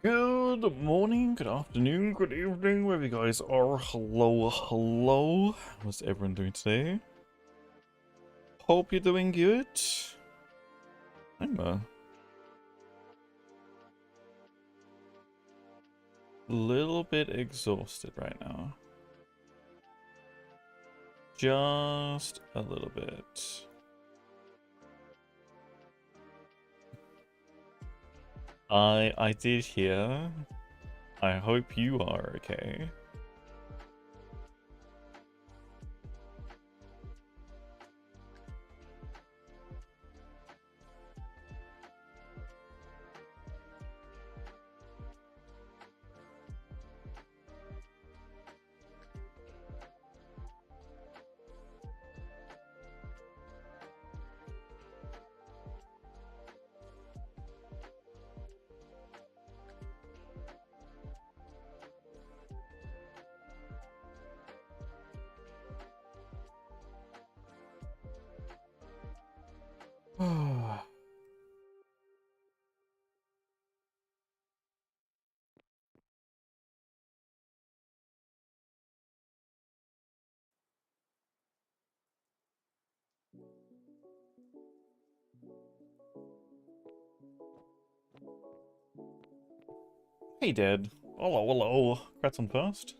Good morning, good afternoon, good evening, wherever you guys are. Hello, hello. What's everyone doing today? Hope you're doing good. I'm a little bit exhausted right now. Just a little bit. I did hear. I hope you are okay. Hey, Dad. Hello, hello. Congrats on first.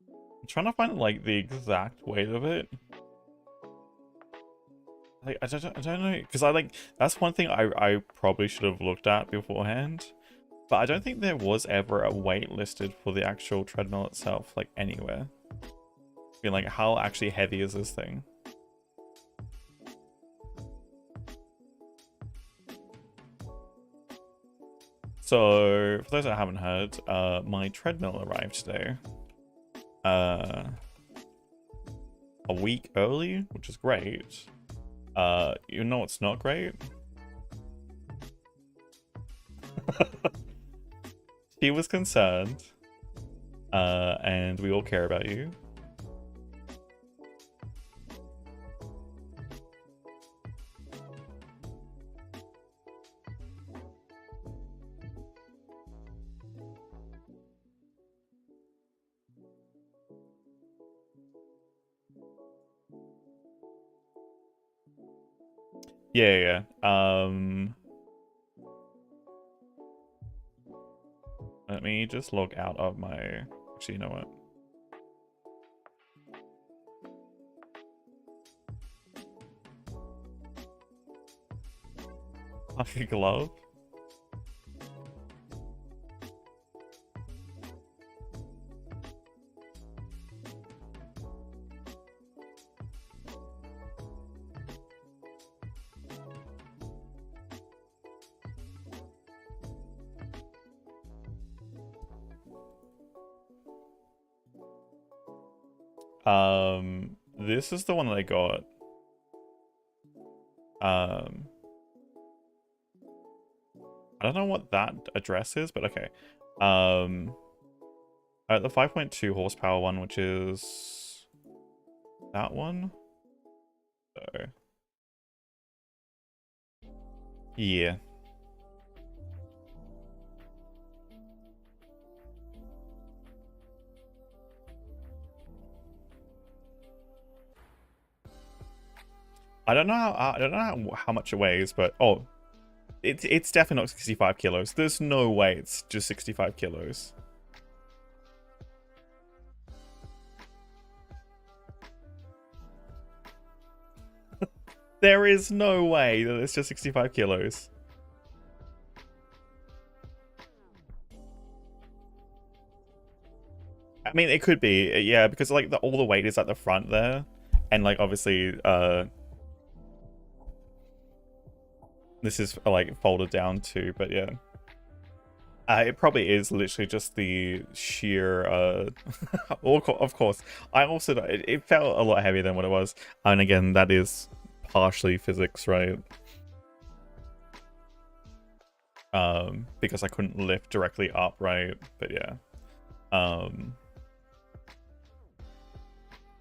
I'm trying to find like the exact weight of it. I don't know, because that's one thing I probably should have looked at beforehand, but I don't think there was ever a weight listed for the actual treadmill itself, like anywhere. I mean, like, how actually heavy is this thing? So, for those that haven't heard, my treadmill arrived today. A week early, which is great. You know what's not great? She was concerned, and we all care about you. Yeah. Let me just log out of my... Actually, you know what? Like a glove? This is the one that I got. I don't know what that address is, but okay. The 5.2 horsepower one, which is that one. So, yeah. I don't know how much it weighs, but oh, it's definitely not 65 kilos. There's no way it's just 65 kilos. There is no way that it's just 65 kilos. I mean, it could be, yeah, because like all the weight is at the front there, and like obviously, this is like folded down too, but yeah. It probably is literally just the sheer, of course. I also, it felt a lot heavier than what it was. And again, that is partially physics, right? Because I couldn't lift directly up, right? But yeah.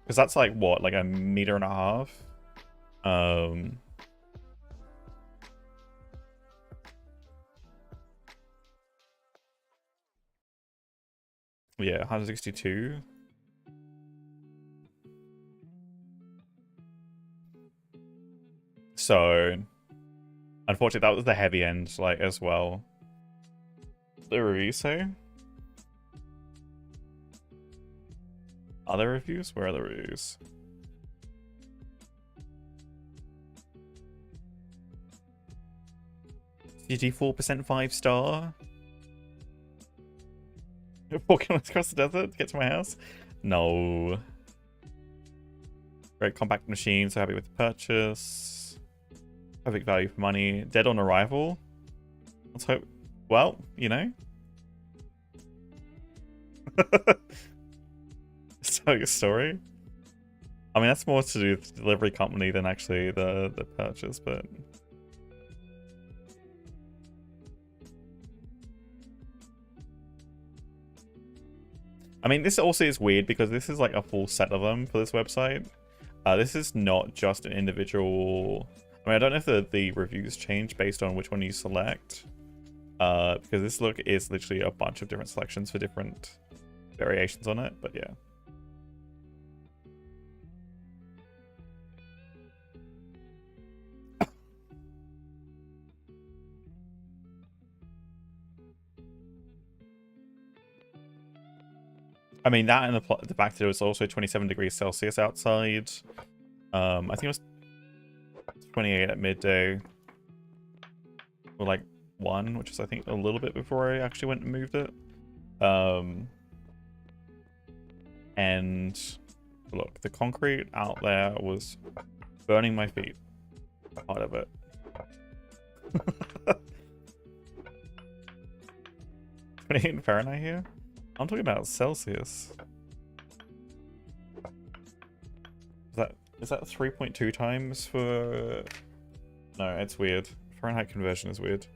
Because that's like, what, like 1.5 meters? Yeah, 162. So, unfortunately, that was the heavy end, like, as well. The reviews say? Are there reviews? Where are the reviews? $54% 5-star. Walking across the desert to get to my house? No. Very compact machine, so happy with the purchase. Perfect value for money. Dead on arrival. Let's hope. Well, you know. Tell your story. I mean, that's more to do with the delivery company than actually the purchase, but. I mean, this also is weird because this is like a full set of them for this website. This is not just an individual. I mean, I don't know if the reviews change based on which one you select. Because this look is literally a bunch of different selections for different variations on it, but yeah. I mean, that and the fact that it was also 27 degrees Celsius outside. I think it was 28 at midday. Or like 1, which is I think a little bit before I actually went and moved it. And look, the concrete out there was burning my feet. Part of it. 28 Fahrenheit here? I'm talking about Celsius. Is that 3.2 times for... No, it's weird. Fahrenheit conversion is weird.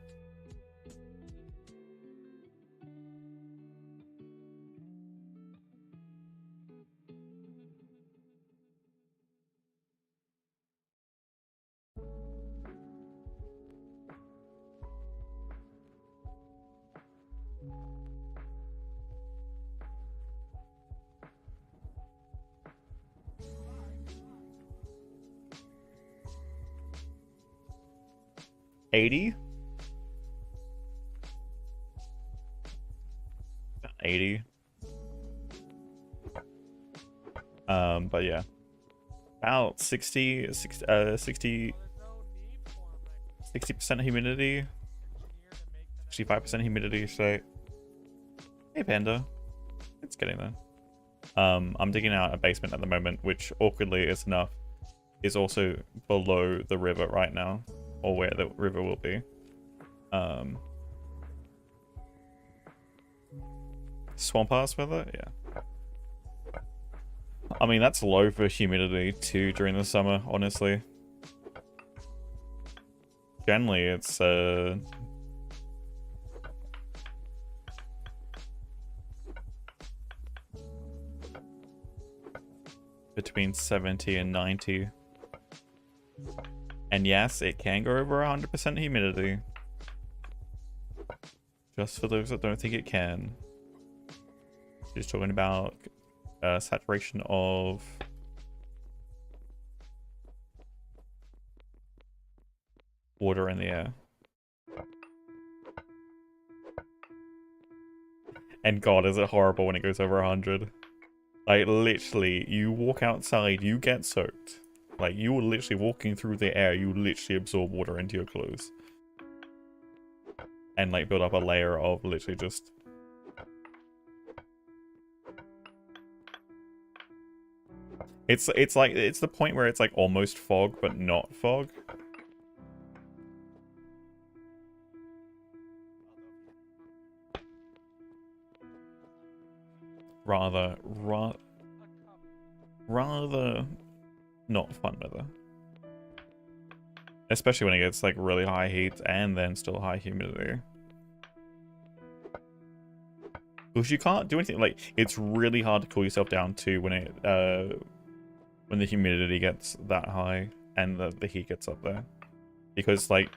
$80? 80. But yeah. About 60% humidity. 65% humidity, so hey Panda. It's getting there. I'm digging out a basement at the moment, which awkwardly is enough is also below the river right now. Or where the river will be. Swamp ass weather? Yeah. I mean, that's low for humidity too during the summer, honestly. Generally, it's between 70 and 90. And yes, it can go over 100% humidity. Just for those that don't think it can. Just talking about saturation of water in the air. And God, is it horrible when it goes over 100. Like, literally, you walk outside, you get soaked. Like, you are literally walking through the air, you literally absorb water into your clothes. And, like, build up a layer of literally just... It's like, it's the point where it's, like, almost fog, but not fog. Rather not fun weather. Especially when it gets like really high heat and then still high humidity. Because you can't do anything, like, it's really hard to cool yourself down too when it when the humidity gets that high and the heat gets up there. Because like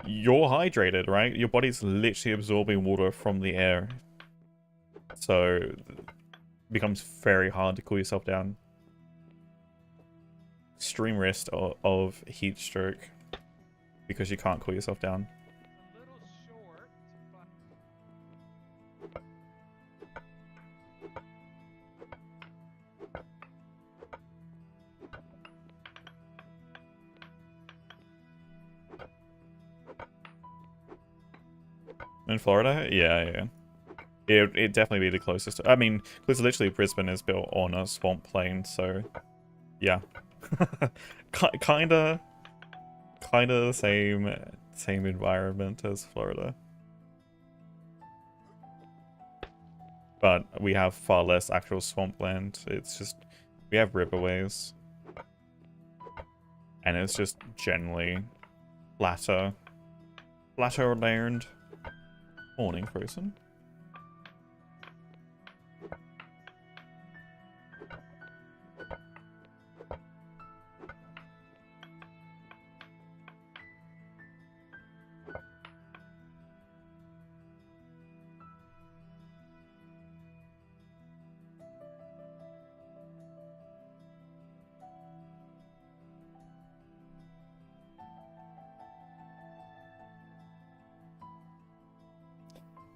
you're hydrated, right? Your body's literally absorbing water from the air. So it becomes very hard to cool yourself down. Extreme risk of heat stroke because you can't cool yourself down. A little short, but In Florida? Yeah, yeah. It'd definitely be the closest. I mean, because literally Brisbane is built on a swamp plain, so yeah. kinda the same environment as Florida. But we have far less actual swampland. It's just, we have riverways. And it's just generally flatter land. Morning, Frozen.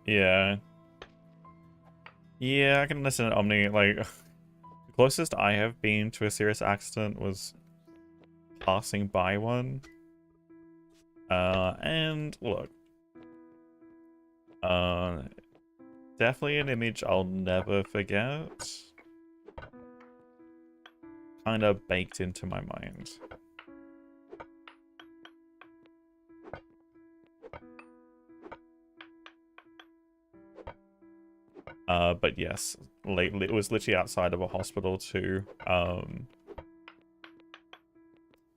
Yeah. Yeah, I can listen to Omni. Like, the closest I have been to a serious accident was passing by one. And look. Definitely an image I'll never forget. Kind of baked into my mind. But yes, it was literally outside of a hospital too.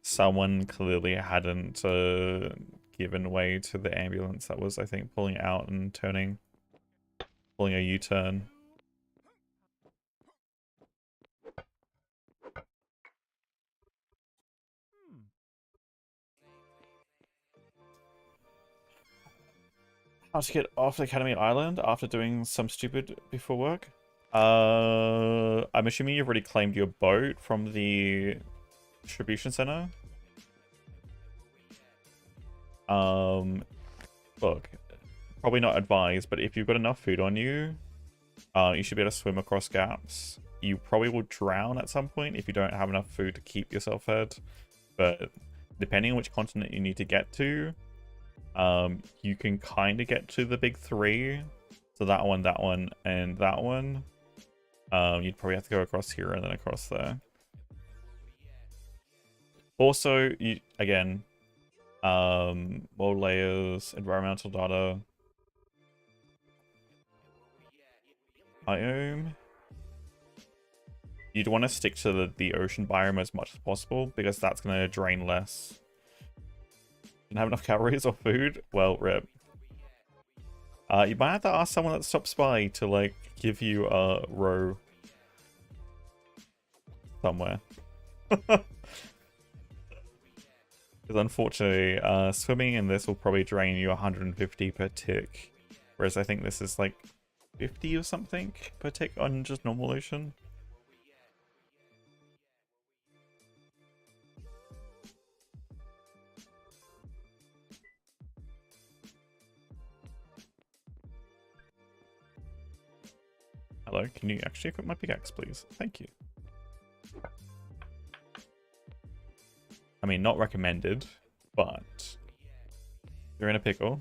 Someone clearly hadn't given way to the ambulance that was, I think, pulling out and pulling a U-turn. How to get off Academy Island after doing some stupid before work? I'm assuming you've already claimed your boat from the distribution center. Look, probably not advised, but if you've got enough food on you, you should be able to swim across gaps. You probably will drown at some point if you don't have enough food to keep yourself fed. But depending on which continent you need to get to, you can kind of get to the big three. So that one, and that one. You'd probably have to go across here and then across there. Also, again, world layers, environmental data, biome. You'd want to stick to the ocean biome as much as possible because that's going to drain less. Didn't have enough calories or food? Well, rip. You might have to ask someone that stops by to, like, give you a row somewhere. Because unfortunately, swimming in this will probably drain you 150 per tick. Whereas I think this is like 50 or something per tick on just normal ocean. Hello, can you actually equip my pickaxe, please? Thank you. I mean, not recommended, but you're in a pickle.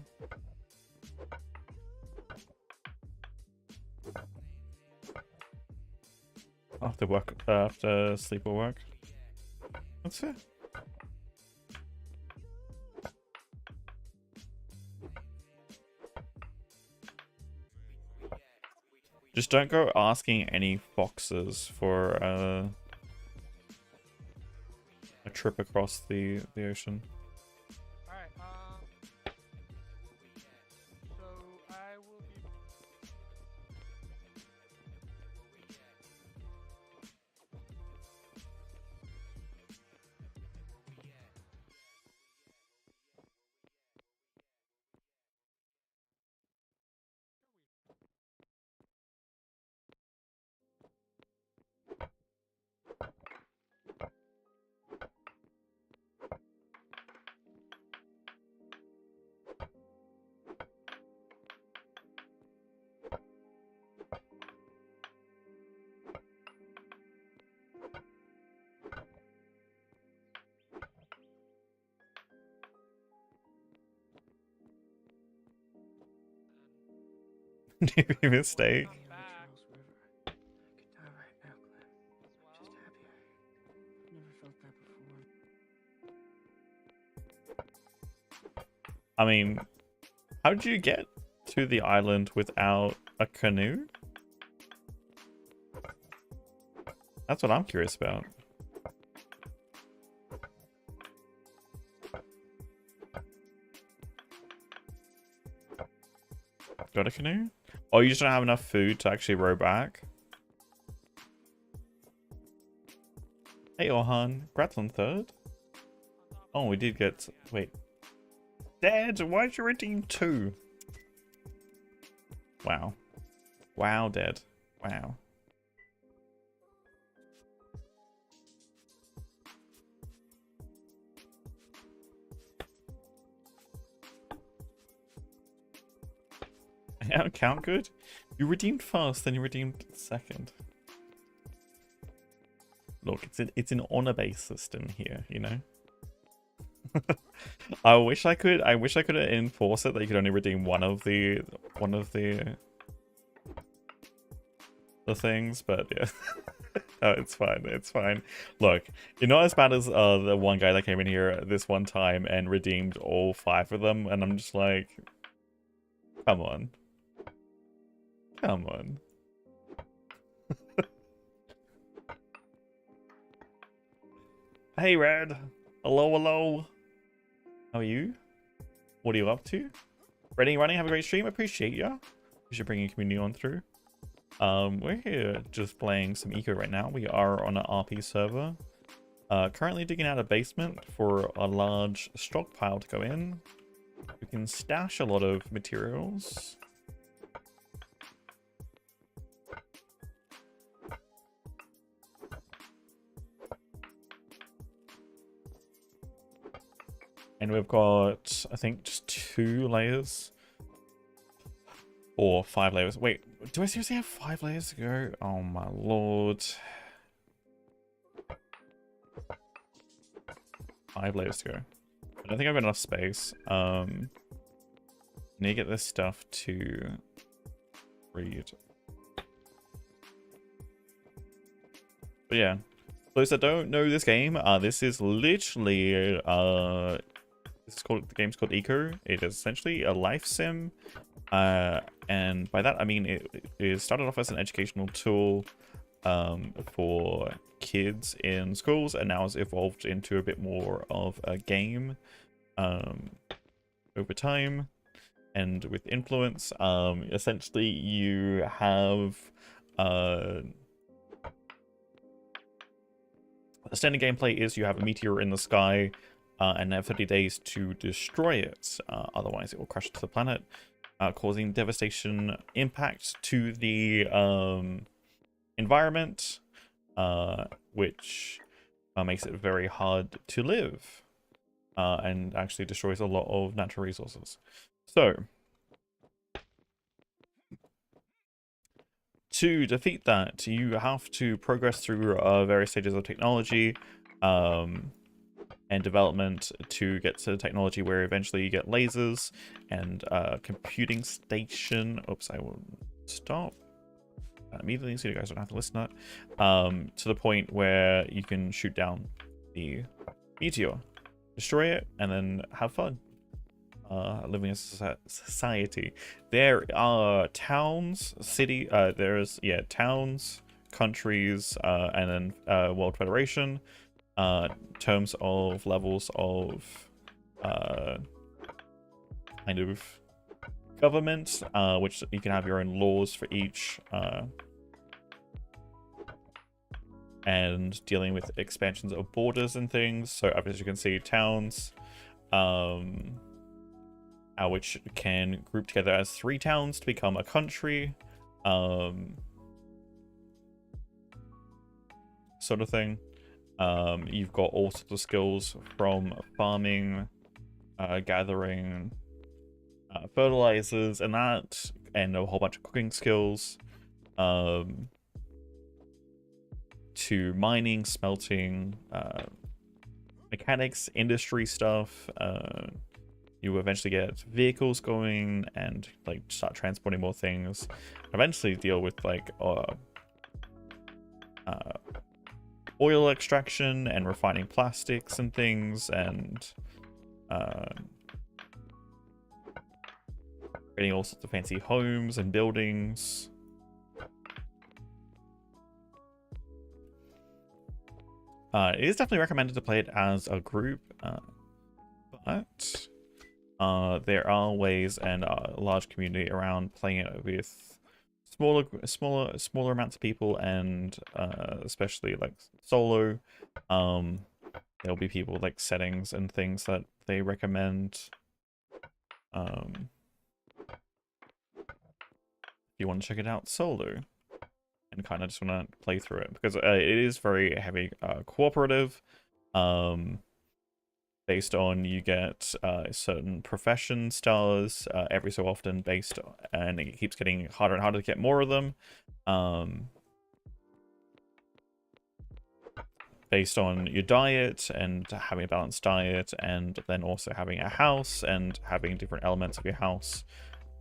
After sleep or work. That's fair. Just don't go asking any foxes for a trip across the ocean. Newbie mistake. Back. Could die right now, Glenn. Just happier. Never felt that before. I mean, how did you get to the island without a canoe? That's what I'm curious about. Got a canoe? Oh, you just don't have enough food to actually row back? Hey, Orhan. Congrats on 3rd. Oh, we did get... Wait. Dad, why'd you redeem 2? Wow. Wow, Dad. Wow. Yeah, count good. You redeemed first, then you redeemed second. Look, it's an honor-based system here, you know. I wish I could enforce it that you could only redeem one of the things, but yeah. Oh, it's fine. It's fine. Look, you're not as bad as the one guy that came in here this one time and redeemed all 5 of them, and I'm just like, come on. Come on. Hey, Red. Hello, hello. How are you? What are you up to? Ready, running, have a great stream. Appreciate ya. You should bring your community on through. We're here just playing some eco right now. We are on an RP server. Currently digging out a basement for a large stockpile to go in. We can stash a lot of materials. And we've got, I think, just 2 layers. Or 5 layers. Wait, do I seriously have 5 layers to go? Oh my lord. 5 layers to go. I don't think I've got enough space. Need to get this stuff to read. But yeah. For those that don't know this game, this is literally the game's called Eco. It is essentially a life sim. And by that I mean it started off as an educational tool for kids in schools, and now has evolved into a bit more of a game over time and with influence. Essentially you have the standard gameplay is you have a meteor in the sky and have 30 days to destroy it, otherwise it will crash into the planet, causing devastation impact to the environment, which makes it very hard to live, and actually destroys a lot of natural resources. So, to defeat that, you have to progress through various stages of technology and development to get to the technology where eventually you get lasers and a computing station. Oops, I will stop immediately so you guys don't have to listen to that. To the point where you can shoot down the meteor, destroy it, and then have fun living as a society. There are towns, towns, countries, and then World Federation. Terms of levels of kind of government, which you can have your own laws for each, and dealing with expansions of borders and things. So as you can see, towns, which can group together as 3 towns to become a country, sort of thing. You've got all sorts of skills from farming, gathering fertilizers and that, and a whole bunch of cooking skills, to mining, smelting, mechanics, industry stuff, you eventually get vehicles going and like start transporting more things. Eventually deal with like oil extraction and refining plastics and things, and creating all sorts of fancy homes and buildings. It is definitely recommended to play it as a group, but there are ways and a large community around playing it with smaller amounts of people, and especially like solo. There'll be people with like settings and things that they recommend. If you want to check it out solo and kind of just want to play through it, because it is very heavy cooperative. Based on, you get certain profession stars every so often, and it keeps getting harder and harder to get more of them. Based on your diet and having a balanced diet, and then also having a house and having different elements of your house,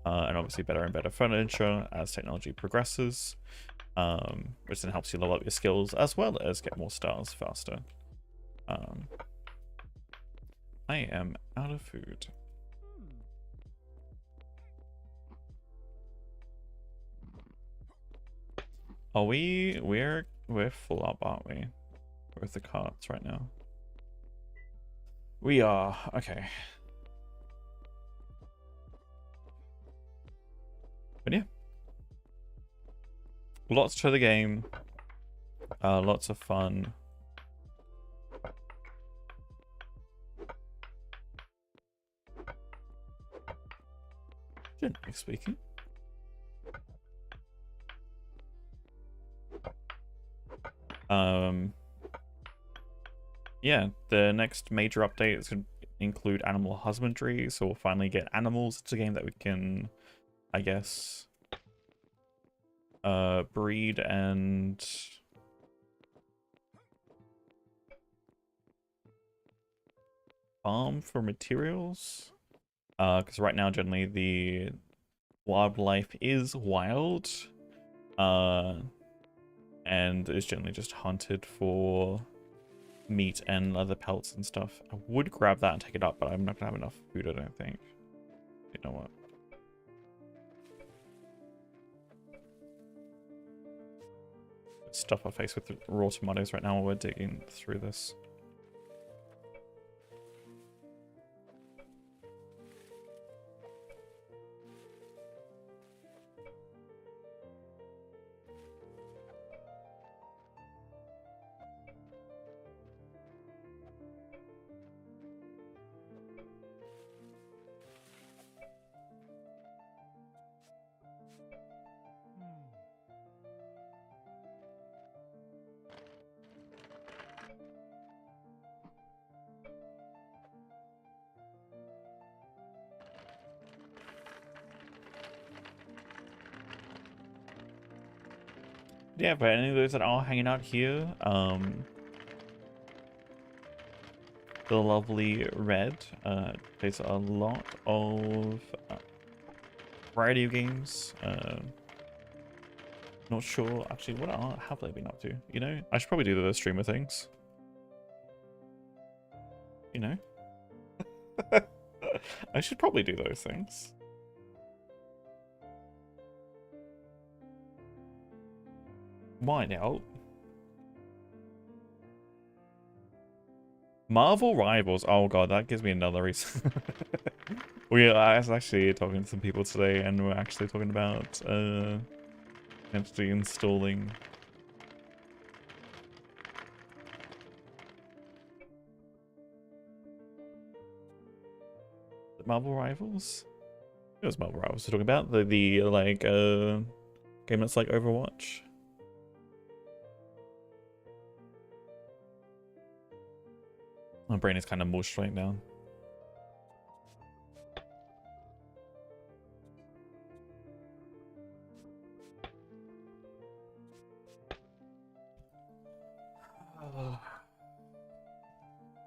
and obviously better and better furniture as technology progresses, which then helps you level up your skills as well as get more stars faster. I am out of food. Are we're full up, aren't we? With the carts right now. We are, okay. But yeah. Lots to the game. Lots of fun. Generally speaking. Yeah, the next major update is going to include animal husbandry, so we'll finally get animals. It's a game that we can, I guess, breed and farm for materials. Because right now, generally, the wildlife is wild, and is generally just hunted for meat and leather pelts and stuff. I would grab that and take it up, but I'm not gonna have enough food, I don't think. You know what? Stuff our face with raw tomatoes right now while we're digging through this. Yeah, but any of those that are hanging out here, the lovely Red plays a lot of variety of games. Not sure actually what have they been up to. You know, I should probably do the streamer things. You know, I should probably do those things. Why now? Marvel Rivals. Oh god, that gives me another reason. I was actually talking to some people today, and we're actually talking about actually installing Marvel Rivals. It was Marvel Rivals we're talking about, the like game that's like Overwatch. My brain is kind of mushed right now.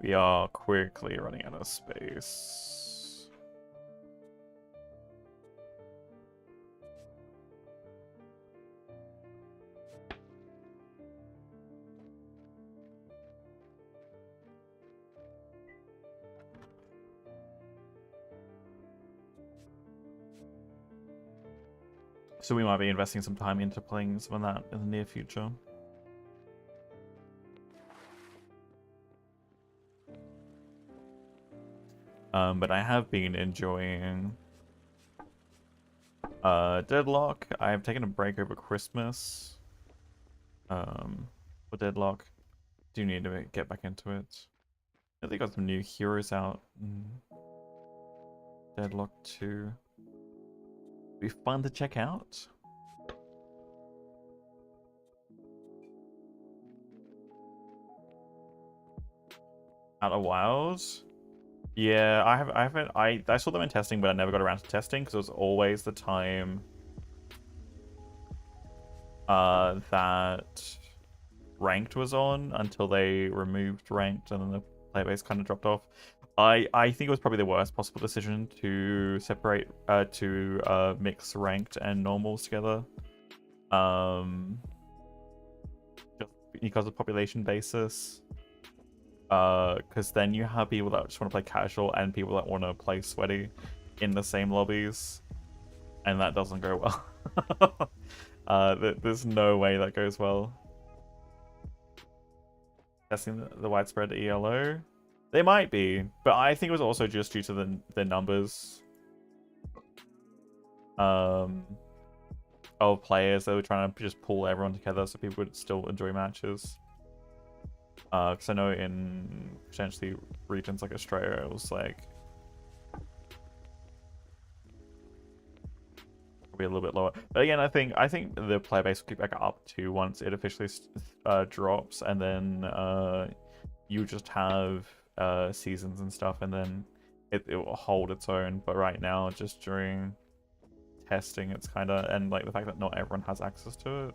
We are quickly running out of space. So we might be investing some time into playing some of that in the near future. But I have been enjoying Deadlock. I have taken a break over Christmas. For Deadlock. Do need to get back into it. I think they got some new heroes out. Deadlock 2. Be fun to check out. Outer Wilds? Yeah, I haven't I saw them in testing, but I never got around to testing because it was always the time that ranked was on until they removed ranked and then the player base kind of dropped off. I think it was probably the worst possible decision to separate to mix ranked and normals together. Just because of population basis. Because then you have people that just want to play casual and people that want to play sweaty in the same lobbies, and that doesn't go well. There's no way that goes well. Testing the widespread ELO, they might be, but I think it was also just due to the numbers of players that were trying to just pull everyone together so people would still enjoy matches. Because I know in potentially regions like Australia, it was like probably a little bit lower. But again, I think the player base will keep back up to once it officially drops, and then you just have seasons and stuff, and then it will hold its own. But right now, just during testing, it's kind of, and like the fact that not everyone has access to it,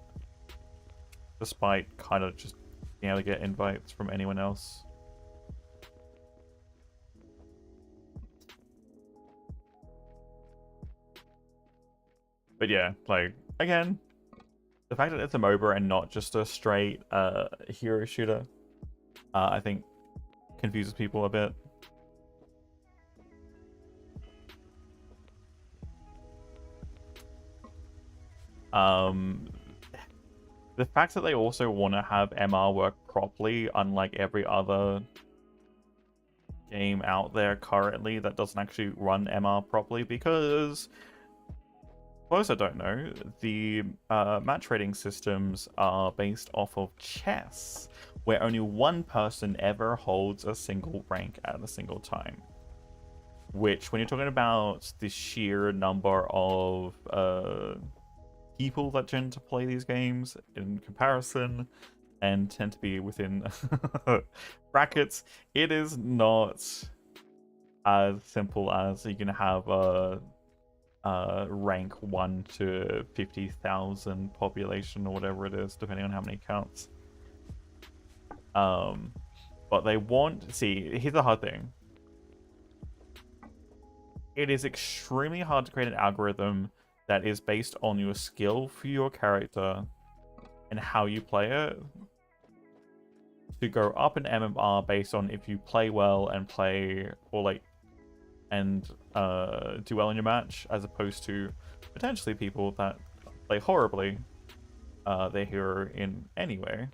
despite kind of just being able to get invites from anyone else. But yeah, like, again, the fact that it's a MOBA and not just a straight hero shooter, I think confuses people a bit. The fact that they also want to have MR work properly, unlike every other game out there currently that doesn't actually run MR properly, because for those that don't know, the match rating systems are based off of chess, where only one person ever holds a single rank at a single time. Which, when you're talking about the sheer number of people that tend to play these games in comparison and tend to be within brackets, it is not as simple as you can have a rank 1 to 50,000 population or whatever it is, depending on how many counts. But they want, see, here's the hard thing. It is extremely hard to create an algorithm that is based on your skill for your character and how you play it, to go up in MMR based on if you play well and play, or like, and do well in your match, as opposed to potentially people that play horribly their hero in any way.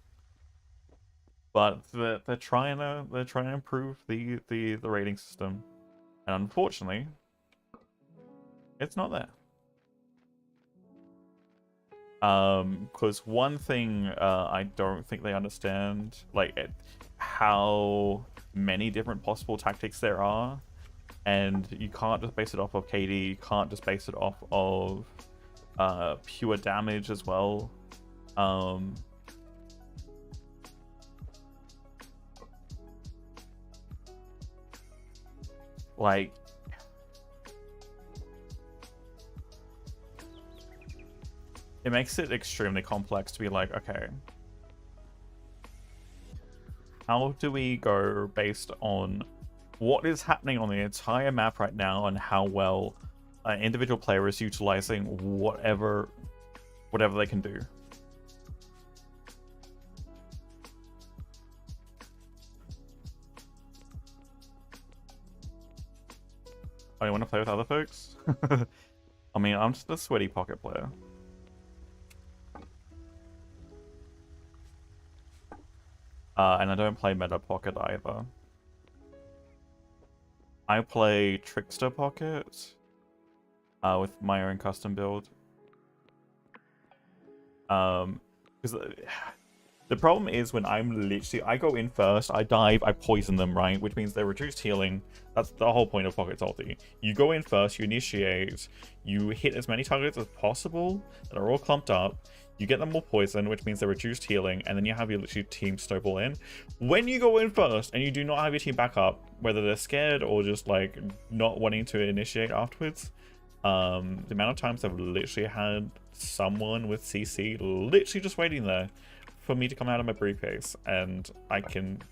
But they're trying to improve the rating system, and unfortunately, it's not there. Because one thing I don't think they understand, like, how many different possible tactics there are, and you can't just base it off of KD, you can't just base it off of pure damage as well. Like, it makes it extremely complex to be like, okay, how do we go based on what is happening on the entire map right now and how well an individual player is utilizing whatever they can do? Oh, you want to play with other folks? I mean, I'm just a sweaty pocket player. And I don't play Meta Pocket either. I play Trickster Pocket with my own custom build. Because the problem is when I go in first, I dive, I poison them, right? Which means they're reduced healing. That's the whole point of Pocket's ulti. You go in first, you initiate, you hit as many targets as possible that are all clumped up. You get them more poison, which means they're reduced healing, and then you have your literally team snowball in. When you go in first and you do not have your team back up, whether they're scared or just like not wanting to initiate afterwards, the amount of times I've literally had someone with CC literally just waiting there for me to come out of my briefcase, and I can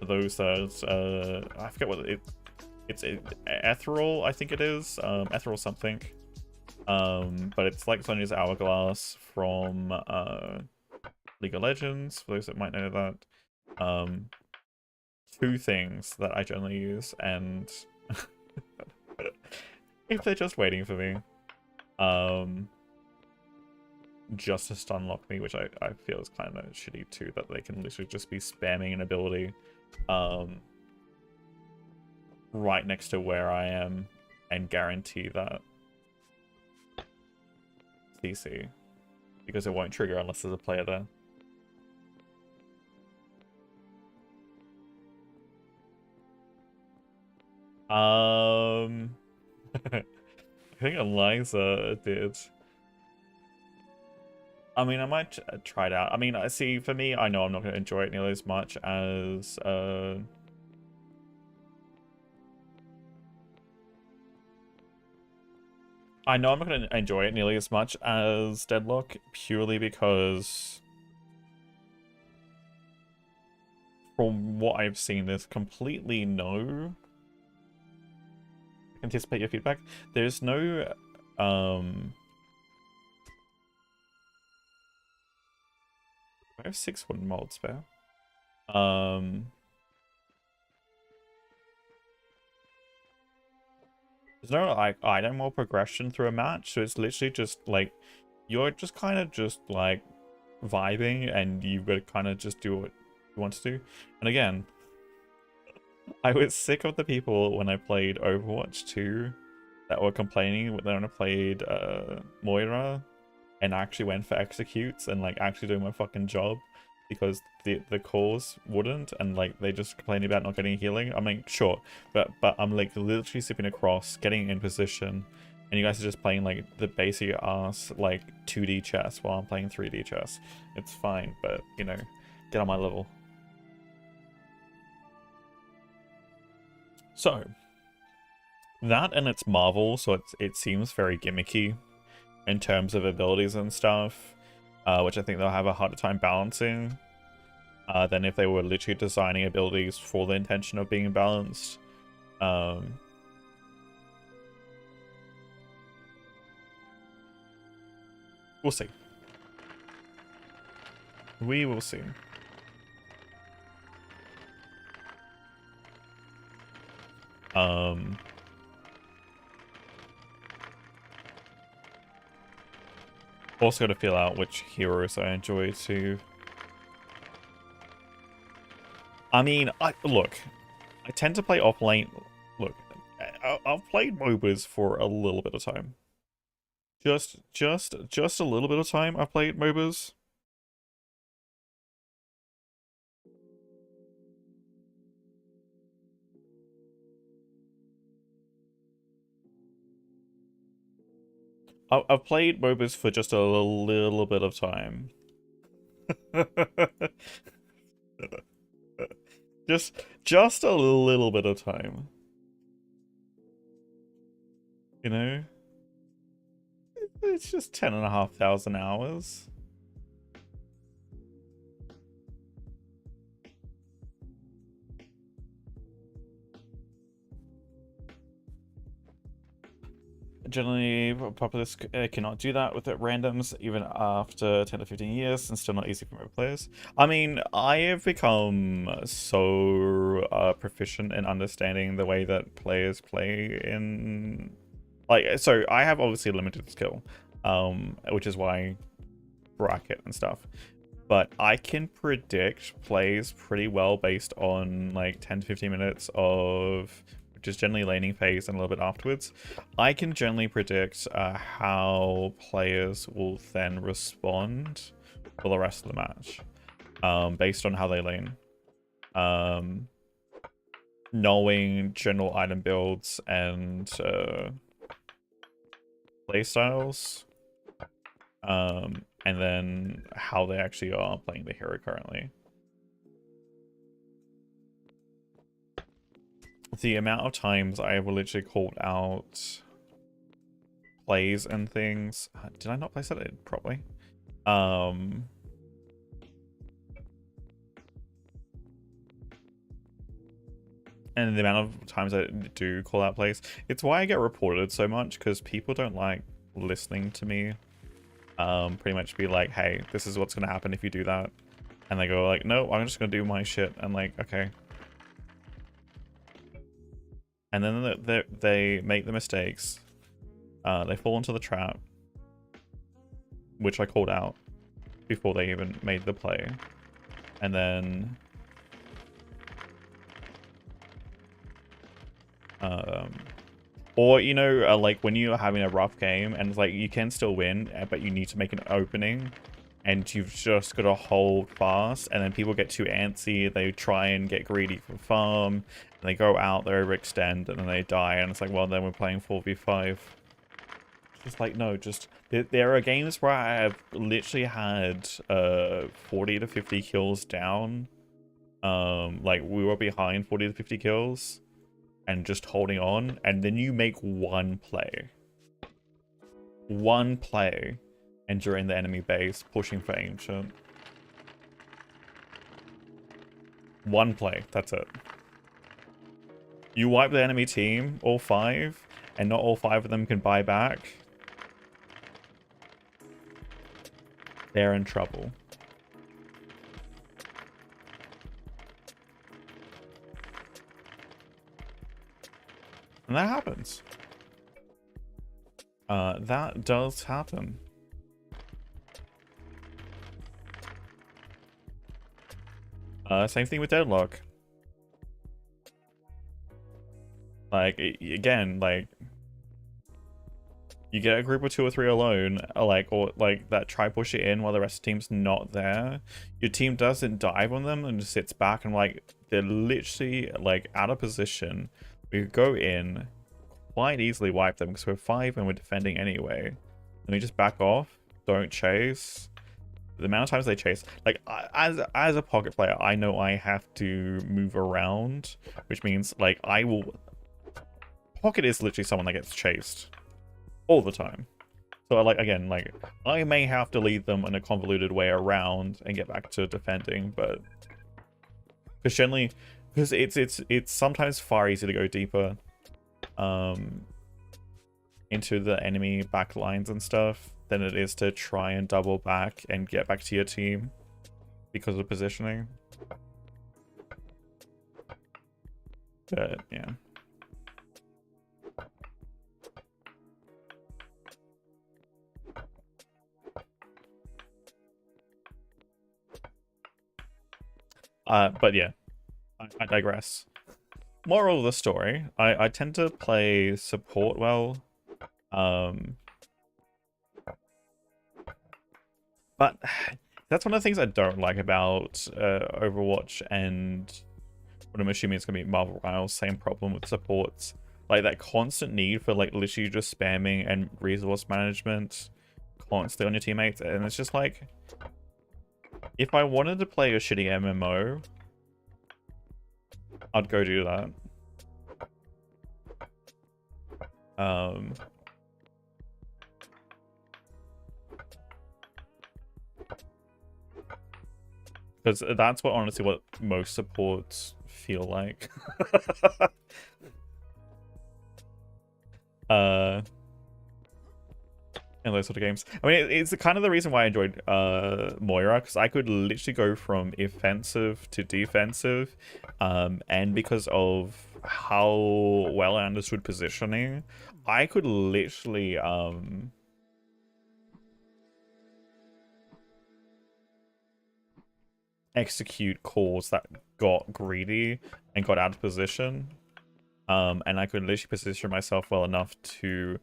those I forget what it's ethereal, I think it is, ethereal something. But it's like Sonya's Hourglass from League of Legends, for those that might know that. Two things that I generally use, and if they're just waiting for me, just to stun lock me, which I feel is kind of shitty too, that they can literally just be spamming an ability right next to where I am and guarantee that CC, because it won't trigger unless there's a player there. I think Eliza did. I mean, I might try it out. I mean, I see, for me, I know I'm not going to enjoy it nearly as much as I know I'm not going to enjoy it nearly as much as Deadlock, purely because from what I've seen, there's completely no... Anticipate your feedback. There's no... I have 6 wooden mold spare. There's no like item or progression through a match, so it's literally just like you're just kind of just like vibing, and you've got to kind of just do what you want to do. And again, I was sick of the people when I played Overwatch 2 that were complaining when I played Moira and actually went for executes and like actually doing my fucking job, because the cores wouldn't, and like they just complaining about not getting healing. I mean, sure, but I'm like literally zipping across, getting in position, and you guys are just playing like the basic ass like 2D chess while I'm playing 3D chess. It's fine, but you know, get on my level. So that, and it's Marvel, so it seems very gimmicky in terms of abilities and stuff, which I think they'll have a harder time balancing than if they were literally designing abilities for the intention of being balanced. We'll see. We will see. Also got to feel out which heroes I enjoy too. I mean, look, I tend to play off lane. Look, I've played MOBAs for a little bit of time. Just a little bit of time I've played MOBAs. I've played MOBAs for just a little bit of time. just a little bit of time. You know? It's just 10,500 hours. Generally, populace cannot do that with the randoms even after 10 to 15 years, and still not easy for most players. I mean, I have become so proficient in understanding the way that players play in... Like, so I have obviously limited skill, which is why bracket and stuff. but I can predict plays pretty well based on like 10 to 15 minutes of just generally laning phase and a little bit afterwards. I can generally predict how players will then respond for the rest of the match, based on how they lane. Knowing general item builds and play styles, and then how they actually are playing the hero currently. The amount of times I have literally called out plays and things. Did I not place that in properly? And the amount of times I do call out plays, it's why I get reported so much, because people don't like listening to me. Pretty much be like, hey, this is what's gonna happen if you do that, and they go like, no, I'm just gonna do my shit. I'm like, okay. And then they make the mistakes. They fall into the trap, which I called out before they even made the play. And then or, you know, like when you're having a rough game and it's like you can still win, but you need to make an opening and you've just got to hold fast, and then people get too antsy, they try and get greedy for farm, and they go out, they overextend, and then they die, and it's like, well, then we're playing 4v5. It's like, no, just there are games where I have literally had 40 to 50 kills down, like we were behind 40 to 50 kills and just holding on, and then you make one play, entering the enemy base, pushing for ancient. One play, that's it. You wipe the enemy team, all 5, and not all 5 of them can buy back. They're in trouble. And that happens. That does happen. Same thing with Deadlock. Like, again, like, you get a group of 2 or 3 alone, or that try push it in while the rest of the team's not there. Your team doesn't dive on them and just sits back and like, they're literally like out of position. We go in, quite easily wipe them because we're 5 and we're defending anyway. And we just back off, don't chase. The amount of times they chase, like, as a pocket player, I know I have to move around, which means like I will. Pocket is literally someone that gets chased all the time. So like, again, like I may have to lead them in a convoluted way around and get back to defending, but because it's sometimes far easier to go deeper into the enemy back lines and stuff than it is to try and double back and get back to your team because of positioning. But yeah. But yeah, I digress. Moral of the story, I tend to play support well. But that's one of the things I don't like about Overwatch, and what I'm assuming it's going to be Marvel Rivals, same problem with supports. Like that constant need for like literally just spamming and resource management constantly on your teammates, and it's just like, if I wanted to play a shitty MMO, I'd go do that. Because that's what, honestly, what most supports feel like. In those sort of games. I mean, it's kind of the reason why I enjoyed Moira, because I could literally go from offensive to defensive, and because of how well I understood positioning, I could literally execute calls that got greedy and got out of position. And I could literally position myself well enough to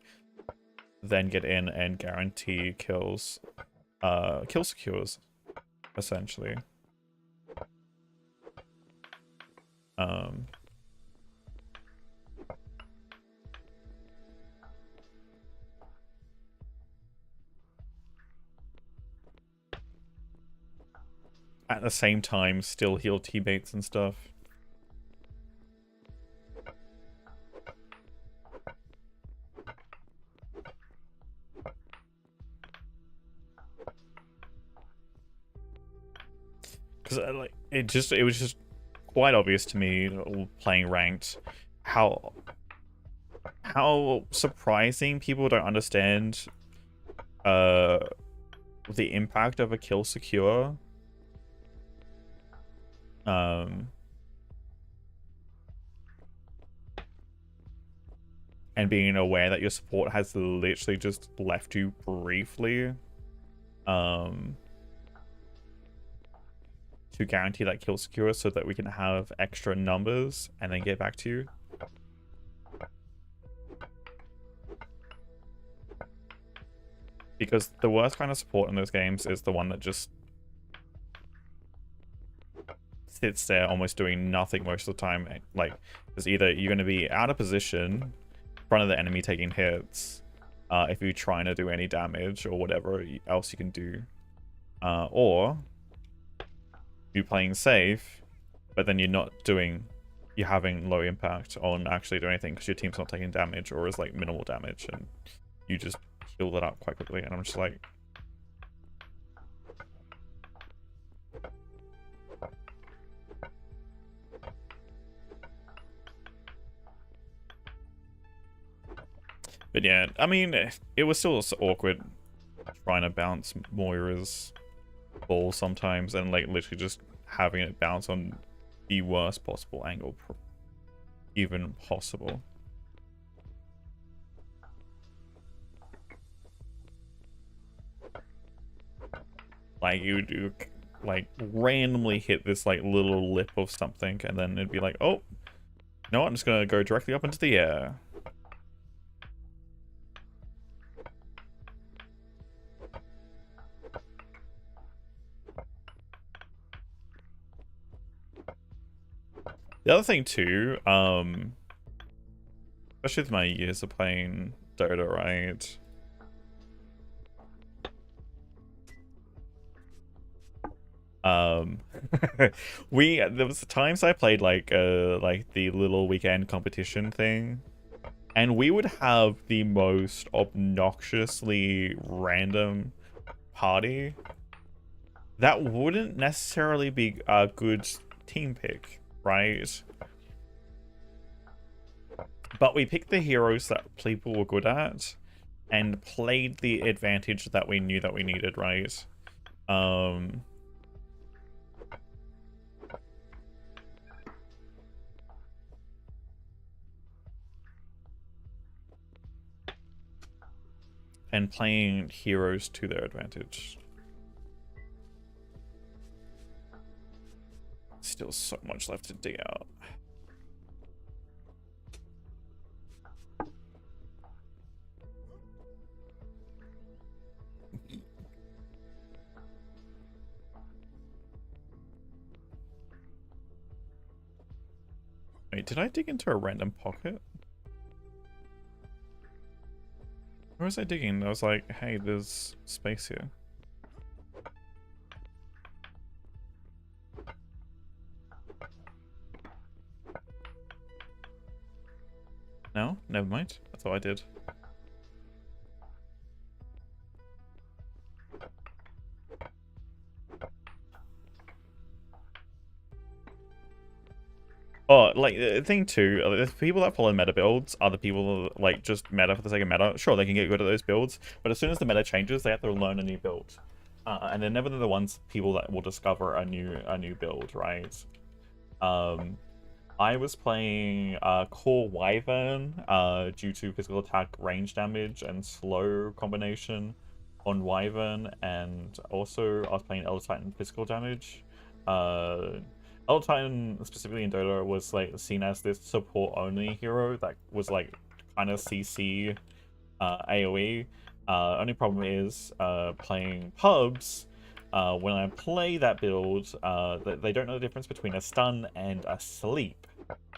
then get in and guarantee kills, kill secures, essentially. At the same time, still heal teammates and stuff. Because like it was just quite obvious to me playing ranked how surprising people don't understand the impact of a kill secure. And being aware that your support has literally just left you briefly to guarantee that kill secure so that we can have extra numbers and then get back to you. Because the worst kind of support in those games is the one that just sits there almost doing nothing most of the time. Like, it's either you're going to be out of position in front of the enemy taking hits if you're trying to do any damage or whatever else you can do, or you're playing safe but then you're having low impact on actually doing anything because your team's not taking damage or is like minimal damage, and you just heal that up quite quickly. And I'm just like, but yeah, I mean, it was still awkward trying to bounce Moira's ball sometimes and like literally just having it bounce on the worst possible angle even possible. Like you like randomly hit this like little lip of something and then it'd be like, oh no, I'm just gonna go directly up into the air. The other thing too, especially with my years of playing Dota, right? There was times I played like the little weekend competition thing, and we would have the most obnoxiously random party that wouldn't necessarily be a good team pick, right? But we picked the heroes that people were good at and played the advantage that we knew that we needed, right? And playing heroes to their advantage. Still so much left to dig out. Wait, did I dig into a random pocket? Where was I digging? I was like, hey, there's space here. No? Never mind. I thought I did. Oh, like, the thing too, the people that follow meta builds are the people that, like, just meta for the sake of meta. Sure, they can get good at those builds, but as soon as the meta changes, they have to learn a new build. And they're never the ones people that will discover a new build, right? I was playing Core Wyvern due to physical attack range damage and slow combination on Wyvern, and also I was playing Elder Titan physical damage. Elder Titan, specifically in Dota, was like seen as this support only hero that was like kind of CC AoE. Only problem is playing pubs. When I play that build, they don't know the difference between a stun and a sleep.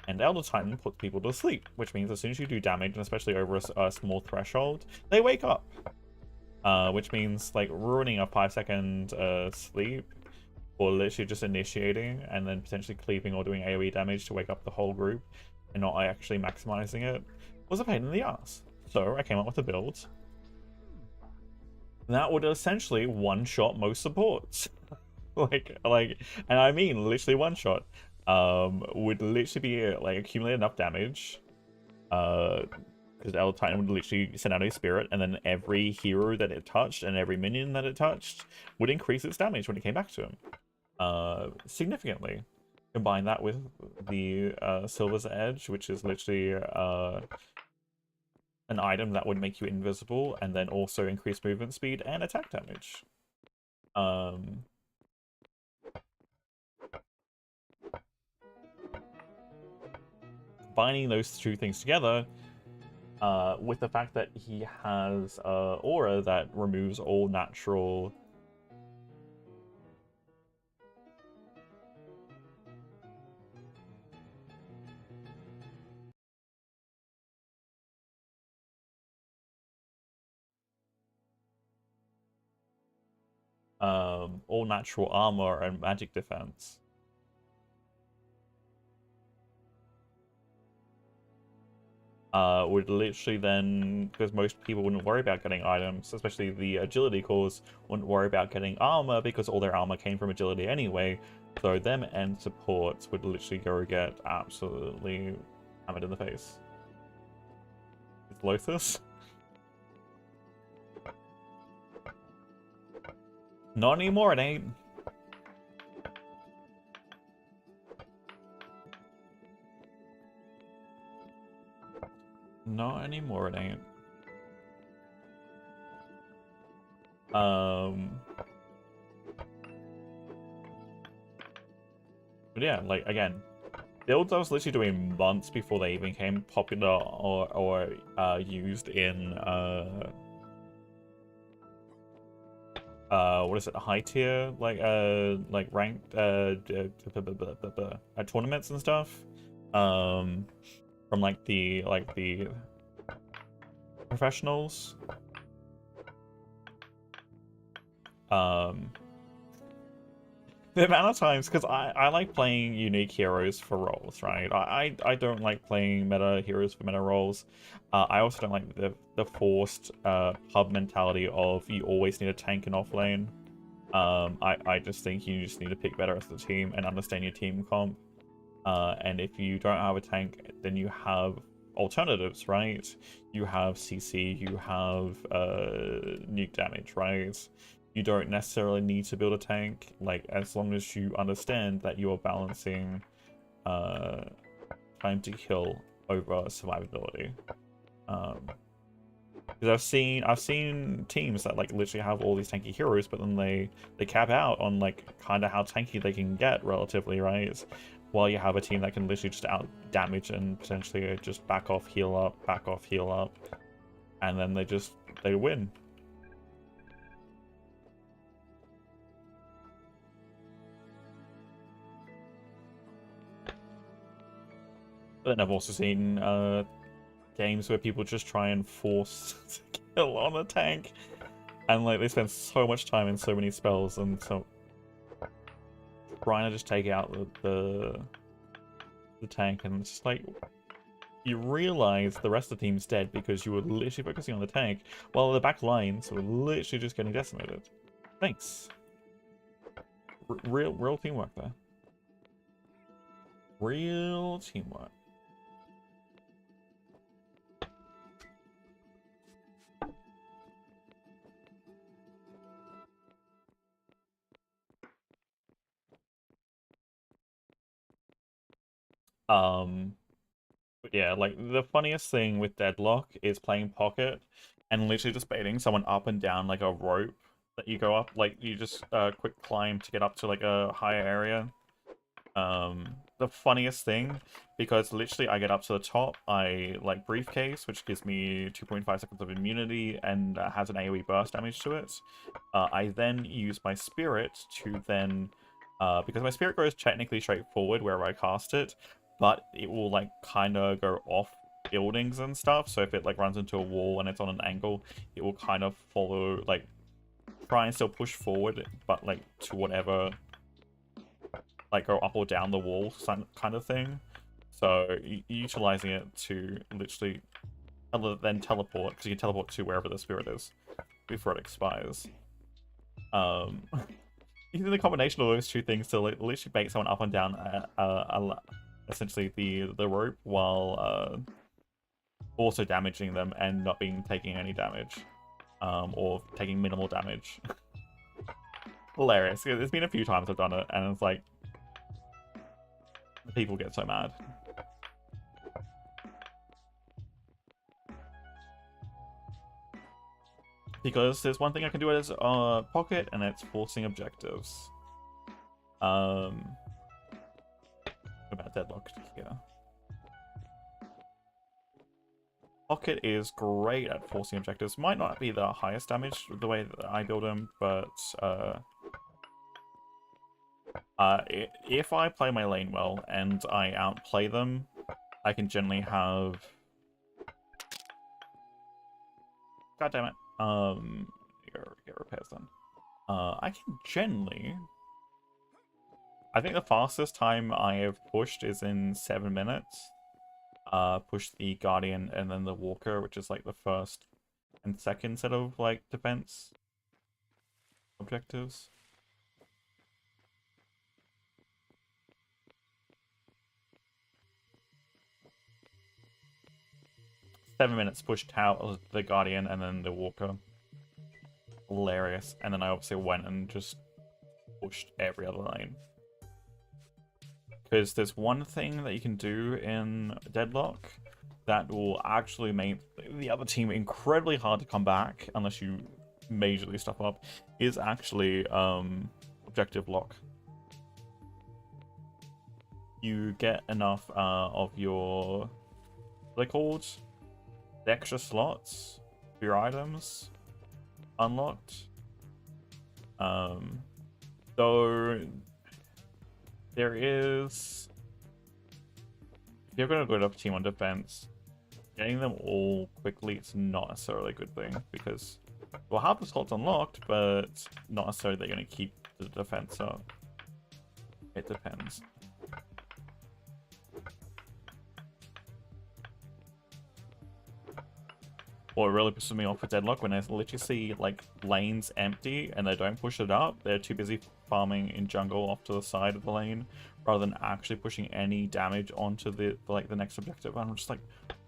And Elder Titan puts people to sleep, which means as soon as you do damage, and especially over a small threshold, they wake up. Which means like ruining a 5-second sleep, or literally just initiating and then potentially cleaving or doing AoE damage to wake up the whole group and not actually maximizing it, was a pain in the ass. So I came up with a build that would essentially one-shot most supports. And I mean literally one-shot. Would literally be like accumulate enough damage. Because Elder Titan would literally send out a spirit, and then every hero that it touched and every minion that it touched would increase its damage when it came back to him. Significantly. Combine that with the Silver's Edge, which is literally an item that would make you invisible and then also increase movement speed and attack damage. Combining those two things together, with the fact that he has aura that removes all natural all natural armor and magic defense. Would literally then, because most people wouldn't worry about getting items, especially the agility cores, wouldn't worry about getting armor because all their armor came from agility anyway. So them and supports would literally go get absolutely hammered in the face. It's Lothus. Not anymore, it ain't. Not anymore, it ain't. But yeah, like, again, builds I was literally doing months before they even became popular or used in, what is it, high tier, like ranked, tournaments and stuff, from like the professionals. The amount of times, because I like playing unique heroes for roles, right? I don't like playing meta heroes for meta roles. I also don't like the forced pub mentality of you always need a tank in offlane. I just think you just need to pick better as a team and understand your team comp. And if you don't have a tank, then you have alternatives, right? You have CC, you have nuke damage, right? You don't necessarily need to build a tank, like, as long as you understand that you are balancing time to kill over survivability. Because I've seen teams that like literally have all these tanky heroes, but then they cap out on like kind of how tanky they can get relatively, right? While you have a team that can literally just out damage and potentially just back off, heal up, and then they win. But then I've also seen games where people just try and force to kill on a tank, and like they spend so much time and so many spells, and so trying to just take out the tank, and it's just like you realize the rest of the team's dead because you were literally focusing on the tank, while the back lines were literally just getting decimated. Thanks. Real teamwork there. Real teamwork. But yeah, like the funniest thing with Deadlock is playing Pocket and literally just baiting someone up and down like a rope that you go up. Like you just quick climb to get up to like a higher area. The funniest thing, because literally I get up to the top, I like briefcase, which gives me 2.5 seconds of immunity and has an AoE burst damage to it. I then use my spirit to then, because my spirit goes technically straight forward wherever I cast it, but it will like kind of go off buildings and stuff. So if it like runs into a wall and it's on an angle, it will kind of follow, like try and still push forward, but like to whatever, like go up or down the wall kind of thing. So utilizing it to literally then teleport, because you can teleport to wherever the spirit is before it expires. Using the combination of those two things to literally bait someone up and down essentially the rope while also damaging them and not taking any damage, or taking minimal damage. Hilarious. There's been a few times I've done it, and it's like people get so mad. Because there's one thing I can do as pocket, and it's forcing objectives. About deadlocked here. Pocket is great at forcing objectives. Might not be the highest damage the way that I build them, but if I play my lane well and I outplay them, I can generally have... God damn it. Get repairs done. I can generally... I think the fastest time I have pushed is in 7 minutes. Push the Guardian and then the Walker, which is like the first and second set of like defense objectives. Seven minutes pushed out the Guardian and then the Walker. Hilarious. And then I obviously went and just pushed every other lane. Because there's one thing that you can do in Deadlock that will actually make the other team incredibly hard to come back unless you majorly stuff up, is actually objective lock. You get enough of your, what are they called? The extra slots for your items unlocked. Though there is, if you're going to go to a team on defense, getting them all quickly, it's not necessarily a good thing, because we'll have the slots unlocked, but not necessarily they're going to keep the defense up. It depends. What really pisses me off for Deadlock, when I literally see like lanes empty and they don't push it up, they're too busy farming in jungle off to the side of the lane rather than actually pushing any damage onto the next objective. And I'm just like,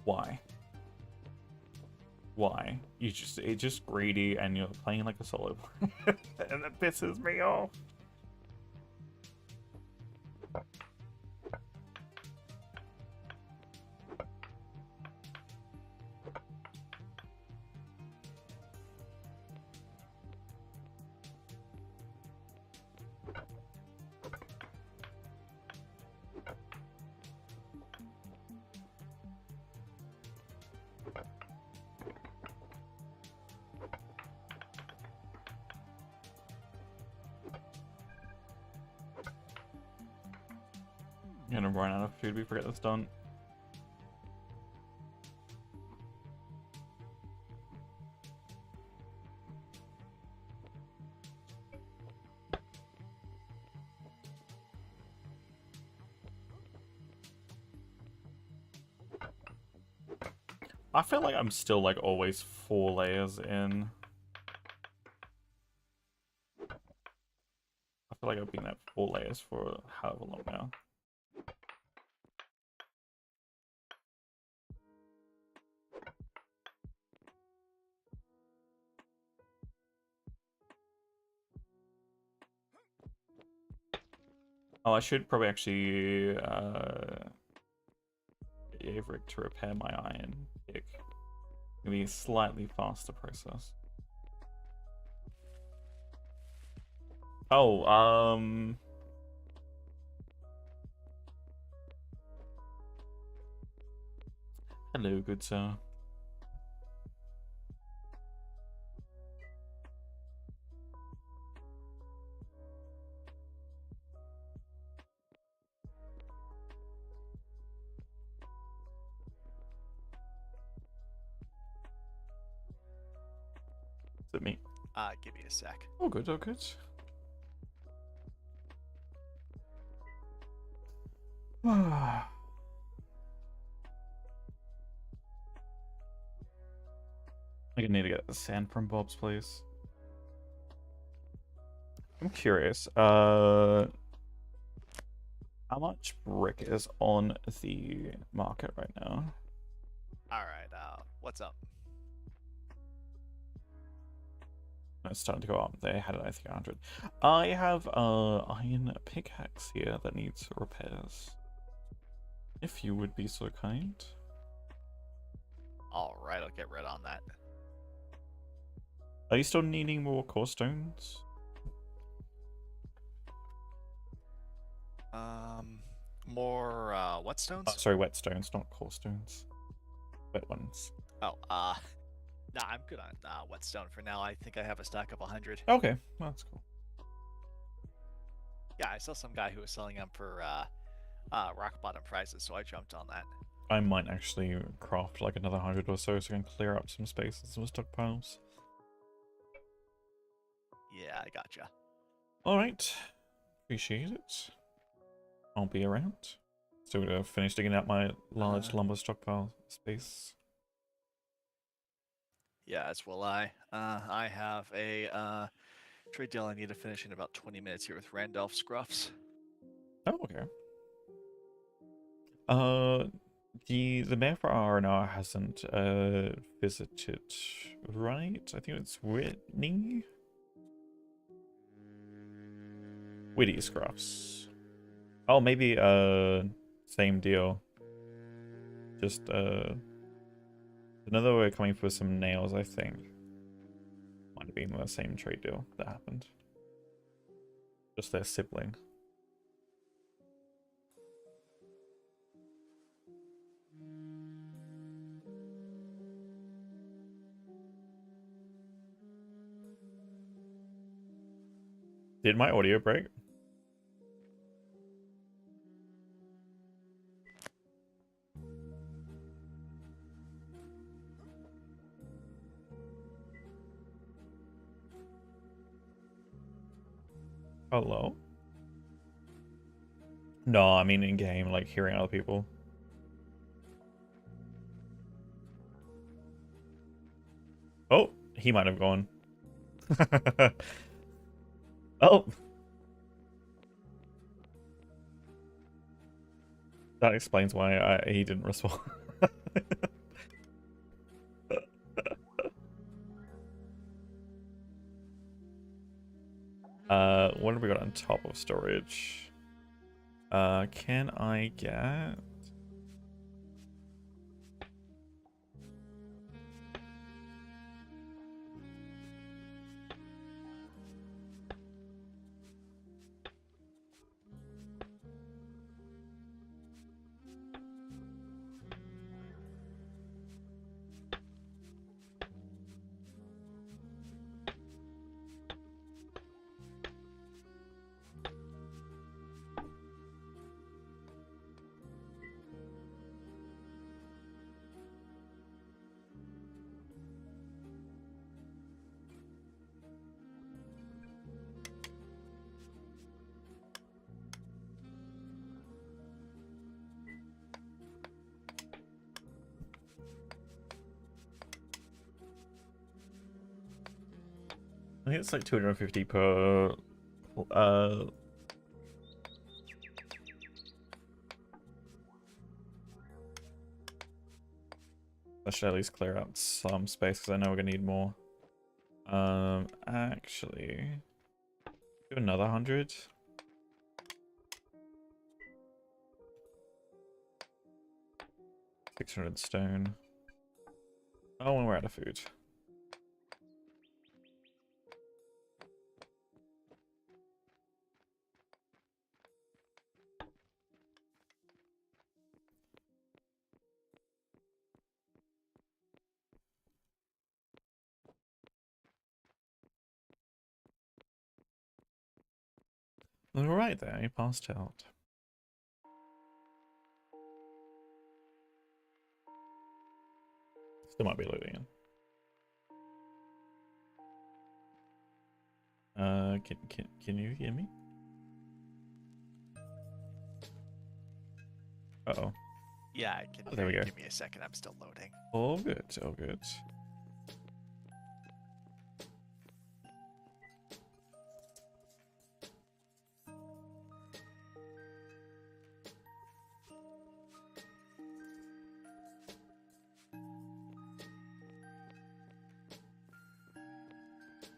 why? Why? It's just greedy and you're playing like a solo player. And it pisses me off. I'm gonna run out of food before we get this done. I feel like I'm still like always 4 layers in. I feel like I've been at 4 layers for however long now. Oh, I should probably actually get Averick to repair my iron pick. It'll be a slightly faster process. Oh, hello, good sir. Is it me? Give me a sec. Oh, good, oh, good. I need to get the sand from Bob's place. I'm curious. How much brick is on the market right now? All right. What's up? It's starting to go up. They had it, I think, 100. I have iron pickaxe here that needs repairs. If you would be so kind. All right, I'll get right on that. Are you still needing more core stones? More what stones? Sorry, wet stones, not core stones. Wet ones. Oh, nah, I'm good on whetstone for now. I think I have a stack of 100. Okay, well, that's cool. Yeah, I saw some guy who was selling them for rock bottom prices, so I jumped on that. I might actually craft like another 100 or so I can clear up some space and some stockpiles. Yeah, I gotcha. Alright. Appreciate it. I'll be around. Still gonna finish digging out my large lumber stockpile space. Yeah, as will I. I have a trade deal I need to finish in about 20 minutes here with Randolph Scruffs. Oh, okay. The mayor for R&R hasn't visited, right? I think it's Whitney? Witty Scruffs. Oh, maybe same deal. Just another way coming for some nails, I think. Might have been the same trade deal that happened. Just their sibling. Did my audio break? Hello? No, I mean in game, like hearing other people. Oh, he might have gone. Oh. That explains why he didn't respond. What have we got on top of storage? Can I get... I think it's like 250 per... I should at least clear out some space because I know we're gonna need more. Actually... Do another 100. 600 stone. Oh, and we're out of food. Alright there, he passed out. Still might be loading in. Can you hear me? Uh-oh. Yeah, I can. Oh, there we go. Give me a second. I'm still loading. All good, all good.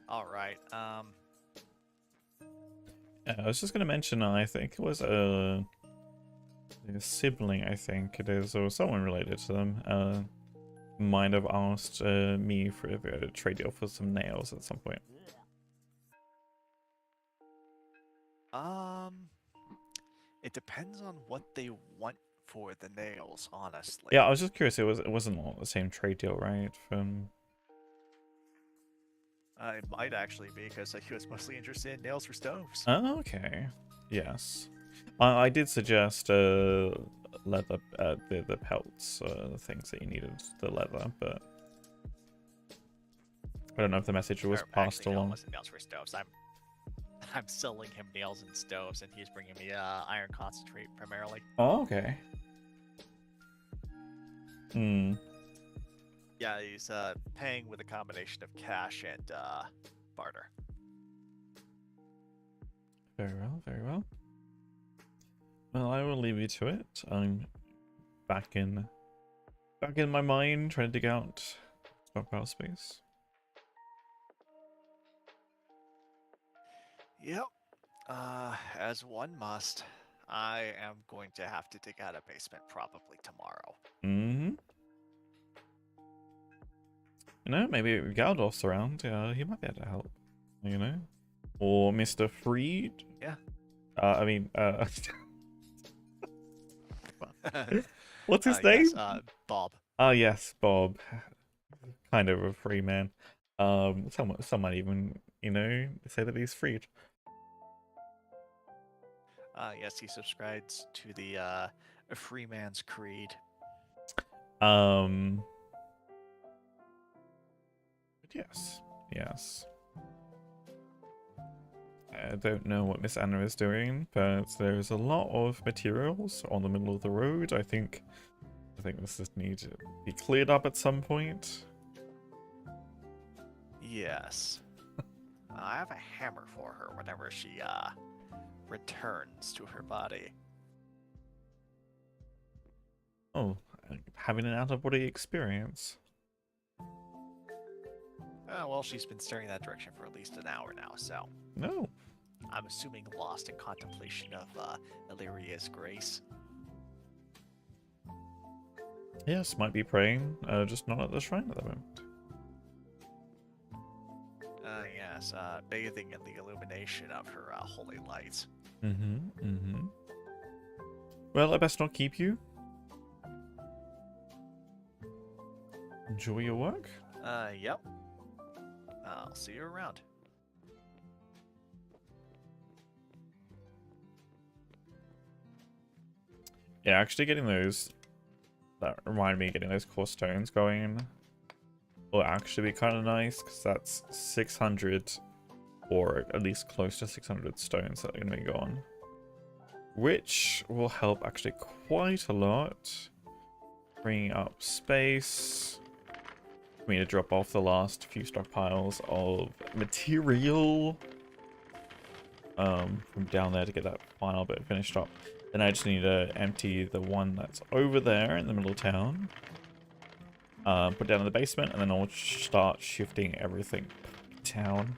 All right. Yeah, I was just gonna mention, I think it was a sibling, I think it is, or someone related to them, might have asked me for a trade deal for some nails at some point. It depends on what they want for the nails, honestly. Yeah, I was just curious. It wasn't all the same trade deal, right? From It might actually be because he was mostly interested in nails for stoves. oh, okay, yes, I did suggest leather, the pelts, things that you needed, the leather, but I don't know if the message was passed actually, no, it along. wasn't nails for stoves. I'm selling him nails and stoves, and he's bringing me iron concentrate primarily. Oh, okay. Hmm. Yeah, he's paying with a combination of cash and barter. Very well, very well. Well, I will leave you to it. I'm back in my mind, trying to dig out stockpile space. Yep. As one must. I am going to have to dig out a basement probably tomorrow. Mm-hmm. You know, maybe Galdorf's around. He might be able to help. You know, or Mr. Freed. Yeah. I mean, what's his name? Yes, Bob. Oh yes, Bob. Kind of a free man. Someone even, you know, say that he's freed. Yes, he subscribes to the a free man's creed. But yes, yes. I don't know what Miss Anna is doing, but there's a lot of materials on the middle of the road. I think this just needs to be cleared up at some point. Yes. I have a hammer for her whenever she returns to her body. Oh, having an out-of-body experience. Well, she's been staring that direction for at least an hour now, so No. I'm assuming lost in contemplation of Illyria's grace. Yes, might be praying, just not at the shrine at the moment. Yes, bathing in the illumination of her holy lights. Well, I best not keep you. Enjoy your work. Yep. I'll see you around. Yeah, actually getting those, that remind me of getting those core stones going will actually be kind of nice, because that's 600, or at least close to 600 stones that are going to be gone. Which will help actually quite a lot. Bringing up space. For me to drop off the last few stockpiles of material. From down there to get that final bit finished up. Then I just need to empty the one that's over there in the middle of town. Put down in the basement, and then I'll start shifting everything down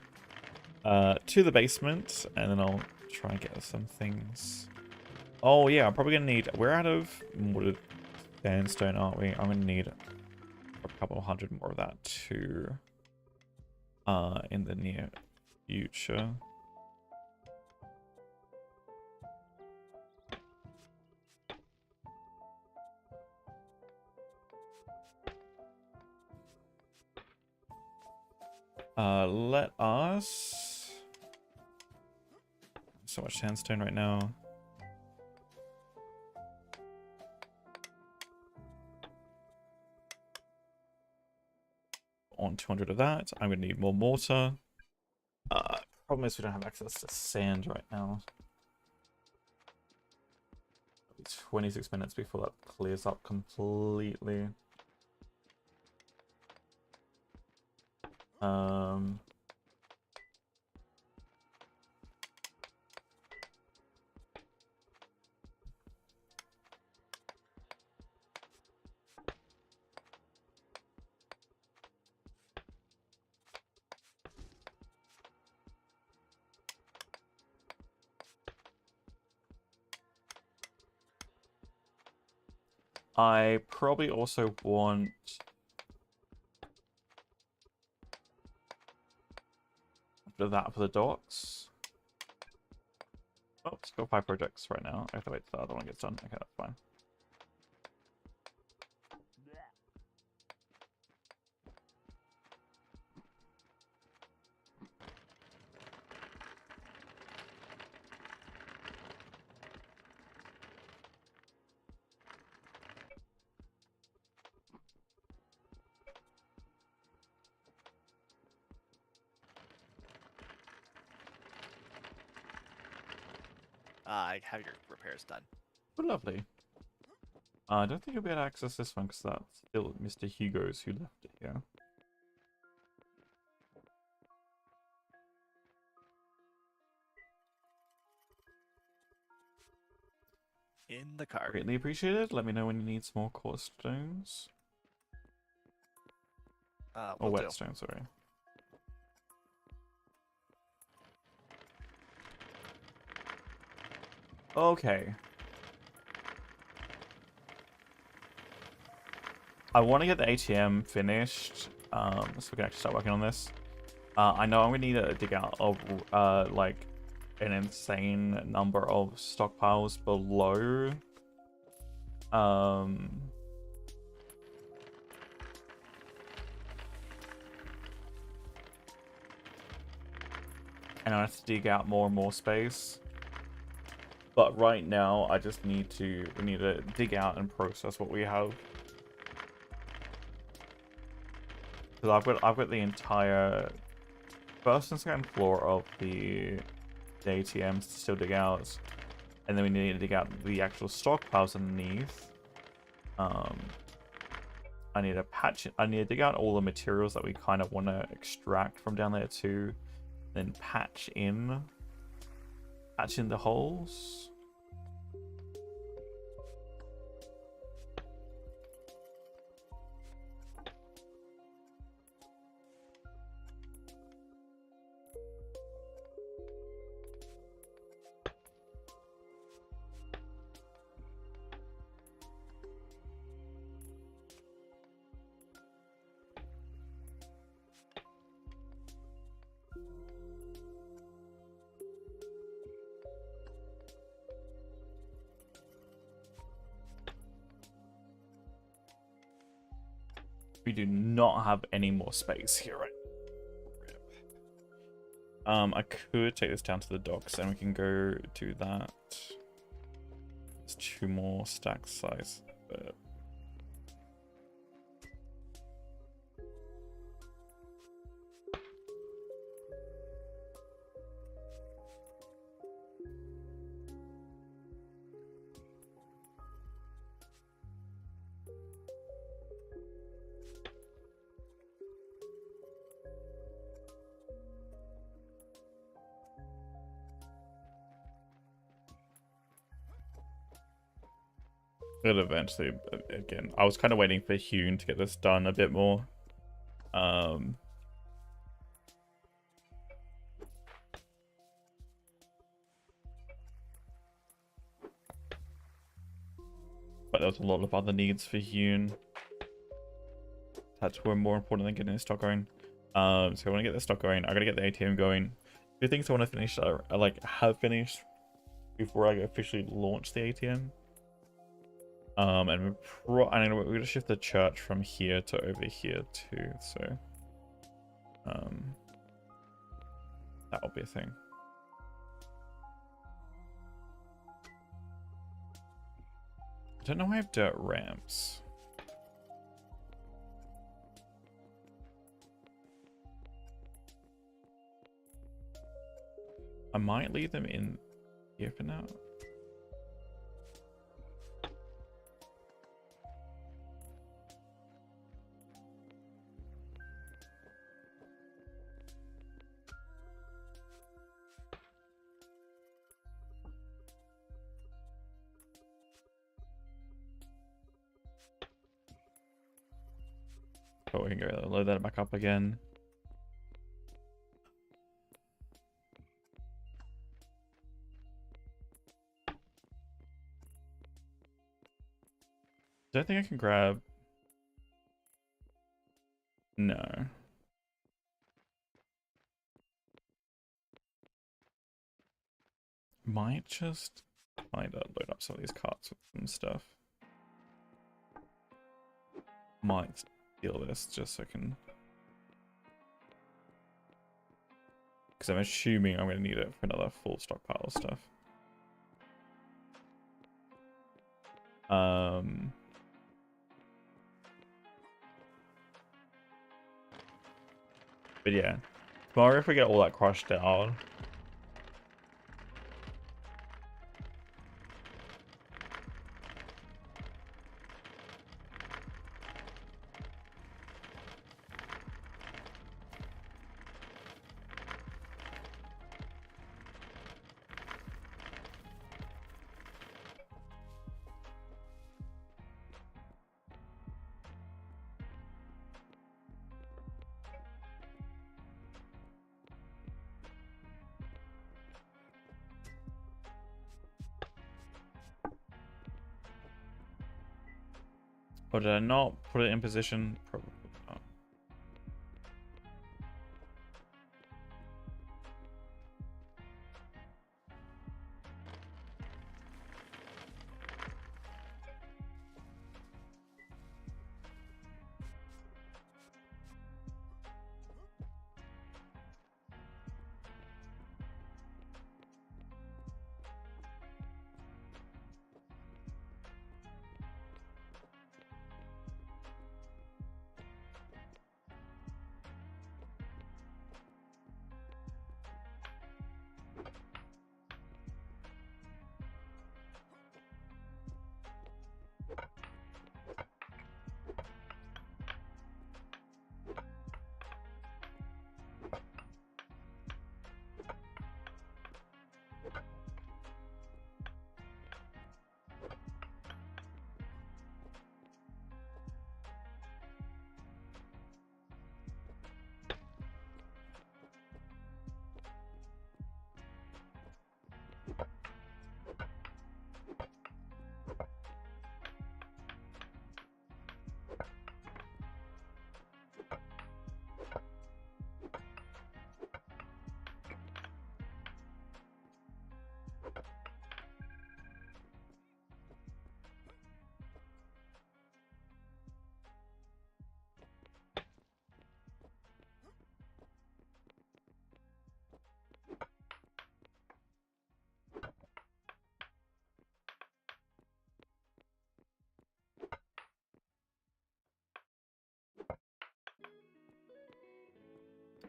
to the basement, and then I'll try and get some things. Oh yeah, I'm probably gonna need. We're out of wooded sandstone, aren't we? I'm gonna need a couple hundred more of that too. In the near future. Let us So much sandstone right now. On 200 of that. I'm going to need more mortar. Problem is we don't have access to sand right now. 26 minutes before that clears up completely. I probably also want a bit of that for the docks. Oh, let's go 5 projects right now. I have to wait till the other one gets done. Okay, that's fine. I have your repairs done. Oh, lovely. I don't think you'll be able to access this one because that's still Mr. Hugo's who left it here. In the cart. Greatly appreciated. Let me know when you need some more core stones. Or Will do. whetstone, sorry. Okay. I want to get the ATM finished, so we can actually start working on this. I know I'm gonna need to dig out of like an insane number of stockpiles below. And I have to dig out more and more space. But right now, I just need to, we need to dig out and process what we have. Because I've got the entire first and second floor of the ATMs to still dig out. And then we need to dig out the actual stockpiles underneath. I need to dig out all the materials that we kind of want to extract from down there too. Then patch in the holes. We do not have any more space here right now. I could take this down to the docks and we can go to that. There's 2 more stack size. But but eventually, again, I was kind of waiting for Hune to get this done a bit more. But there was a lot of other needs for Hune that were more important than getting the stock going. So I want to get the stock going. I gotta get the ATM going. 2 things I want to finish, have finished before I officially launch the ATM. And we're gonna shift the church from here to over here too. So, that will be a thing. I don't know why I have dirt ramps. I might leave them in here for now. But we can go load that back up again. Don't think I can grab. No. Might just find out, load up some of these carts with some stuff. Might steal this just so I can. Because I'm assuming I'm going to need it for another full stockpile of stuff. But yeah, tomorrow if we get all that crushed down. Or did I not put it in position? Probably not.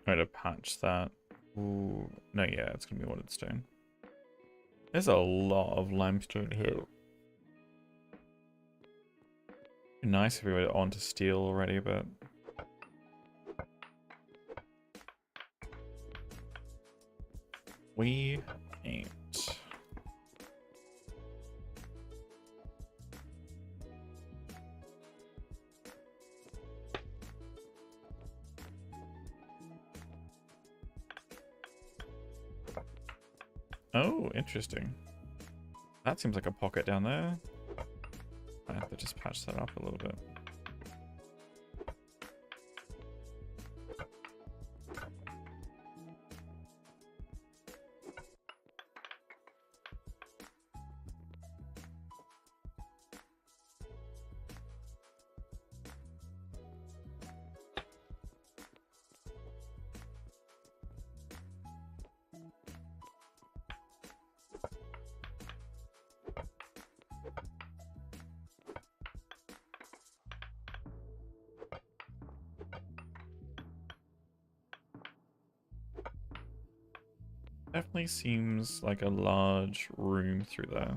I'm going to patch that. Ooh, no, yeah, it's going to be watered stone. There's a lot of limestone here. Be nice if we were on to steel already, but we ain't. Oh, interesting. That seems like a pocket down there. I have to just patch that up a little bit. Definitely seems like a large room through there.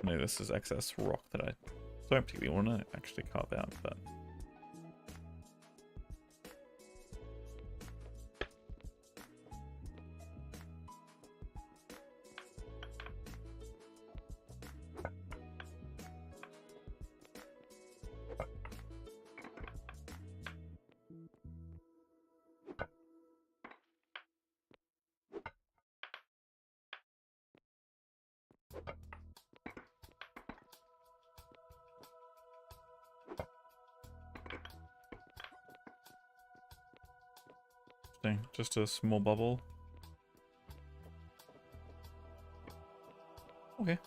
Maybe this is excess rock that I don't particularly want to actually carve out, but... Just a small bubble. Okay.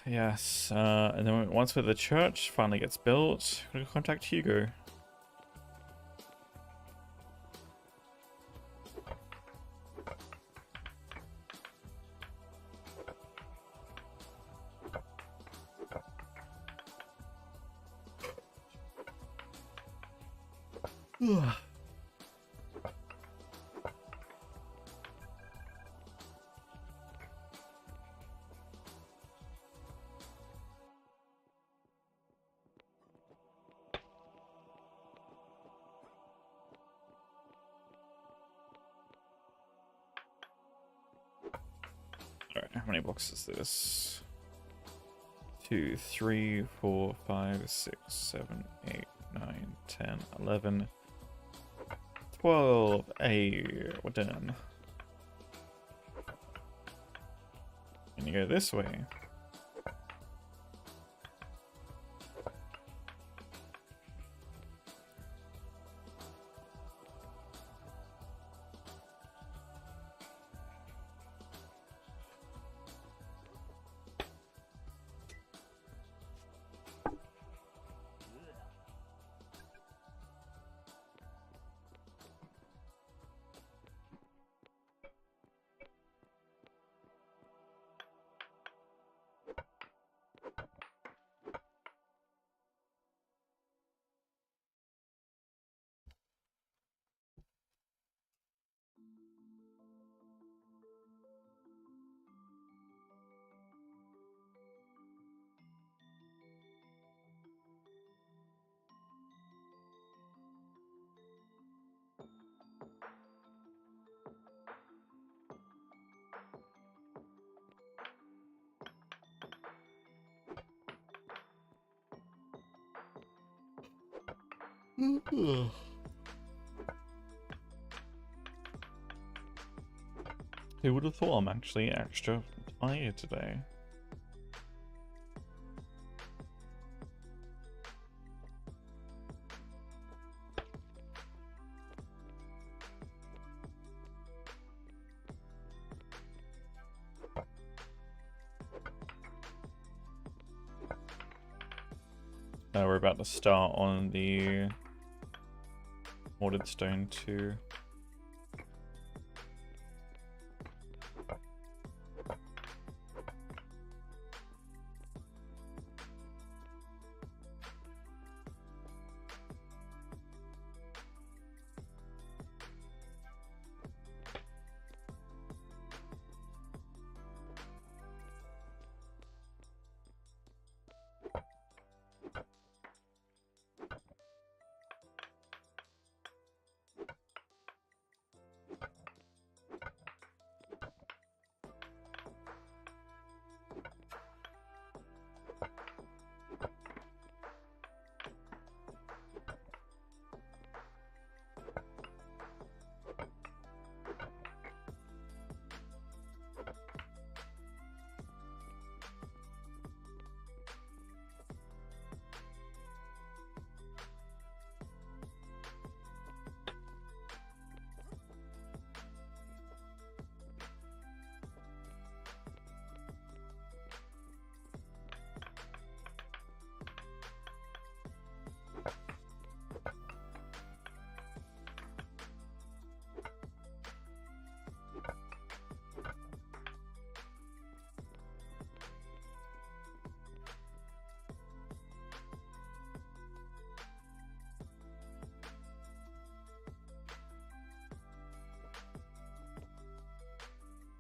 Yes, and then once the church finally gets built, we're gonna contact Hugo. Alright, how many blocks is this? 2, 3, 4, 5, 6, 7, 8, 9, 10, 11, 12. Hey, we're done. And you go this way. Who would have thought I'm actually extra tired today? We're about to start on the mortared stone too.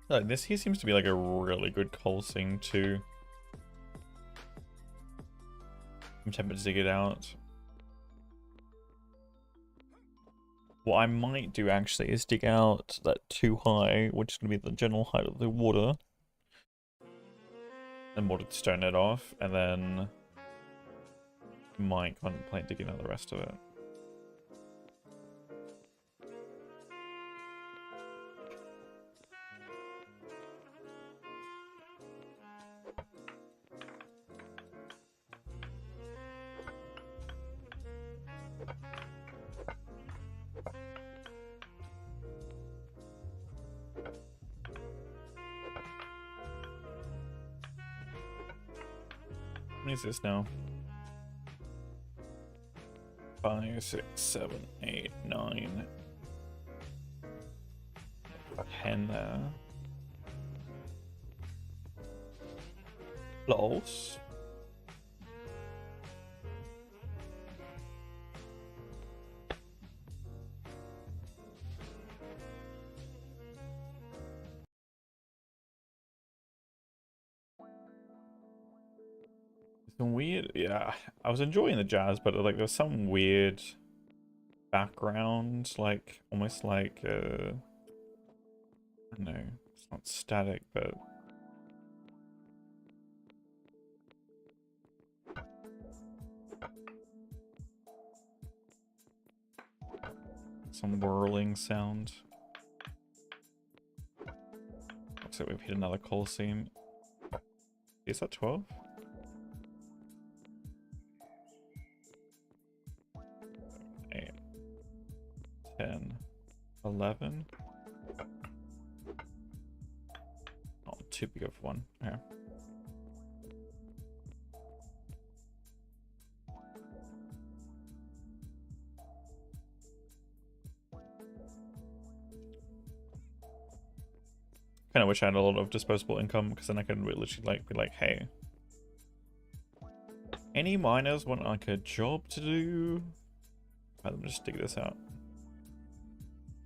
This here seems to be like a really good coal seam too. I'm tempted to dig it out. What I might do actually is dig out that too high, which is going to be the general height of the water. And water to stone it off, and then might contemplate digging out the rest of it. What is this now? 5, 6, 7, 8, 9, 10 there. Close. Some weird, yeah. I was enjoying the jazz, but like there's some weird background, like almost like I don't know, it's not static, but some whirling sound. Looks like we've hit another coal seam. Is that 12? 8, 10, 11. Not too big of one. Yeah. Kind of wish I had a lot of disposable income, because then I could literally like be like, hey, any miners want like a job to do? Let me just dig this out.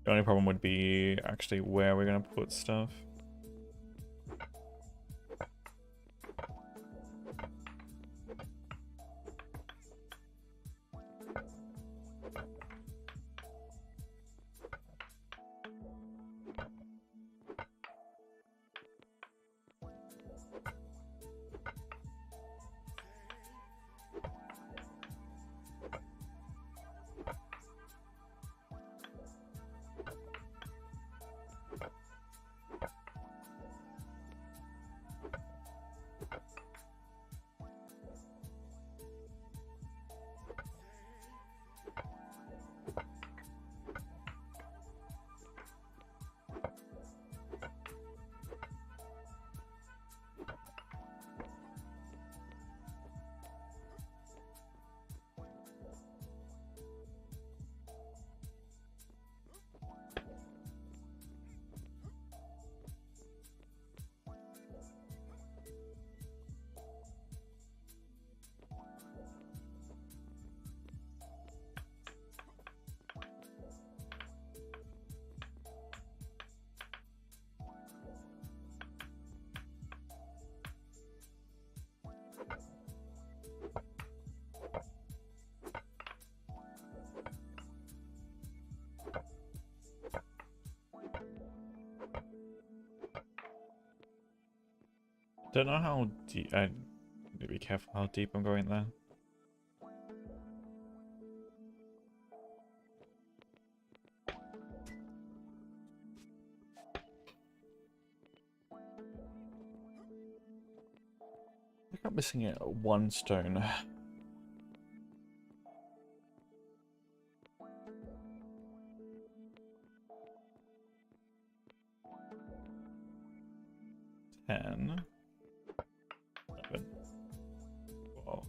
The only problem would be actually where we're gonna put stuff. Don't know how deep. I need to be careful how deep I'm going there. I think I'm missing it one stone. Ten. 11. 12.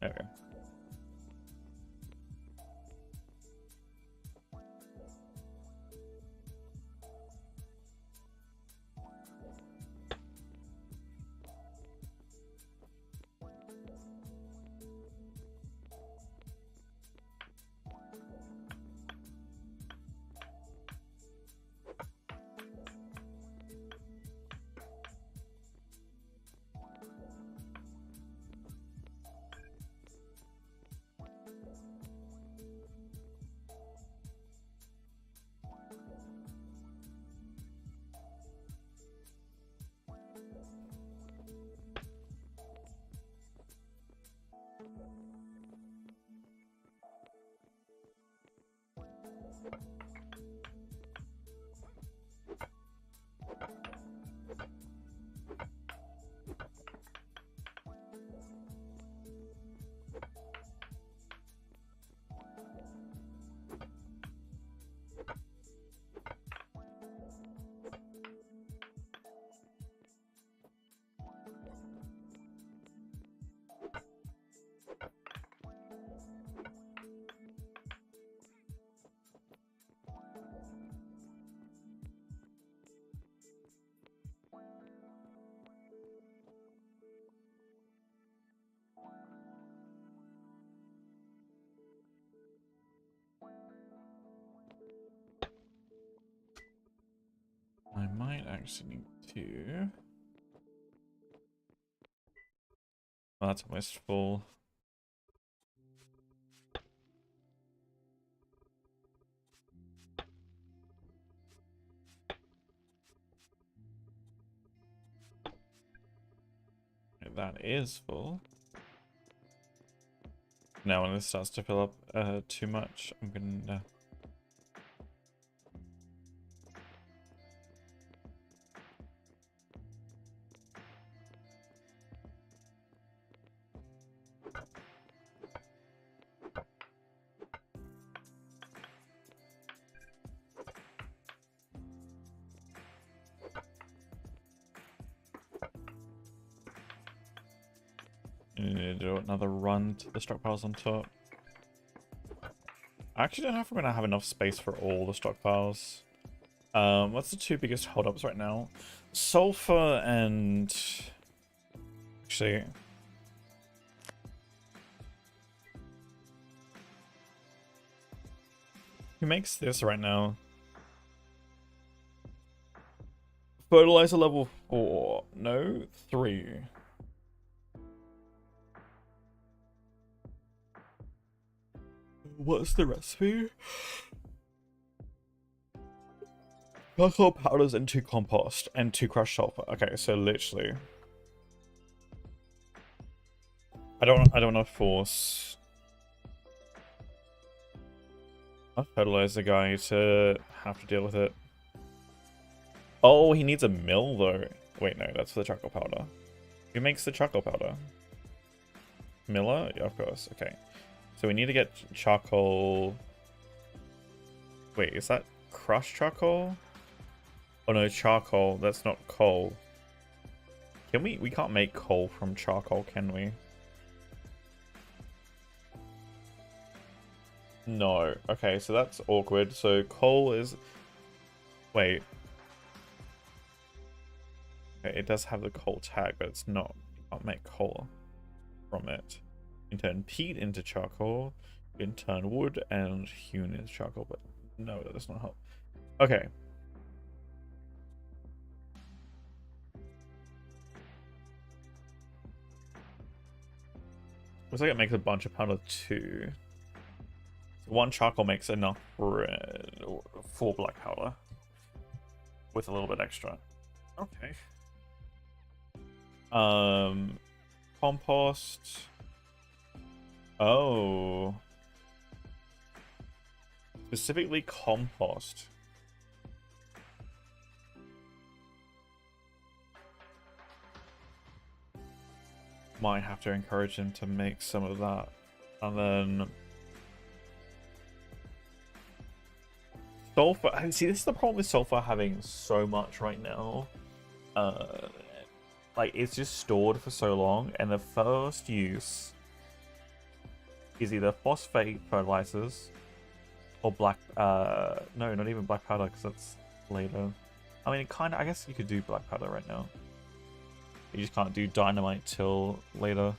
Okay. I might actually need to. Oh, that's almost full. Okay, that is full. Now when this starts to fill up too much, I'm gonna... need to do another run to the stockpiles on top. I actually don't know if we're gonna have enough space for all the stockpiles. What's the two biggest holdups right now? Sulfur and... Actually... Who makes this right now? Fertilizer level 4. No, 3. What's the recipe? Charcoal powders and 2 compost and 2 crushed sulfur. Okay, so literally, I don't want to force a fertilizer guy to have to deal with it. Oh, he needs a mill though. Wait, no, that's for the charcoal powder. Who makes the charcoal powder? Miller? Yeah, of course. Okay. So we need to get charcoal. Wait, is that crushed charcoal? Oh no, charcoal. That's not coal. Can we? We can't make coal from charcoal, can we? No. Okay, so that's awkward. So coal is... Wait. Okay, it does have the coal tag, but it's not... You can't make coal from it. You can turn peat into charcoal. You can turn wood and hewn into charcoal, but no, that does not help. Okay. Looks like it makes a bunch of powder too. So 1 charcoal makes enough for 4 black powder. With a little bit extra. Okay. Compost. Oh. Specifically compost. Might have to encourage him to make some of that. And then... Sulfur. See, this is the problem with sulfur having so much right now. Like, it's just stored for so long, and the first use is either phosphate fertilizers or black. No, not even black powder because that's later. I mean, kind of. I guess you could do black powder right now. You just can't do dynamite till later.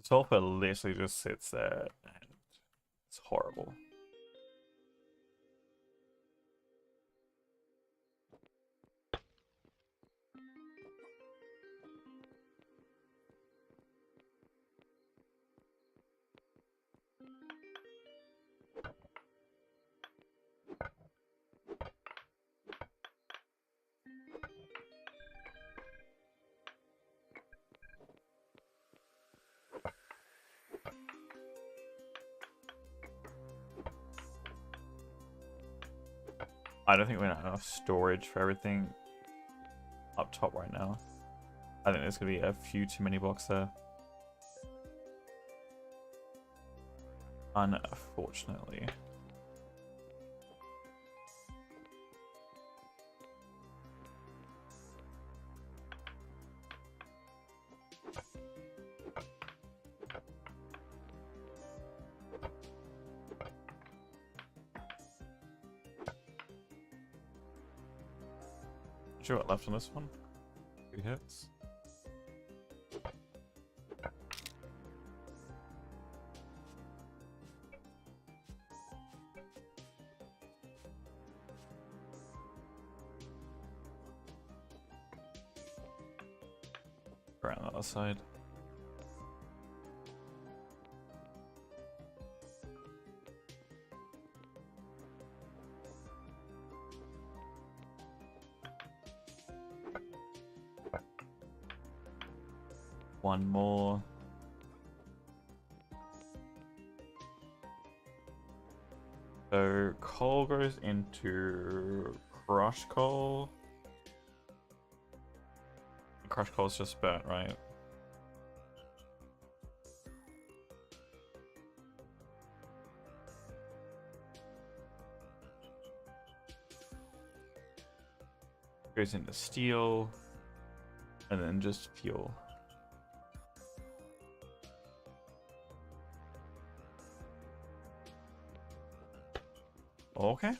Sulfur literally just sits there and it's horrible. I don't think we have enough storage for everything up top right now. I think there's going to be a few too many blocks there. Unfortunately. Sure what left on this one? 2 hits. Around the other side. One more. So coal goes into crush coal. Crush coal is just burnt, right? Goes into steel, and then just fuel. Okay.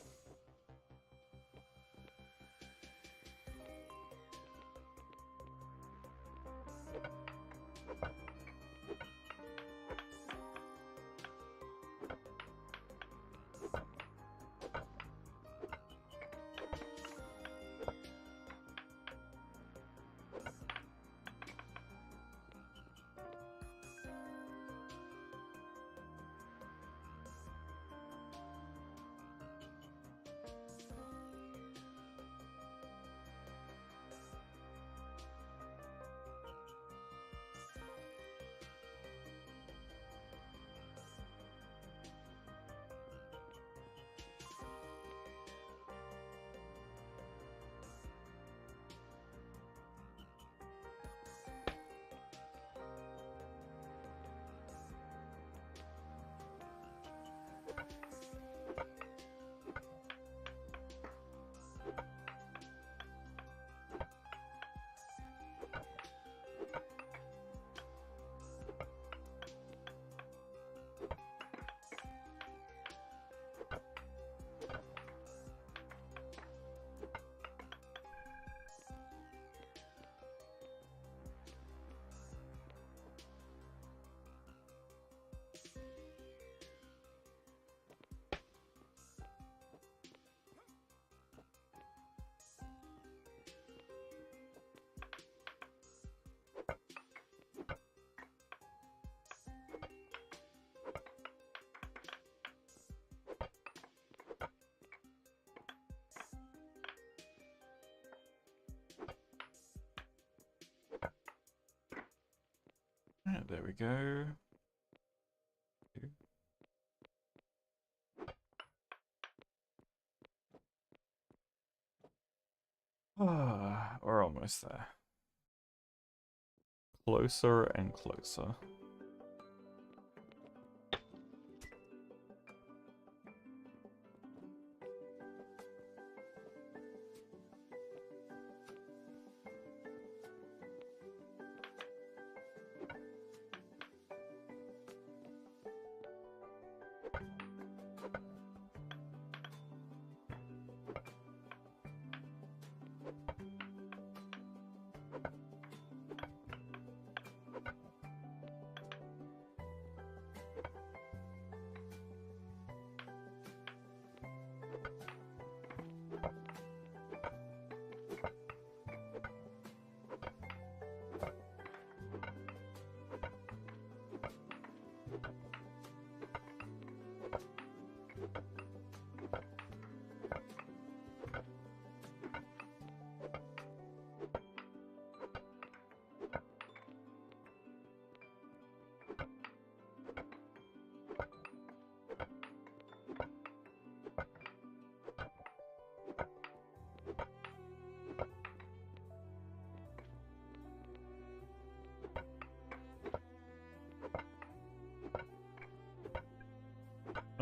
Alright, there we go. Ah, we're almost there. Closer and closer.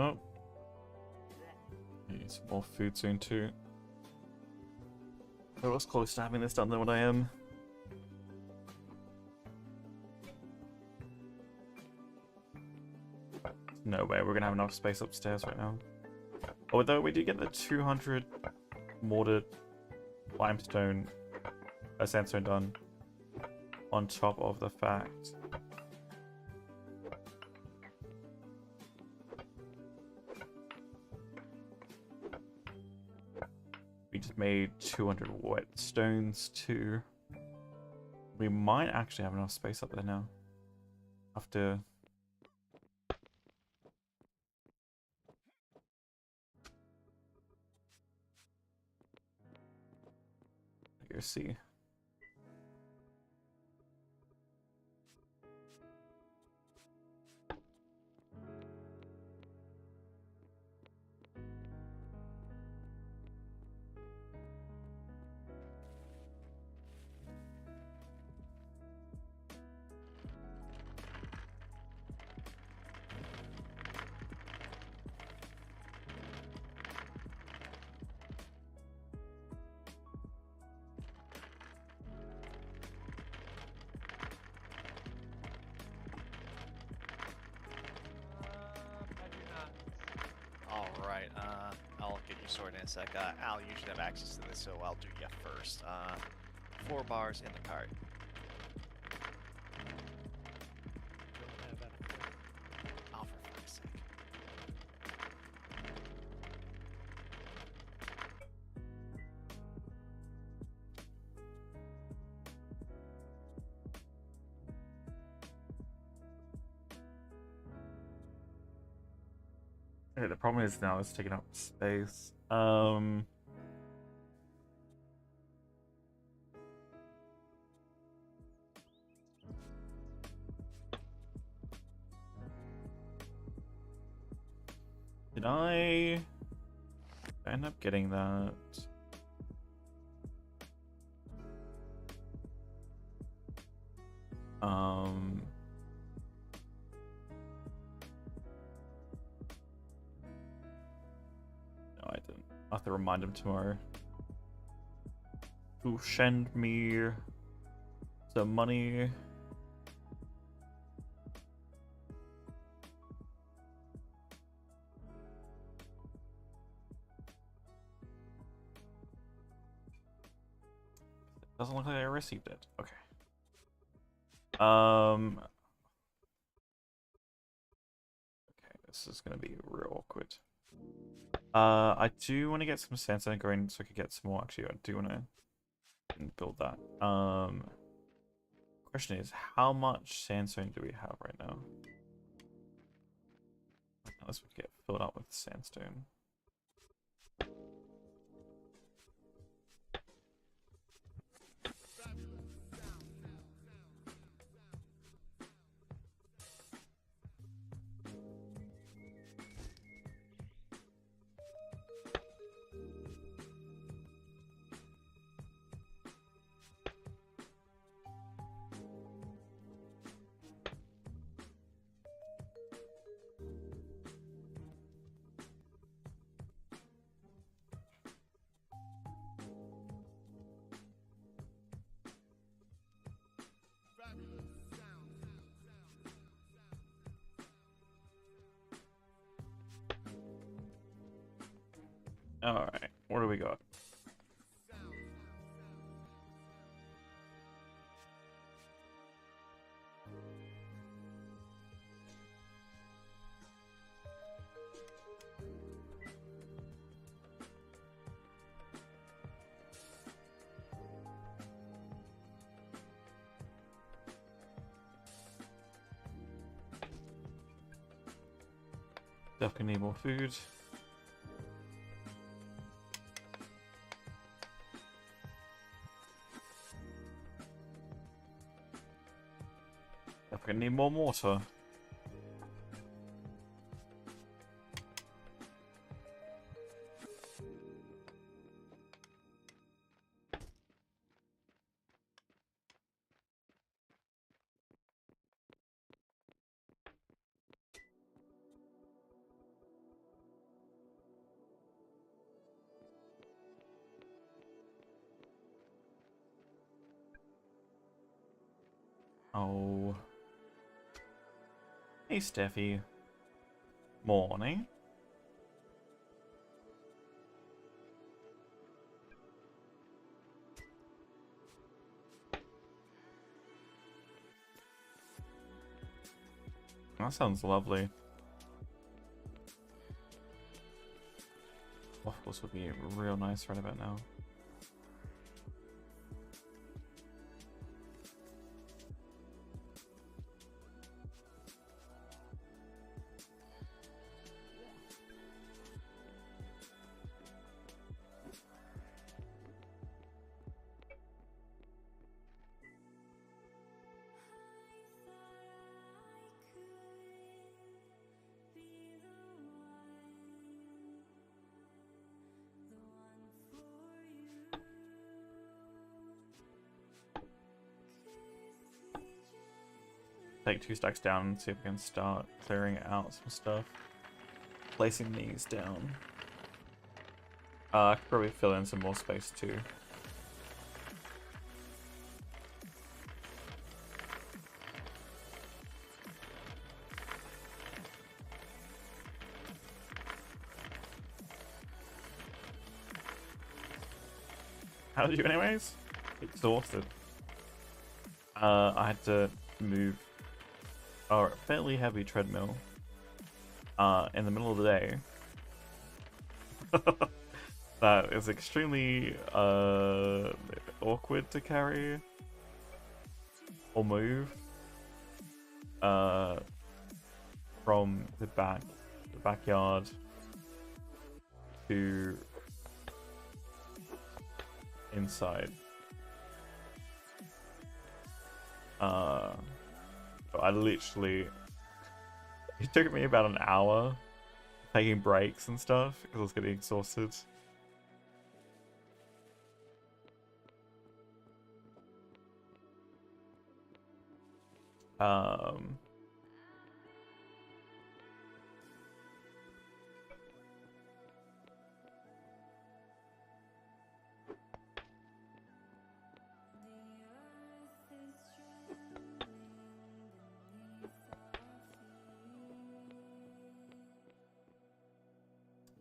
Oh. Need some more food soon too. I was close to having this done than what I am. No way, we're gonna have enough space upstairs right now. Although we do get the 200 mortared limestone, sandstone done on top of the fact. We just made 200 wet stones too. We might actually have enough space up there now. After go see. I do not. All right. I'll get you sorted in a sec. Al, you should have access to this, so I'll do you first. 4 bars in the cart. Don't have that. Oh, for fuck's sake. Okay, the problem is now it's taking up space. Did I end up getting that? No, I didn't. I'll have to remind him tomorrow to send me some money. Doesn't look like I received it. Okay. Okay, this is gonna be real awkward. I do want to get some sandstone going so I could get some more. Actually, I do want to build that. Question is, how much sandstone do we have right now? Let's get filled up with sandstone. Alright, what do we got? Definitely need more food. Definitely need more mortar. Oh. Hey, Steffi. Morning. That sounds lovely. Waffles would be real nice right about now. Take 2 stacks down and see if we can start clearing out some stuff. Placing these down. I could probably fill in some more space too. How did you anyways? Exhausted. I had to move a fairly heavy treadmill in the middle of the day. That is extremely awkward to carry or move from the backyard to inside. I literally, it took me about an hour taking breaks and stuff because I was getting exhausted.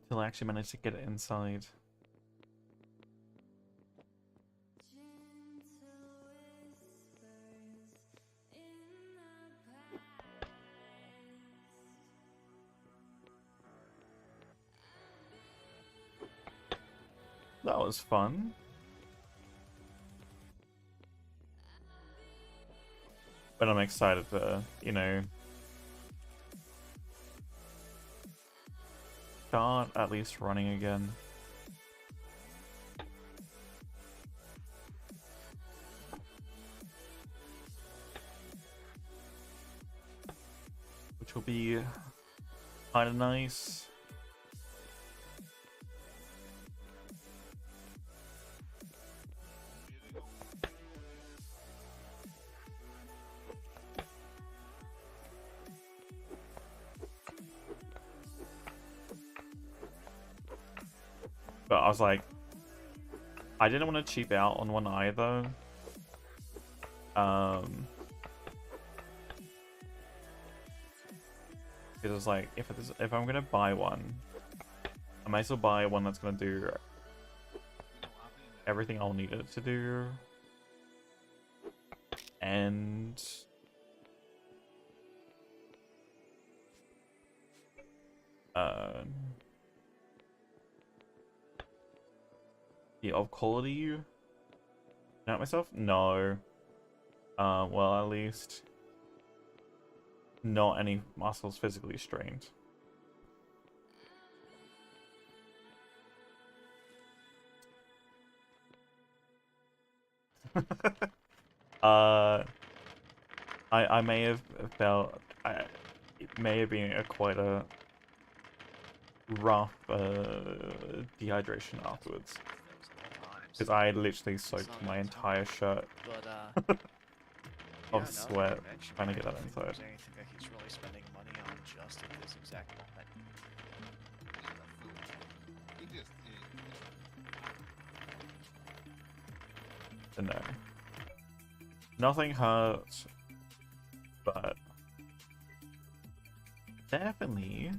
Till I actually managed to get it inside. That was fun. But I'm excited to, you know, start at least running again. Which will be kind of nice. But I was like, I didn't want to cheap out on one either. Because I was like, if I'm gonna buy one, I might as well buy one that's gonna do everything I'll need it to do. And yeah, of quality. Not myself? No. Well, at least not any muscles physically strained. I may have felt it may have been quite a rough dehydration afterwards, because I literally soaked my entire shirt of sweat trying to get that inside. Anything that he's really spending money on just at this exact moment. So no. Nothing hurts but definitely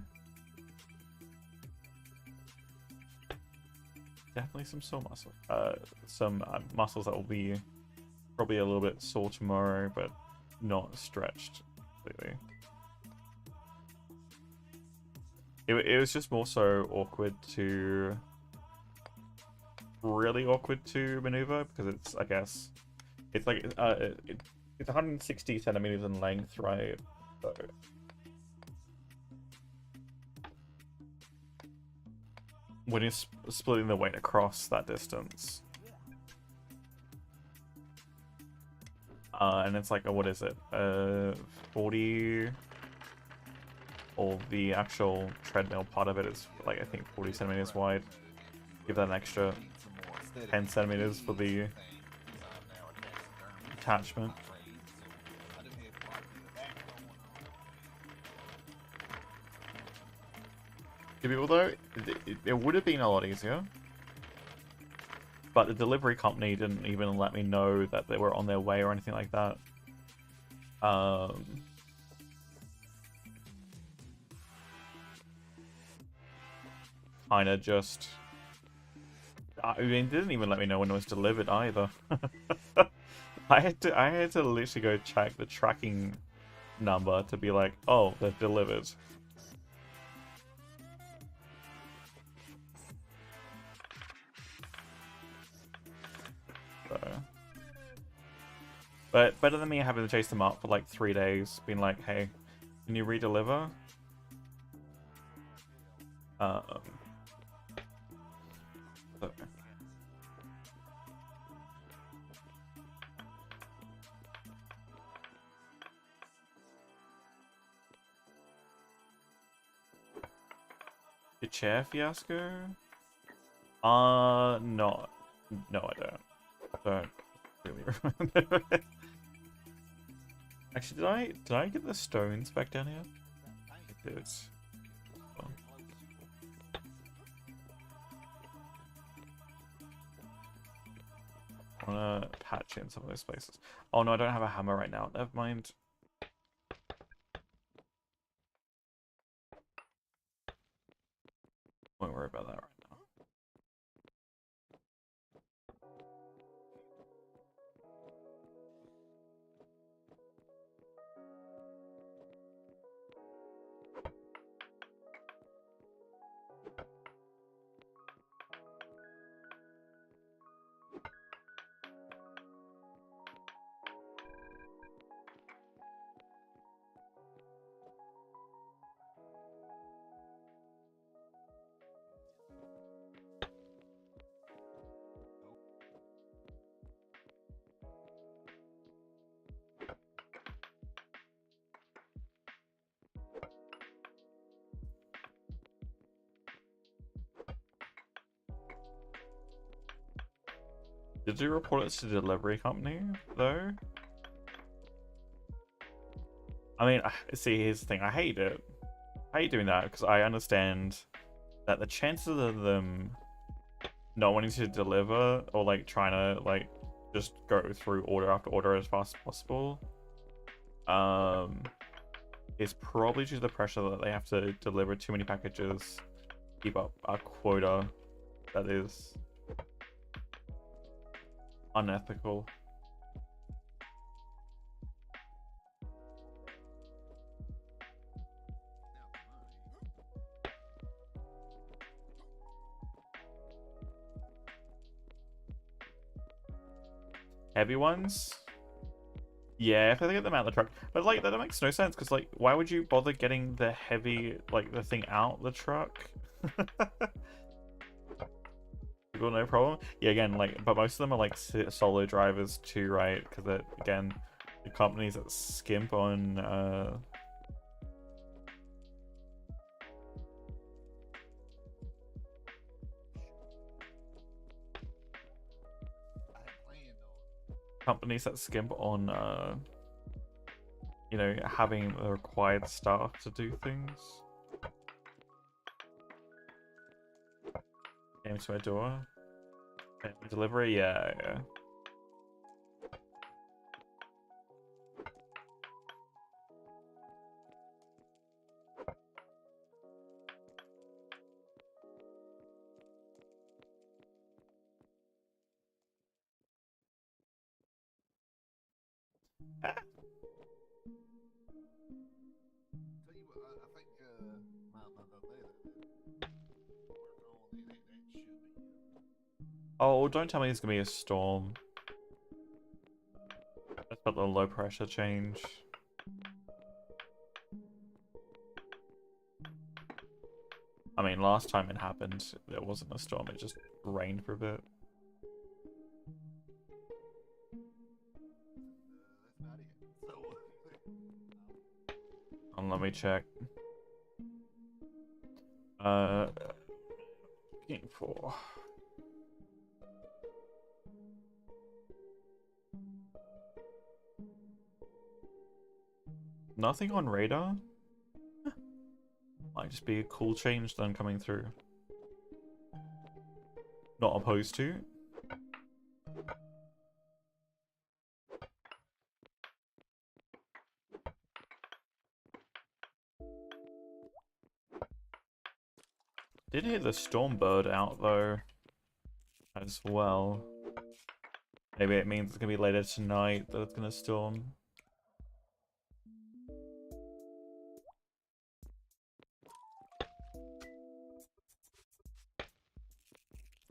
some sore muscle, some muscles that will be probably a little bit sore tomorrow, but not stretched completely. It was just more so really awkward to maneuver because it's, I guess, it's like it's 160 centimeters in length, right? So when you're splitting the weight across that distance, and it's like what is it, 40, or the actual treadmill part of it is like I think 40 centimeters wide. Give that an extra 10 centimeters for the attachment. Although it would have been a lot easier, but the delivery company didn't even let me know that they were on their way or anything like that. Kind of just, I mean, they didn't even let me know when it was delivered either. I had to literally go check the tracking number to be like, oh, they're delivered. So, but better than me having to chase them up for like 3 days, being like, hey, can you re-deliver? So. The chair fiasco? No, no, I don't really remember it. Actually, did I get the stones back down here? I did. Oh. I wanna patch in some of those places. Oh no, I don't have a hammer right now. Never mind. Won't worry about that right now. Did you report it to the delivery company, though? I mean, see, here's the thing. I hate it. I hate doing that, because I understand that the chances of them not wanting to deliver, or, like, trying to, like, just go through order after order as fast as possible, is probably due to the pressure that they have to deliver too many packages, keep up a quota that is unethical. Heavy ones? Yeah, if they get them out of the truck. But, like, that makes no sense, because, like, why would you bother getting the heavy, like, the thing out the truck? People, no problem. Yeah, again, like, but most of them are, like, solo drivers, too, right? Because, again, the companies that skimp on, you know, having the required staff to do things. Came to my door. Delivery, yeah. you what, I think they should be. Oh, don't tell me it's gonna be a storm. That's about the low pressure change. I mean, last time it happened, there wasn't a storm, it just rained for a bit. That's about it. So, Let me check. Looking for. Nothing on radar? Might just be a cool change then coming through. Not opposed to. Did hear the storm bird out though, as well. Maybe it means it's gonna be later tonight that it's gonna storm.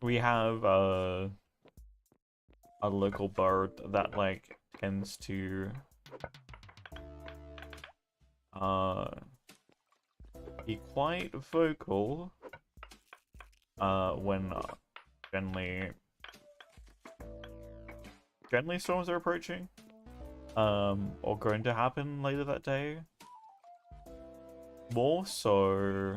We have a local bird that like tends to be quite vocal when generally storms are approaching or going to happen later that day. More so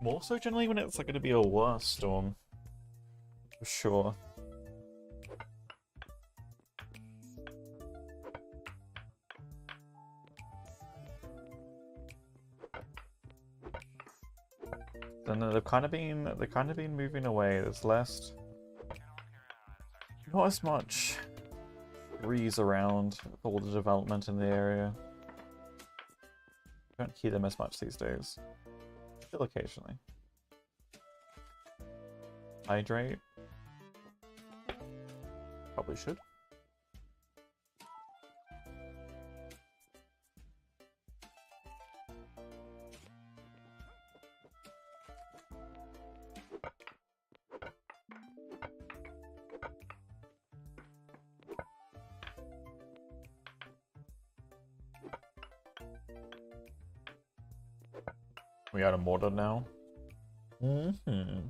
more so generally when it's like going to be a worse storm. For sure. Then they've kind of been moving away. There's less, not as much breeze around with all the development in the area. Don't hear them as much these days. Still occasionally. Hydrate. Probably should. We out of mortar now. Mm-hmm.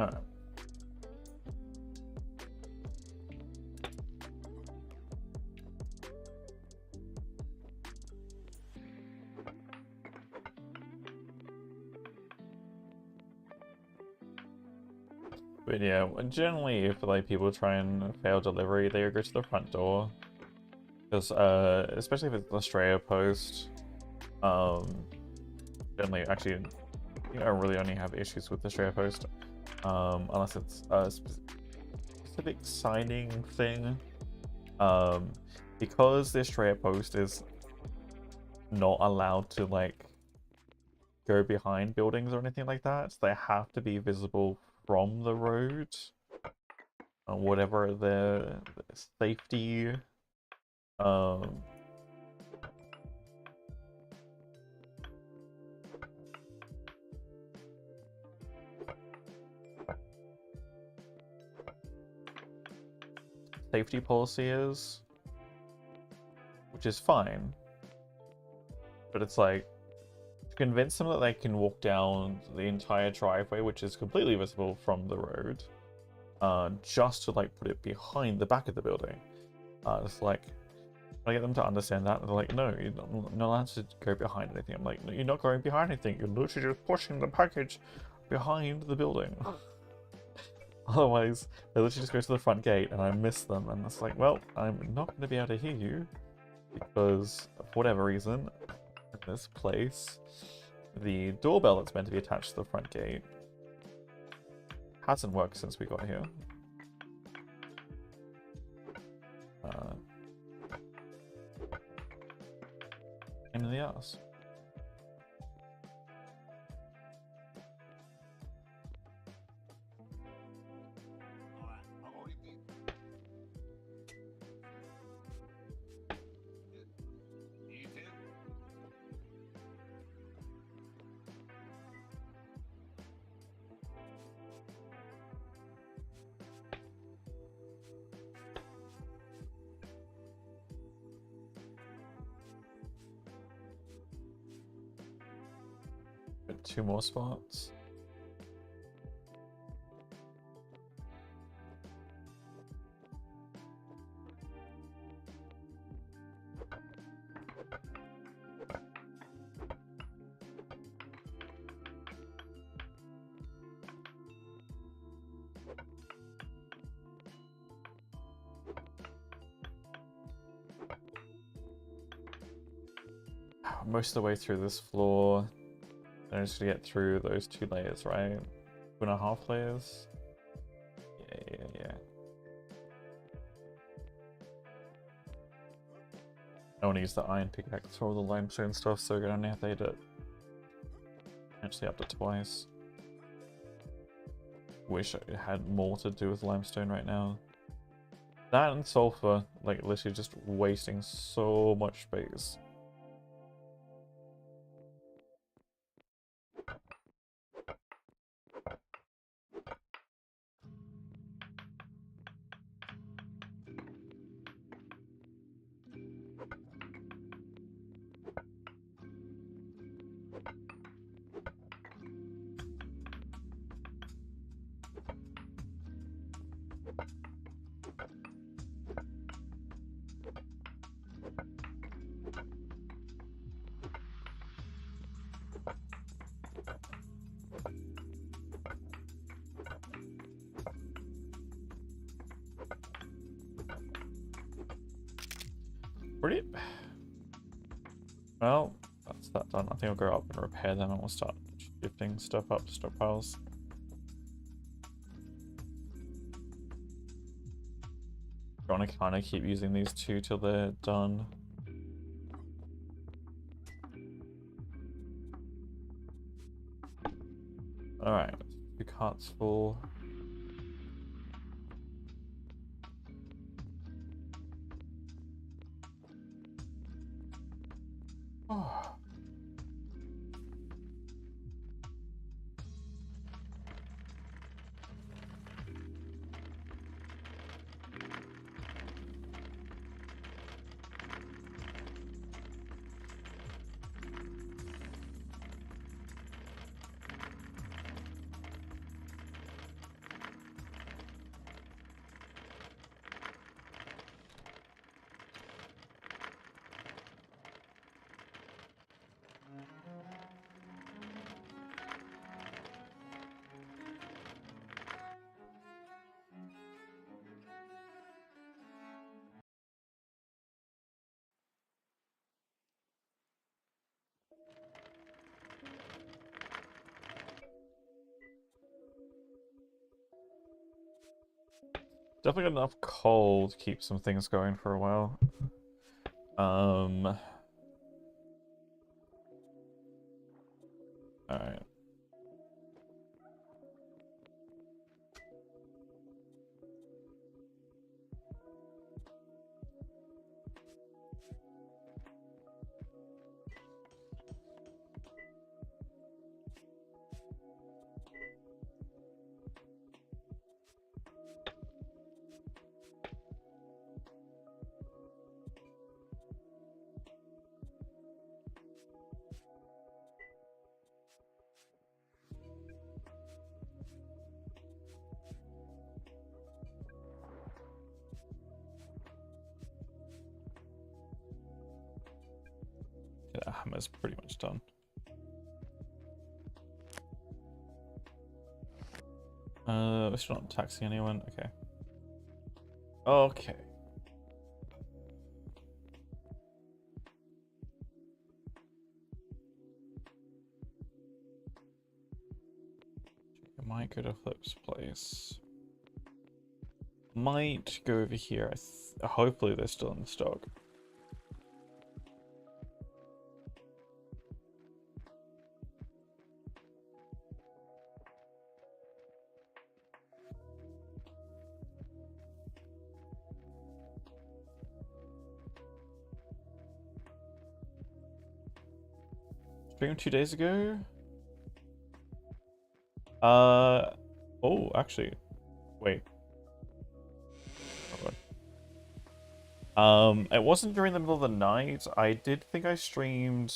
Alright. But yeah, generally if like people try and fail delivery, they go to the front door. Because especially if it's the Australia post, generally actually I really only have issues with the Australia post. unless it's a specific signing thing. Because the Australia Post is not allowed to like go behind buildings or anything like that, so they have to be visible from the road. Whatever the safety safety policy is, which is fine, but it's like to convince them that they can walk down the entire driveway, which is completely visible from the road, just to like put it behind the back of the building. It's like I get them to understand that, and they're like, no, you're not allowed to go behind anything. I'm like, no, you're not going behind anything. You're literally just pushing the package behind the building. Otherwise, they literally just go to the front gate, and I miss them. And it's like, well, I'm not going to be able to hear you because, for whatever reason, in this place, the doorbell that's meant to be attached to the front gate hasn't worked since we got here. Pain in the ass. Alright, I'll leave the. You too? Got 2 more spots. Most of the way through this floor. I'm just gonna get through those 2 layers, right? 2.5 layers. Yeah. I want to use the iron pickaxe for all the limestone stuff, so we're gonna have to hit it. Actually, up to twice. Wish it had more to do with limestone right now. That and sulfur, like literally just wasting so much space. Brilliant. Well, that's that done. I think I'll go up and repair them and we'll start shifting stuff up to stockpiles. I want to kind of keep using these 2 till they're done. Alright, 2 carts full. Oh. Definitely got enough coal to keep some things going for a while. Alright. Yeah, hammer's pretty much done. We're still not taxing anyone. Okay. Okay. I might go to Flip's place. Might go over here. Hopefully they're still in stock. Streamed 2 days ago? Oh, actually, wait. It wasn't during the middle of the night. I did think I streamed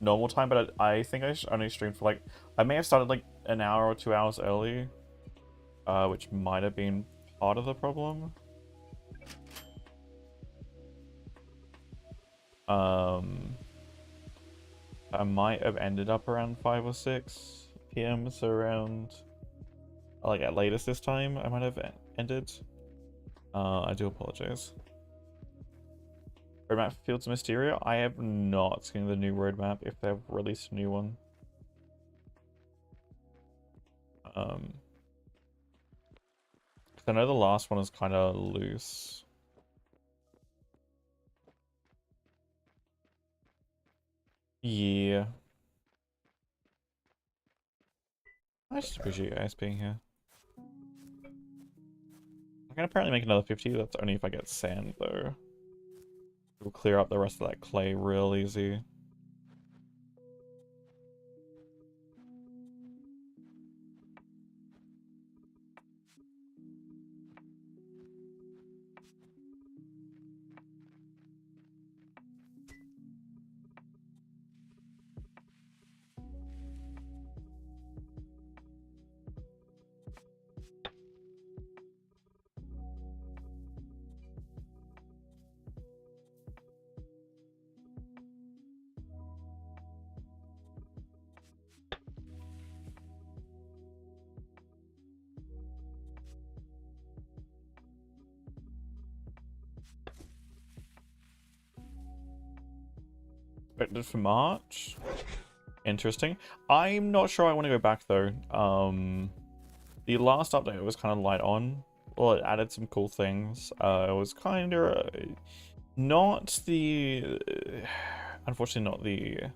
normal time, but I think I only streamed for like, I may have started like an hour or 2 hours early, which might have been part of the problem. I might have ended up around 5 or 6 p.m. So around, like at latest this time, I might have ended. I do apologize. Roadmap for Fields of Mysteria? I have not seen the new roadmap if they've released a new one. Because I know the last one is kind of loose. Yeah. I just appreciate you guys being here. I can apparently make another 50. That's only if I get sand, though. It will clear up the rest of that clay real easy. Expected for March. Interesting. I'm not sure I want to go back though. The last update was kind of light on. Well, it added some cool things. It was kind of not the, unfortunately, not the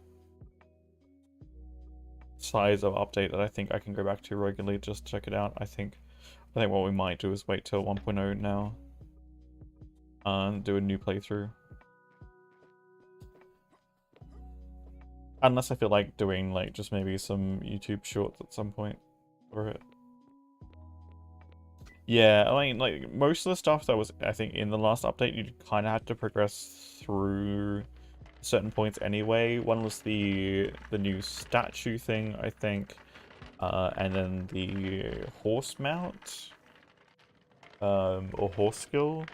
size of update that I think I can go back to regularly just to check it out. I think what we might do is wait till 1.0 now and do a new playthrough. Unless I feel like doing like just maybe some YouTube shorts at some point for it. Yeah, I mean, like most of the stuff that was, I think, in the last update, you kind of had to progress through certain points anyway. One was the new statue thing, I think, and then the horse mount, or horse skill.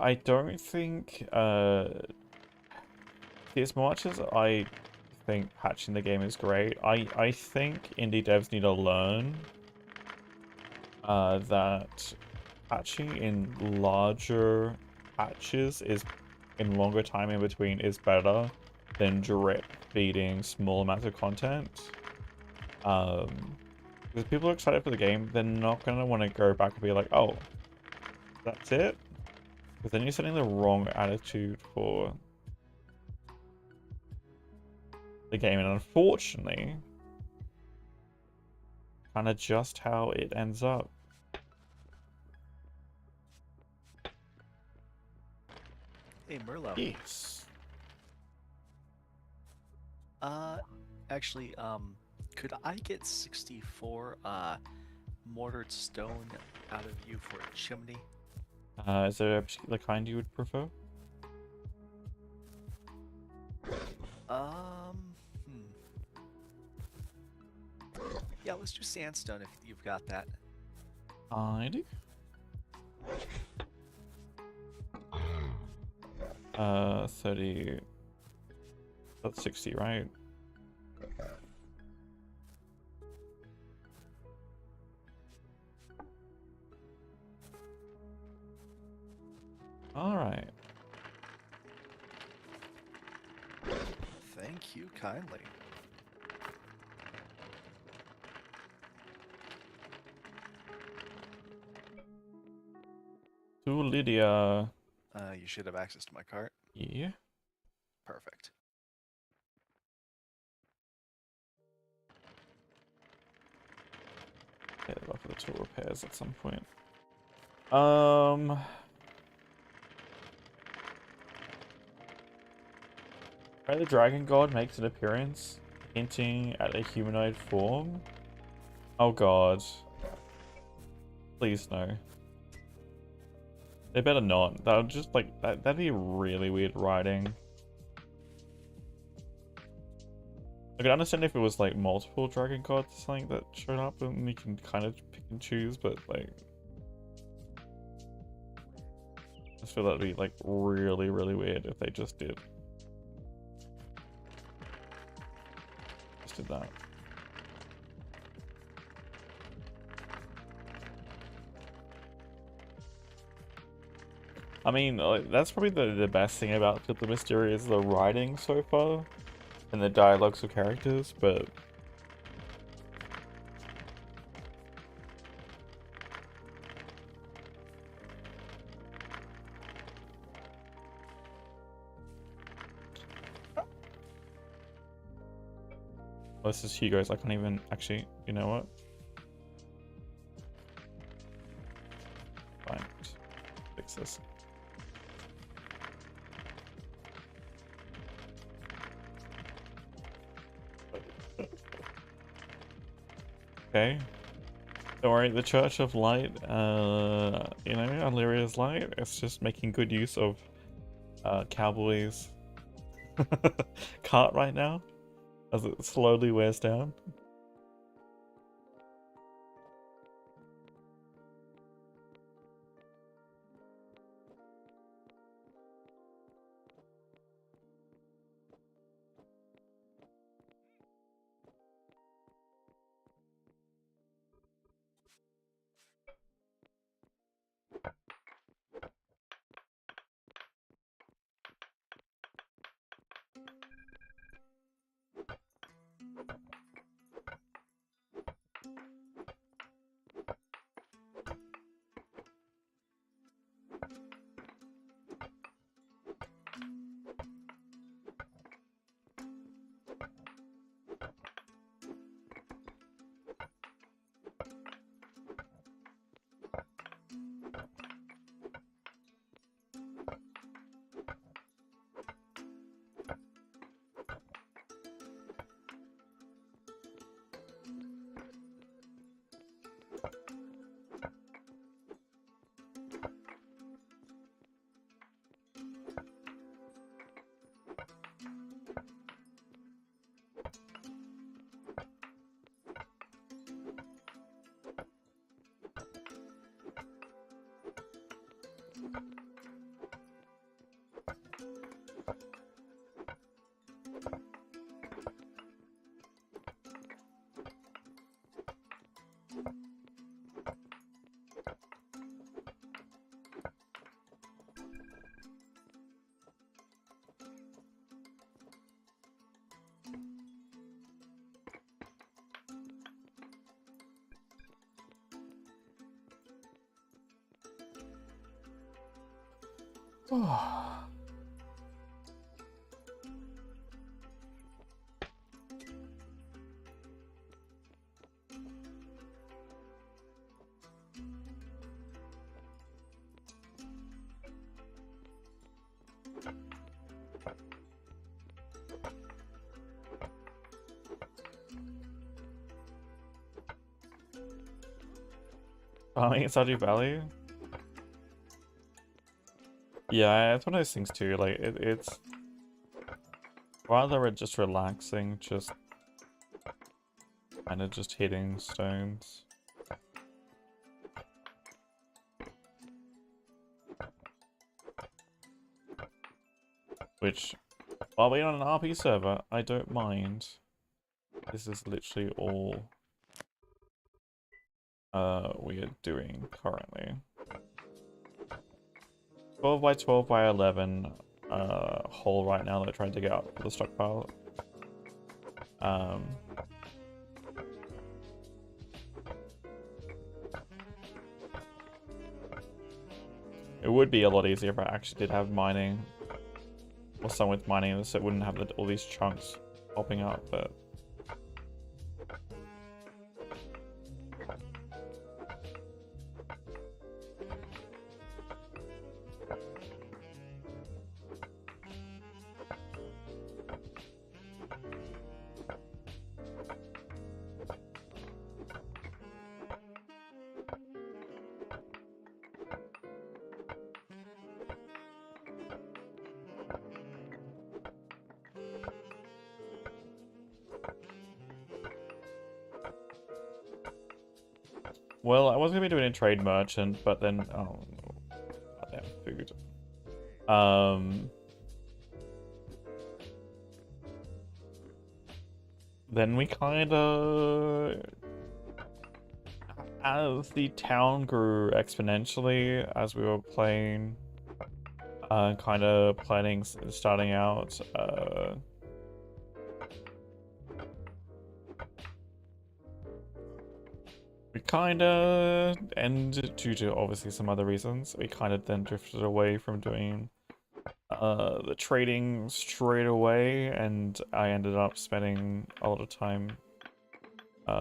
I don't think See, as much as I think patching the game is great, I think indie devs need to learn that patching in larger patches is in longer time in between is better than drip feeding small amounts of content. Because people are excited for the game, they're not gonna want to go back and be like, oh, that's it? Because then you're setting the wrong attitude for the game, and unfortunately, kind of just how it ends up. Hey, Merlo. Yes. Actually, could I get 64 mortared stone out of you for a chimney? Is there a particular kind you would prefer? Hmm. Yeah, let's do sandstone if you've got that. I do. 30. That's 60, right? Alright. Thank you kindly. To Lydia. You should have access to my cart. Yeah. Perfect. Yeah, off for the tool repairs at some point. Right, the Dragon God makes an appearance, hinting at a humanoid form. Oh god. Please no. They better not. That would just like that'd be really weird writing. I could understand if it was like multiple Dragon Gods or something that showed up and you can kind of pick and choose, but like I just feel that'd be like really, really weird if they just did. Just did that. I mean, like, that's probably the best thing about Field of Mystery is the writing so far and the dialogues of characters, but oh, this is Hugo's. I can't even actually. You know what? Fine. Fix this. Okay. Don't worry, the Church of Light, you know, Illyria's Light, it's just making good use of Cowboy's cart right now as it slowly wears down. Farming in Stardew Valley? Yeah, it's one of those things too, like, it's rather just relaxing, just kind of just hitting stones. Which, while we're on an RP server, I don't mind. This is literally all we are doing currently. 12 by 12 by 11 hole right now that I tried to get up for the stockpile. It would be a lot easier if I actually did have mining, or someone with mining, so it wouldn't have all these chunks popping up, but well, I was gonna be doing a trade merchant, but then oh no, goddamn food. Then we kind of, as the town grew exponentially as we were playing, kind of planning, starting out, we kind of, and due to obviously some other reasons, we kind of then drifted away from doing the trading straight away, and I ended up spending a lot of time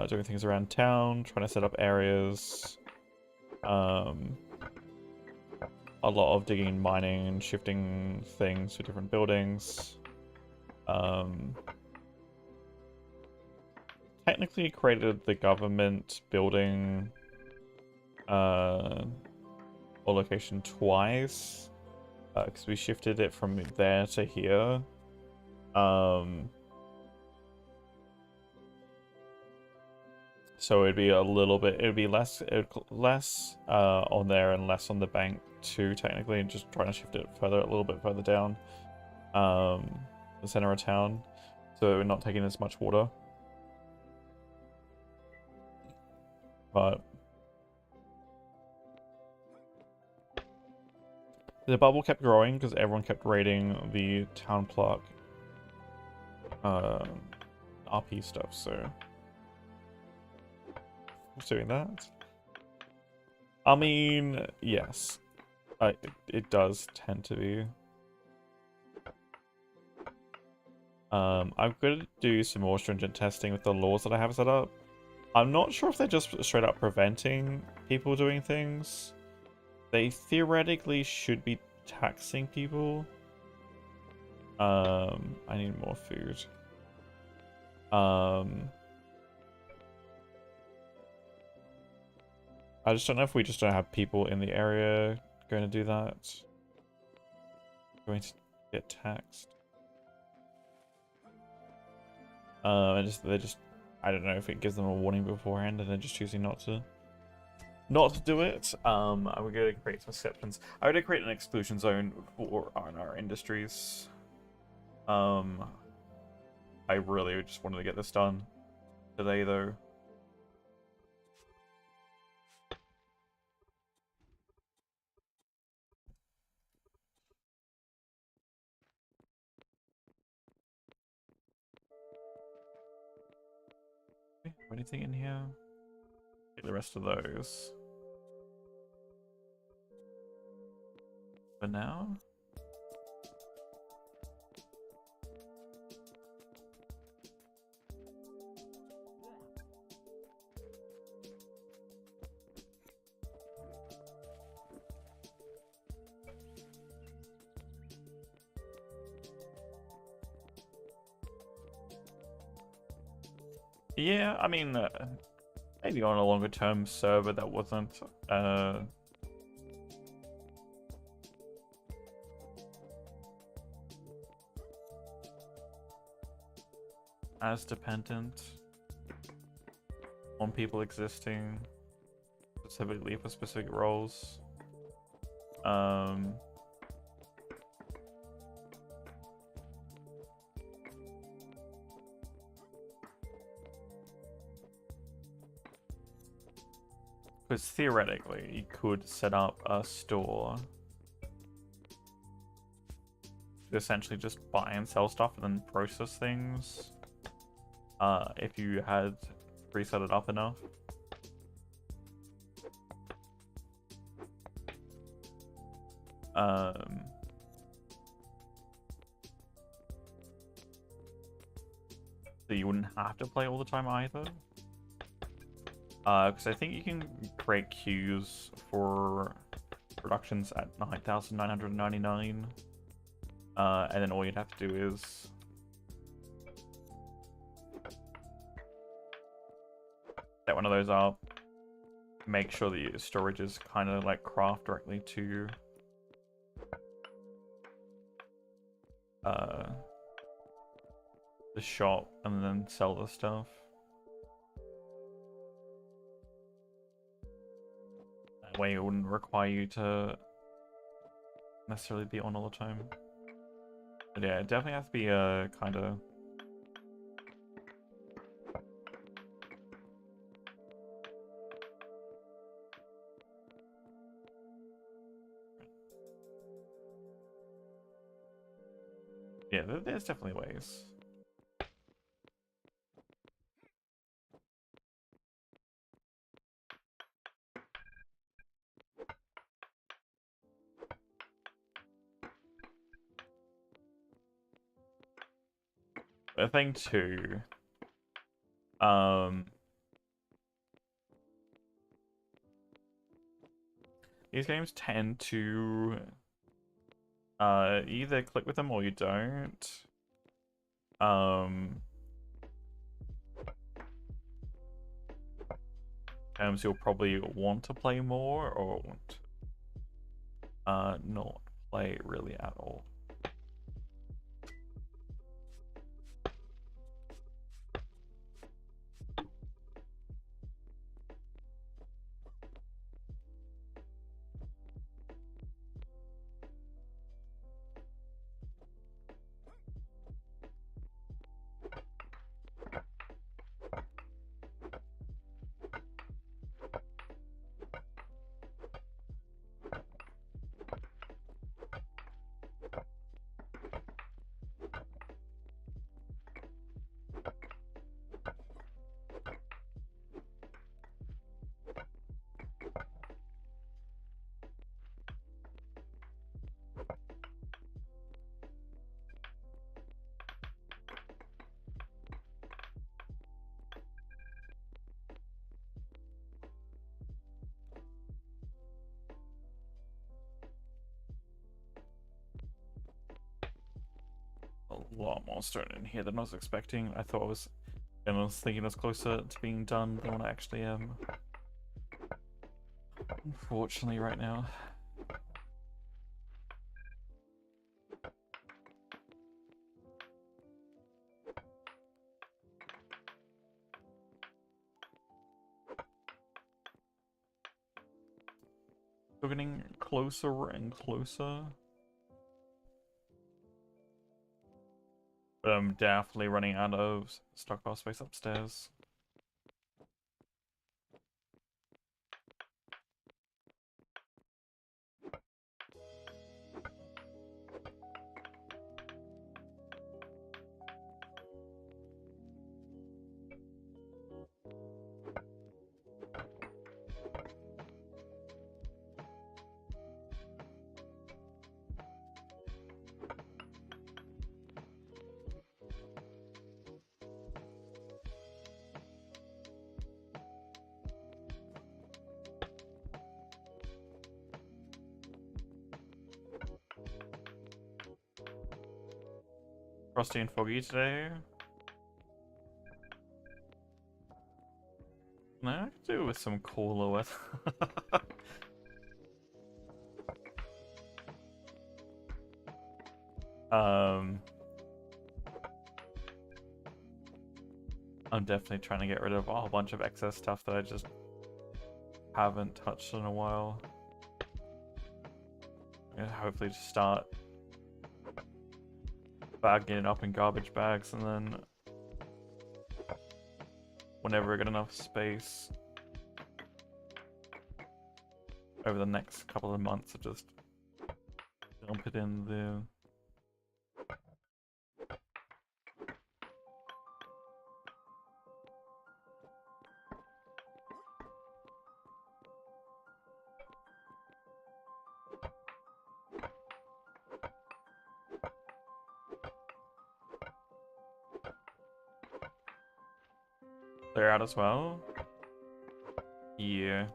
doing things around town, trying to set up areas, a lot of digging, mining, and shifting things to different buildings. Technically created the government building or location twice, because we shifted it from there to here. So it'd be a little bit, it'd be less on there and less on the bank too, technically, and just trying to shift it further, a little bit further down, the center of town, so we're not taking as much water. But the bubble kept growing because everyone kept raiding the town clock RP stuff, so doing that. I mean, yes, it does tend to be. I'm going to do some more stringent testing with the laws that I have set up. I'm not sure if they're just straight up preventing people doing things. They theoretically should be taxing people. I need more food. I just don't know if we just don't have people in the area going to do that. Going to get taxed. And they're just, I don't know if it gives them a warning beforehand and they're just choosing not to do it. I would go to create some exceptions. I would create an exclusion zone for our industries. I really just wanted to get this done today, though. Anything in here? Get the rest of those. For now? Yeah, I mean, maybe on a longer term server that wasn't as dependent on people existing specifically for specific roles. Because theoretically, you could set up a store to essentially just buy and sell stuff and then process things. If you had preset it up enough. So you wouldn't have to play all the time either. Because I think you can create queues for productions at 9,999. And then all you'd have to do is set one of those up. Make sure that your storage is kind of like craft directly to the shop and then sell the stuff. That way it wouldn't require you to necessarily be on all the time. But yeah, it definitely has to be a kind of yeah, there's definitely ways. The thing too, these games tend to either click with them or you don't. You'll probably want to play more or not play really at all. A lot more stone in here than I was expecting. I was thinking it was closer to being done than what I actually am. Unfortunately, right now. We're getting closer and closer. But I'm definitely running out of stockpile space upstairs. Frosty and foggy today. No, I could do with some cooler weather. I'm definitely trying to get rid of a whole bunch of excess stuff that I just haven't touched in a while. And hopefully just start bagging it up in garbage bags, and then whenever I get enough space over the next couple of months, I just dump it in the they're out as well. Yeah.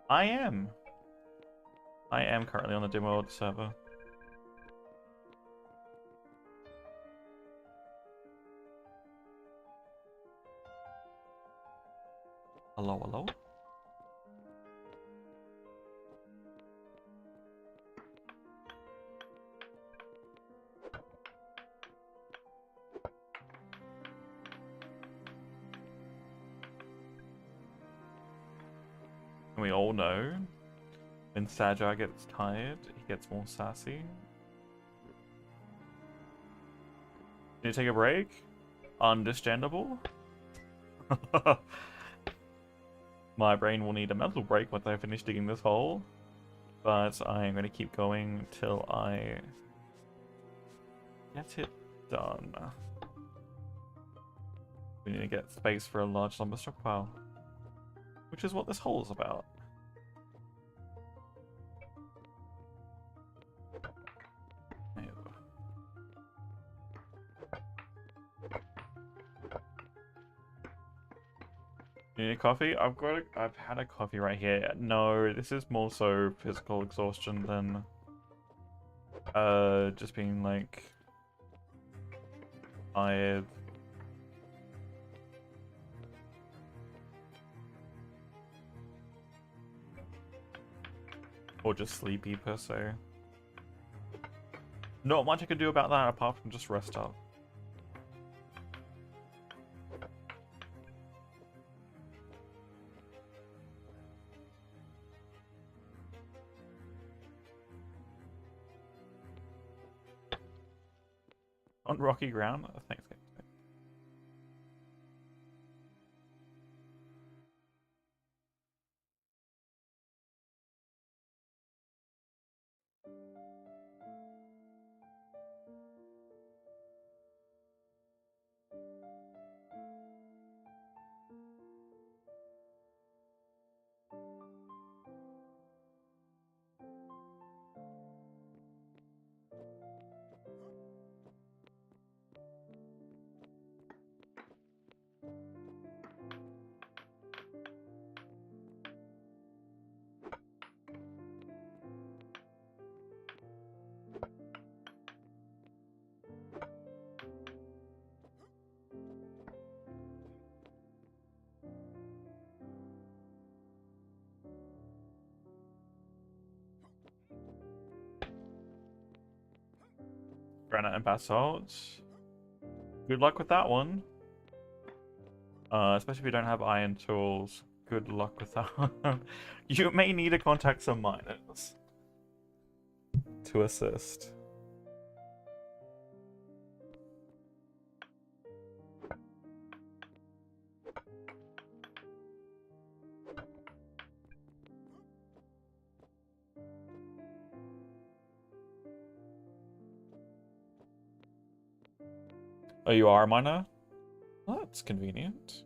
I am currently on the dim world server. Hello, hello? And we all know when Sajai gets tired, he gets more sassy. Need to take a break? Understandable. My brain will need a mental break once I finish digging this hole. But I am going to keep going till I get it done. We need to get space for a large lumber stockpile, which is what this hole is about. You need a coffee? I've had a coffee right here. No, this is more so physical exhaustion than just being like tired. Or just sleepy per se. Not much I can do about that apart from just rest up. On rocky ground? Thanks, guys. Granite and basalt. Good luck with that one. Especially if you don't have iron tools. Good luck with that one. You may need to contact some miners to assist. Oh, you are a miner? Well, that's convenient.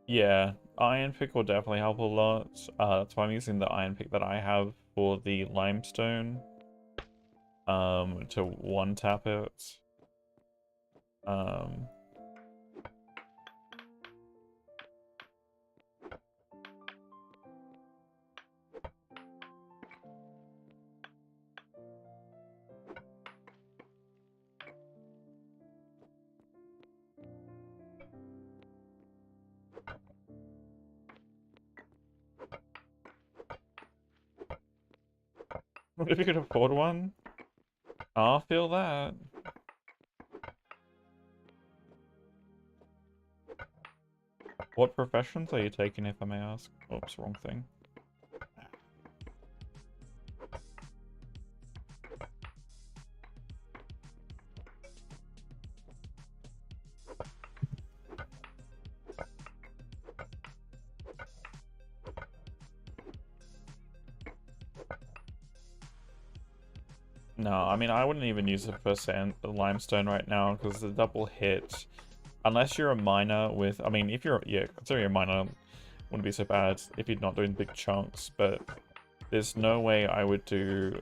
Yeah, iron pick will definitely help a lot. That's why I'm using the iron pick that I have for the limestone. To one tap it. Um, if you could afford one, I'll feel that. What professions are you taking, if I may ask? Oops, wrong thing. No, I mean, I wouldn't even use it for limestone right now, because the double hit, unless you're a miner with, I mean, if you're, yeah, considering you're a miner, wouldn't be so bad if you're not doing big chunks, but there's no way I would do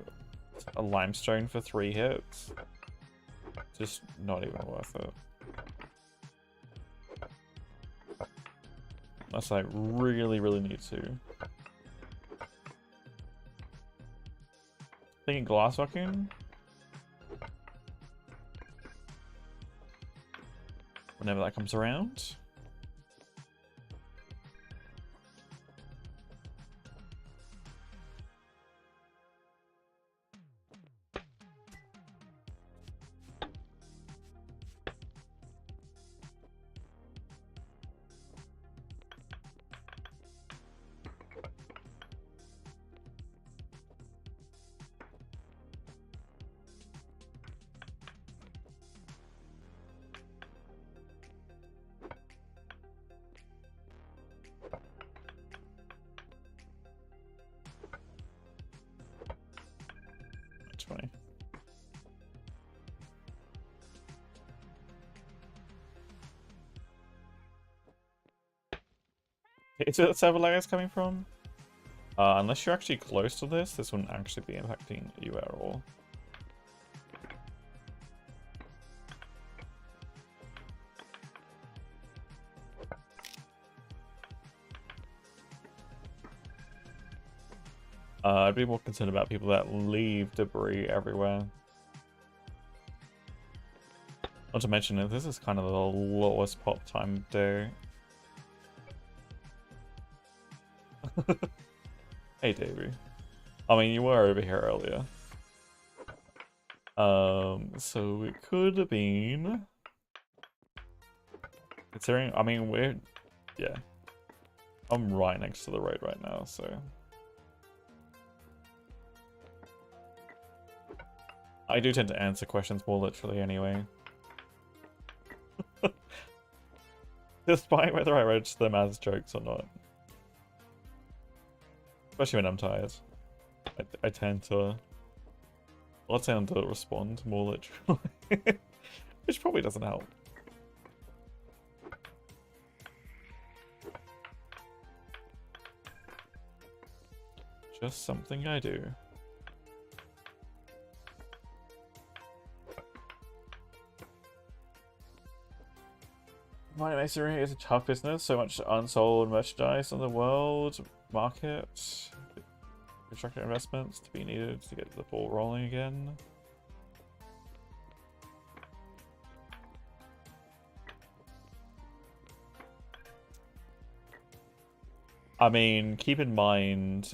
a limestone for 3 hits. Just not even worth it. Unless I really, really need to. Thinking glass vacuum? Whenever that comes around. Is it that server lag is coming from? Unless you're actually close to this wouldn't actually be impacting you at all. I'd be more concerned about people that leave debris everywhere. Not to mention that this is kind of the lowest pop time of day. Hey, Davey. I mean, you were over here earlier. So it could have been... Considering, I mean, we're... Yeah. I'm right next to the road right now, so... I do tend to answer questions more literally anyway. Despite whether I register them as jokes or not. Especially when I'm tired. I tend to... I tend to respond more literally. Which probably doesn't help. Just something I do. Mining masonry is a tough business. So much unsold merchandise on the world market. Construction investments to be needed to get the ball rolling again. I mean, keep in mind,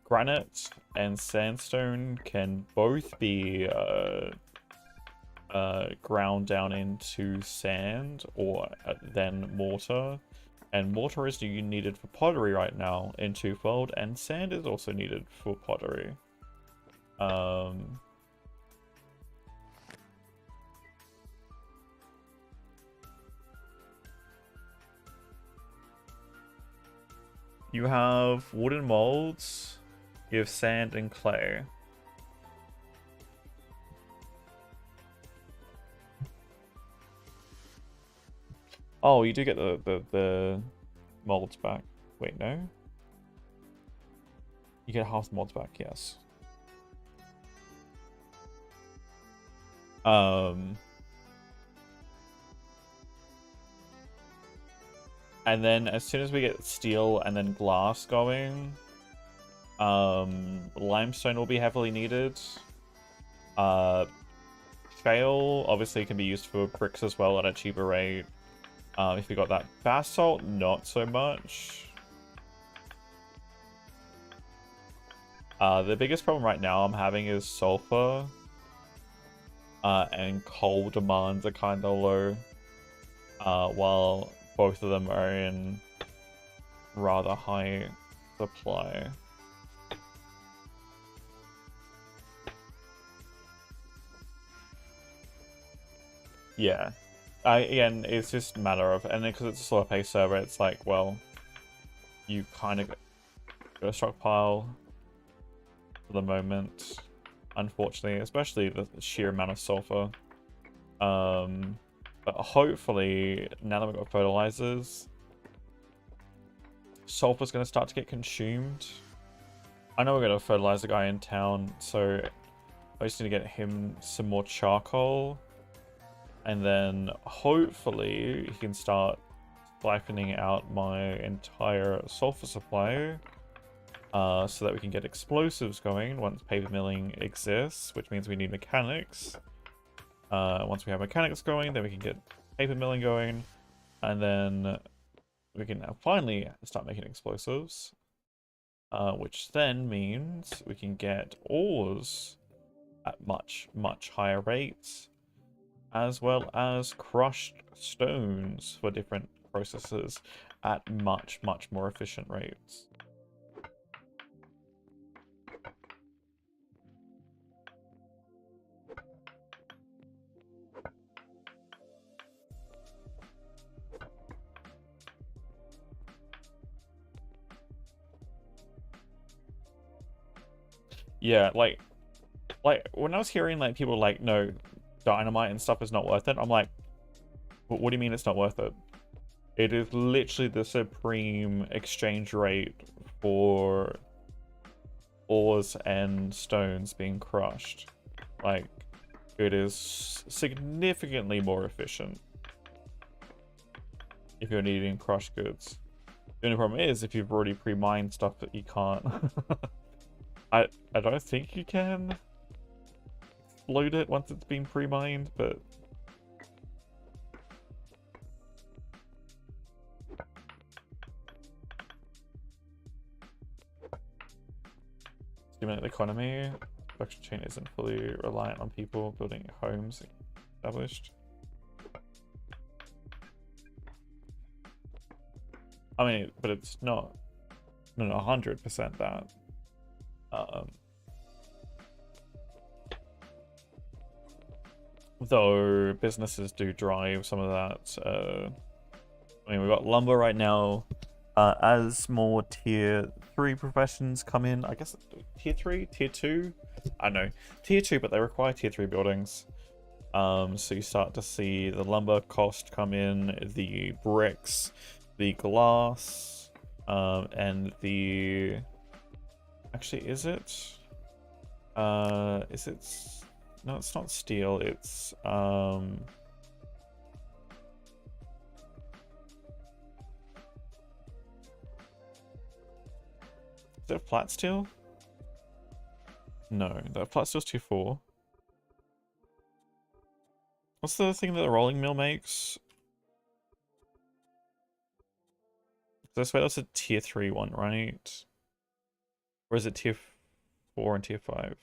granite and sandstone can both be ground down into sand or then mortar. And mortar is needed for pottery right now in Twofold, and sand is also needed for pottery. You have wooden molds, you have sand and clay. Oh, you do get the molds back. Wait, no? You get half the molds back, yes. And then as soon as we get steel and then glass going, limestone will be heavily needed. Shale obviously can be used for bricks as well at a cheaper rate. If you got that basalt, not so much. The biggest problem right now I'm having is sulfur. And coal demands are kind of low. While both of them are in rather high supply. Yeah. Again, it's just a matter of, and then because it's a slower pace server, it's like, well, you kind of got a stockpile for the moment, unfortunately, especially the sheer amount of sulfur. But hopefully, now that we've got fertilizers, sulfur's going to start to get consumed. I know we've got a fertilizer guy in town, so I just need to get him some more charcoal. And then hopefully he can start siphoning out my entire sulfur supply. So that we can get explosives going once paper milling exists, which means we need mechanics. Once we have mechanics going, then we can get paper milling going, and then we can now finally start making explosives, which then means we can get ores at much, much higher rates, as well as crushed stones for different processes at much, much more efficient rates. Yeah, like when I was hearing like people like, no, dynamite and stuff is not worth it, I'm like, what do you mean it's not worth it? It is literally the supreme exchange rate for ores and stones being crushed. Like, it is significantly more efficient if you're needing crushed goods. The only problem is if you've already pre-mined stuff that you can't. I don't think you can explode it once it's been pre-mined, but stimulate the economy. Production chain isn't fully reliant on people building homes established. I mean, but it's not 100% that. Though businesses do drive some of that. I mean, we've got lumber right now. As more tier 3 professions come in, I guess tier 3, tier 2, I don't know, tier 2, but they require tier 3 buildings. So you start to see the lumber cost come in, the bricks, the glass, and the, actually, is it, no, it's not steel, it's, is it flat steel? No, the flat steel's tier 4. What's the thing that the rolling mill makes? I swear that's a tier 3 one, right? Or is it tier 4 and tier 5?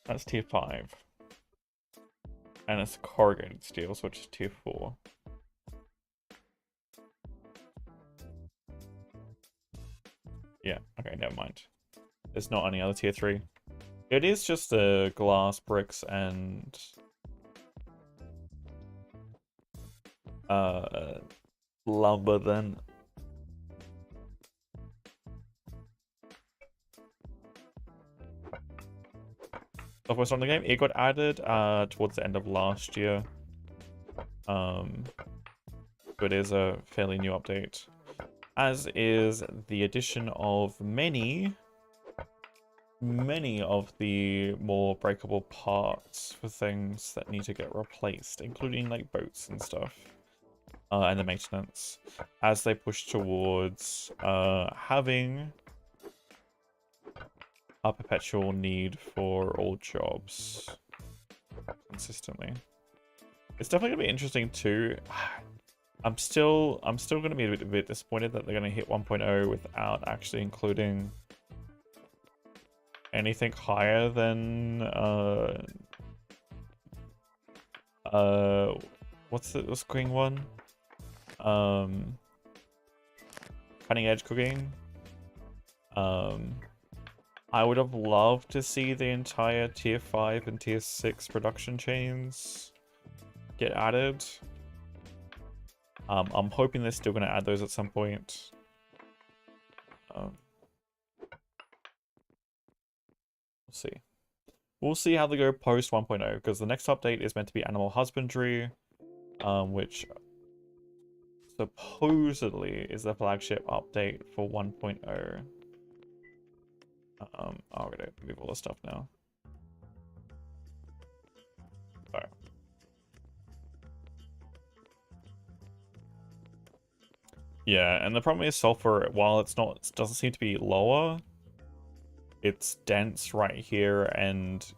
That's tier 5. And it's corrugated steel, so it's tier 4. Yeah, okay, never mind. There's not any other tier 3. It is just the glass, bricks, and lumber then. software on the game. It got added towards the end of last year. But it is a fairly new update. As is the addition of many of the more breakable parts for things that need to get replaced, including like boats and stuff, and the maintenance, as they push towards having a perpetual need for old jobs consistently. It's definitely gonna be interesting too. I'm still gonna be a bit disappointed that they're gonna hit 1.0 without actually including anything higher than what's the green one? Cutting edge cooking. I would have loved to see the entire tier 5 and tier 6 production chains get added. I'm hoping they're still going to add those at some point. We'll see. We'll see how they go post 1.0, because the next update is meant to be animal husbandry, which supposedly is the flagship update for 1.0. I'm gonna move all the stuff now. Alright. Yeah, and the problem is sulfur, while it doesn't seem to be lower, it's dense right here, and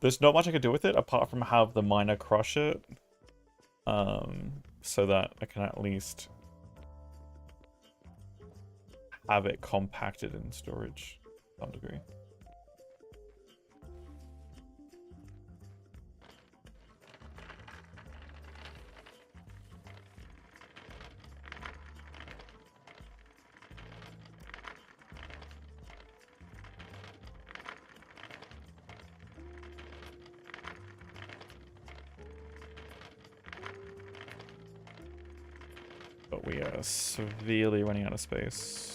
there's not much I can do with it apart from have the miner crush it, so that I can at least have it compacted in storage to some degree. But we are severely running out of space.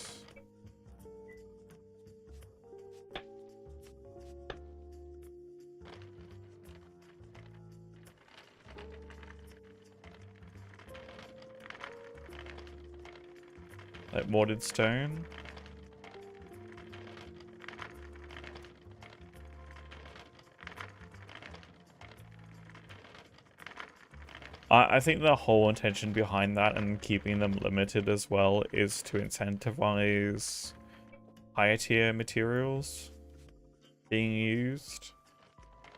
Like mortared stone. I think the whole intention behind that and keeping them limited as well is to incentivize higher tier materials being used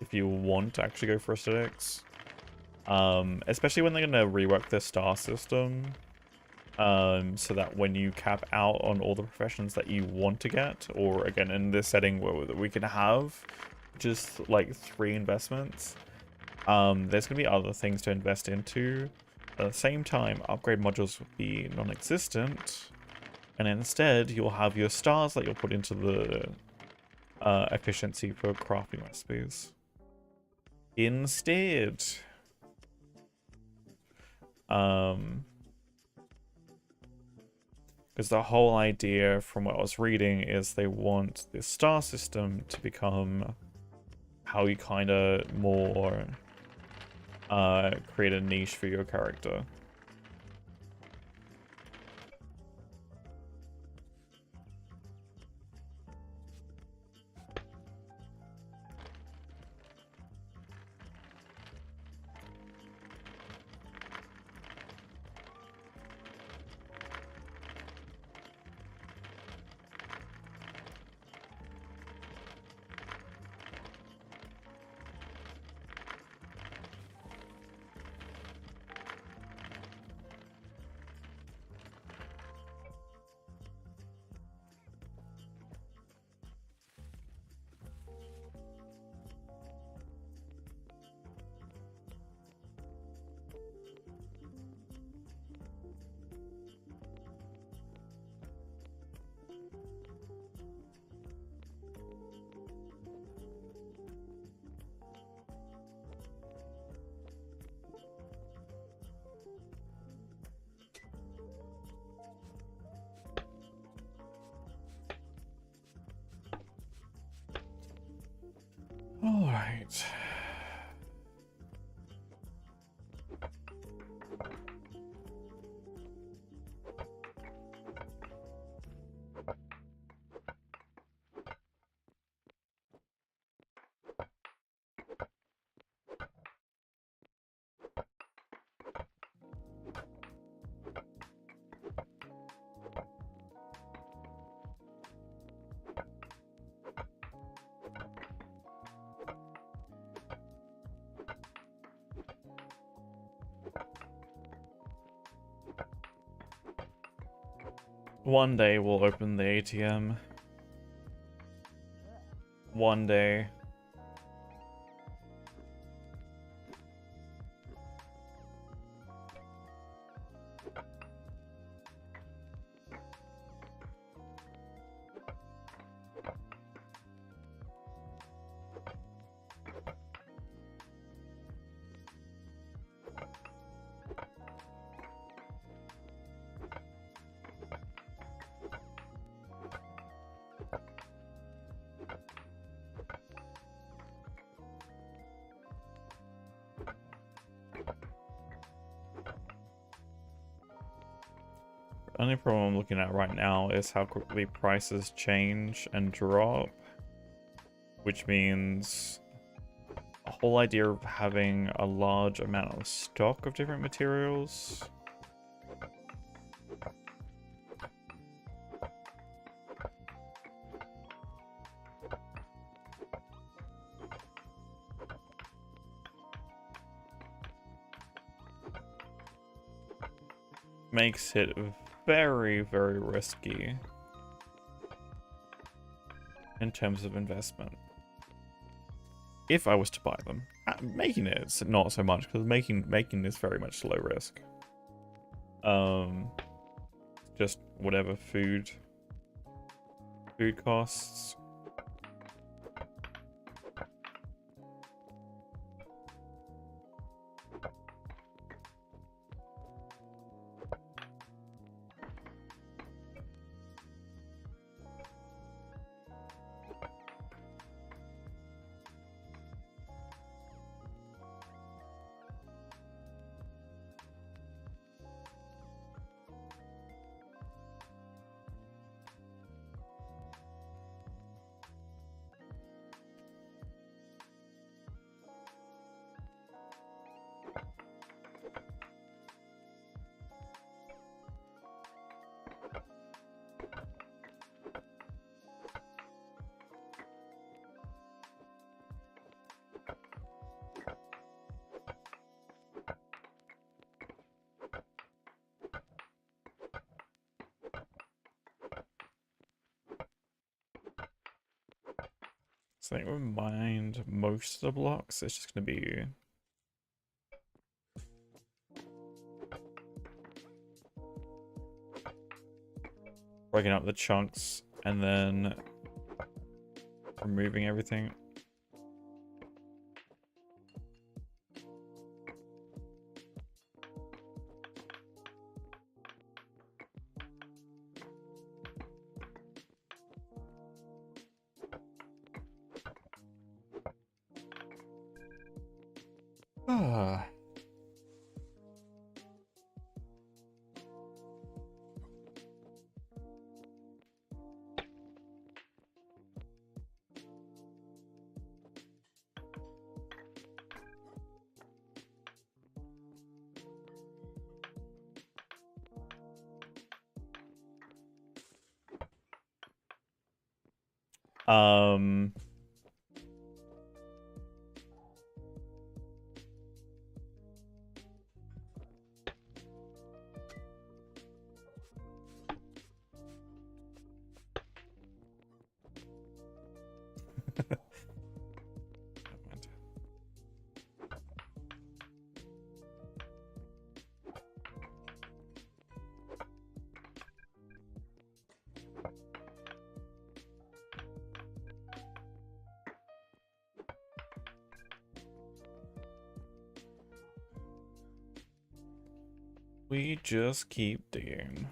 if you want to actually go for aesthetics. Especially when they're going to rework their star system, so that when you cap out on all the professions that you want to get, or again in this setting where we can have just like 3 investments, there's going to be other things to invest into. At the same time, upgrade modules will be non-existent, and instead you'll have your stars that you'll put into the efficiency for crafting recipes. Instead, because the whole idea from what I was reading is they want this star system to become how you kind of more create a niche for your character. Right. One day we'll open the ATM. One day. The only problem I'm looking at right now is how quickly prices change and drop, which means the whole idea of having a large amount of stock of different materials makes it very, very risky in terms of investment. If I was to buy them, making it, it's not so much, because making is very much low risk. Just whatever food costs. So I think we mined most of the blocks. It's just going to be breaking up the chunks and then removing everything. Ah. Um, we just keep digging.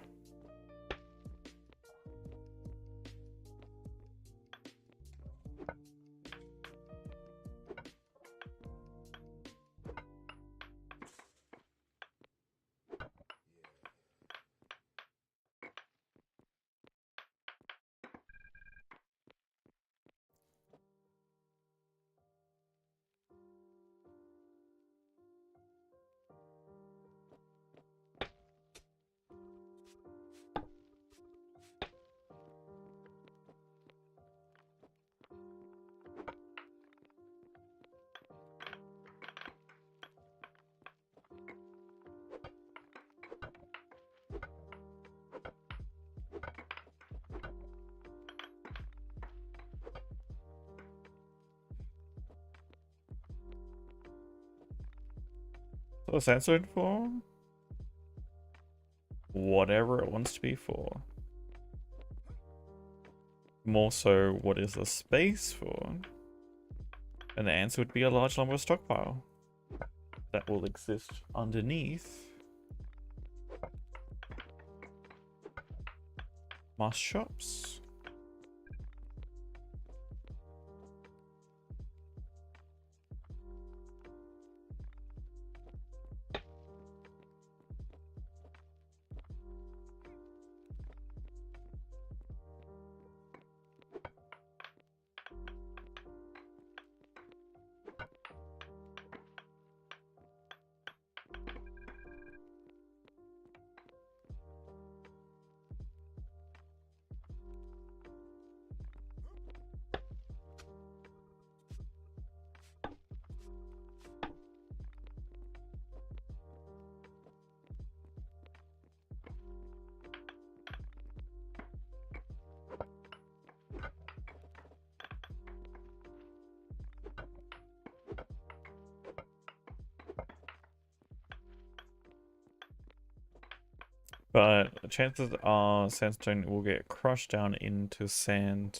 What's the sandstone for? Whatever it wants to be for. More so, what is the space for? And the answer would be a large lumber stockpile that will exist underneath mass shops. But chances are sandstone will get crushed down into sand,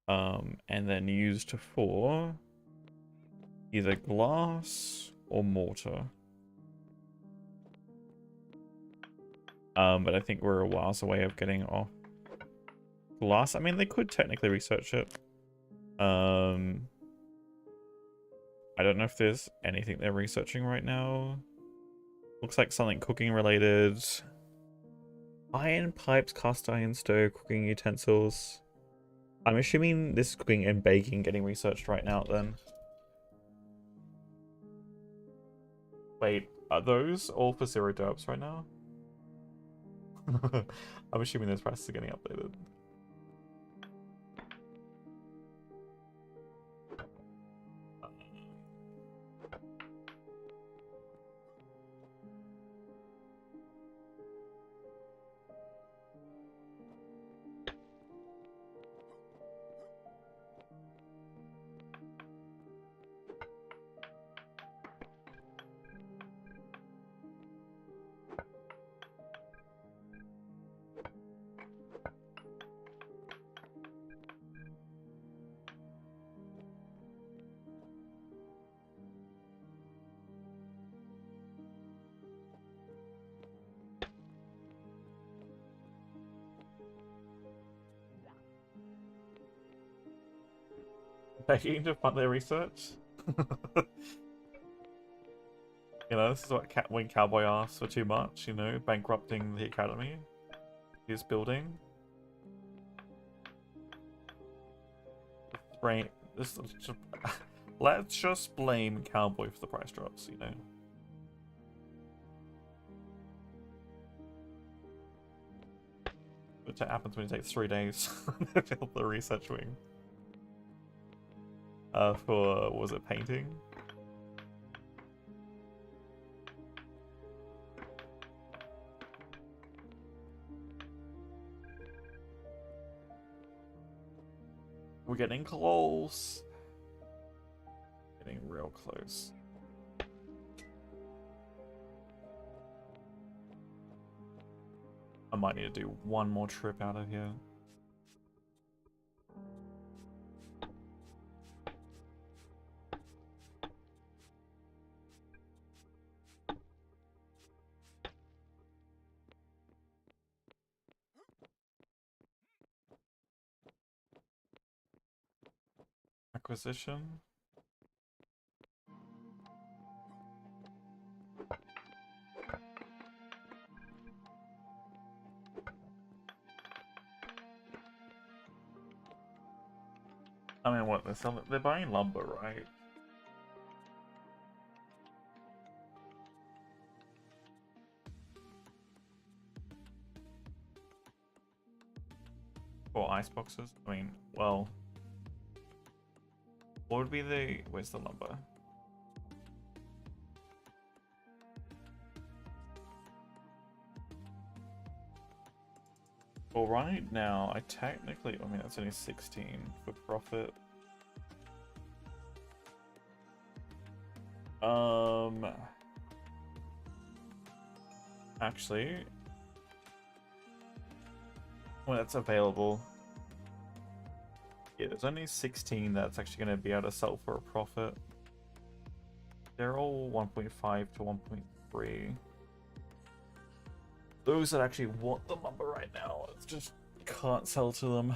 and then used for either glass or mortar. But I think we're a whiles away of getting off glass. I mean, they could technically research it. I don't know if there's anything they're researching right now. Looks like something cooking related. Iron pipes, cast iron stove, cooking utensils. I'm assuming this is cooking and baking getting researched right now then. Wait, are those all for 0 derps right now? I'm assuming those prices are getting updated. Begging to fund their research? You know, this is what when Cowboy asks for too much, you know, bankrupting the academy he's building. Right, let's just blame Cowboy for the price drops, you know. Which happens when it takes 3 days to build the research wing. For, was it painting? We're getting close. Getting real close. I might need to do one more trip out of here. Acquisition. I mean, what, they're buying lumber, right? Or ice boxes? I mean, well... What would be the... Where's the lumber? Well, right now, I technically... I mean, that's only 16 for profit. Actually, when it's available. Yeah, there's only 16 that's actually going to be able to sell for a profit. They're all 1.5 to 1.3. Those that actually want the lumber right now, it's just can't sell to them.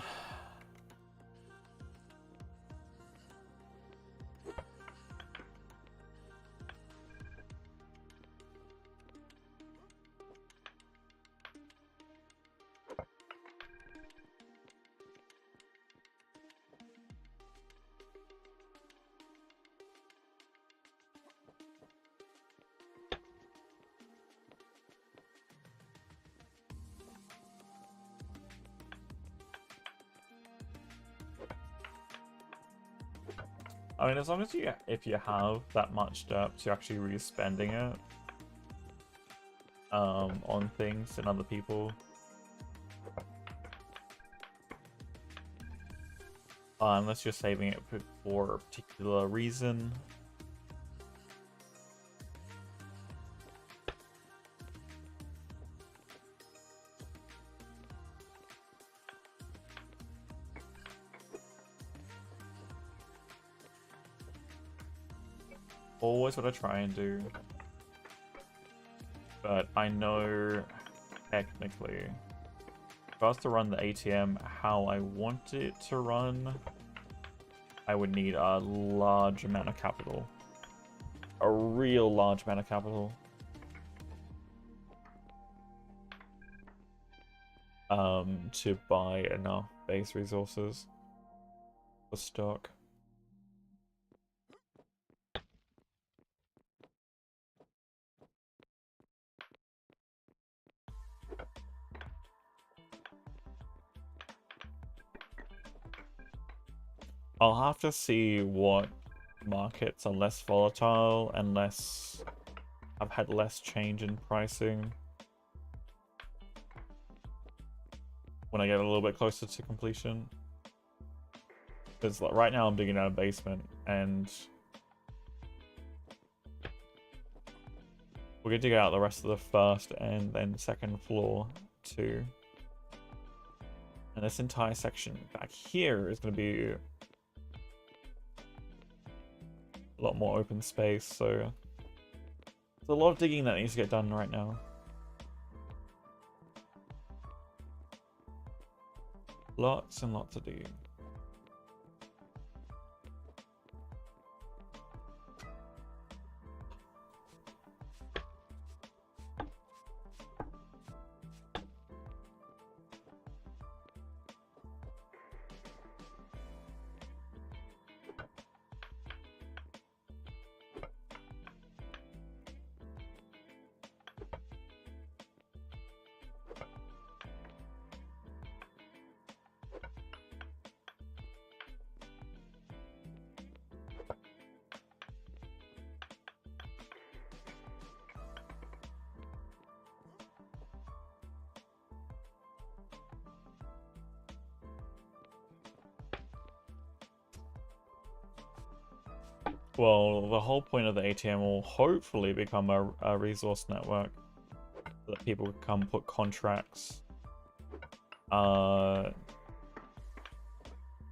I mean, as long as if you have that much depth, you're actually really spending it on things and other people. Unless you're saving it for a particular reason. Always what I try and do. But I know technically, if I was to run the ATM how I want it to run, I would need a large amount of capital. A real large amount of capital. To buy enough base resources for stock. I'll have to see what markets are less volatile and less... I've had less change in pricing when I get a little bit closer to completion. Because like, right now I'm digging out a basement and we're gonna dig out the rest of the first and then second floor too. And this entire section back here is gonna be a lot more open space, so there's a lot of digging that needs to get done right now. Lots and lots of digging. Well, the whole point of the ATM will hopefully become a resource network so that people can come put contracts,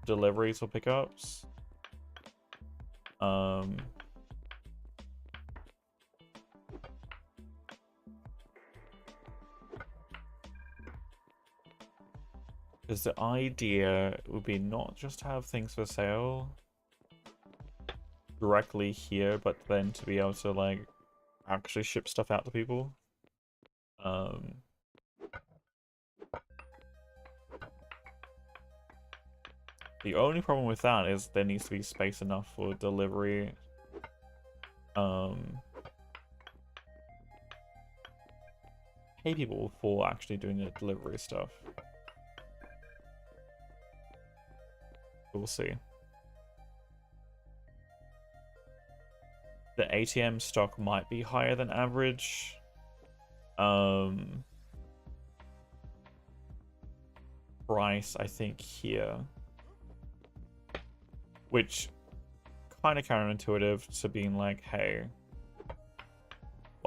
deliveries or pickups, because the idea would be not just to have things for sale directly here, but then to be able to like actually ship stuff out to people. The only problem with that is there needs to be space enough for delivery. Pay people for actually doing the delivery stuff. We'll see. The ATM stock might be higher than average. Price, I think, here. Which kind of counterintuitive to being like, hey,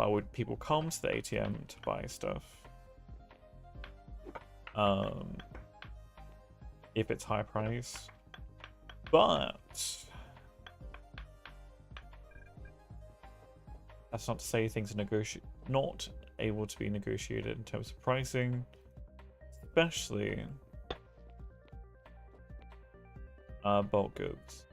why would people come to the ATM to buy stuff? If it's high price. But that's not to say things are not able to be negotiated in terms of pricing, especially bulk goods.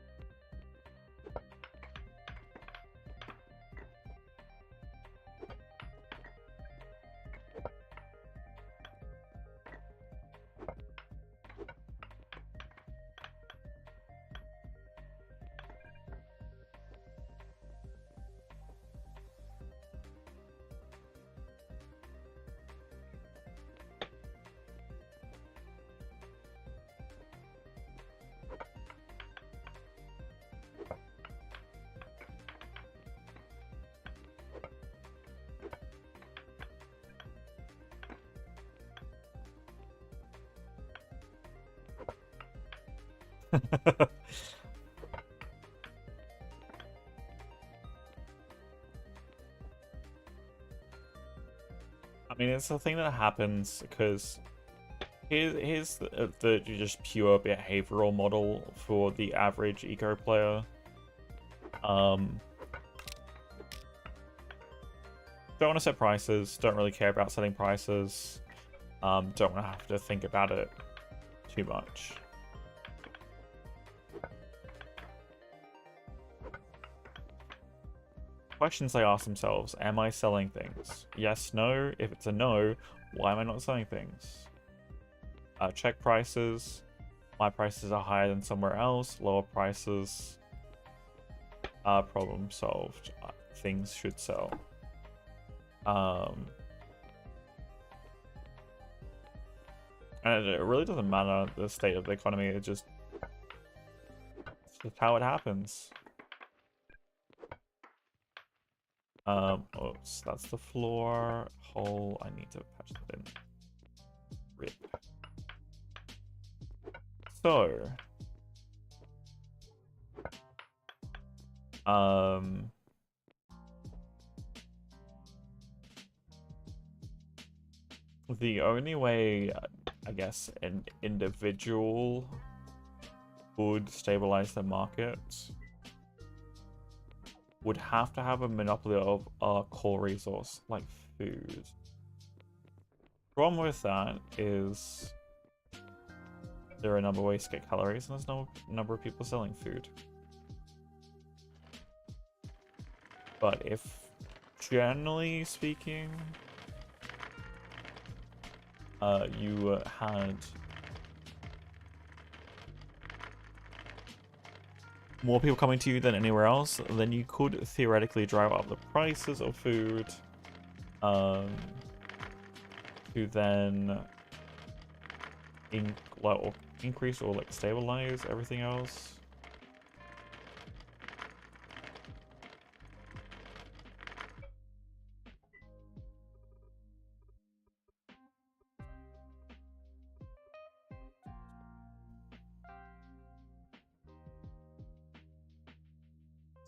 I mean, it's a thing that happens because here's the just pure behavioral model for the average eco player. Don't want to set prices, don't really care about setting prices, don't want to have to think about it too much. Questions they ask themselves: am I selling things? Yes, no. If it's a no, why am I not selling things? Check prices. My prices are higher than somewhere else. Lower prices. Problem solved. Things should sell. And it really doesn't matter the state of the economy. It's just how it happens. Oops, that's the floor hole. I need to patch that in. Rip. So, the only way, I guess, an individual would stabilize the market would have to have a monopoly of a core resource like food. Problem with that is there are a number of ways to get calories, and there's no number of people selling food. But if, generally speaking, you had more people coming to you than anywhere else, then you could theoretically drive up the prices of food to then increase or like stabilize everything else.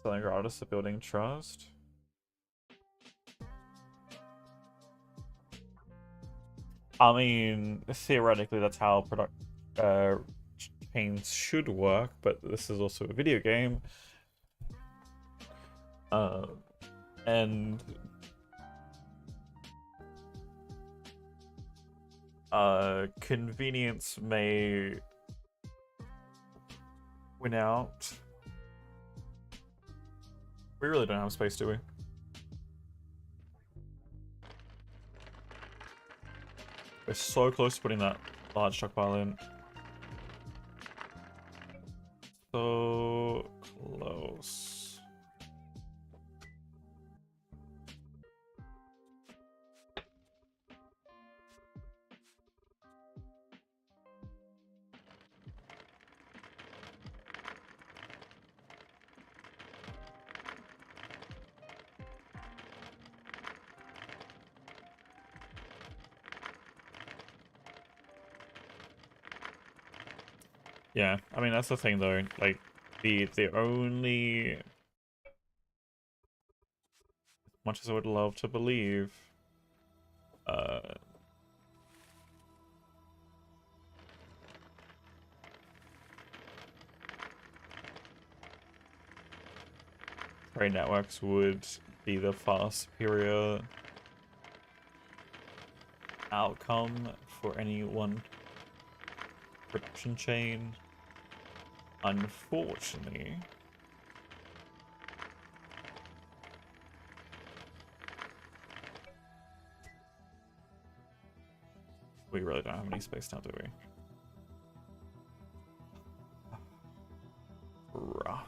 Selling your artists to building trust. I mean, theoretically, that's how product chains should work, but this is also a video game, and convenience may win out. We really don't have space, do we? We're so close to putting that large stockpile in. So close. Yeah, I mean, that's the thing though, like, the only much as I would love to believe. Trade networks would be the far superior outcome for any one production chain. Unfortunately, we really don't have any space now, do we? Bruh.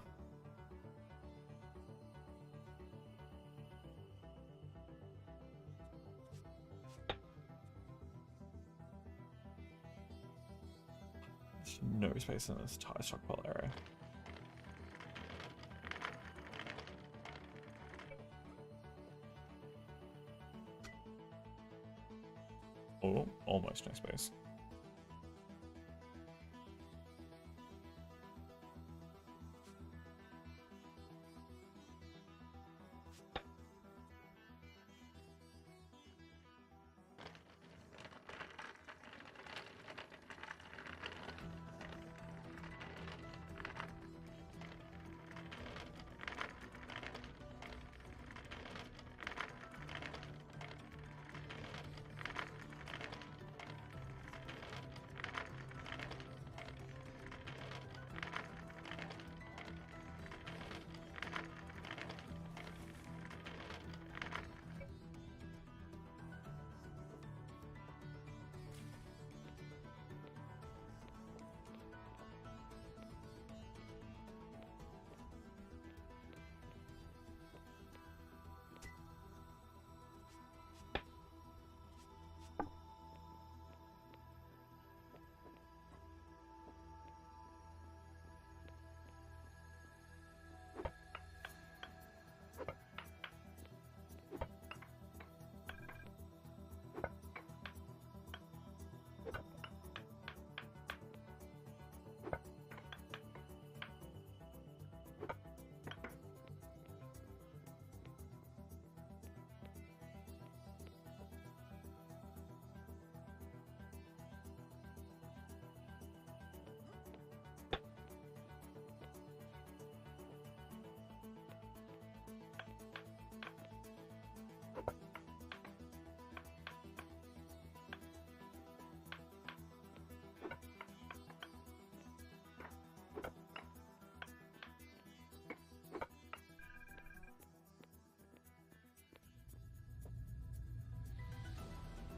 There's no space in this tire stockpile area. Oh, almost no space.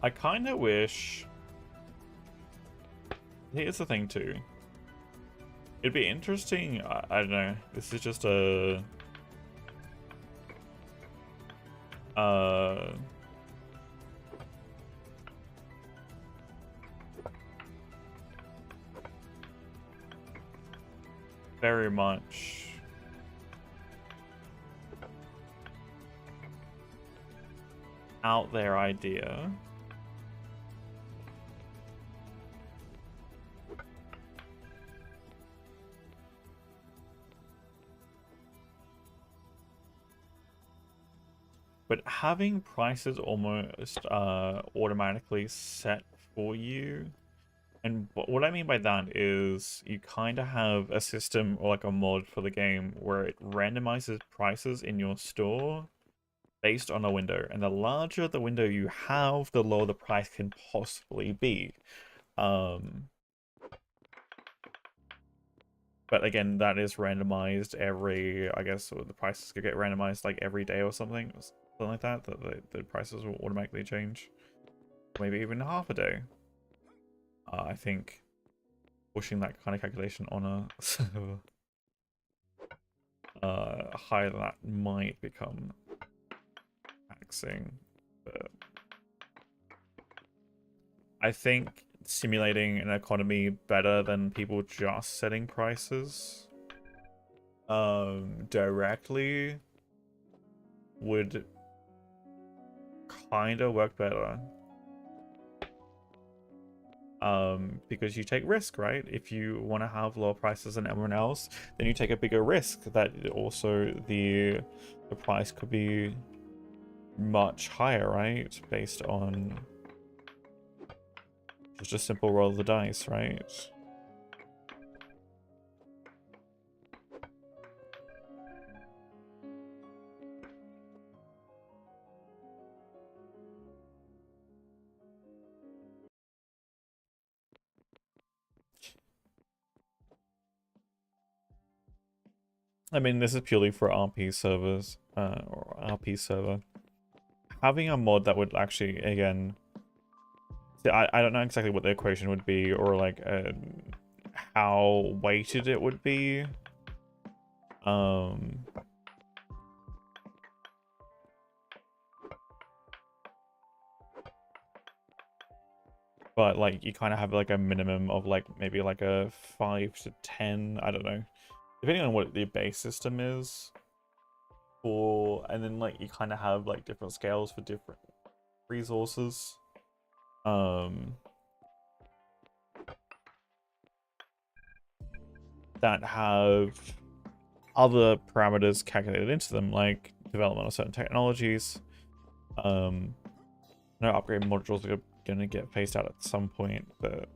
I kind of wish... Here's the thing too. It'd be interesting, I don't know, this is just a... very much... out there idea. But having prices almost automatically set for you, and what I mean by that is you kind of have a system or like a mod for the game where it randomizes prices in your store based on a window, and the larger the window you have, the lower the price can possibly be. But again, that is randomized every, I guess the prices could get randomized like every day or something like that, the prices will automatically change. Maybe even half a day. I think pushing that kind of calculation on a server higher than that might become taxing. But I think simulating an economy better than people just setting prices directly would kind of work better, because you take risk, right? If you want to have lower prices than everyone else, then you take a bigger risk that also the price could be much higher, right? Based on just a simple roll of the dice, right? I mean, this is purely for RP servers, or RP server. Having a mod that would actually, again, see, I don't know exactly what the equation would be, or like how weighted it would be. But like you kind of have like a minimum of like maybe like a 5 to 10, I don't know, depending on what the base system is. And then like you kind of have like different scales for different resources. That have other parameters calculated into them, like development of certain technologies. No upgrade modules are gonna get phased out at some point, but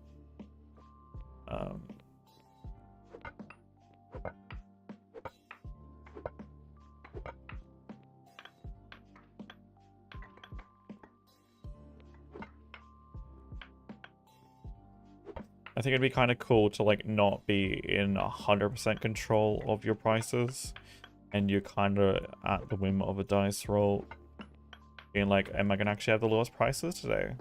I think it'd be kind of cool to like not be in 100% control of your prices, and you're kind of at the whim of a dice roll, being like, am I gonna actually have the lowest prices today?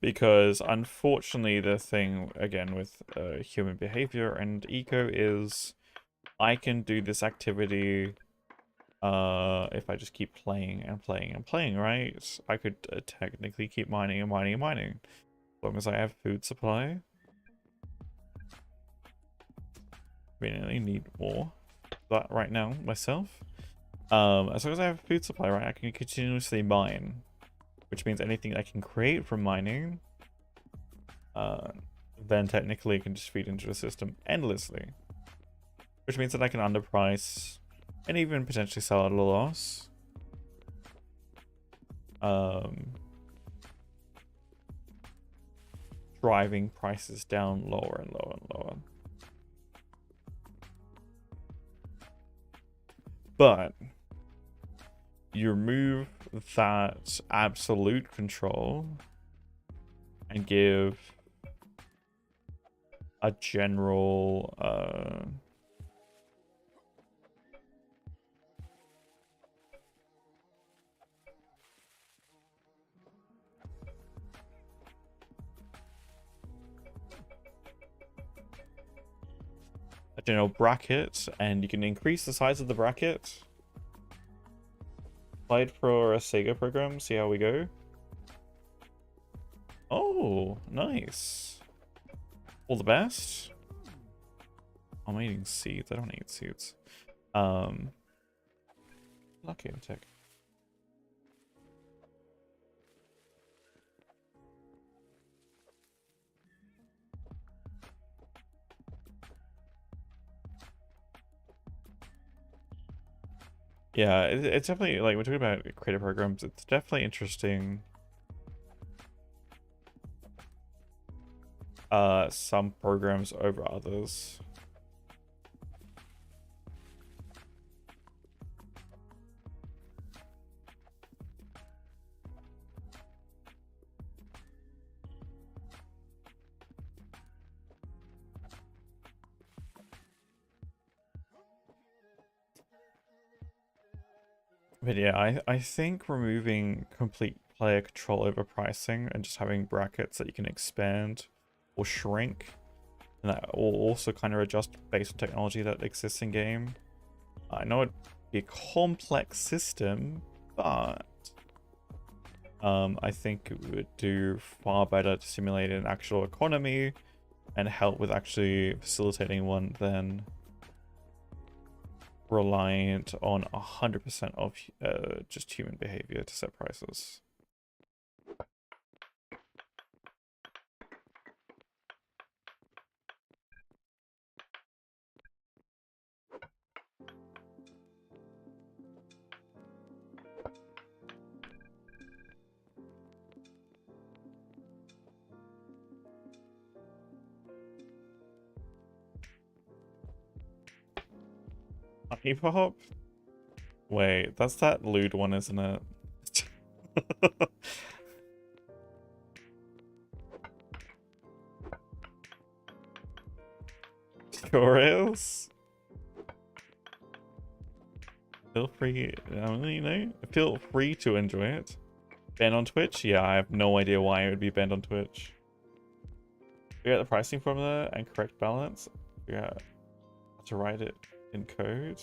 Because unfortunately the thing, again, with human behavior and eco is I can do this activity if I just keep playing and playing and playing, right? I could technically keep mining and mining and mining. As long as I have food supply. I mean, I need more of that right now myself. As long as I have food supply, right, I can continuously mine. Which means anything I can create from mining, then technically it can just feed into the system endlessly. Which means that I can underprice and even potentially sell at a loss. Driving prices down lower and lower and lower. But you remove that absolute control and give a general bracket, and you can increase the size of the bracket. Applied for a Sega program, see how we go. Oh, nice. All the best. I'm eating seeds. I don't eat seeds. Lucky in tech. Yeah, it's definitely, like, we're talking about creative programs, it's definitely interesting. Some programs over others. But yeah, I think removing complete player control over pricing and just having brackets that you can expand or shrink, and that will also kind of adjust based on technology that exists in game. I know it'd be a complex system, but I think it would do far better to simulate an actual economy and help with actually facilitating one than reliant on 100% of just human behavior to set prices. Honey Pop? Wait, that's that lewd one, isn't it? Sure is. Feel free, feel free to enjoy it. Banned on Twitch? Yeah, I have no idea why it would be banned on Twitch. Figure out the pricing formula and correct balance. Figure out how to write it in code.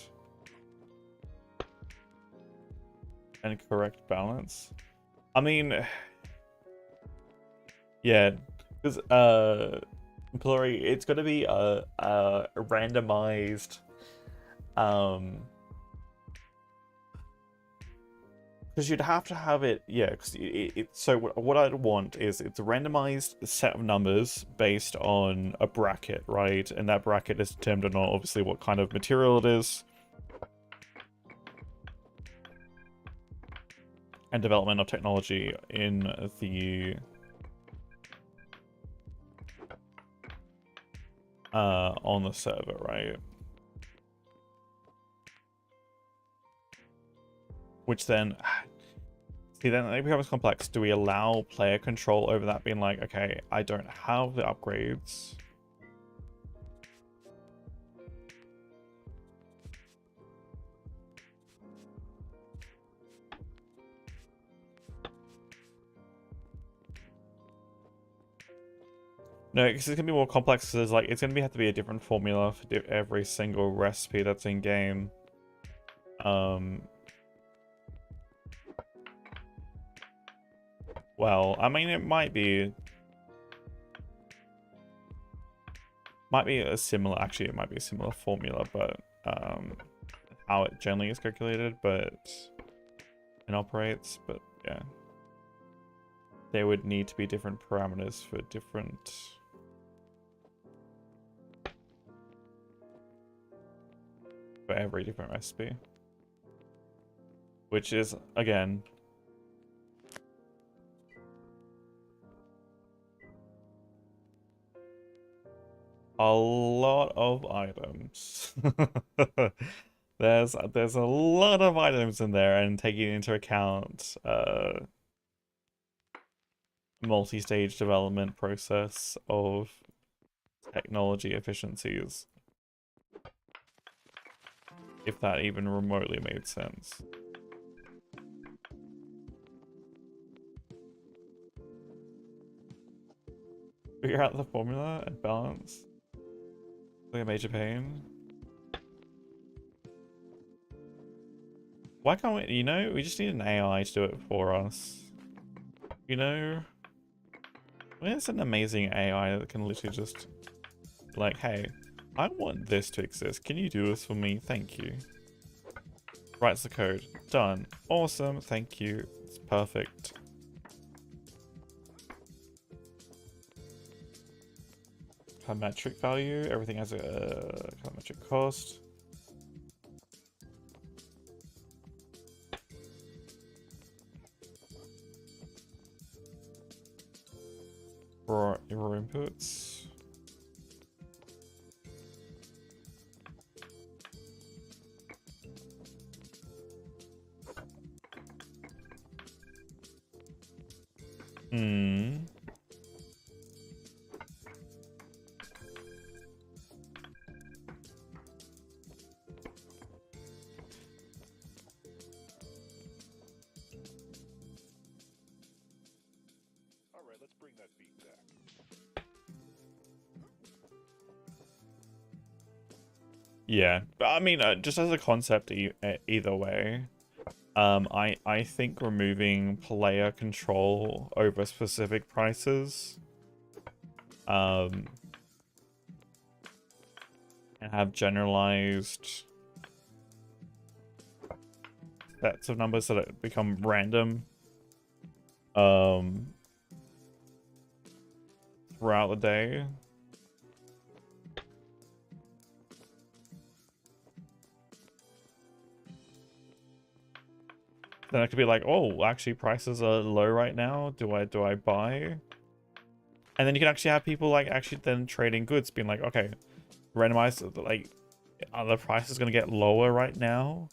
And correct balance. I mean, yeah, because Pillory, it's gonna be a randomized because you'd have to have it, yeah, because so what I'd want is it's a randomized set of numbers based on a bracket, right? And that bracket is determined on obviously what kind of material it is and development of technology in the on the server, right? Which then, see, then it becomes complex. Do we allow player control over that being like, okay, I don't have the upgrades. No, because it's gonna be more complex. Because there's like, it's gonna have to be a different formula for every single recipe that's in game. Well, I mean, it might be a similar. Actually, it might be a similar formula, but how it generally is calculated, but and operates. But yeah, there would need to be different parameters for different. For every different recipe, which is again a lot of items. there's a lot of items in there, and taking into account multi-stage development process of technology efficiencies. If that even remotely made sense. Figure out the formula and balance. Like a major pain. Why can't we, we just need an AI to do it for us. There's an amazing AI that can literally just like, hey, I want this to exist. Can you do this for me? Thank you. Writes the code. Done. Awesome. Thank you. It's perfect. Metric value. Everything has a metric cost. For your inputs. Alright, let's bring that beat back. Yeah, but I mean, just as a concept, either way, I think removing player control over specific prices, and have generalized sets of numbers that become random, throughout the day. Then it could be like, oh, actually prices are low right now. Do I buy? And then you can actually have people like actually then trading goods, being like, okay, randomized, like, are the prices gonna get lower right now?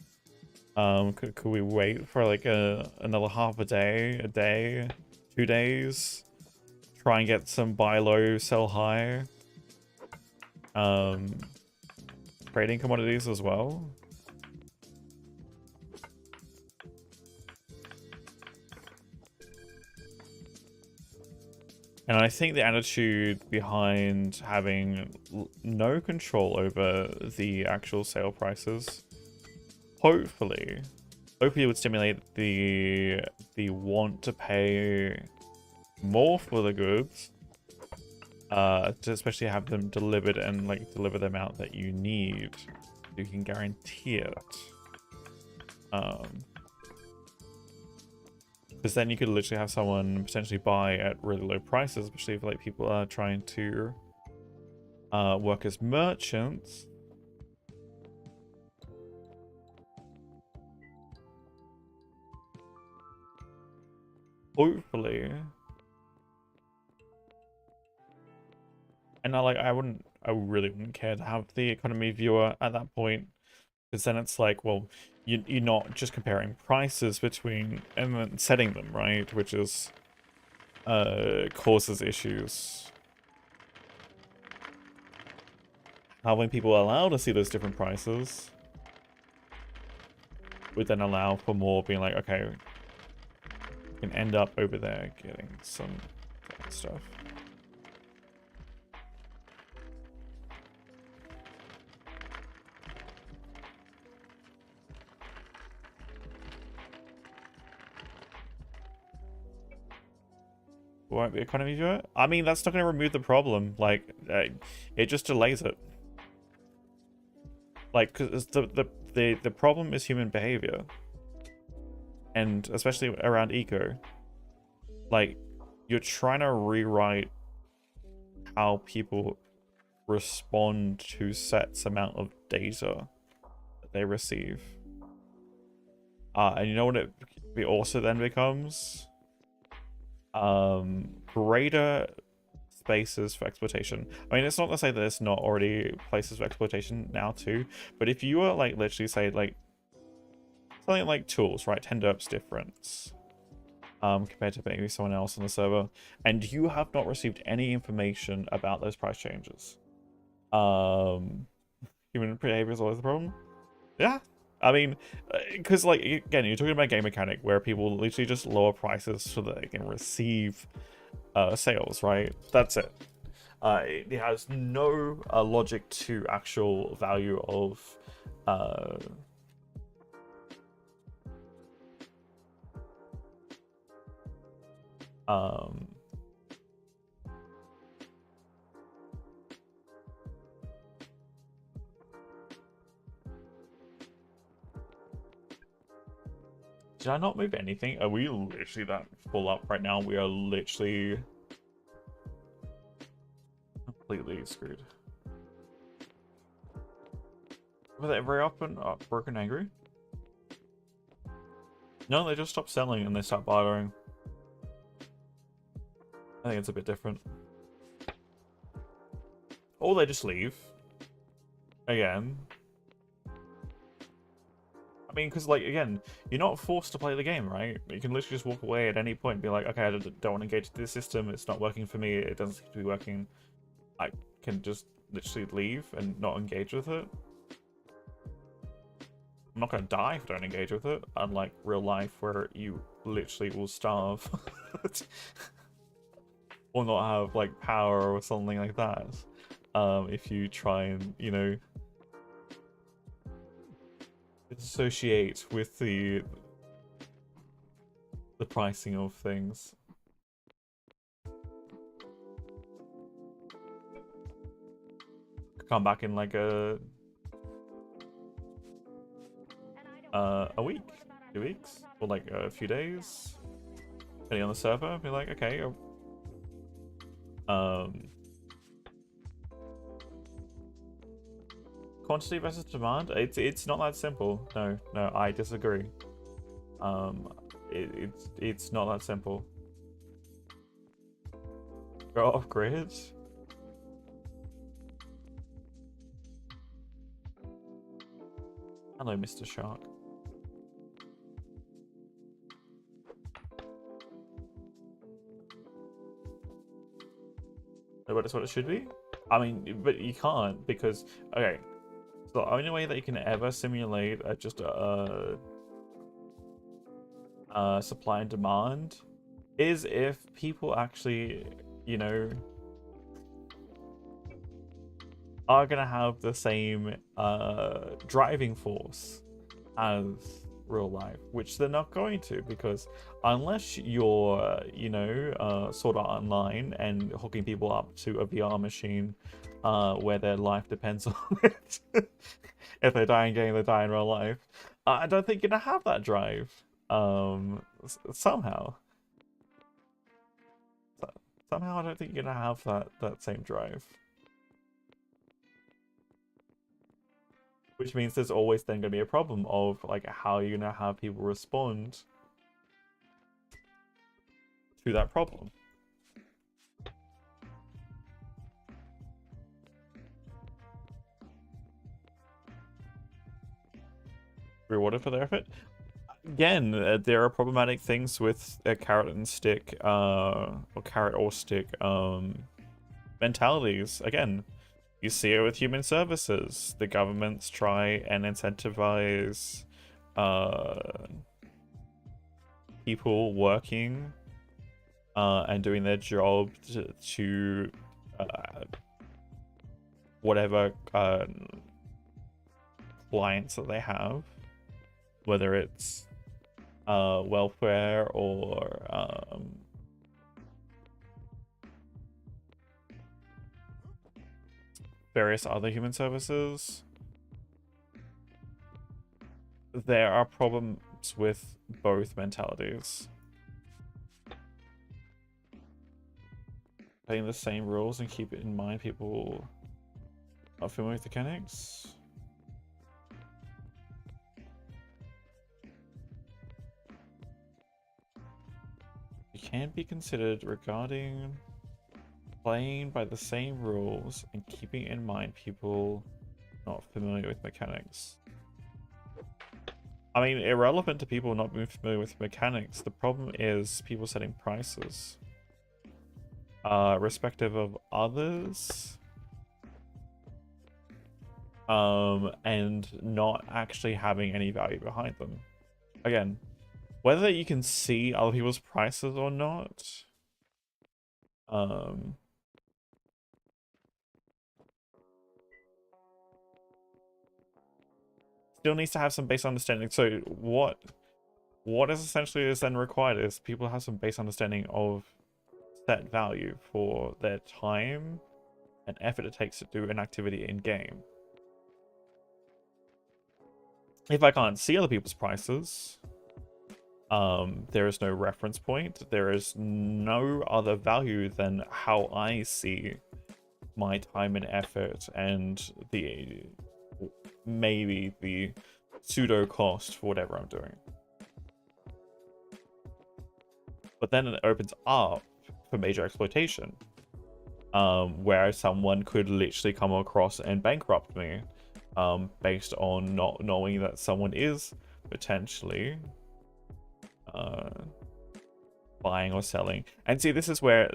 Could we wait for like another half a day, 2 days? Try and get some buy low, sell high. Trading commodities as well. And I think the attitude behind having no control over the actual sale prices, hopefully would stimulate the want to pay more for the goods, to especially have them delivered and like deliver the amount that you need. You can guarantee it. Because then you could literally have someone potentially buy at really low prices, especially if like people are trying to work as merchants. Hopefully. And I really wouldn't care to have the economy viewer at that point. Because then it's like, well, you're not just comparing prices between and then setting them, right? Which is causes issues. Having people allowed to see those different prices would then allow for more being like, okay, we can end up over there getting some stuff. Won't be economy viewer? I mean, that's not going to remove the problem. Like, it just delays it. Like, because the problem is human behavior. And especially around eco. Like, you're trying to rewrite how people respond to sets amount of data that they receive. And you know what it also then becomes? Greater spaces for exploitation. I mean, it's not to say that there's not already places for exploitation now too, but if you were like literally say like something like tools, right, 10 derps difference compared to maybe someone else on the server, and you have not received any information about those price changes, human behavior is always the problem. Yeah, I mean, because like again, you're talking about game mechanic where people literally just lower prices so that they can receive sales, right? That's it. It has no logic to actual value of did I not move anything? Are we literally that full up right now? We are literally completely screwed. Were they very often broken angry? No, they just stop selling and they start bartering. I think it's a bit different. Or they just leave. Again. I mean, because, like, again, you're not forced to play the game, right? You can literally just walk away at any point and be like, okay, I don't want to engage with this system, it's not working for me, it doesn't seem to be working. I can just literally leave and not engage with it. I'm not going to die if I don't engage with it, unlike real life where you literally will starve. Or not have, like, power or something like that. If you try and, you know, disassociate with the the pricing of things. Come back in like a week, 2 weeks, or like a few days, depending on the server. Be like, okay, quantity versus demand. It's not that simple. No, I disagree. It's not that simple. Go off grid. Hello, Mr. Shark. But that's what it should be? I mean, but you can't because, okay, so the only way that you can ever simulate just a supply and demand is if people actually, you know, are gonna have the same driving force as real life, which they're not going to, because unless you're, you know, sort of online and hooking people up to a VR machine where their life depends on it, if they die in game, they die in real life, I don't think you're gonna have that drive somehow. Somehow I don't think you're gonna have that same drive. Which means there's always then going to be a problem of like how you're going to have people respond to that problem. Rewarded for their effort. Again, there are problematic things with a carrot and stick, or carrot or stick mentalities. Again, you see it with human services. The governments try and incentivize people working and doing their job to whatever clients that they have, whether it's welfare or various other human services. There are problems with both mentalities. Playing the same rules and keep it in mind people are familiar with mechanics. It can be considered regarding playing by the same rules and keeping in mind people not familiar with mechanics. I mean, irrelevant to people not being familiar with mechanics, the problem is people setting prices respective of others and not actually having any value behind them. Again, whether you can see other people's prices or not, still needs to have some base understanding. So what is essentially is then required is people have some base understanding of set value for their time and effort it takes to do an activity in game. If I can't see other people's prices, there is no reference point. There is no other value than how I see my time and effort and the maybe the pseudo cost for whatever I'm doing. But then it opens up for major exploitation, where someone could literally come across and bankrupt me based on not knowing that someone is potentially buying or selling. And see, this is where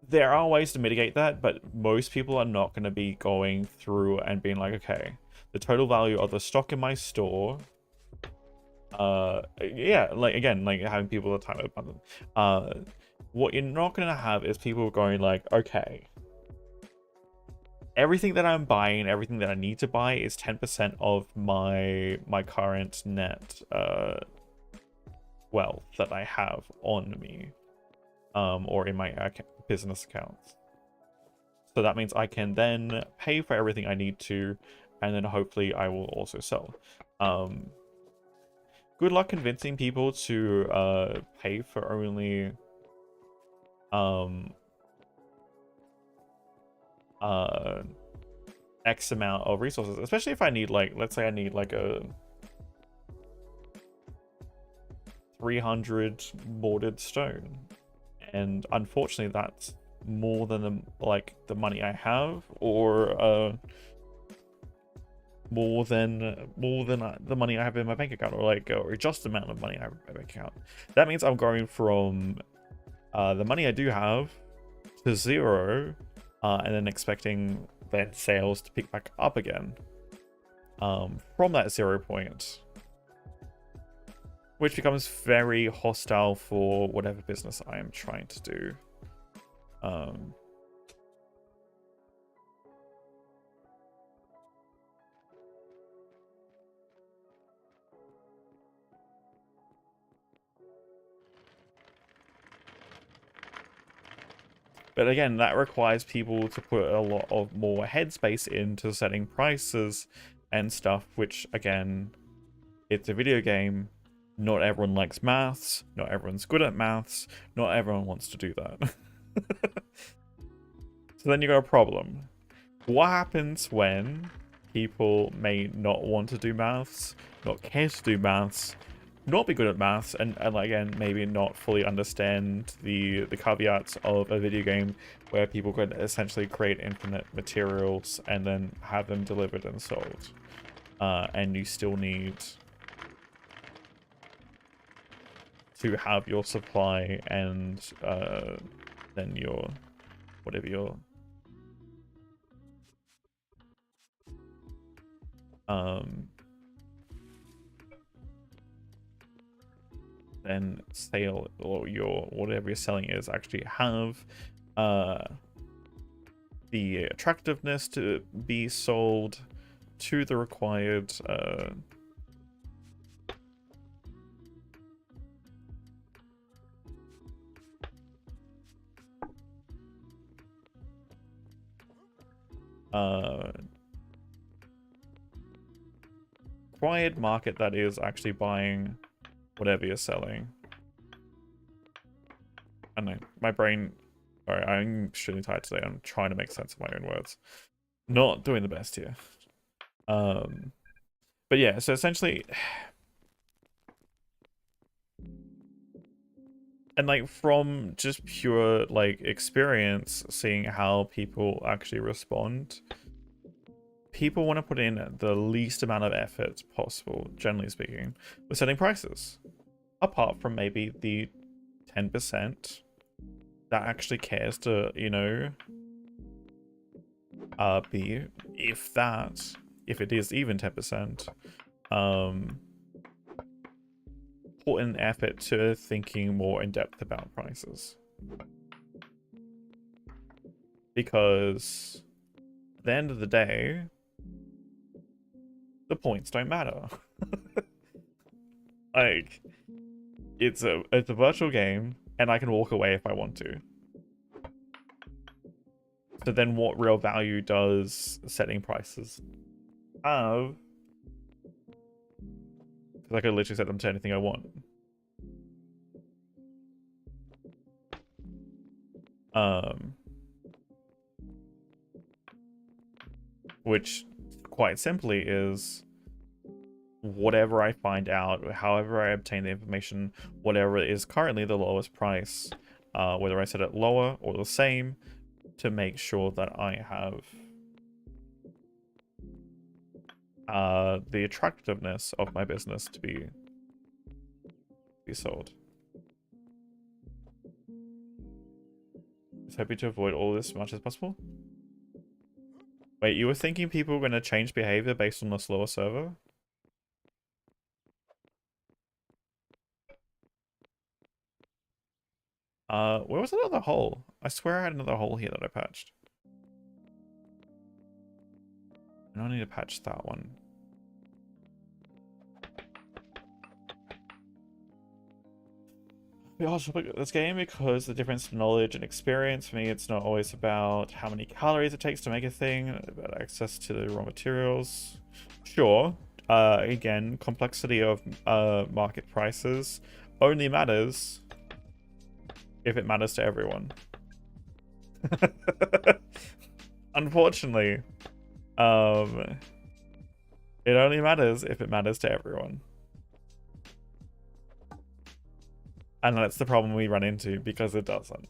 there are ways to mitigate that, but most people are not going to be going through and being like, okay, the total value of the stock in my store, yeah, like again, like having people the time about them. What you're not going to have is people going like, okay, everything that I'm buying, everything that I need to buy is 10% of my current net wealth that I have on me, or in my business accounts. So that means I can then pay for everything I need to, and then hopefully I will also sell. Good luck convincing people to pay for only X amount of resources, especially if I need, like, let's say I need like a 300 boarded stone, and unfortunately that's more than the money I have, or more than the money I have in my bank account, or just the amount of money I have in my bank account. That means I'm going from the money I do have to 0, and then expecting then sales to pick back up again from that 0 point, which becomes very hostile for whatever business I am trying to do. But again, that requires people to put a lot of more headspace into setting prices and stuff, which, again, it's a video game. Not everyone likes maths. Not everyone's good at maths. Not everyone wants to do that. So then you got a problem. What happens when people may not want to do maths, not care to do maths, not be good at maths, and again, maybe not fully understand the caveats of a video game where people could essentially create infinite materials and then have them delivered and sold, and you still need to have your supply and then your whatever your then sale, or your whatever you're selling is actually have the attractiveness to be sold to the required required market that is actually buying whatever you're selling. I don't know, my brain, sorry, I'm extremely tired today. I'm trying to make sense of my own words. Not doing the best here. But yeah, so essentially, and like from just pure like experience, seeing how people actually respond, people want to put in the least amount of effort possible, generally speaking, with setting prices. Apart from maybe the 10% that actually cares to, you know, be, if it is even 10%, put in effort to thinking more in depth about prices. Because at the end of the day, the points don't matter. Like, it's a virtual game, and I can walk away if I want to. So then what real value does setting prices have? Because I could literally set them to anything I want. Which, quite simply, is whatever I find out, however I obtain the information, whatever is currently the lowest price, whether I set it lower or the same, to make sure that I have the attractiveness of my business to be sold. Just hoping to avoid all this as much as possible. Wait, you were thinking people were going to change behavior based on the slower server? Where was another hole? I swear I had another hole here that I patched. I don't need to patch that one. be hard to look at this game because the difference in knowledge and experience, for me, it's not always about how many calories it takes to make a thing, about access to the raw materials. Sure, again, complexity of market prices only matters if it matters to everyone. Unfortunately, it only matters if it matters to everyone. And that's the problem we run into, because it doesn't.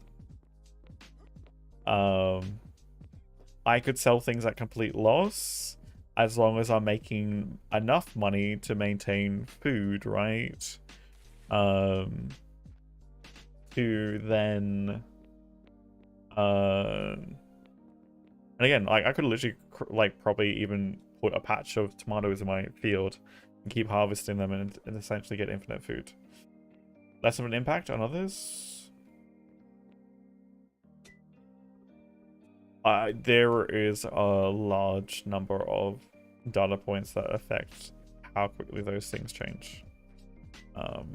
I could sell things at complete loss as long as I'm making enough money to maintain food, right? To then... and again, like, I could literally, like, probably even put a patch of tomatoes in my field and keep harvesting them and essentially get infinite food. Less of an impact on others? There is a large number of data points that affect how quickly those things change. Mr.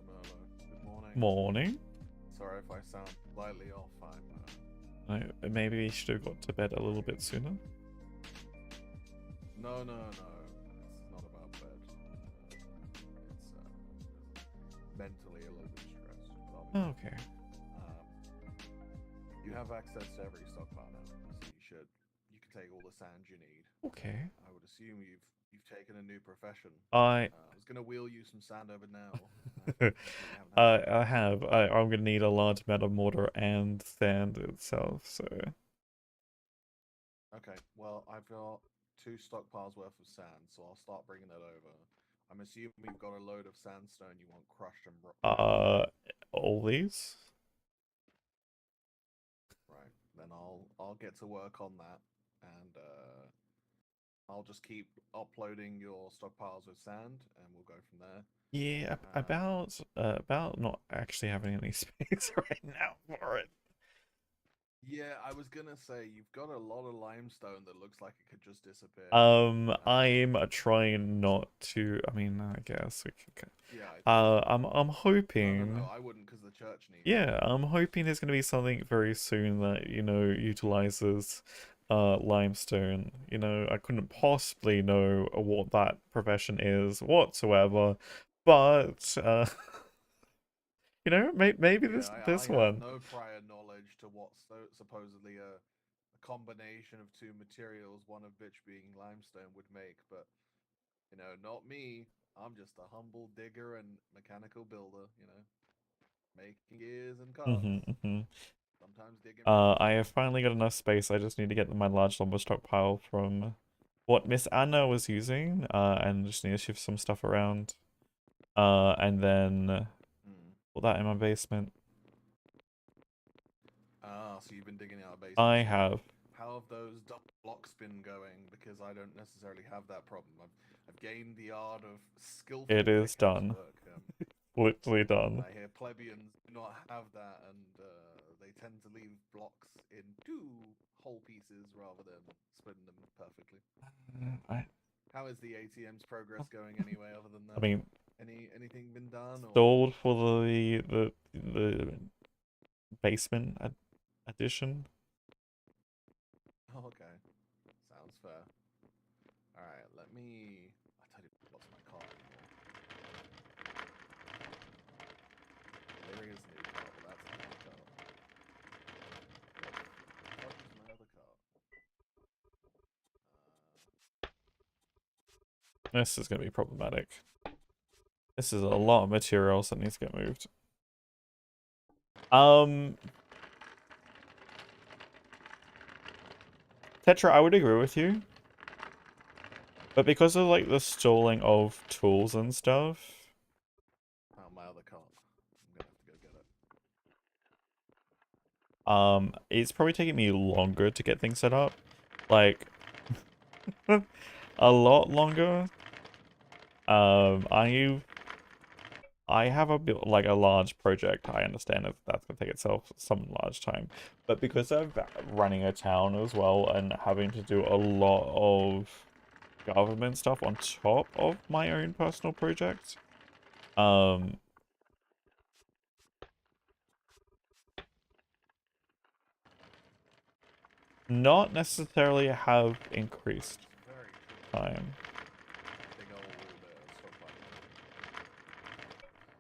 Merlo, good morning. Morning. Sorry if I sound slightly off. Maybe we should have got to bed a little bit sooner. No. It's not about bed. It's mentally a little bit stressed. But Okay. you have access to every stockpile now, so you can take all the sand you need. Okay. I would assume you've taken a new profession. I was gonna wheel you some sand over now. I have. I'm gonna need a large amount of mortar and sand itself, so. Okay, well, I've got 2 stockpiles worth of sand, so I'll start bringing that over. I'm assuming you've got a load of sandstone you want crushed and all these? right. Then I'll get to work on that, and I'll just keep uploading your stockpiles with sand, and we'll go from there. Yeah, about not actually having any space right now for it. Yeah, I was gonna say you've got a lot of limestone that looks like it could just disappear. I'm trying not to. I mean, I guess we can. Yeah. I'm hoping. No, I wouldn't, because the church needs. Yeah, I'm hoping there's gonna be something very soon that, you know, utilizes limestone. You know, I couldn't possibly know what that profession is whatsoever, but you know, maybe this I one. have no prior knowledge to what's supposedly a combination of 2 materials, one of which being limestone, would make, but you know, not me. I'm just a humble digger and mechanical builder, you know, making gears and cars. Sometimes digging. I have finally got enough space. I just need to get my large lumber stockpile from what Miss Anna was using, and just need to shift some stuff around, and then put that in my basement. Ah, so you've been digging out a basement. I have. How have those double blocks been going? Because I don't necessarily have that problem. I've gained the art of skillful. It is done. Work. Literally done. I hear plebeians do not have that, and they tend to leave blocks in 2 whole pieces rather than splitting them perfectly. How is the ATM's progress going anyway, other than that? I mean, anything been done? Or? Stalled for the basement addition. Oh, okay. Sounds fair. Alright, let me... I'll tell you what's my card anymore. There is new card, but that's not my card. What is my other card? This is going to be problematic. This is a lot of materials that needs to get moved. Tetra, I would agree with you. But because of, like, the stalling of tools and stuff... Oh, my other card. I'm gonna have to go get it. It's probably taking me longer to get things set up. Like... a lot longer. I have like a large project. I understand that that's gonna take itself some large time, but because I'm running a town as well and having to do a lot of government stuff on top of my own personal project, not necessarily have increased Very true. time. Big old stuff like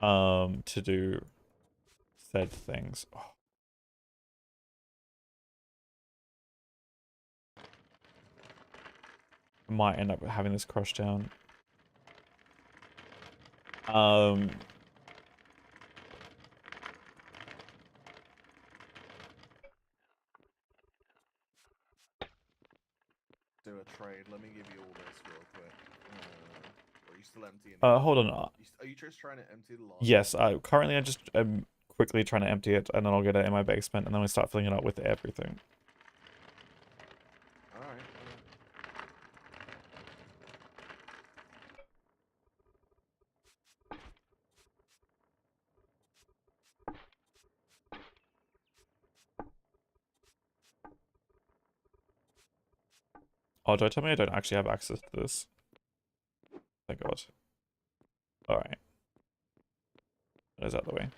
that. To do said things. Oh. Might end up having this crush down. Do a trade. Let me give you all this real quick. Are you still emptying? Hold on. Are you just trying to empty the lot? Yes, currently I just am quickly trying to empty it, and then I'll get it in my basement, and then we start filling it up with everything. Alright. Oh, do I tell me I don't actually have access to this? Thank God. Alright. That is out of the way.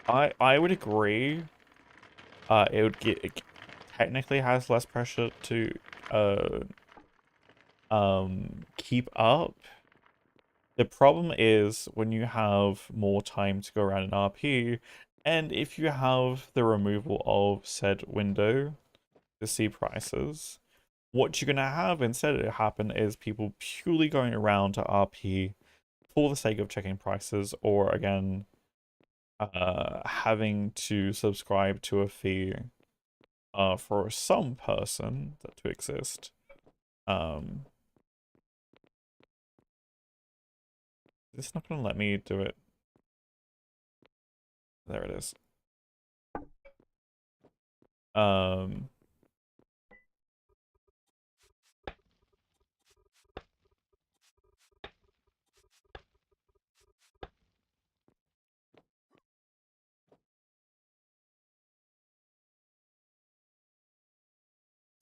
I would agree. It technically has less pressure to keep up. The problem is when you have more time to go around in RP, and if you have the removal of said window to see prices, what you're gonna have instead of happen is people purely going around to RP for the sake of checking prices, or again, having to subscribe to a fee for some person to exist. It's not gonna let me do it. There it is.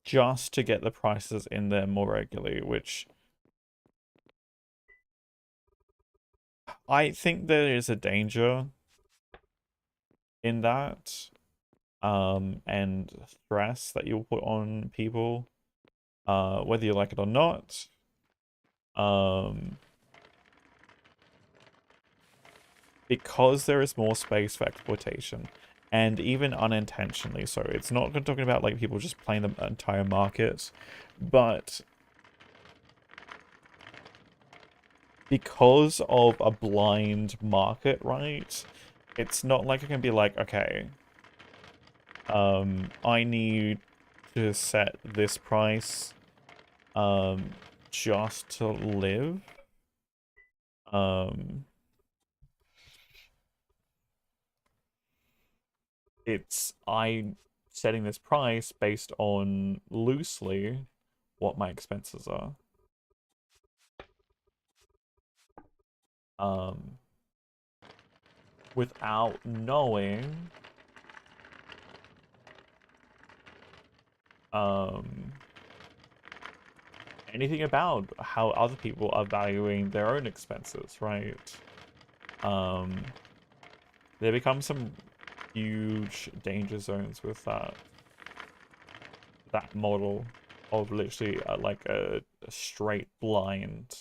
Just to get the prices in there more regularly, which I think there is a danger in that, and stress that you'll put on people, whether you like it or not. Because there is more space for exploitation, and even unintentionally so. It's not talking about like people just playing the entire market, but because of a blind market, right? It's not like it can be like, okay, I need to set this price just to live. I'm setting this price based on loosely what my expenses are. Without knowing anything about how other people are valuing their own expenses, right? There become some huge danger zones with that model of literally like a straight blind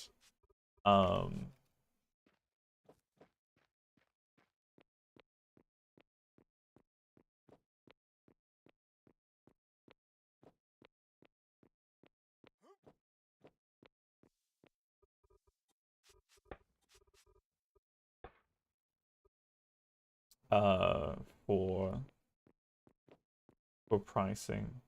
for pricing.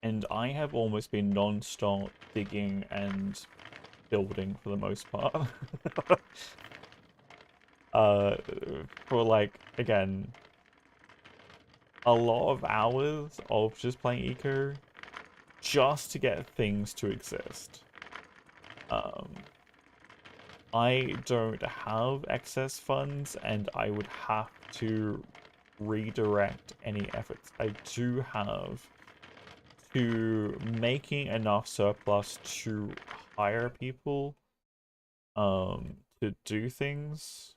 And I have almost been non-stop digging and building for the most part. For like, again, a lot of hours of just playing eco just to get things to exist. I don't have excess funds, and I would have to redirect any efforts I do have to making enough surplus to hire people to do things,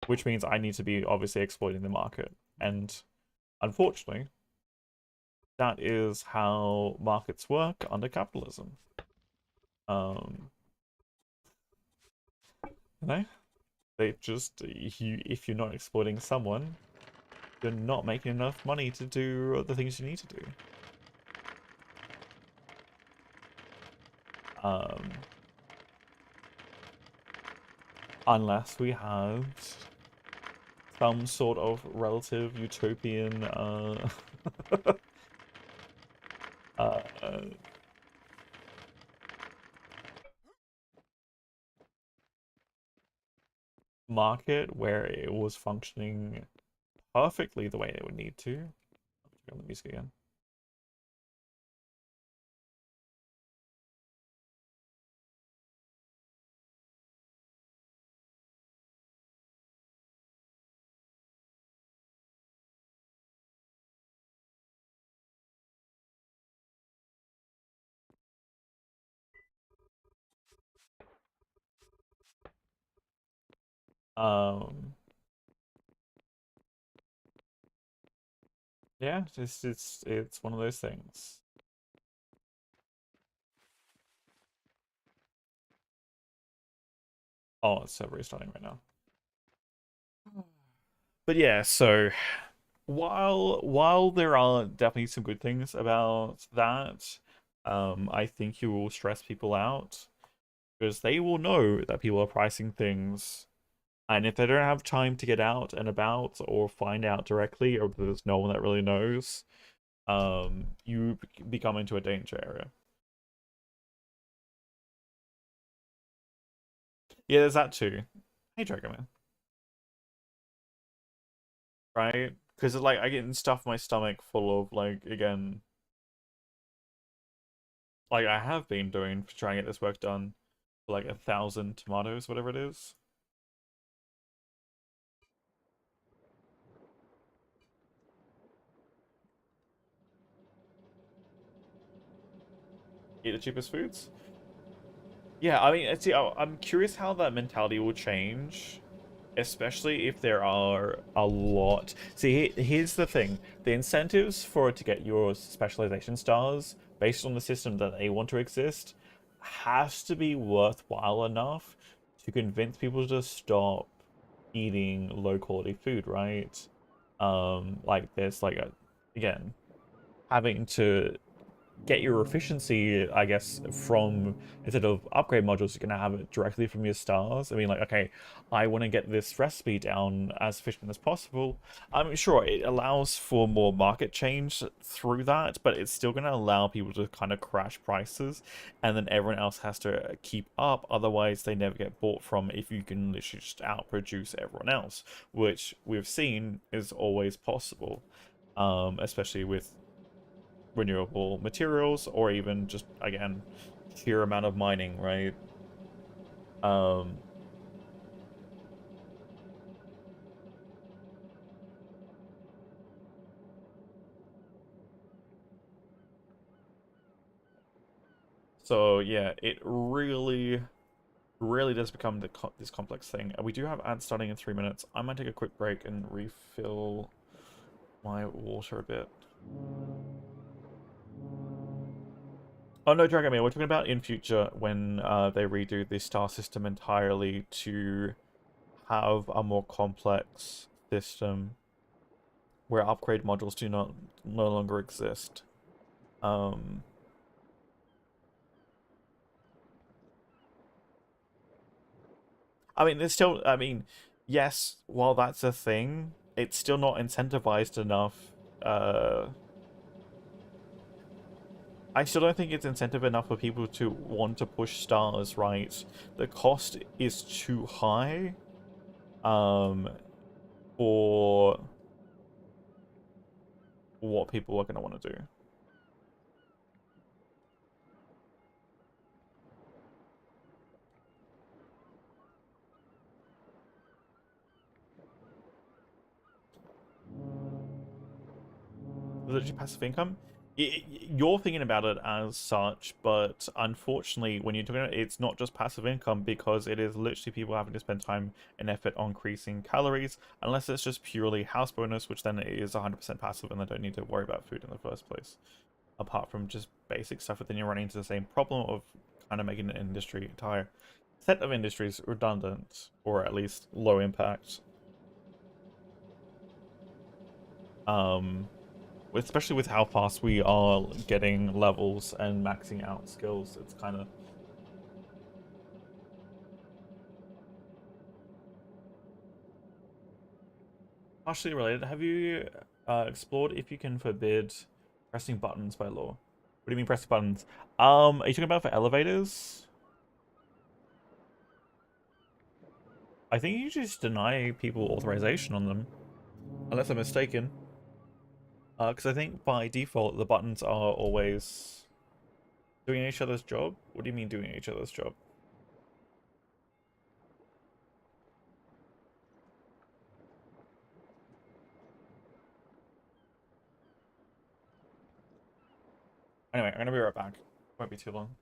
which means I need to be obviously exploiting the market. And unfortunately, that is how markets work under capitalism. You know, they just, if you're not exploiting someone, you're not making enough money to do the things you need to do. Unless we have some sort of relative utopian uh, market where it was functioning perfectly the way it would need to. I'll turn on the music again. Yeah, it's one of those things. Oh, it's restarting right now. But yeah, so while there are definitely some good things about that, I think you will stress people out because they will know that people are pricing things, and if they don't have time to get out and about or find out directly, or there's no one that really knows, you become into a danger area. Yeah, there's that too. Hey, Dragon Man. Right? Because like I get stuff in my stomach full of like again, like I have been doing to try and get this work done for like 1,000 tomatoes, whatever it is. Eat the cheapest foods. Yeah, I mean, see, I'm curious how that mentality will change, especially if there are a lot. See, here's the thing: the incentives for it to get your specialization stars based on the system that they want to exist has to be worthwhile enough to convince people to stop eating low quality food, right? Like there's like again, having to get your efficiency, I guess, from instead of upgrade modules, you're gonna have it directly from your stars. I mean, like, okay, I want to get this recipe down as efficient as possible. I'm sure it allows for more market change through that, but it's still gonna allow people to kind of crash prices, and then everyone else has to keep up. Otherwise, they never get bought from if you can literally just outproduce everyone else, which we've seen is always possible, especially with renewable materials, or even just again sheer amount of mining, right? So yeah, it really does become this complex thing. We do have ads starting in 3 minutes. I might take a quick break and refill my water a bit. Oh no, Dragomir, we're talking about in future when they redo the star system entirely to have a more complex system where upgrade modules do not no longer exist. I mean, there's still, I mean, yes, while that's a thing, it's still not incentivized enough. I still don't think it's incentive enough for people to want to push stars, right? The cost is too high, for what people are going to want to do. Literally passive income. You're thinking about it as such, but unfortunately, when you're doing it, it's not just passive income because it is literally people having to spend time and effort on increasing calories, unless it's just purely house bonus, which then is 100% passive and they don't need to worry about food in the first place. Apart from just basic stuff, but then you're running into the same problem of kind of making an entire set of industries redundant, or at least low impact. Especially with how fast we are getting levels and maxing out skills, it's kind of... Partially related, have you explored if you can forbid pressing buttons by law? What do you mean pressing buttons? Are you talking about for elevators? I think you just deny people authorization on them, unless I'm mistaken. Because I think by default, the buttons are always doing each other's job. What do you mean doing each other's job? Anyway, I'm gonna be right back. Won't be too long.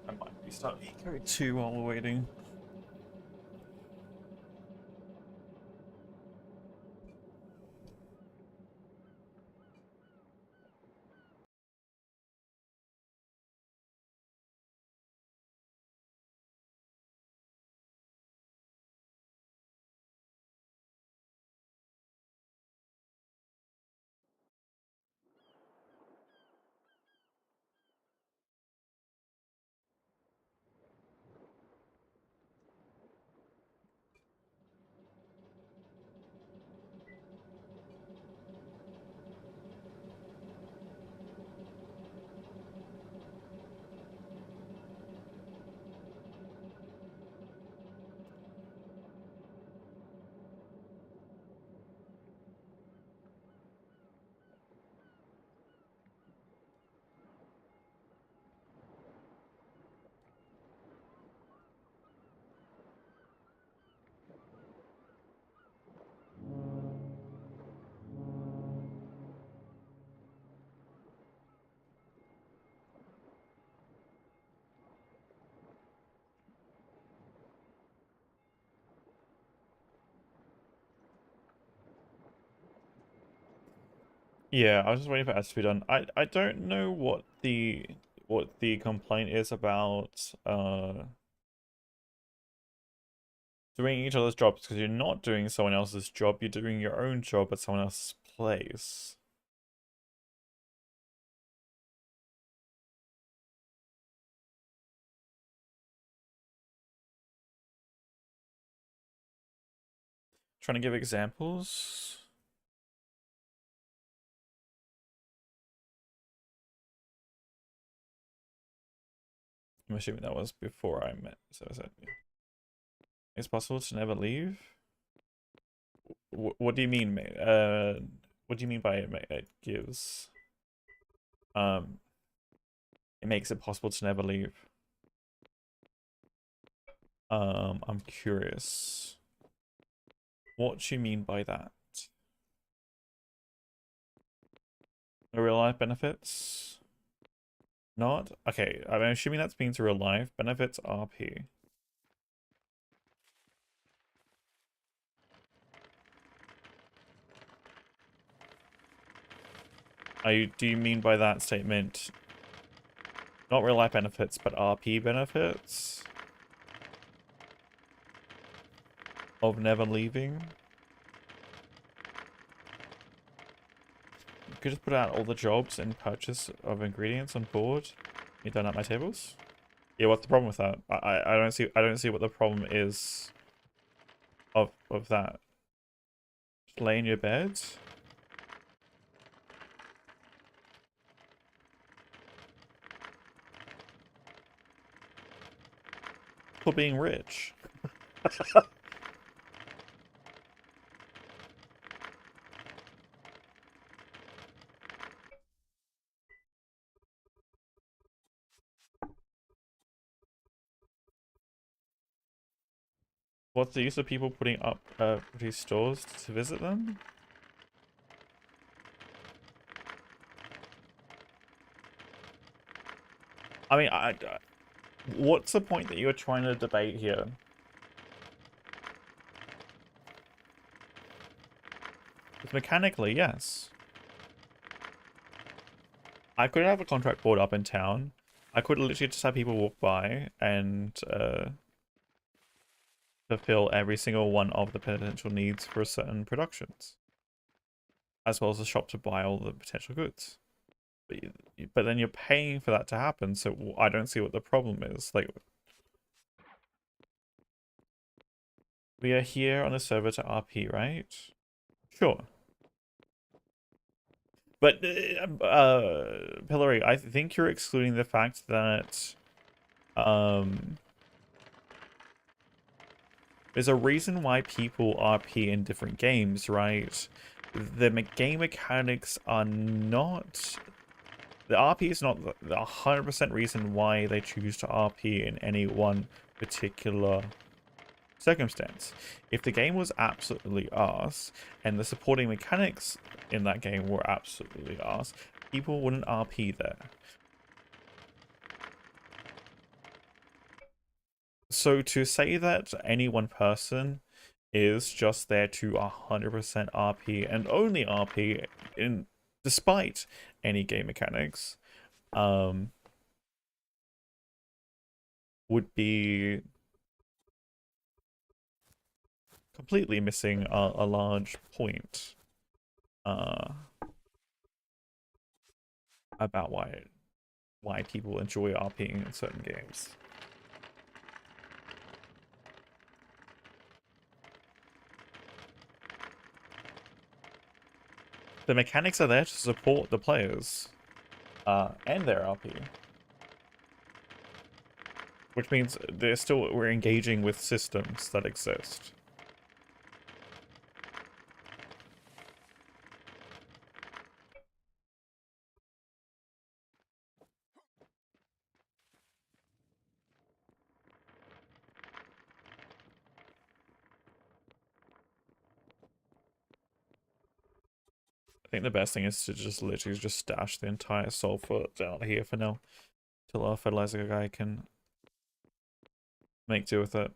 I might be starting Eco 2 while we're waiting. Yeah, I was just waiting for ads to be done. I don't know what the complaint is about doing each other's jobs, because you're not doing someone else's job, you're doing your own job at someone else's place. Trying to give examples. I'm assuming that was before I met, so I said, yeah. It's possible to never leave? What do you mean, mate? What do you mean by it gives? It makes it possible to never leave. I'm curious. What do you mean by that? The real life benefits? Not? Okay, I'm assuming that's means real life. Benefits RP. Do you mean by that statement not real life benefits, but RP benefits? Of never leaving? You could just put out all the jobs and purchase of ingredients on board. You done at my tables? Yeah, what's the problem with that? I don't see what the problem is of that. Just lay in your bed? For being rich. What's the use of people putting up these stores to visit them? I mean, what's the point that you're trying to debate here? Because mechanically, yes. I could have a contract board up in town. I could literally just have people walk by and fulfill every single one of the potential needs for certain productions, as well as the shop to buy all the potential goods. But then you're paying for that to happen, so I don't see what the problem is. Like, we are here on a server to RP, right? Sure. But, Pillory, I think you're excluding the fact that, there's a reason why people RP in different games, right? The game mechanics are not... The RP is not the 100% reason why they choose to RP in any one particular circumstance. If the game was absolutely arse, and the supporting mechanics in that game were absolutely arse, people wouldn't RP there. So to say that any one person is just there to 100% RP and only RP in despite any game mechanics, would be completely missing a large point about why people enjoy RPing in certain games. The mechanics are there to support the players and their RP. Which means we're engaging with systems that exist. I think the best thing is to just literally just stash the entire sulfur down here for now. Till our fertilizer guy can make do with it.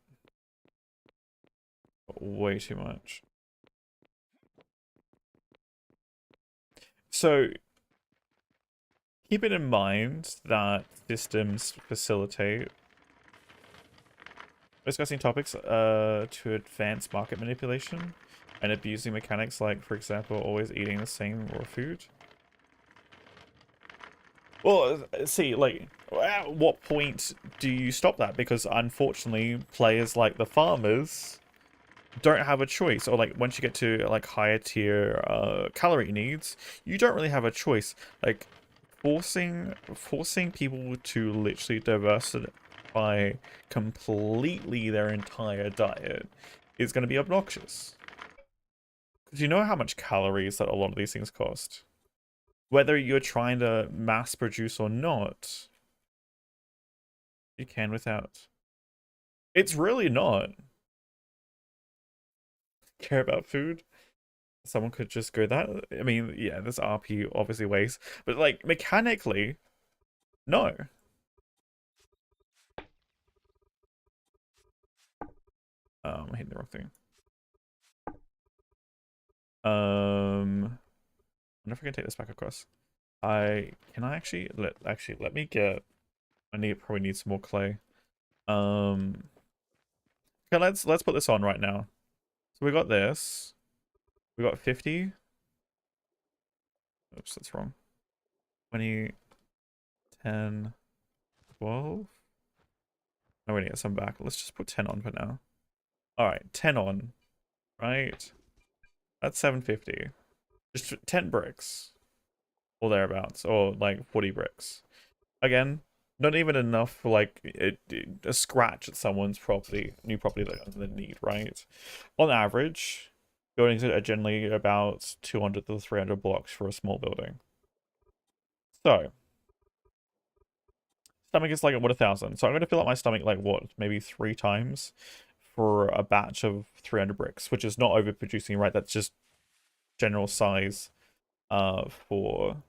Way too much. So keep it in mind that systems facilitate discussing topics to advance market manipulation and abusing mechanics like, for example, always eating the same raw food. Well, see, like, at what point do you stop that? Because unfortunately, players like the farmers don't have a choice. Or like, once you get to like higher tier calorie needs, you don't really have a choice. Like, forcing people to literally diversify completely their entire diet is going to be obnoxious. Because you know how much calories that a lot of these things cost. Whether you're trying to mass produce or not, you can without. It's really not. Care about food? Someone could just go that. I mean, yeah, there's RP obviously ways, but like mechanically, no. I'm hitting the wrong thing. I wonder if I can take this back across. Can I actually let me get. Probably need some more clay. Okay, let's put this on right now. So we got this. We got 50. Oops, that's wrong. 20, 10, 12. I'm gonna get some back. Let's just put 10 on for now. Alright, 10 on. Right? That's 750. Just 10 bricks. Or thereabouts. Or like 40 bricks. Again, not even enough for like a scratch at someone's property, new property that they need, right? On average, buildings are generally about 200 to 300 blocks for a small building. So, stomach is like, what, 1,000. So I'm going to fill up my stomach like, what, maybe 3 times for a batch of 300 bricks, which is not overproducing, right? That's just general size for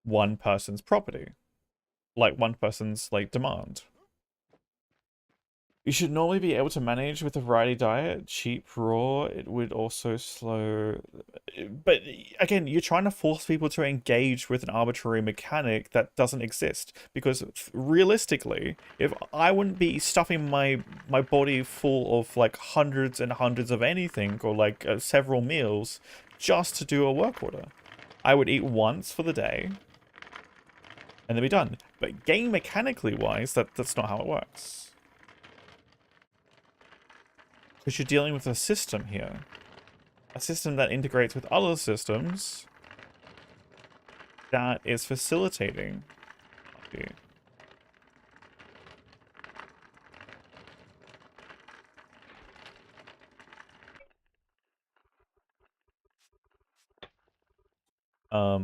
one person's property. Like, one person's, like, demand. You should normally be able to manage with a variety diet. Cheap, raw, it would also slow... But, again, you're trying to force people to engage with an arbitrary mechanic that doesn't exist. Because, realistically, if I wouldn't be stuffing my body full of, like, hundreds and hundreds of anything, or, like, several meals, just to do a work order. I would eat once for the day, and then be done. But game mechanically wise, that's not how it works. Because you're dealing with a system here. A system that integrates with other systems that is facilitating. Okay.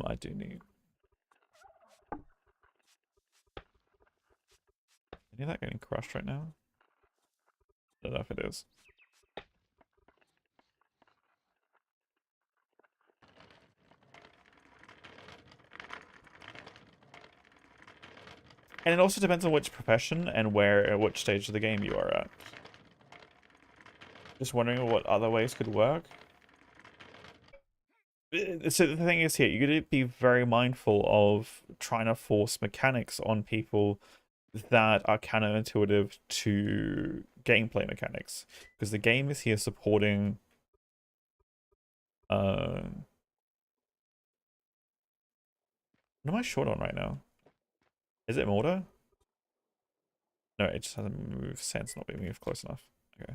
I do need... Any of that getting crushed right now? I don't know if it is. And it also depends on which profession and at which stage of the game you are at. Just wondering what other ways could work. So the thing is here, you gotta be very mindful of trying to force mechanics on people that are counterintuitive to gameplay mechanics. Because the game is here supporting... What am I short on right now? Is it mortar? No, it just hasn't moved. Sand's not being moved close enough. Okay.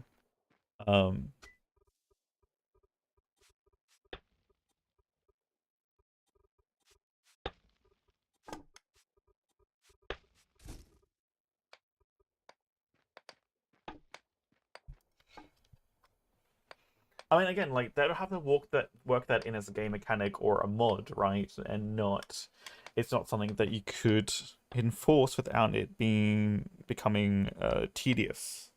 I mean, again, like, they don't have to work that in as a game mechanic or a mod, right? And it's not something that you could enforce without it becoming tedious.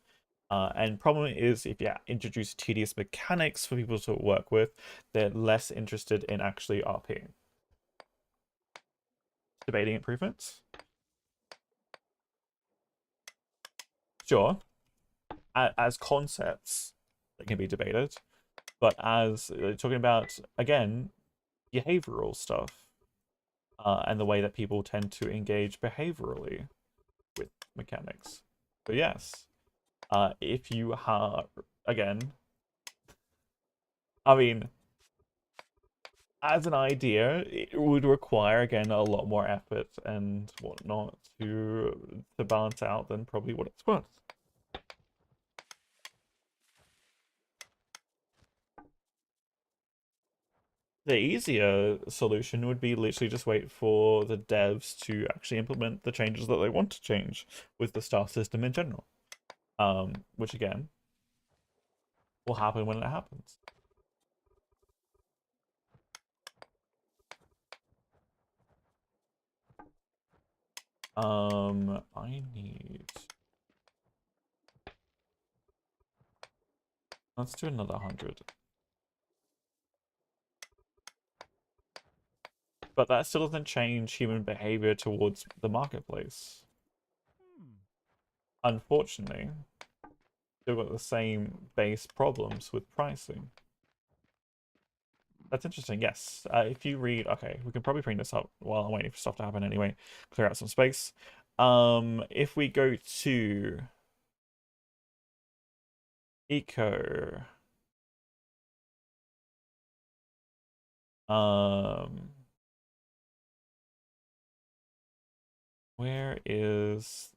And problem is, if you introduce tedious mechanics for people to work with, they're less interested in actually RPing. Debating improvements? Sure. As concepts that can be debated. But as talking about, again, behavioral stuff, and the way that people tend to engage behaviorally with mechanics. So yes, if you are, again, I mean, as an idea, it would require, again, a lot more effort and whatnot to balance out than probably what it's worth. The easier solution would be literally just wait for the devs to actually implement the changes that they want to change with the star system in general. Which again will happen when it happens. I need. Let's do another 100. But that still doesn't change human behavior towards the marketplace. Unfortunately, still got the same base problems with pricing. That's interesting, yes. If you read, okay, we can probably bring this up while I'm waiting for stuff to happen anyway. Clear out some space. If we go to eco, where is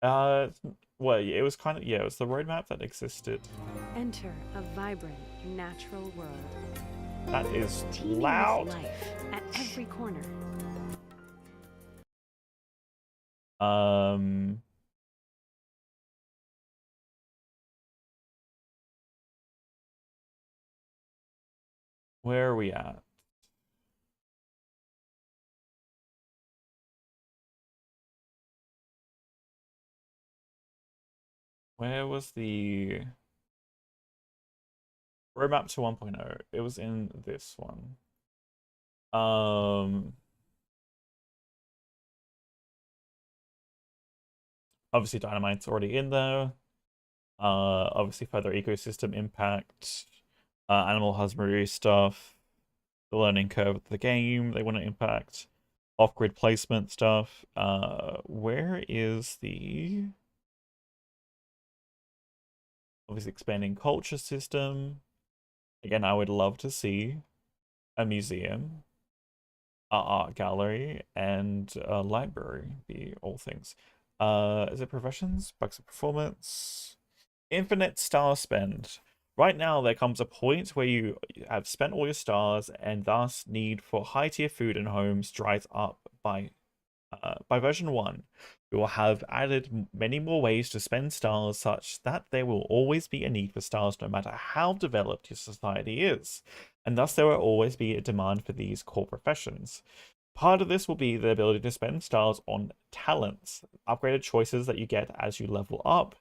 well, it was kind of, yeah, it was the roadmap that existed. Enter a vibrant, natural world. That is Teeming loud. with life at every corner. Where are we at? Where was the roadmap to 1.0? It was in this one. Obviously Dynamite's already in there. Obviously further ecosystem impact, animal husbandry stuff, the learning curve of the game they want to impact, off-grid placement stuff. Where is the obviously expanding culture system? Again, I would love to see a museum, a art gallery, and a library be all things. Is it professions? Bugs of performance? Infinite star spend. Right now, there comes a point where you have spent all your stars, and thus need for high tier food and homes dries up by version 1. We will have added many more ways to spend stars, such that there will always be a need for stars no matter how developed your society is, and thus there will always be a demand for these core professions. Part of this will be the ability to spend stars on talents, upgraded choices that you get as you level up,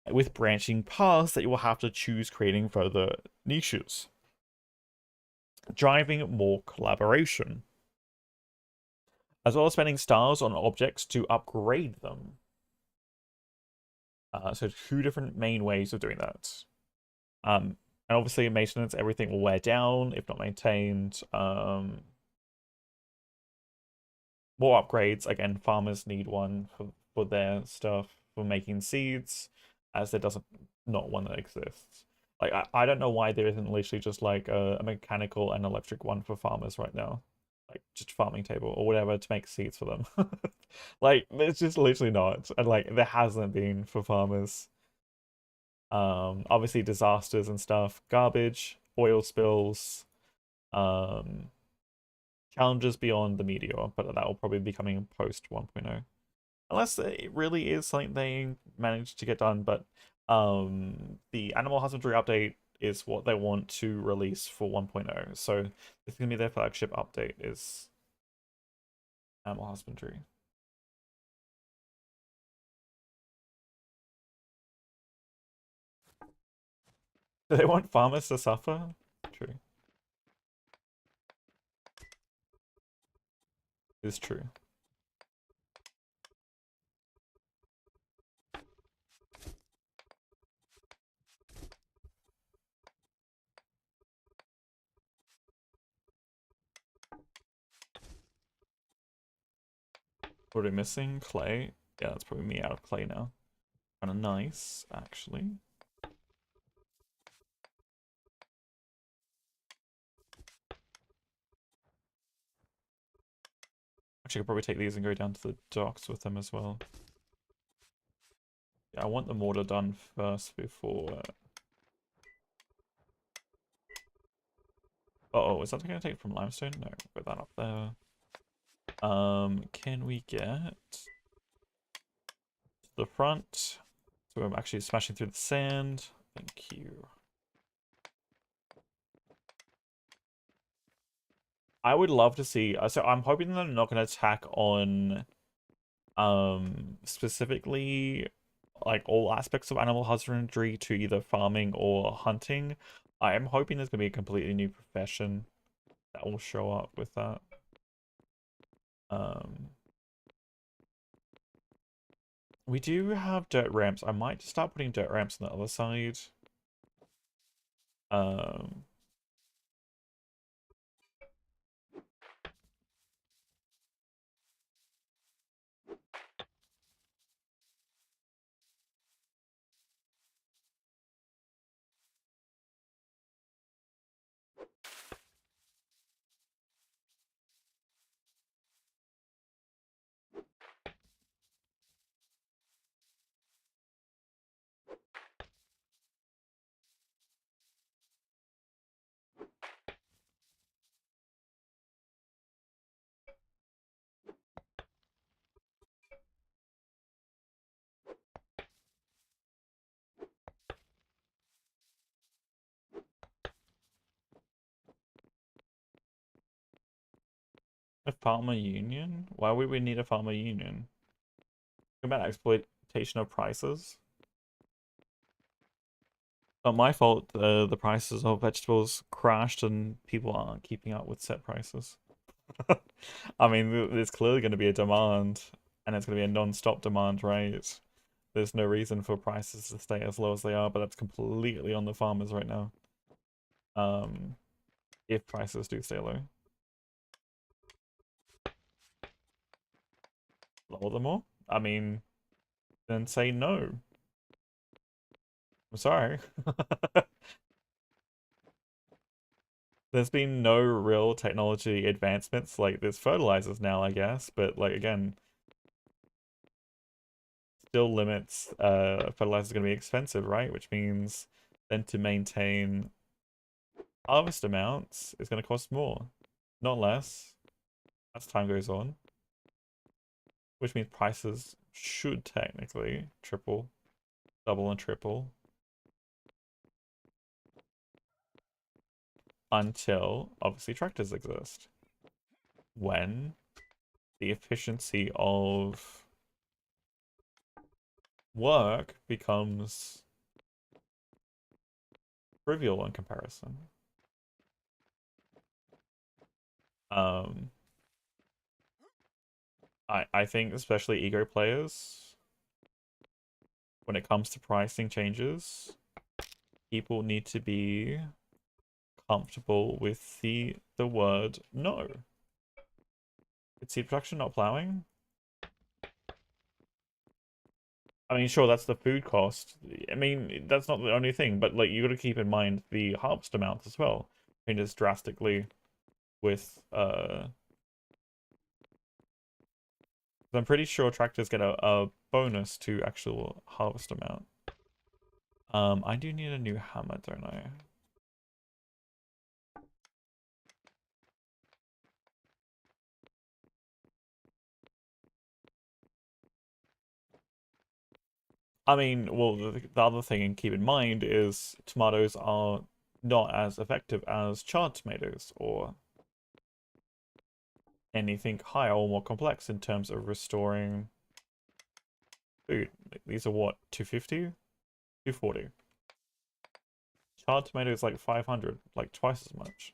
with branching paths that you will have to choose, creating further niches, driving more collaboration, as well as spending stars on objects to upgrade them. So 2 different main ways of doing that. And obviously maintenance, everything will wear down if not maintained. More upgrades. Again, farmers need one for their stuff, for making seeds, as there doesn't not one that exists. Like I don't know why there isn't literally just like a mechanical and electric one for farmers right now. Like just farming table or whatever to make seeds for them. Like there's just literally not. And like there hasn't been for farmers. Obviously disasters and stuff, garbage, oil spills, challenges beyond the meteor, but that will probably be coming post 1.0. Unless it really is something they managed to get done, but the animal husbandry update is what they want to release for 1.0. So it's gonna be their flagship update is animal husbandry. Do they want farmers to suffer? True. It's true. What are we missing? Clay. Yeah, that's probably me out of clay now. Kind of nice, actually. Actually, I could probably take these and go down to the docks with them as well. Yeah, I want the mortar done first before... Uh-oh, is that going to take from limestone? No, put that up there. Can we get to the front? So I'm actually smashing through the sand. Thank you. I would love to see... So I'm hoping that they're not going to attack on... specifically like all aspects of animal husbandry to either farming or hunting. I am hoping there's going to be a completely new profession that will show up with that. We do have dirt ramps. I might start putting dirt ramps on the other side. A farmer union? Why would we need a farmer union? About exploitation of prices. Not my fault. The prices of vegetables crashed and people aren't keeping up with set prices. I mean, there's clearly going to be a demand, and it's going to be a non-stop demand, right? There's no reason for prices to stay as low as they are, but that's completely on the farmers right now. If prices do stay low. Lower them more? I mean, then say no. I'm sorry. There's been no real technology advancements. Like, there's fertilizers now, I guess, but, like, again, still limits, fertilizers are going to be expensive, right? Which means then to maintain harvest amounts is going to cost more, not less, as time goes on. Which means prices should technically triple, double and triple. Until, obviously, tractors exist. When the efficiency of work becomes trivial in comparison. I think especially ego players, when it comes to pricing changes, people need to be comfortable with the word no. It's seed production, not plowing. I mean, sure, that's the food cost. I mean, that's not the only thing, but like you got to keep in mind the harvest amount as well changes drastically with I'm pretty sure tractors get a bonus to actual harvest amount. I do need a new hammer, don't I? I mean, well, the other thing to keep in mind is tomatoes are not as effective as charred tomatoes or anything higher or more complex in terms of restoring food. These are what, 250? 240. Charred tomato is like 500, like twice as much.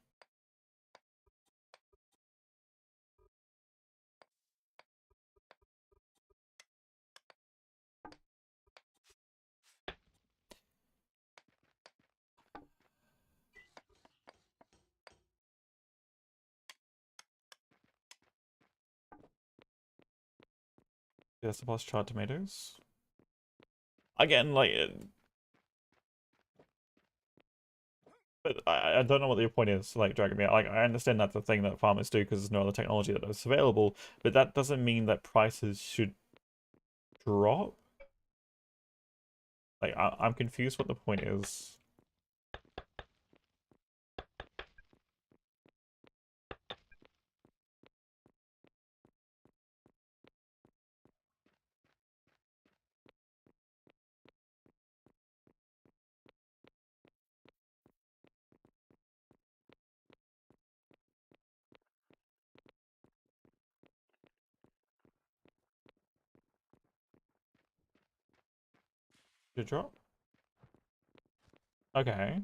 There's the boss charred tomatoes. Again, like, but I don't know what your point is, like, dragging me out. Like, I understand that's the thing that farmers do because there's no other technology that is available, but that doesn't mean that prices should drop. Like, I'm confused what the point is. Should it drop? Okay.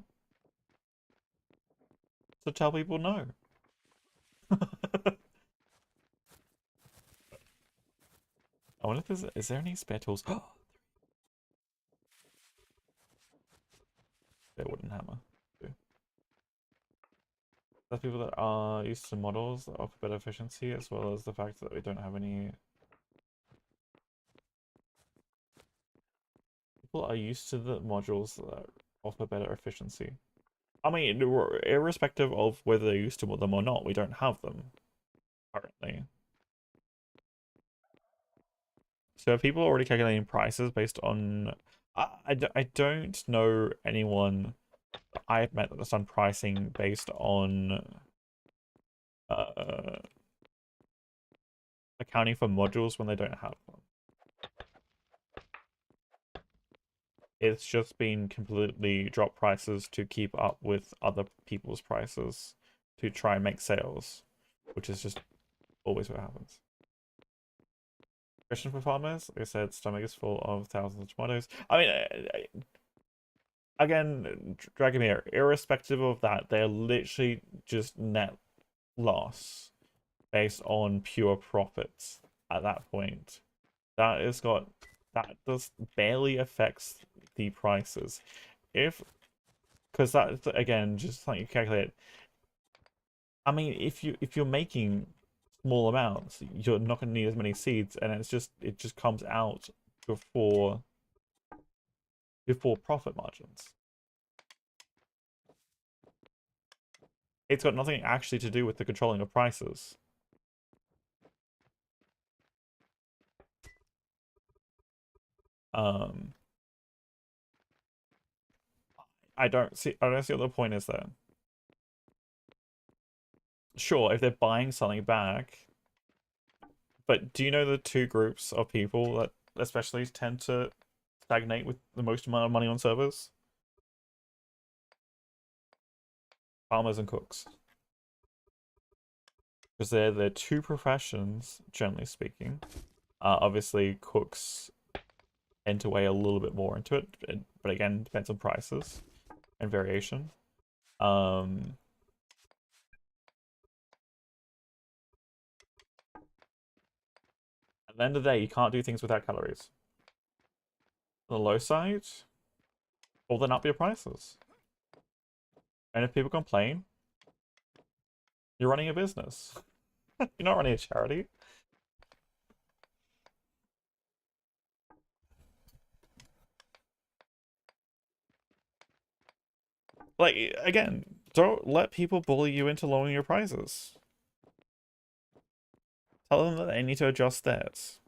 So tell people no. I wonder if is there any spare tools? Oh, spare wooden hammer. There's people that are used to models that offer better efficiency, as well as the fact that we don't have any. People are used to the modules that offer better efficiency. I mean, irrespective of whether they're used to them or not, we don't have them currently. So are people already calculating prices based on... I don't know anyone I've met that's done pricing based on accounting for modules when they don't have them. It's just been completely drop prices to keep up with other people's prices to try and make sales, which is just always what happens. Question for farmers? Like I said, stomach is full of thousands of tomatoes. I mean, again, Dragomir, irrespective of that, they're literally just net loss based on pure profits at that point. That does barely affects the prices. Because that, again, just like you calculate, I mean, if you're making small amounts, you're not going to need as many seeds, and it just comes out before profit margins. It's got nothing actually to do with the controlling of prices. I don't see what the point is there. Sure, if they're buying something back, but do you know the two groups of people that especially tend to stagnate with the most amount of money on servers? Farmers and cooks. Because they're two professions, generally speaking. Obviously, cooks tend to weigh a little bit more into it, but again, depends on prices and variation. At the end of the day, you can't do things without calories. On the low side, well then up your prices. And if people complain, you're running a business. You're not running a charity. Like, again, don't let people bully you into lowering your prices. Tell them that they need to adjust theirs.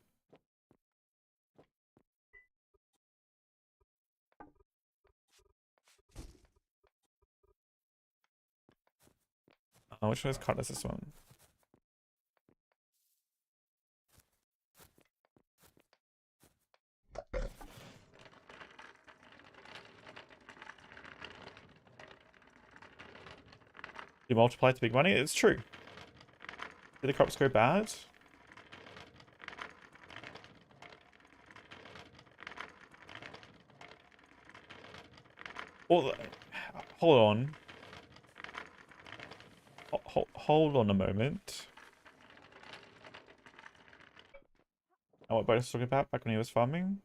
Which one's card is this one? You multiply to big money? It's true. Did the crops go bad? Well, hold on. Hold on a moment. And what Boris was talking about back when he was farming?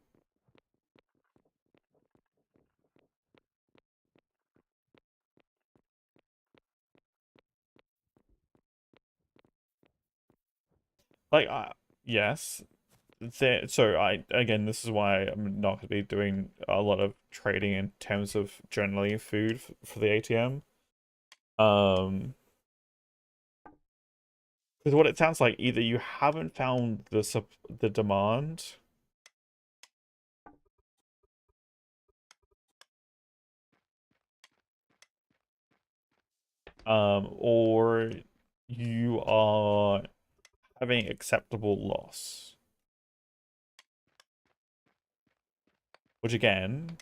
Like, yes, so again, this is why I'm not going to be doing a lot of trading in terms of generally food for the ATM. Because what it sounds like, either you haven't found the demand, or you are having acceptable loss. Which again,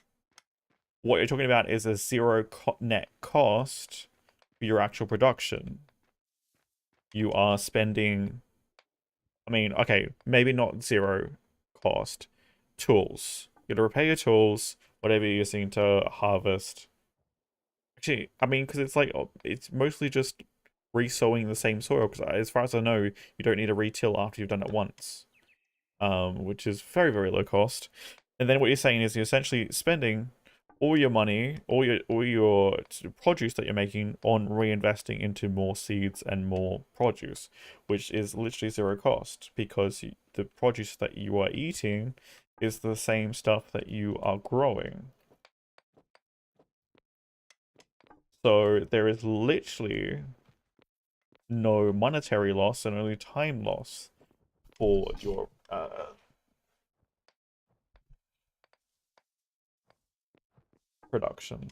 what you're talking about is a zero net cost for your actual production. You are spending, I mean, okay, maybe not zero cost. Tools. You gotta repair your tools, whatever you're using to harvest. Actually, I mean, because it's like, it's mostly just re-sowing the same soil, because as far as I know, you don't need to re-till after you've done it once. Which is very, very low cost. And then what you're saying is you're essentially spending all your money, all your produce that you're making on reinvesting into more seeds and more produce, which is literally zero cost, because the produce that you are eating is the same stuff that you are growing. So there is literally no monetary loss and only time loss for your production.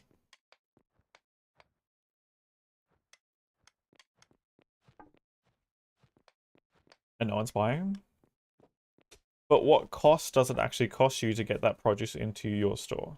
And no one's buying. But what cost does it actually cost you to get that produce into your store?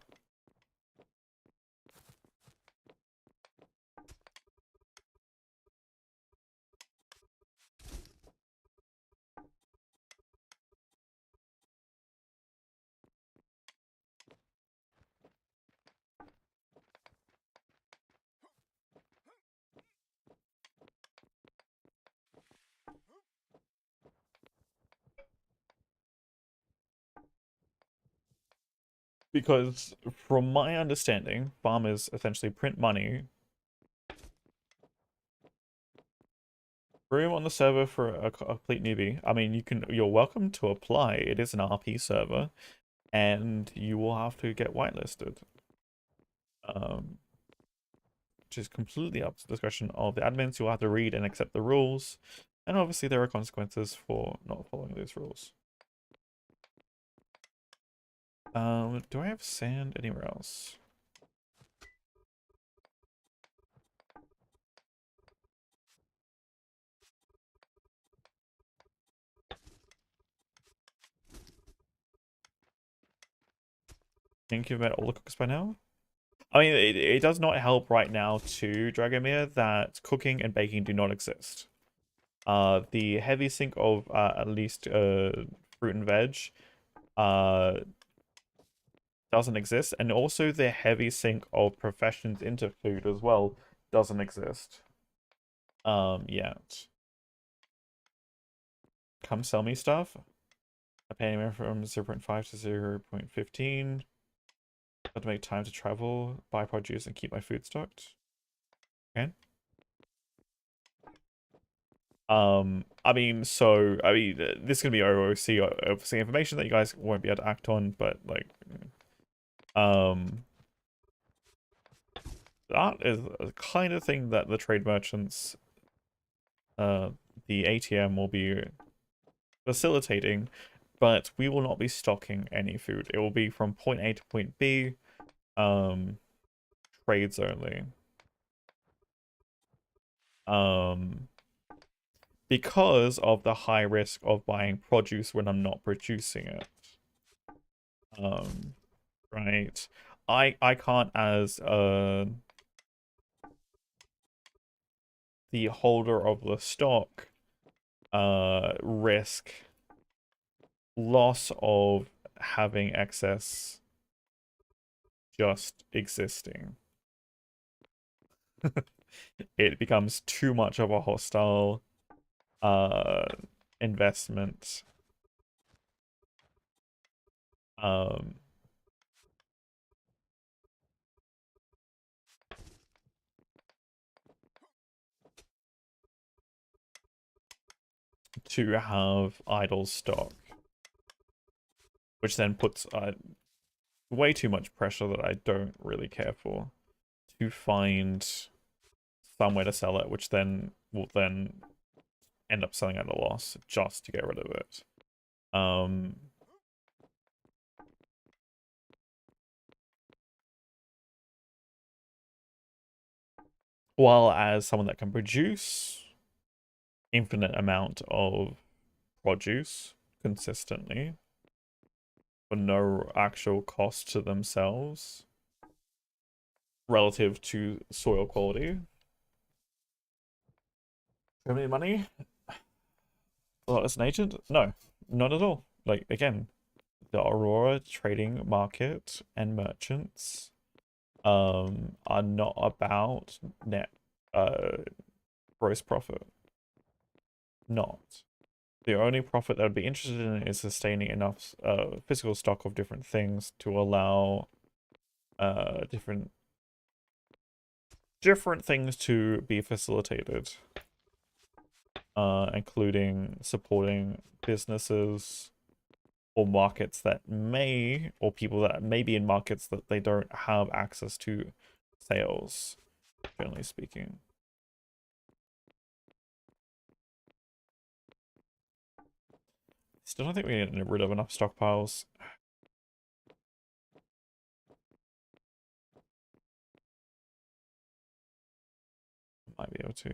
Because from my understanding, farmers essentially print money. Room on the server for a complete newbie. I mean, you're welcome to apply. It is an RP server, and you will have to get whitelisted. Which is completely up to the discretion of the admins. You'll have to read and accept the rules, and obviously there are consequences for not following those rules. Do I have sand anywhere else? Think you've met all the cooks by now? I mean, it does not help right now to Dragomir that cooking and baking do not exist. The heavy sink of at least fruit and veg doesn't exist, and also the heavy sink of professions into food as well doesn't exist yet. Come sell me stuff. I pay anywhere from 0.5 to 0.15. Have to make time to travel, buy produce, and keep my food stocked. Okay. I mean, this is gonna be OOC, obviously information that you guys won't be able to act on, but like, that is a kind of thing that the trade merchants, the ATM will be facilitating, but we will not be stocking any food. It will be from point A to point B, trades only. Because of the high risk of buying produce when I'm not producing it. Right. I can't, as the holder of the stock, risk loss of having excess just existing. It becomes too much of a hostile investment. To have idle stock. which then puts way too much pressure that I don't really care for to find somewhere to sell it, which then will then end up selling at a loss just to get rid of it. While as someone that can produce infinite amount of produce consistently for no actual cost to themselves relative to soil quality. How many money? Well, as an agent? No, not at all. Like, again, the Aurora trading market and merchants are not about net gross profit. Not. The only profit that I'd be interested in is sustaining enough physical stock of different things to allow different things to be facilitated, including supporting businesses or markets that may, or people that may be in markets that they don't have access to sales, generally speaking. Still don't think we're getting rid of enough stockpiles. Might be able to.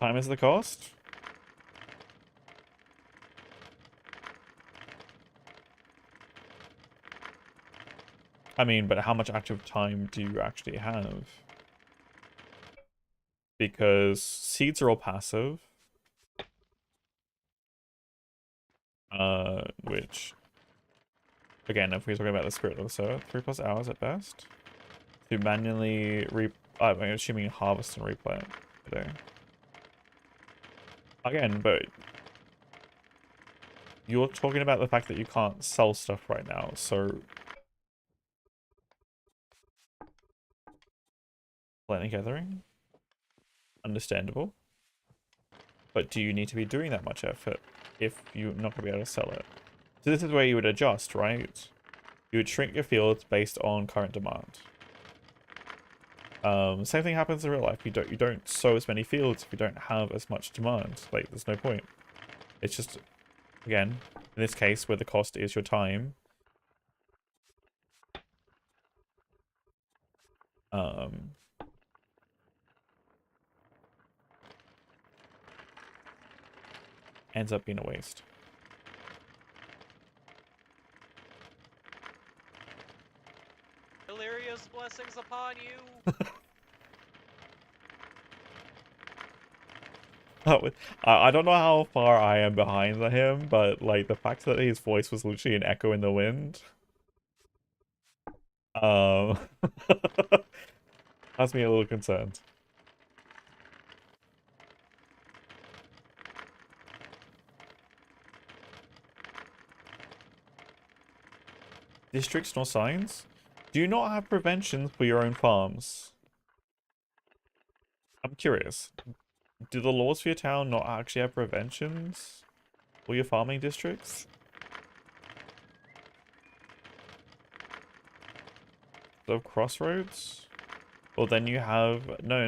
Time is the cost? I mean, but how much active time do you actually have? Because seeds are all passive. Which, again, if we're talking about the spirit of the sower, 3+ hours at best to manually I'm assuming harvest and replant today. Again, but you're talking about the fact that you can't sell stuff right now, so planting gathering, understandable. But do you need to be doing that much effort if you're not gonna be able to sell it? So this is where you would adjust, right? You would shrink your fields based on current demand. Same thing happens in real life. You don't sow as many fields if you don't have as much demand. Like, there's no point. It's just, again, in this case where the cost is your time. Ends up being a waste. Delirious blessings upon you. I don't know how far I am behind him, but like the fact that his voice was literally an echo in the wind, has me a little concerned. Districts nor signs? Do you not have preventions for your own farms? I'm curious. Do the laws for your town not actually have preventions for your farming districts? So crossroads? Well, then you have no.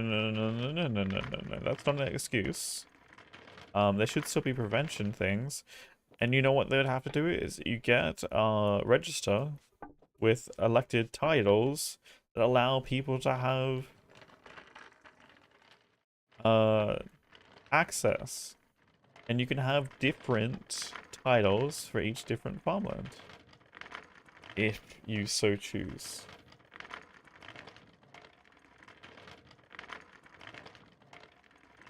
That's not an excuse. There should still be prevention things, and you know what they would have to do is you get register with elected titles that allow people to have access, and you can have different titles for each different farmland if you so choose.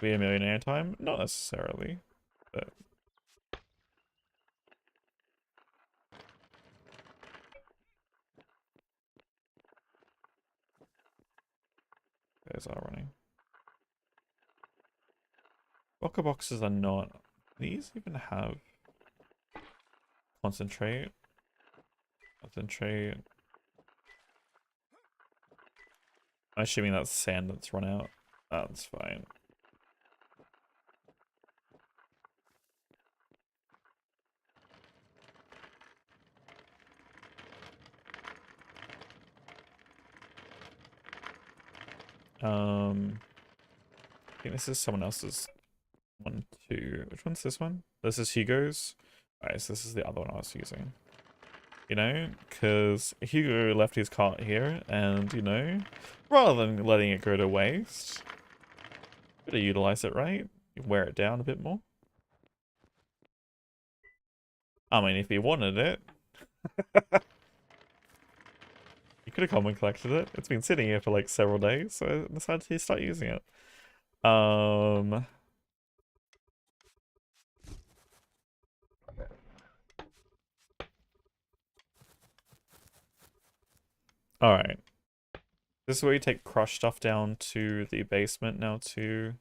Be a millionaire time? Not necessarily, but there's our running. Locker boxes are not. These even have concentrate. Concentrate. I'm assuming that's sand that's run out. That's fine. I think this is someone else's one too. Which one's this one? This is Hugo's. Alright, so this is the other one I was using. You know, because Hugo left his cart here, and you know, rather than letting it go to waste, gotta utilize it, right? Wear it down a bit more. I mean, if he wanted it, he could have come and collected it. It's been sitting here for like several days, so I decided to start using it. Alright. This is where you take crushed stuff down to the basement now too.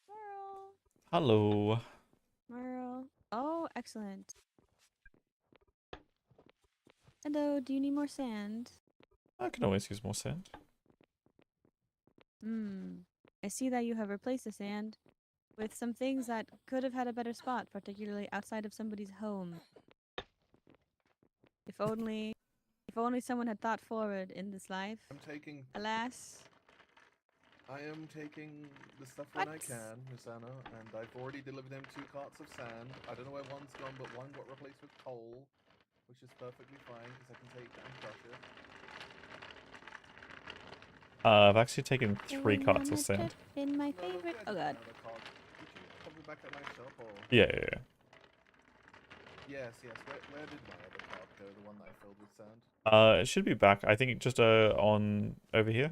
Merle. Hello. Merle. Oh, excellent. Hello, do you need more sand? I can always use more sand. I see that you have replaced the sand with some things that could have had a better spot, particularly outside of somebody's home. If only someone had thought forward in this life. Alas. I am taking the stuff when I What? can, Miss Anna, and I've already delivered them 2 carts of sand. I don't know where one's gone, but one got replaced with coal, which is perfectly fine because I can take that and crush it. I've actually taken 3 carts of sand. In my No, favorite. where Oh did god. my other cart? Did you come back at my shop or? Yeah. Yes. Where did my other cart go? The one that I filled with sand? It should be back. I think just on over here.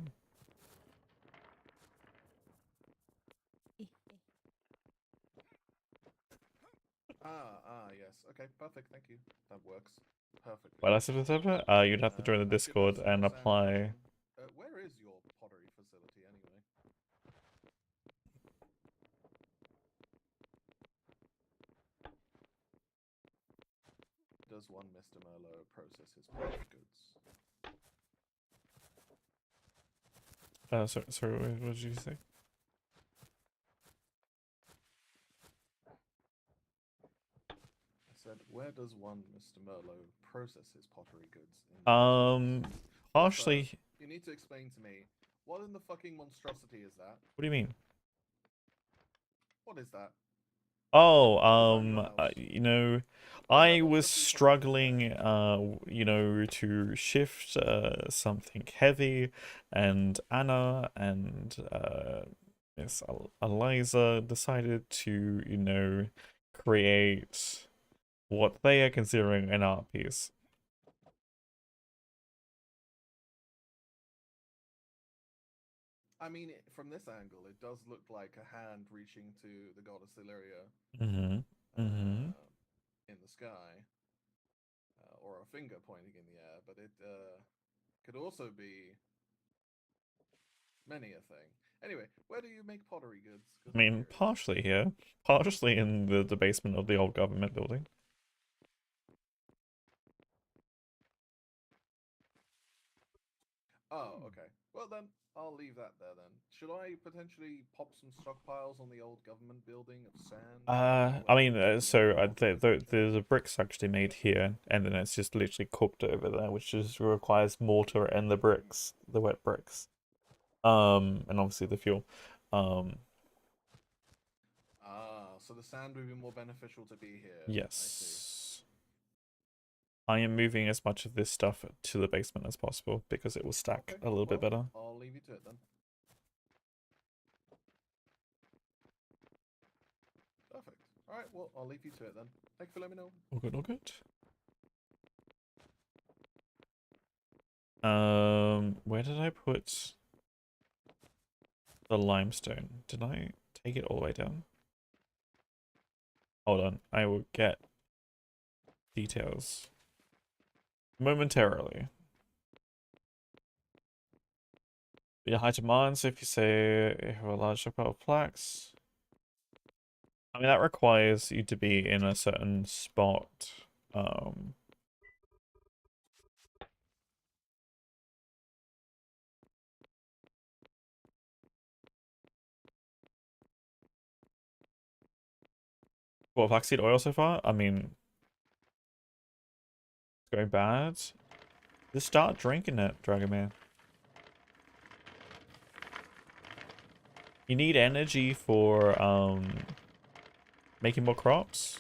Yes. Okay, perfect. Thank you. That works perfectly. Well, you'd have to join the I could Discord do some and more sand apply. crushing. Where is your pottery facility anyway? Does one Mr. Merlot process his pottery goods? Sorry, what did you say? I said, where does one Mr. Merlot process his pottery goods? Partially. Also, you need to explain to me, what in the fucking monstrosity is that? What do you mean? What is that? Oh, house. you know, Why is I that was monstrosity struggling, there? you know, to shift something heavy, and Anna and Miss Eliza decided to, you know, create what they are considering an art piece. I mean, from this angle, it does look like a hand reaching to the goddess Illyria in the sky, or a finger pointing in the air, but it could also be many a thing. Anyway, where do you make pottery goods? I mean, partially here, partially in the basement of the old government building. Oh, okay. Well then, I'll leave that there then. Should I potentially pop some stockpiles on the old government building of sand? I mean, so there's a bricks actually made here, and then it's just literally cooked over there, which just requires mortar and the bricks, the wet bricks, and obviously the fuel. So the sand would be more beneficial to be here. Yes. I am moving as much of this stuff to the basement as possible because it will stack a little bit better. I'll leave you to it then. Perfect. Alright, well, I'll leave you to it then. Thank you for letting me know. All good, all good. Where did I put the limestone? Did I take it all the way down? Hold on, I will get details momentarily. Be a high demand, so if you say you have a large stockpile of plaques, I mean that requires you to be in a certain spot. What, flaxseed oil so far? I mean, it's going bad. Just start drinking it, Dragon Man. You need energy for making more crops.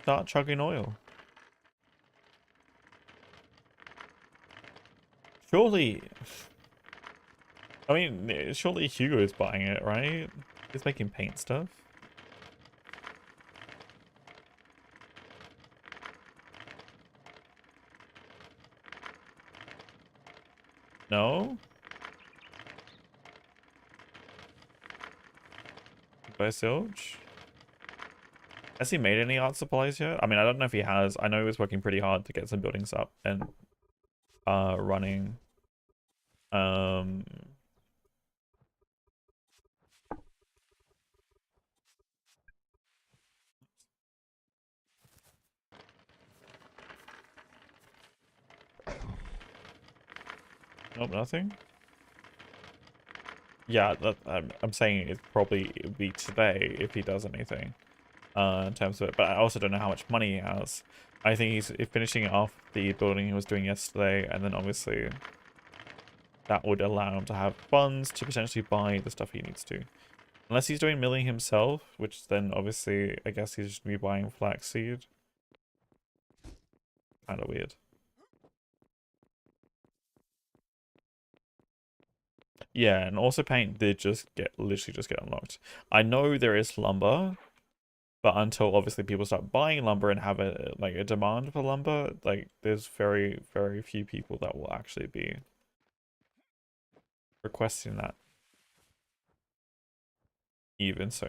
Start chugging oil. Surely, I mean, surely Hugo is buying it, right? He's making paint stuff. No? By Silge? Has he made any art supplies yet? I mean, I don't know if he has. I know he was working pretty hard to get some buildings up and running. Nope, nothing. Yeah, that, I'm saying it would be today if he does anything in terms of it. But I also don't know how much money he has. I think he's finishing off the building he was doing yesterday, and then obviously that would allow him to have funds to potentially buy the stuff he needs to. Unless he's doing milling himself, which then obviously I guess he's just be buying flaxseed. Kind of weird. Yeah, and also paint did just literally just get unlocked. I know there is lumber, but until obviously people start buying lumber and have a demand for lumber, like there's very, very few people that will actually be requesting that. Even so.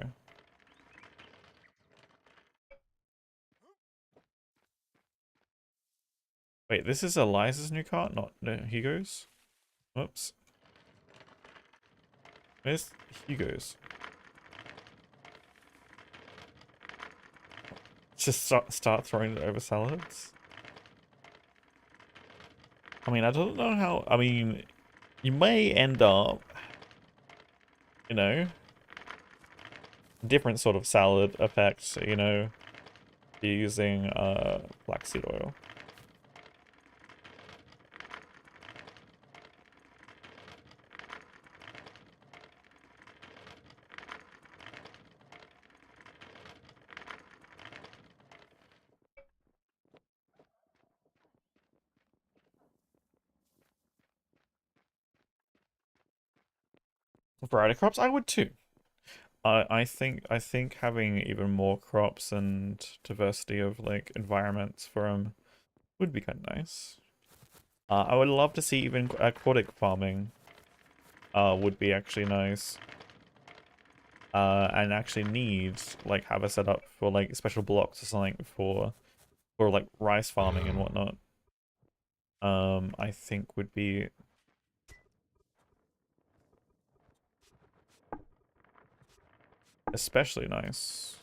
Wait, this is Eliza's new car, not Hugo's? Whoops. Where's Hugo's? Just start throwing it over salads? I mean, I don't know how... I mean, you may end up, you know, different sort of salad effect, you know, using flaxseed oil. Variety crops, I would too. I think having even more crops and diversity of like environments for them would be kind of nice. I would love to see even aquatic farming. Would be actually nice. And actually need like have a setup for like special blocks or something for like rice farming and whatnot. I think would be especially nice.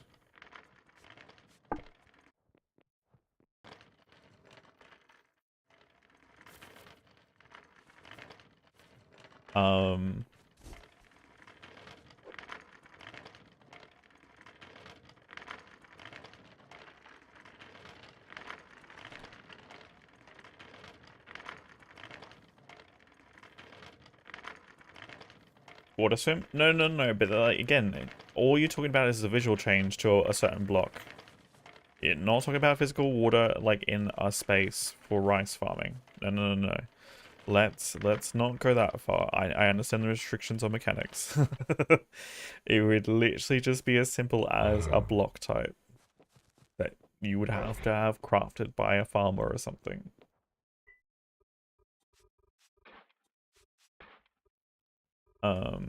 Water swim? No, but like, again, all you're talking about is the visual change to a certain block. You're not talking about physical water like in a space for rice farming. No. Let's not go that far. I understand the restrictions on mechanics. It would literally just be as simple as a block type that you would have to have crafted by a farmer or something. Yeah,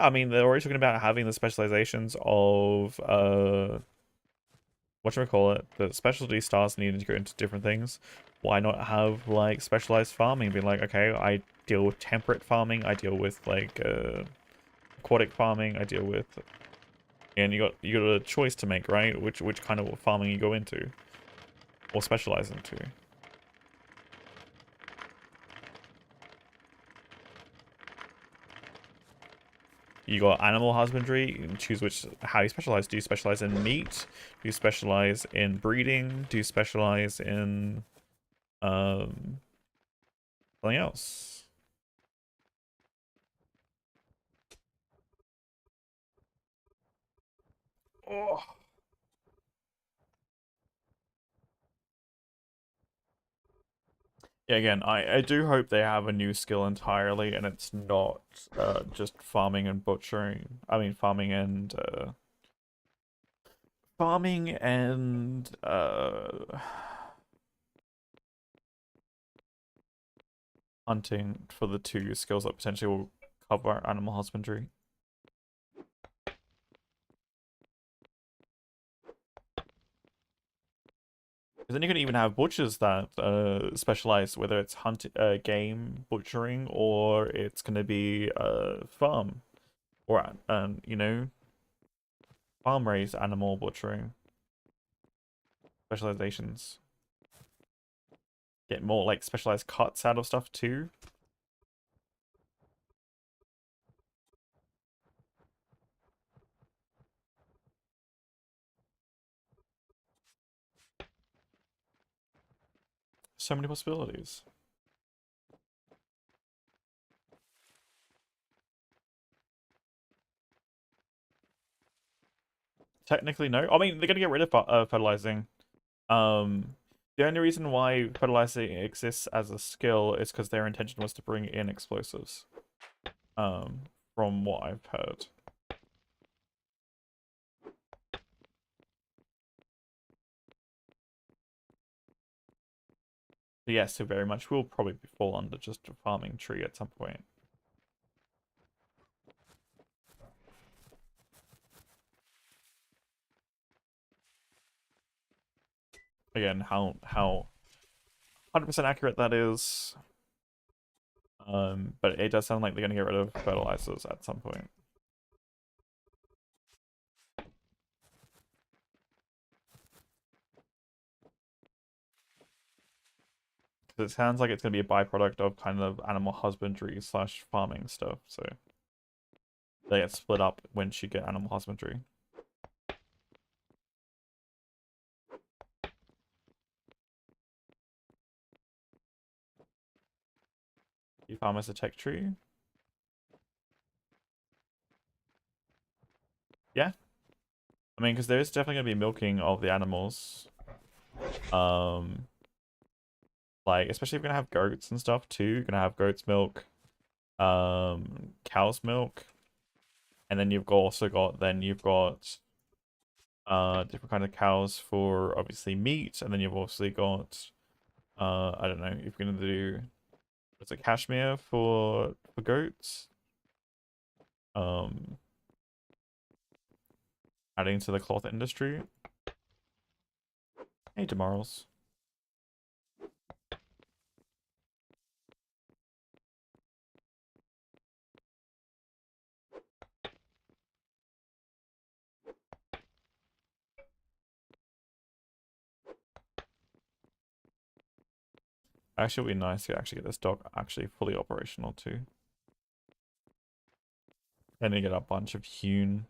I mean they're already talking about having the specializations of whatchamacallit, the specialty stars needing to go into different things. Why not have like specialized farming? Be like, okay, I deal with temperate farming, I deal with like aquatic farming, I deal with, and you got a choice to make, right? Which kind of farming you go into or specialize into. You got animal husbandry. You can choose how you specialize. Do you specialize in meat? Do you specialize in breeding? Do you specialize in something else? Oh. Yeah, again, I do hope they have a new skill entirely, and it's not just farming and butchering. I mean, farming and hunting for the two skills that potentially will cover animal husbandry. Because then you can even have butchers that specialize, whether it's game butchering or it's going to be farm or you know, farm raised animal butchering specializations. Get more like specialized cuts out of stuff too. So many possibilities. Technically, no. I mean, they're gonna get rid of fertilizing. The only reason why fertilizing exists as a skill is because their intention was to bring in explosives. From what I've heard. But yes, so very much will probably fall under just a farming tree at some point. Again, how 100% accurate that is. But it does sound like they're gonna get rid of fertilizers at some point. Because it sounds like it's gonna be a byproduct of kind of animal husbandry / farming stuff, so they get split up once you get animal husbandry. You farm as a tech tree? Yeah. I mean, because there is definitely gonna be milking of the animals. Like, especially if you're gonna have goats and stuff too. You're gonna have goat's milk, cow's milk, and then you've also got different kind of cows for obviously meat, and then you've also got I don't know, if you're gonna do what's it, cashmere for goats. Um, Adding to the cloth industry. Hey, Demorals. Actually, it would be nice to actually get this dock actually fully operational too. Then you get a bunch of hewn.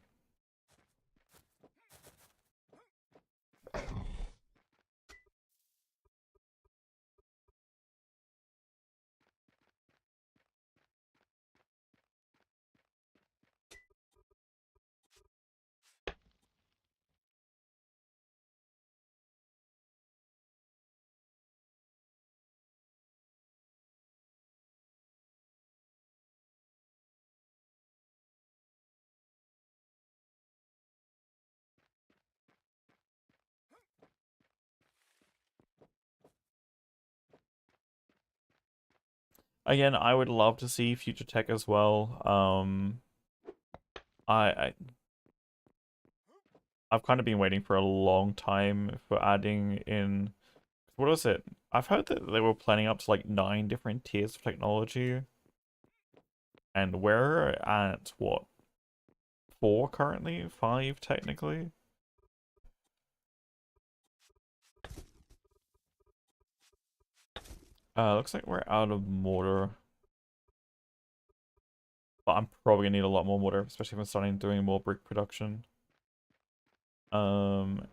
Again, I would love to see future tech as well. I've kind of been waiting for a long time for adding in. What was it? I've heard that they were planning up to like 9 different tiers of technology. And we're at what? 4 currently? 5 technically? Looks like we're out of mortar. But I'm probably gonna need a lot more mortar, especially if I'm starting doing more brick production.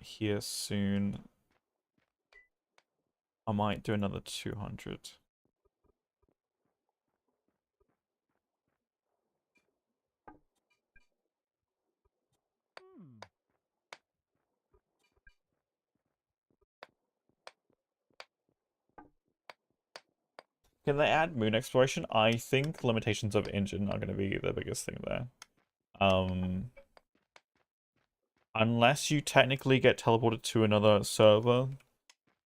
Here soon. I might do another 200. Can they add moon exploration? I think limitations of engine are going to be the biggest thing there. Unless you technically get teleported to another server,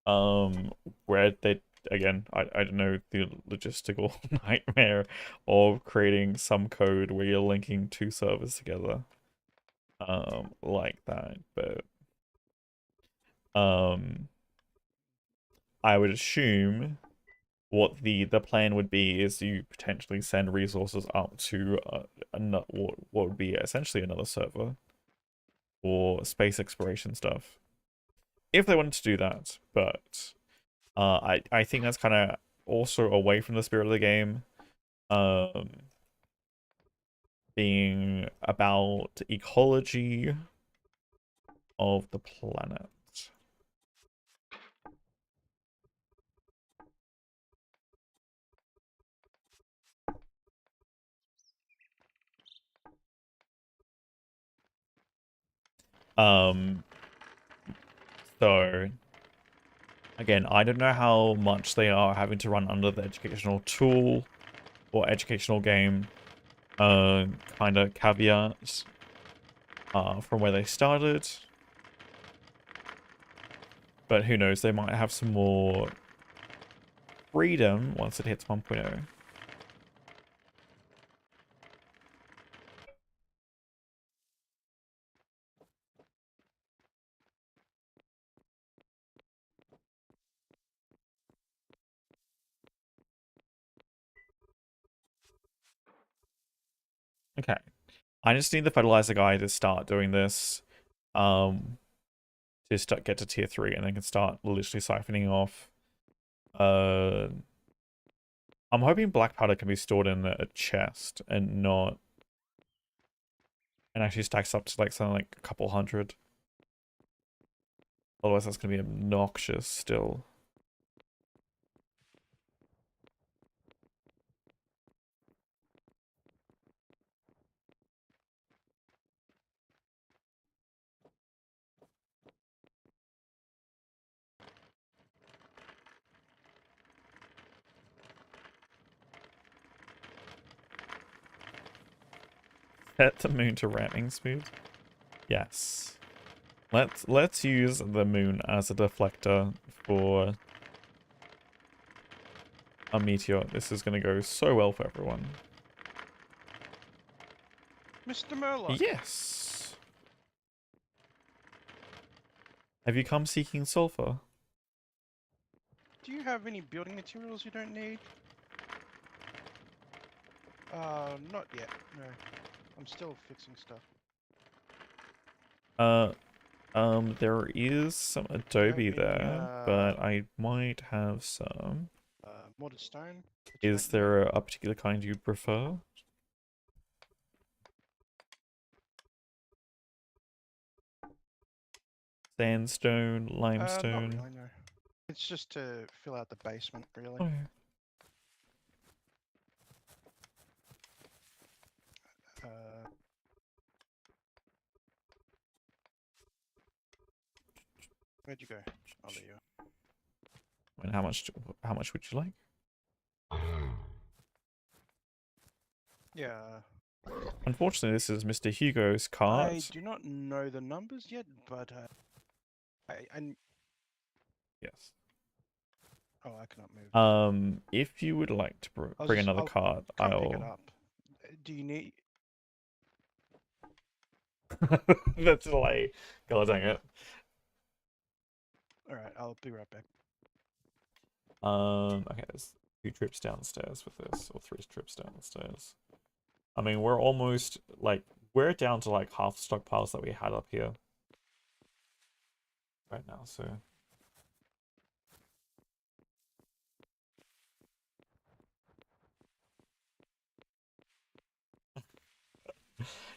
where they, again, I don't know the logistical nightmare of creating some code where you're linking 2 servers together, like that, but, I would assume what the plan would be is you potentially send resources up to what would be essentially another server or space exploration stuff, if they wanted to do that. But I think that's kind of also away from the spirit of the game, being about ecology of the planet. So again, I don't know how much they are having to run under the educational tool or educational game kind of caveats from where they started. But who knows, they might have some more freedom once it hits 1.0. Okay. I just need the fertilizer guy to start doing this. To get to tier 3 and then can start literally siphoning off. I'm hoping black powder can be stored in a chest and not, and actually stacks up to like something like a couple hundred. Otherwise that's gonna be obnoxious still. Set the moon to ramming speed. Yes. Let's use the moon as a deflector for a meteor. This is gonna go so well for everyone. Mr. Murloc. Yes. Have you come seeking sulfur? Do you have any building materials you don't need? Not yet, no. I'm still fixing stuff. There is some adobe any, there, but I might have some. Mortar stone? Would you Is like there a particular kind you'd prefer? Sandstone, Not limestone? really, no. It's just to fill out the basement, really. Okay. Where'd you go? Oh, there you are. And how much would you like? Yeah. Unfortunately, this is Mr. Hugo's I cart. do not know the numbers yet, but Yes. Oh, I cannot move. If you would like to I'll bring just- another I'll card, Come pick it I'll. up. Do you need? The delay. God dang it. All right, I'll be right back. Okay, there's 2 trips downstairs with this, or 3 trips downstairs. I mean, we're almost, like, we're down to, like, half the stockpiles that we had up here. Right now, so...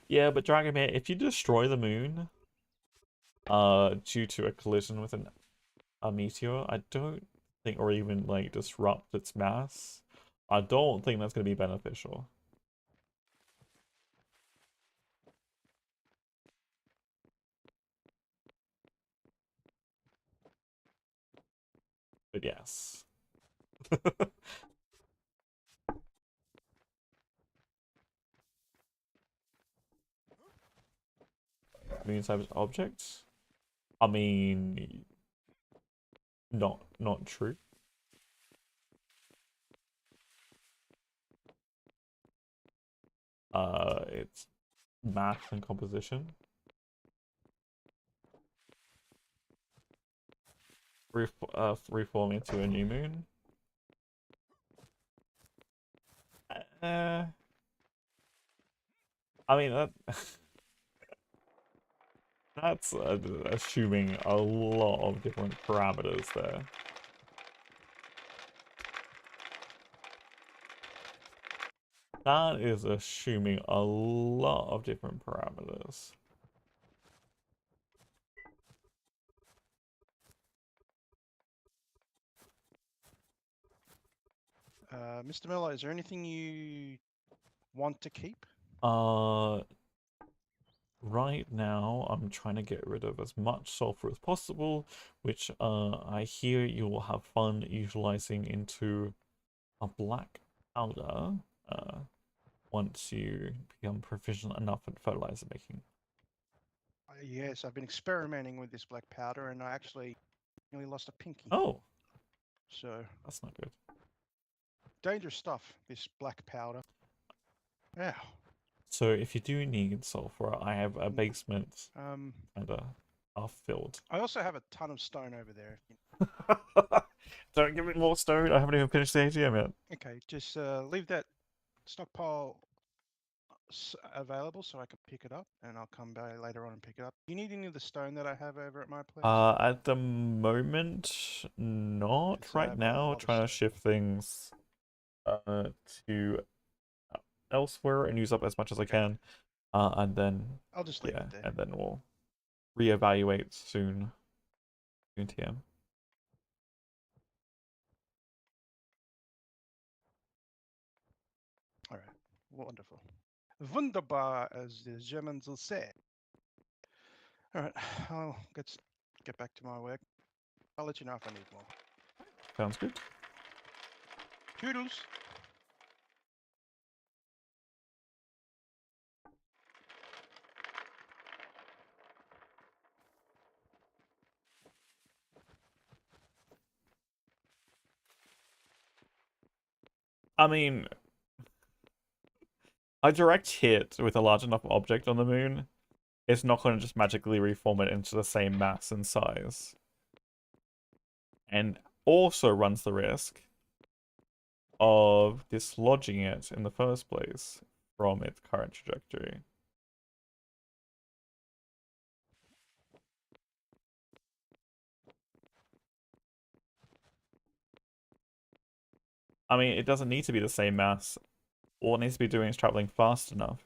Yeah, but Dragomir, if you destroy the moon, due to a collision with a meteor, I don't think, or even, like, disrupt its mass, I don't think that's going to be beneficial. But yes. Moon type objects? I mean, not true. It's math and composition. Reform into a new moon. I mean that that's assuming a lot of different parameters there. That is assuming a lot of different parameters. Mr. Miller, is there anything you want to keep? Right now I'm trying to get rid of as much sulfur as possible, which I hear you will have fun utilizing into a black powder once you become proficient enough at fertilizer making. Yes, I've been experimenting with this black powder, and I actually nearly lost a pinky. Oh, So that's not good. dangerous stuff, this black powder. Yeah. So if you do need sulfur, I have a basement and half filled. I also have a ton of stone over there. Don't give me more stone. I haven't even finished the ATM yet. Okay, just leave that stockpile available so I can pick it up, and I'll come back later on and pick it up. Do you need any of the stone that I have over at my place? At the moment, not It's, right now. I'll Trying to just shift things to elsewhere and use up as much as I can. And then I'll just leave yeah, it there. and then we'll reevaluate soon. TM. All right, wonderful. Wunderbar, as the Germans will say. All right, I'll get back to my work. I'll let you know if I need more. Sounds good. Toodles. I mean, a direct hit with a large enough object on the moon is not going to just magically reform it into the same mass and size. And also runs the risk of dislodging it in the first place from its current trajectory. I mean, it doesn't need to be the same mass. All it needs to be doing is traveling fast enough.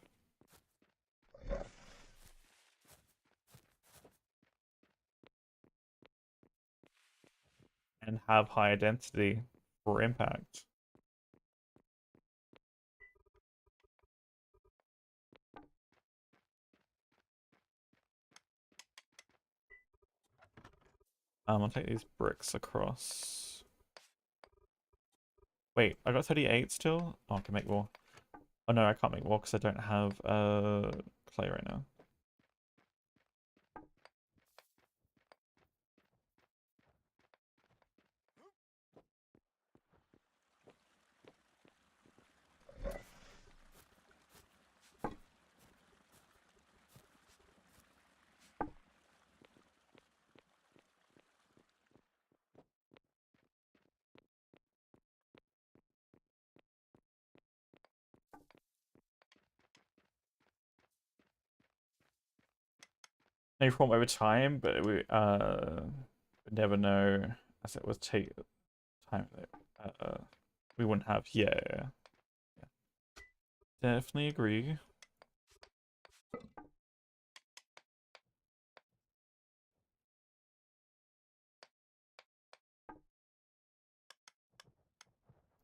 And have higher density for impact. I'll take these bricks across. Wait, I got 38 still? Oh, I can make more. Oh no, I can't make more because I don't have clay right now. Maybe form over time, but we would never know as it was take time. We wouldn't have. Yeah. Definitely agree.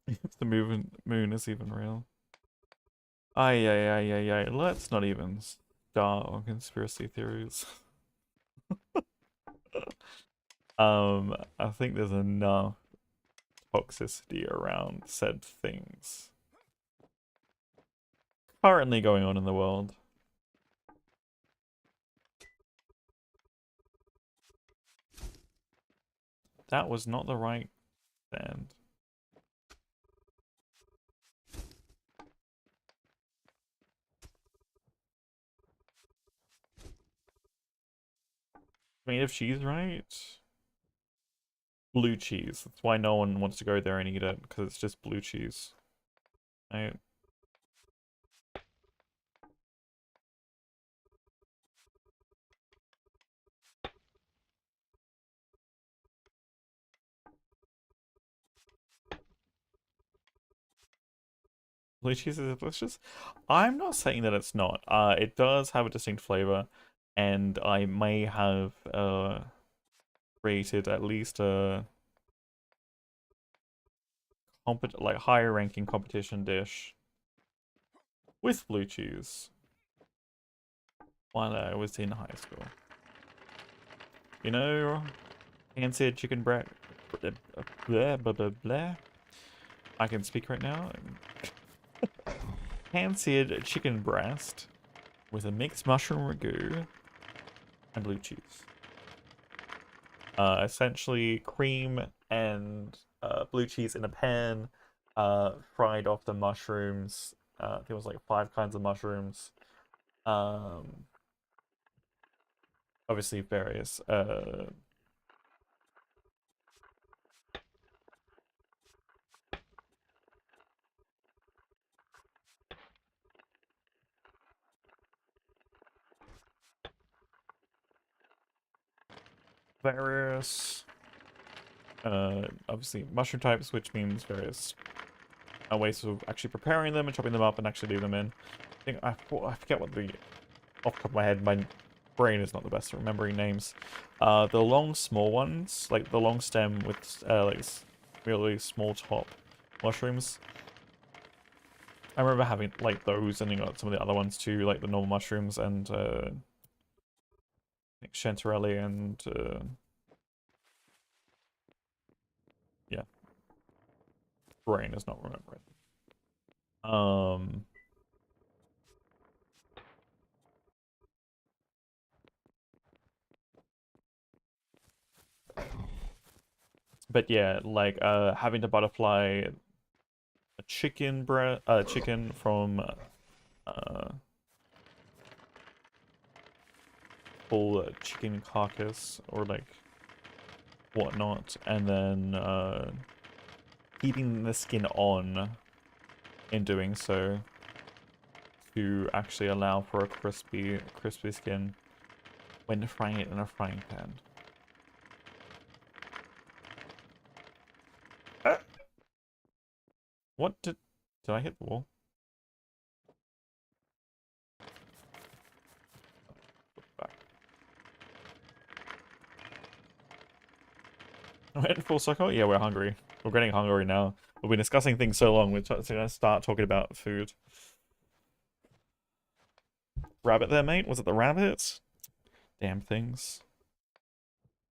If the moon is even real. Ay. Let's not even start on conspiracy theories. I think there's enough toxicity around said things currently going on in the world. That was not the right stand. I mean, if she's right, blue cheese. That's why no one wants to go there and eat it, because it's just blue cheese. Right? Blue cheese is delicious. I'm not saying that it's not. It does have a distinct flavor, and I may have created at least a like higher ranking competition dish with blue cheese while I was in high school. You know, fancy chicken breast. Blah blah blah blah. I can speak right now. Pan-seared chicken breast with a mixed mushroom ragu and blue cheese. Essentially cream and blue cheese in a pan, fried off the mushrooms. There was like 5 kinds of mushrooms. Obviously various various obviously mushroom types, which means various ways of actually preparing them and chopping them up and actually leaving them in. I forget what the off the top of my head, my brain is not the best at remembering names. The long small ones, like the long stem with like really small top mushrooms. I remember having like those, and you got some of the other ones too, like the normal mushrooms and like chanterelle and yeah, brain is not remembering. But yeah, like having to butterfly a chicken chicken from full chicken carcass or like whatnot, and then keeping the skin on in doing so to actually allow for a crispy skin when frying it in a frying pan. What did I hit the wall? Back. I went full circle? Yeah, we're hungry. We're getting hungry now. We've been discussing things so long, we're gonna start talking about food. Rabbit there, mate? Was it the rabbit? Damn things.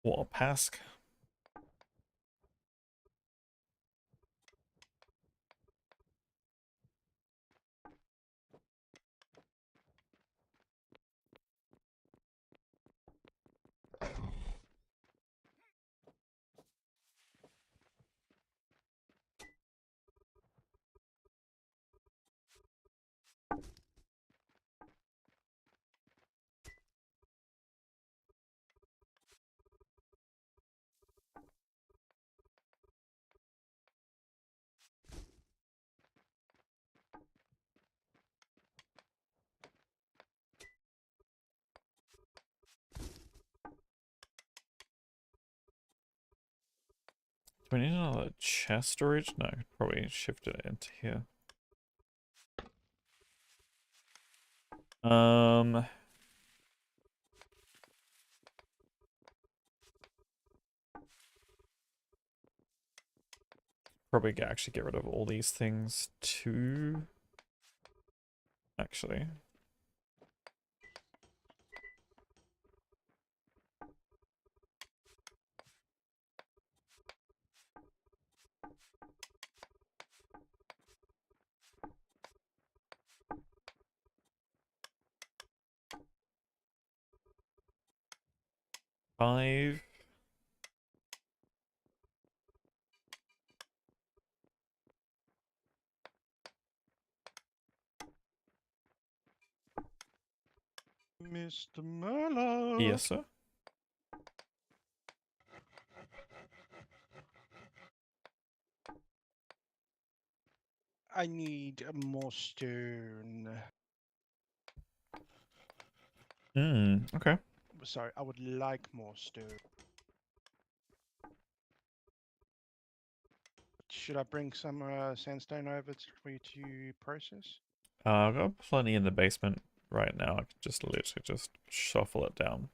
What a pask. Do we need another chest storage? No, probably shift it into here. Probably actually get rid of all these things too. Actually. Five. Mr. Murloc. Yes, sir. I need more stone. Okay. Sorry, I would like more stone. Should I bring some sandstone over for you to process? I've got plenty in the basement right now. I can just literally just shuffle it down.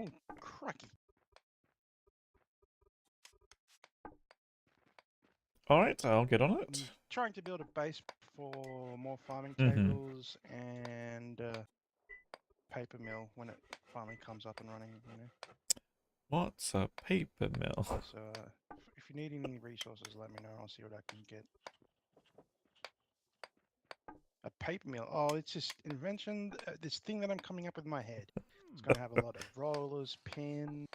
Oh, crikey. Alright, I'll get on I'm it. trying to build a base for more farming Mhm. tables and paper mill when it finally comes up and running, you know. What's a paper mill? So if you need any resources, let me know. I'll see what I can get. A paper mill. Oh, it's just invention. This thing that I'm coming up with in my head. It's going to have a lot of rollers, pins,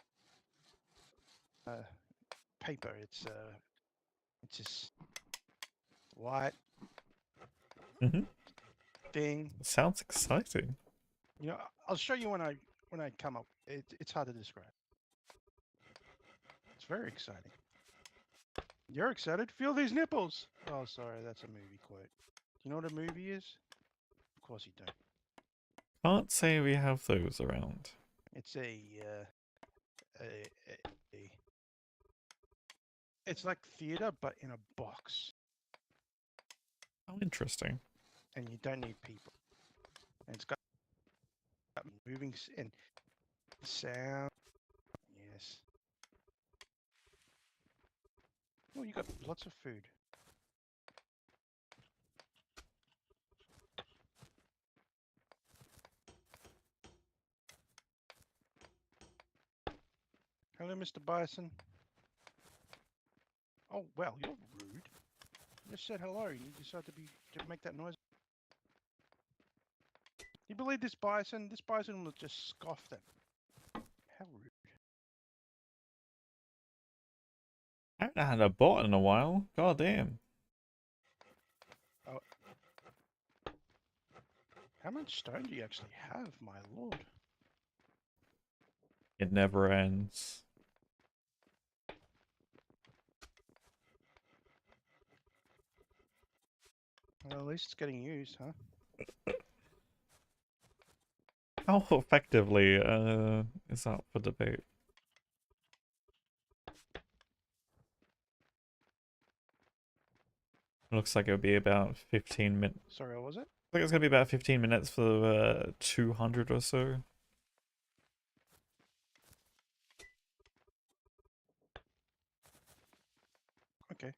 paper. It's just white Mm-hmm. thing. Sounds exciting. You know, I'll show you when I come up. It's hard to describe. It's very exciting. You're excited? Feel these nipples. Oh, sorry, that's a movie quote. Do you know what a movie is? Of course you don't. Can't say we have those around. It's it's like theater, but in a box, How interesting. and you don't need people. And it's got moving and sound. Yes. Oh, you got lots of food. Hello, Mr. Bison. Oh, well, you're rude. You just said hello, and you decided to make that noise. You believe this bison? This bison will just scoff them. How rude. I haven't had a bot in a while. God damn. Oh. How much stone do you actually have, my lord? It never ends. Well, at least it's getting used, huh? How effectively is that for debate? Looks like it would be about 15 minutes. Sorry, what was it? I think it's going to be about 15 minutes for 200 or so. Okay.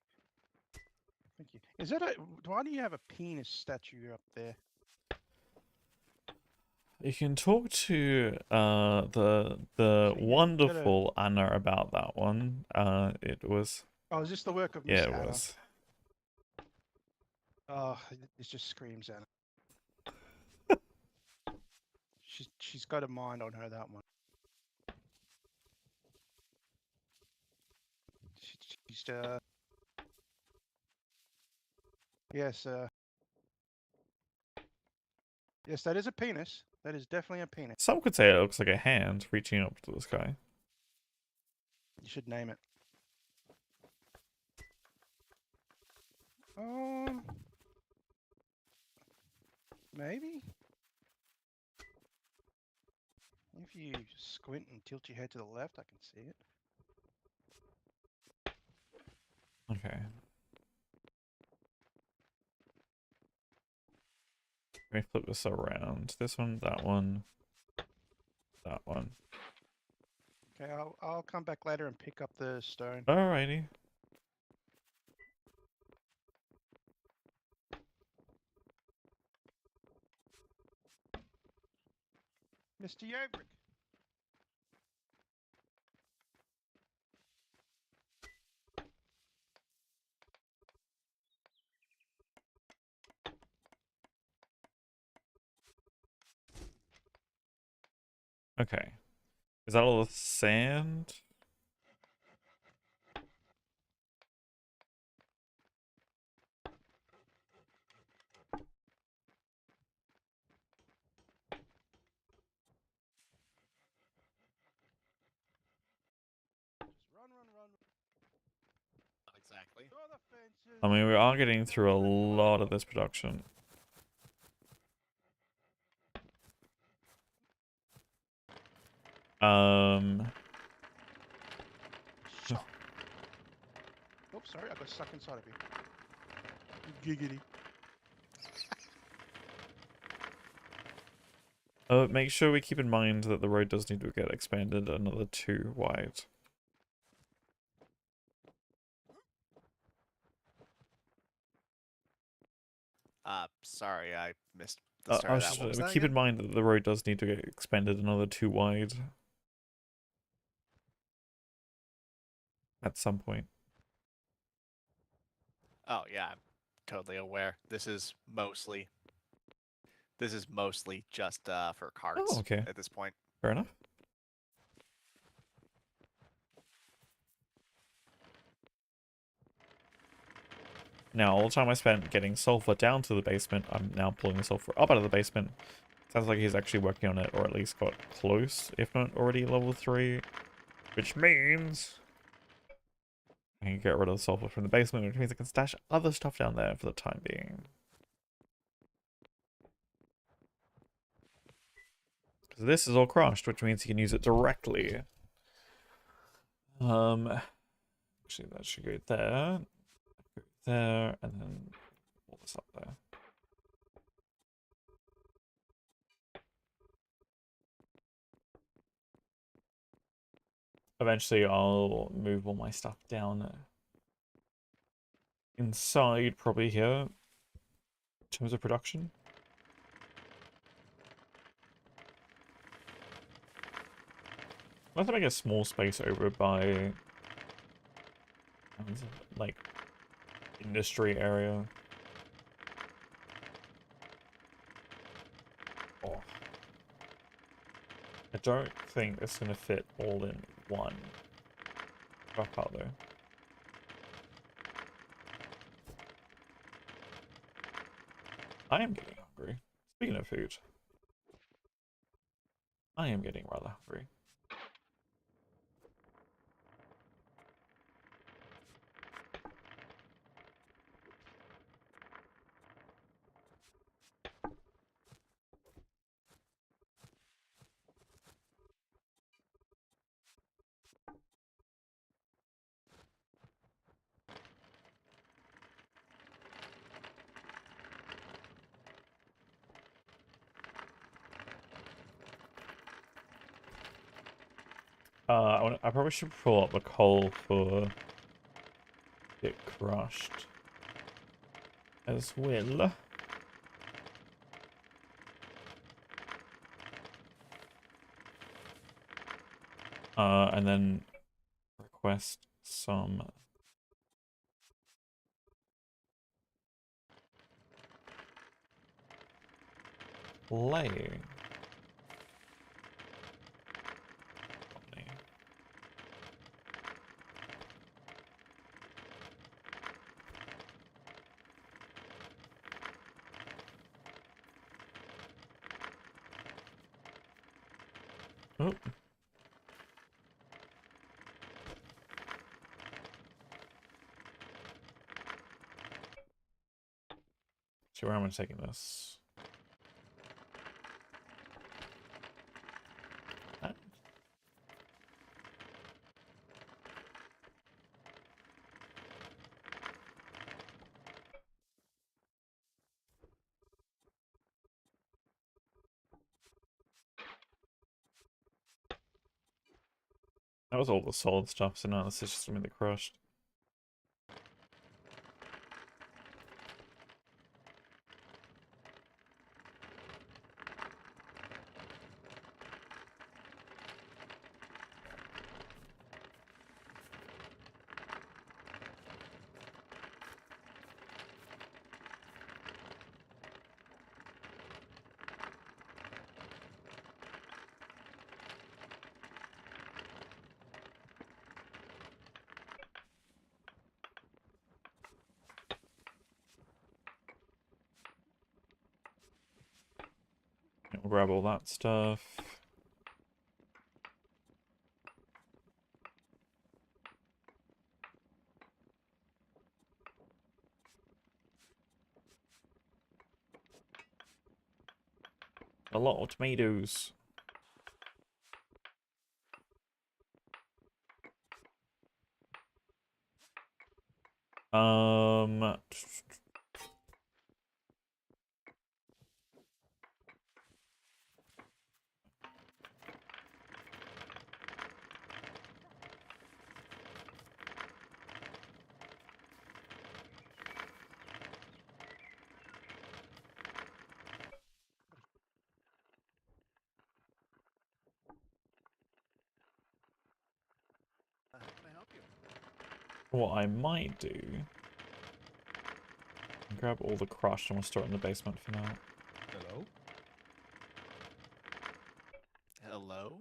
Thank you. Is that a... Why do you have a penis statue up there? You can talk to the So you wonderful Anna about that one. It was... Oh, is this the work of Yeah, Miss it Anna? was. Oh, it just screams Anna. She's got a mind on her, that one. She's yes, yes, that is a penis. That is definitely a penis. Some could say it looks like a hand reaching up to the sky. You should name it. Maybe. If you squint and tilt your head to the left, I can see it. Okay. Let me flip this around. This one, that one, that one. Okay, I'll come back later and pick up the stone. Alrighty. Mr. Yobrick. Okay. Is that all the sand? Just run. Not exactly. Throw the fences. I mean, we are getting through a lot of this production. Shot. Oops, sorry, I got stuck inside of you. Giggity. Make sure we keep in mind that the road does need to get expanded another 2 wide. Sorry, I missed the start I of was that. What was that keep in again? mind that the road does need to get expanded another 2 wide. At some point. Oh yeah, I'm totally aware. This is mostly just for carts Oh, okay. at this point. Fair enough. Now, all the time I spent getting sulfur down to the basement, I'm now pulling the sulfur up out of the basement. Sounds like he's actually working on it, or at least got close, if not already level 3. Which means I can get rid of the sulfur from the basement, which means I can stash other stuff down there for the time being. Because this is all crushed, which means he can use it directly. Actually, that should go there. Go there, and then pull this up there. Eventually, I'll move all my stuff down inside, probably here, in terms of production. I'll have to make a small space over by, like, industry area. Oh. I don't think it's going to fit all in one stockpile though. I am getting hungry. Speaking of food, I am getting rather hungry. I probably should pull up the coal for it crushed as well. And then request some clay. Oh. So where am I taking this? That was all the solid stuff, so now this is just something that crushed. We'll grab all that stuff. A lot of tomatoes. Um, How can I help you? what I might do, grab all the crushed and we'll store it in the basement for now. Hello? Hello?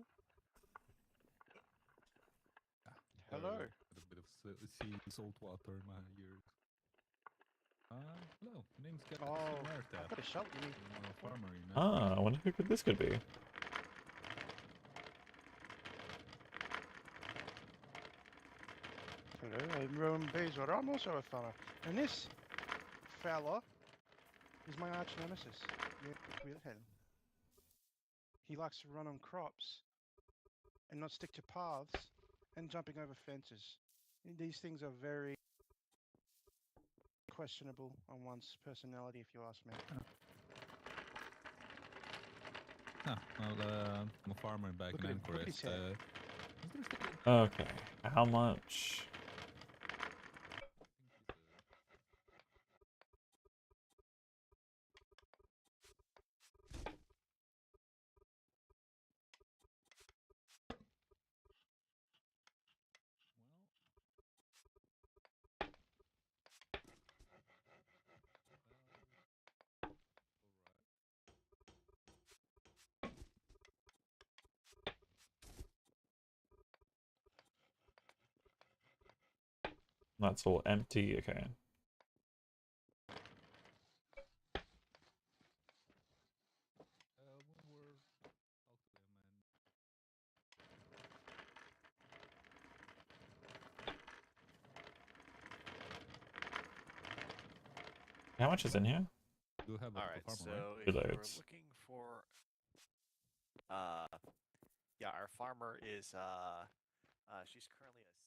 Hello. Had a bit of sea salt water in my ears. Hello. Name's Captain Oh, Marta. I've got a shovel. You need I'm a farmer in Ah, I wonder who this could be. Hello, I'm Rowan Bayswater. I'm also a farmer. And this fella is my arch nemesis. Wilhelm. He likes to run on crops and not stick to paths and jumping over fences. These things are very questionable on one's personality, if you ask me. well, I'm a farmer back Look in at him, look at his Anchorage. hair. Is there still Okay, how much? That's all empty, okay. How much is in here? do have a Alright, farmer, so right? if you were Reloads. looking for yeah, our farmer is she's currently a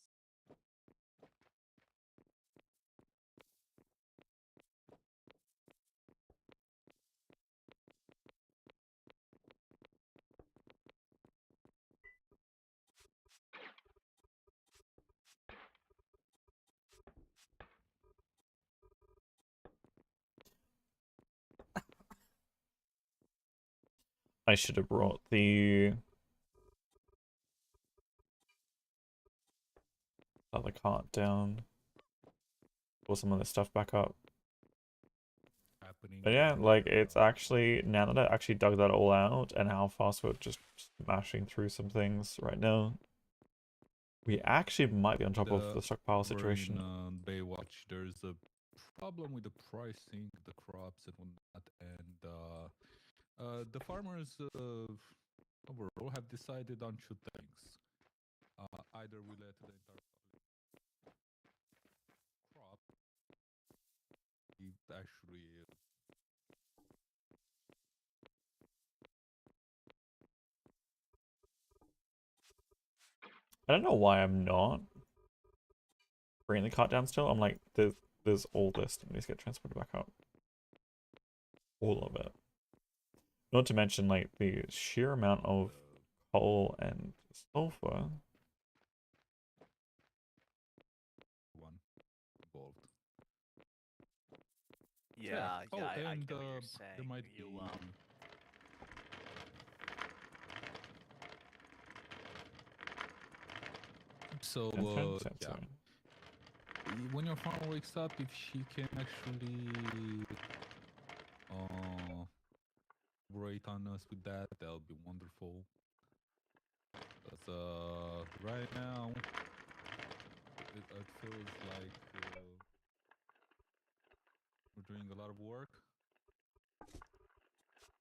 I should have brought the other cart down. Pull some of this stuff back up. Happening. But yeah, like it's actually, now that I actually dug that all out and how fast we're just smashing through some things right now, we actually might be on top of the stockpile situation. In Baywatch, there's a problem with the pricing, the crops and whatnot, and the farmers overall have decided on two things. Either we let the entire crop actually I don't know why I'm not bringing the cart down still. I'm like, there's all this that needs to get transported back up. All of it. Not to mention like the sheer amount of coal and sulfur Yeah, Oh, yeah, I and get what you're there saying. might You, be. So, Infant yeah. sensor. When your farmer wakes up, if she can actually rate on us with that, that'll be wonderful. But right now, it feels like we're doing a lot of work,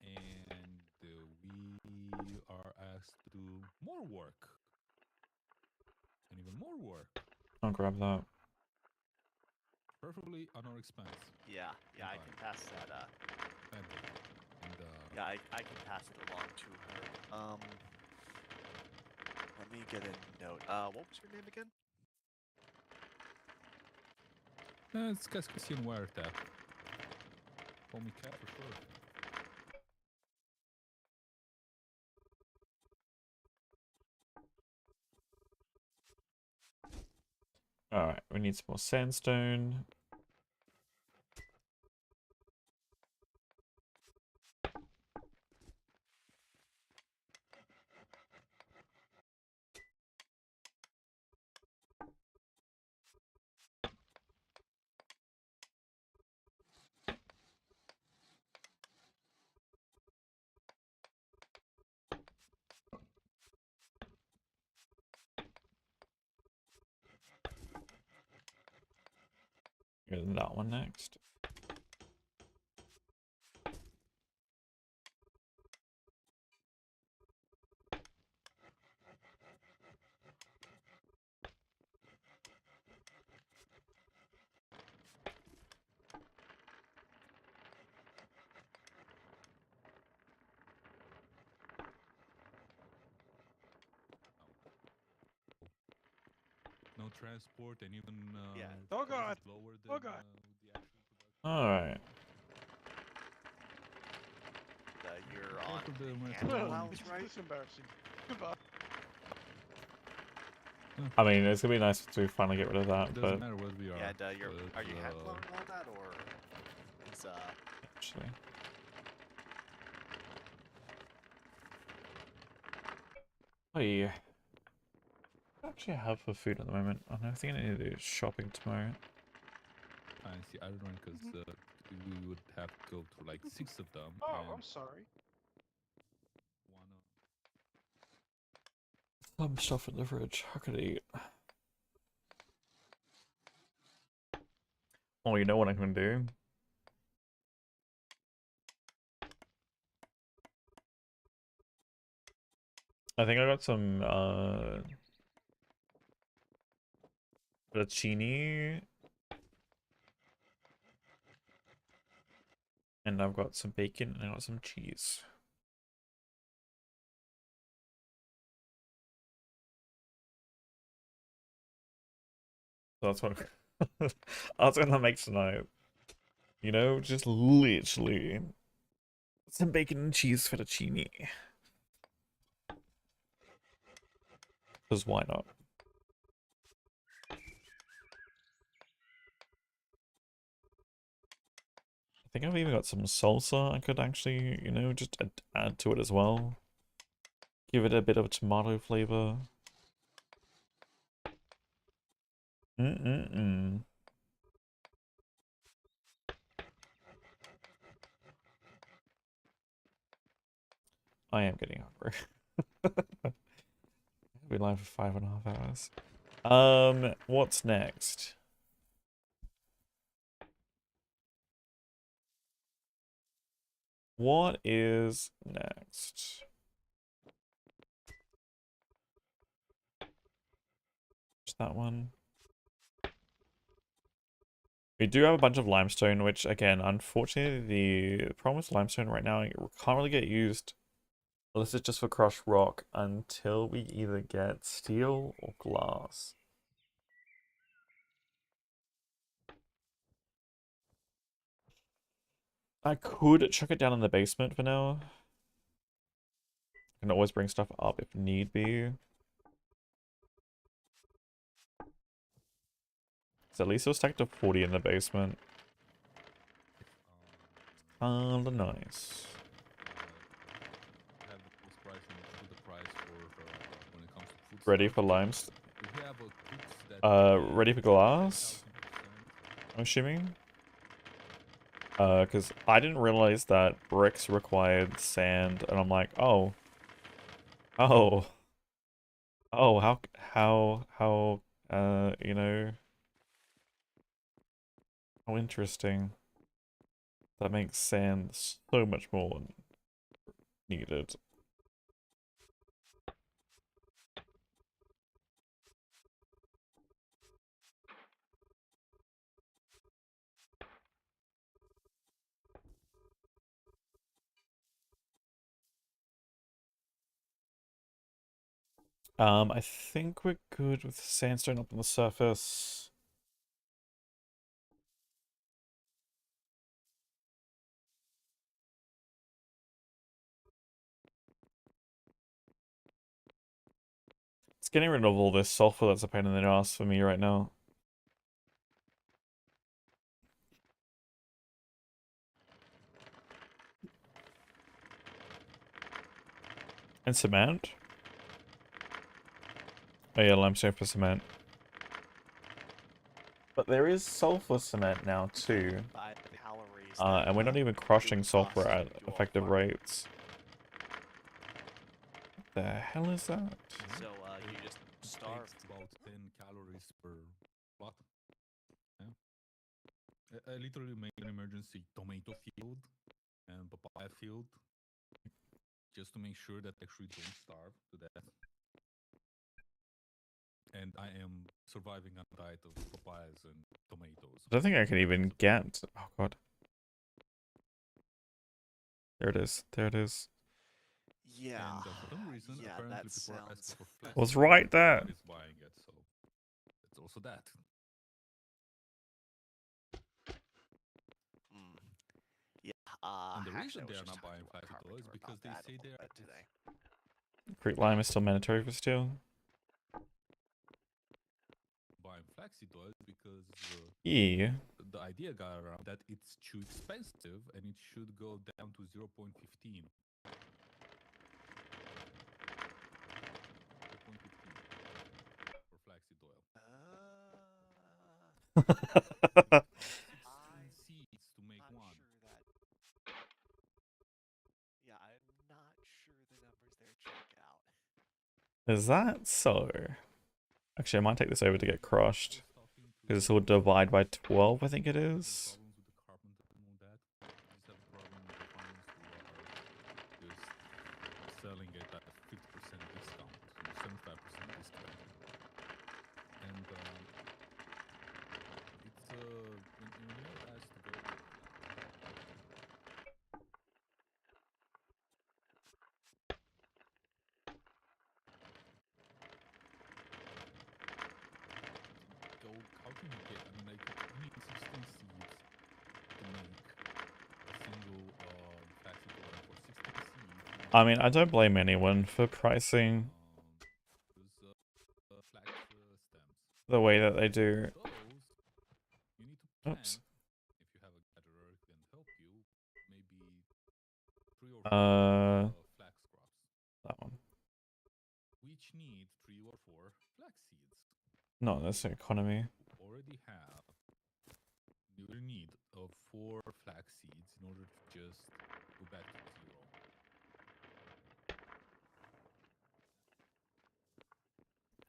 and we are asked to do more work, and even more work, I'll grab that. preferably on our expense. yeah, I can pass that. Depending. And Yeah, I can pass it along to her. Let me get a note. What was your name again? it's Cascasian Wiretap. Call me Cat for sure. Alright, we need some more sandstone. Get that one next. No transport, and even Yeah. Oh price God! is lower Oh than God! the actual production. Alright. You're Both on of them at handle home. house, It's right? just embarrassing. Goodbye. I mean, it's gonna be nice to finally get rid of that, It doesn't but matter what we are. Yeah, and are you hand but, blowing all that, or is actually. Oh yeah. I actually have for food at the moment. I think I need to do shopping tomorrow. fancy iron because we would have to go through like 6 of them. Oh, and I'm sorry. Some stuff in the fridge. How could I eat? Oh, you know what I'm gonna do? I think I got some fettuccine, and I've got some bacon and I got some cheese. So that's what that's what I'm gonna make tonight. You know, just literally some bacon and cheese fettuccine. Because why not? I think I've even got some salsa I could actually, you know, just add to it as well. Give it a bit of tomato flavor. Mm-mm-mm. I am getting hungry. I've been live for 5.5 hours. What's next? What is next? Just that one. We do have a bunch of limestone, which again, unfortunately, the problem with limestone right now, it can't really get used unless it's just for crushed rock until we either get steel or glass. I could chuck it down in the basement for now. I can always bring stuff up if need be. So at least it'll stack to 40 in the basement. Kinda nice. Have the post pricing to the price for when it comes to food Ready stuff. for limes? We have cooks that Ready for glass? 10,000%. I'm assuming. Because I didn't realize that bricks required sand, and I'm like, oh, oh, oh, you know, how interesting. That makes sand so much more needed. I think we're good with sandstone up on the surface. It's getting rid of all this sulfur that's a pain in the ass for me right now. And cement? Oh yeah, limestone for cement. But there is sulfur cement now too. By the calories And we're not even crushing sulfur at effective rates. What the hell is that? So you just It starve. takes about 10 calories per plot. Yeah. I literally made an emergency tomato field and papaya field just to make sure that I actually don't starve to death. And I am surviving on a diet of papayas and tomatoes. I don't think I can even get. Oh god. There it is. There it is. Yeah. And for some reason, yeah, apparently that people are sounds. asking for flex. Was right there. Nobody's buying it, so it's also that. Mm. Yeah. And the Actually, reason I they was are just not talking buying to our flaxseed oil is carpenter because about they that a say they little are. bit today. Creek lime is still mandatory for steel. Buying flaxseed oil because Yeah. the idea got around that it's too expensive and it should go down to 0.15. 0.15 for flaxseed oil. It costs 16 seeds to make one. Sure that. Yeah, I'm not sure the numbers there check out. Is that so? Actually, I might take this over to get crushed. Because this will divide by 12, I think it is. Problems with the carpenter and all that. You just have a problem with the farmers who are just selling it at a 50% discount, 75% discount. And it's when you're asked to go how can you get, I mean, like, you need 16 seeds to make a single flaxseed oil. For 16 seeds, I mean, I don't blame anyone for pricing flax stems. the way that they do. Those you need to plant. Oops. If you have a gatherer who can help you, maybe 3 or 4 flax crops. That one. Which need 3 or 4 flax seeds. Not in this economy. Already have your need of 4 flax seeds in order to just go back to 0.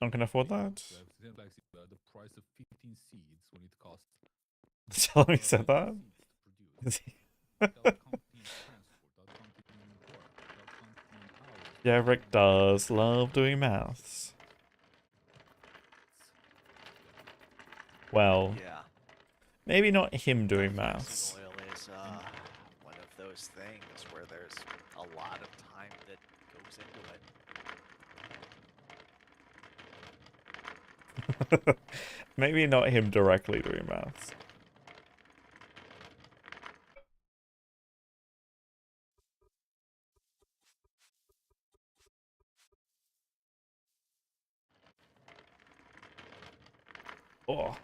I can afford that. So the price of 15 seeds when it costs. Tell me said that. Yeah, Rick does love doing maths. Well, Yeah. maybe not him doing maths. Oil is one of those things where there's a lot of time that goes into it. Maybe not him directly doing maths. Oh.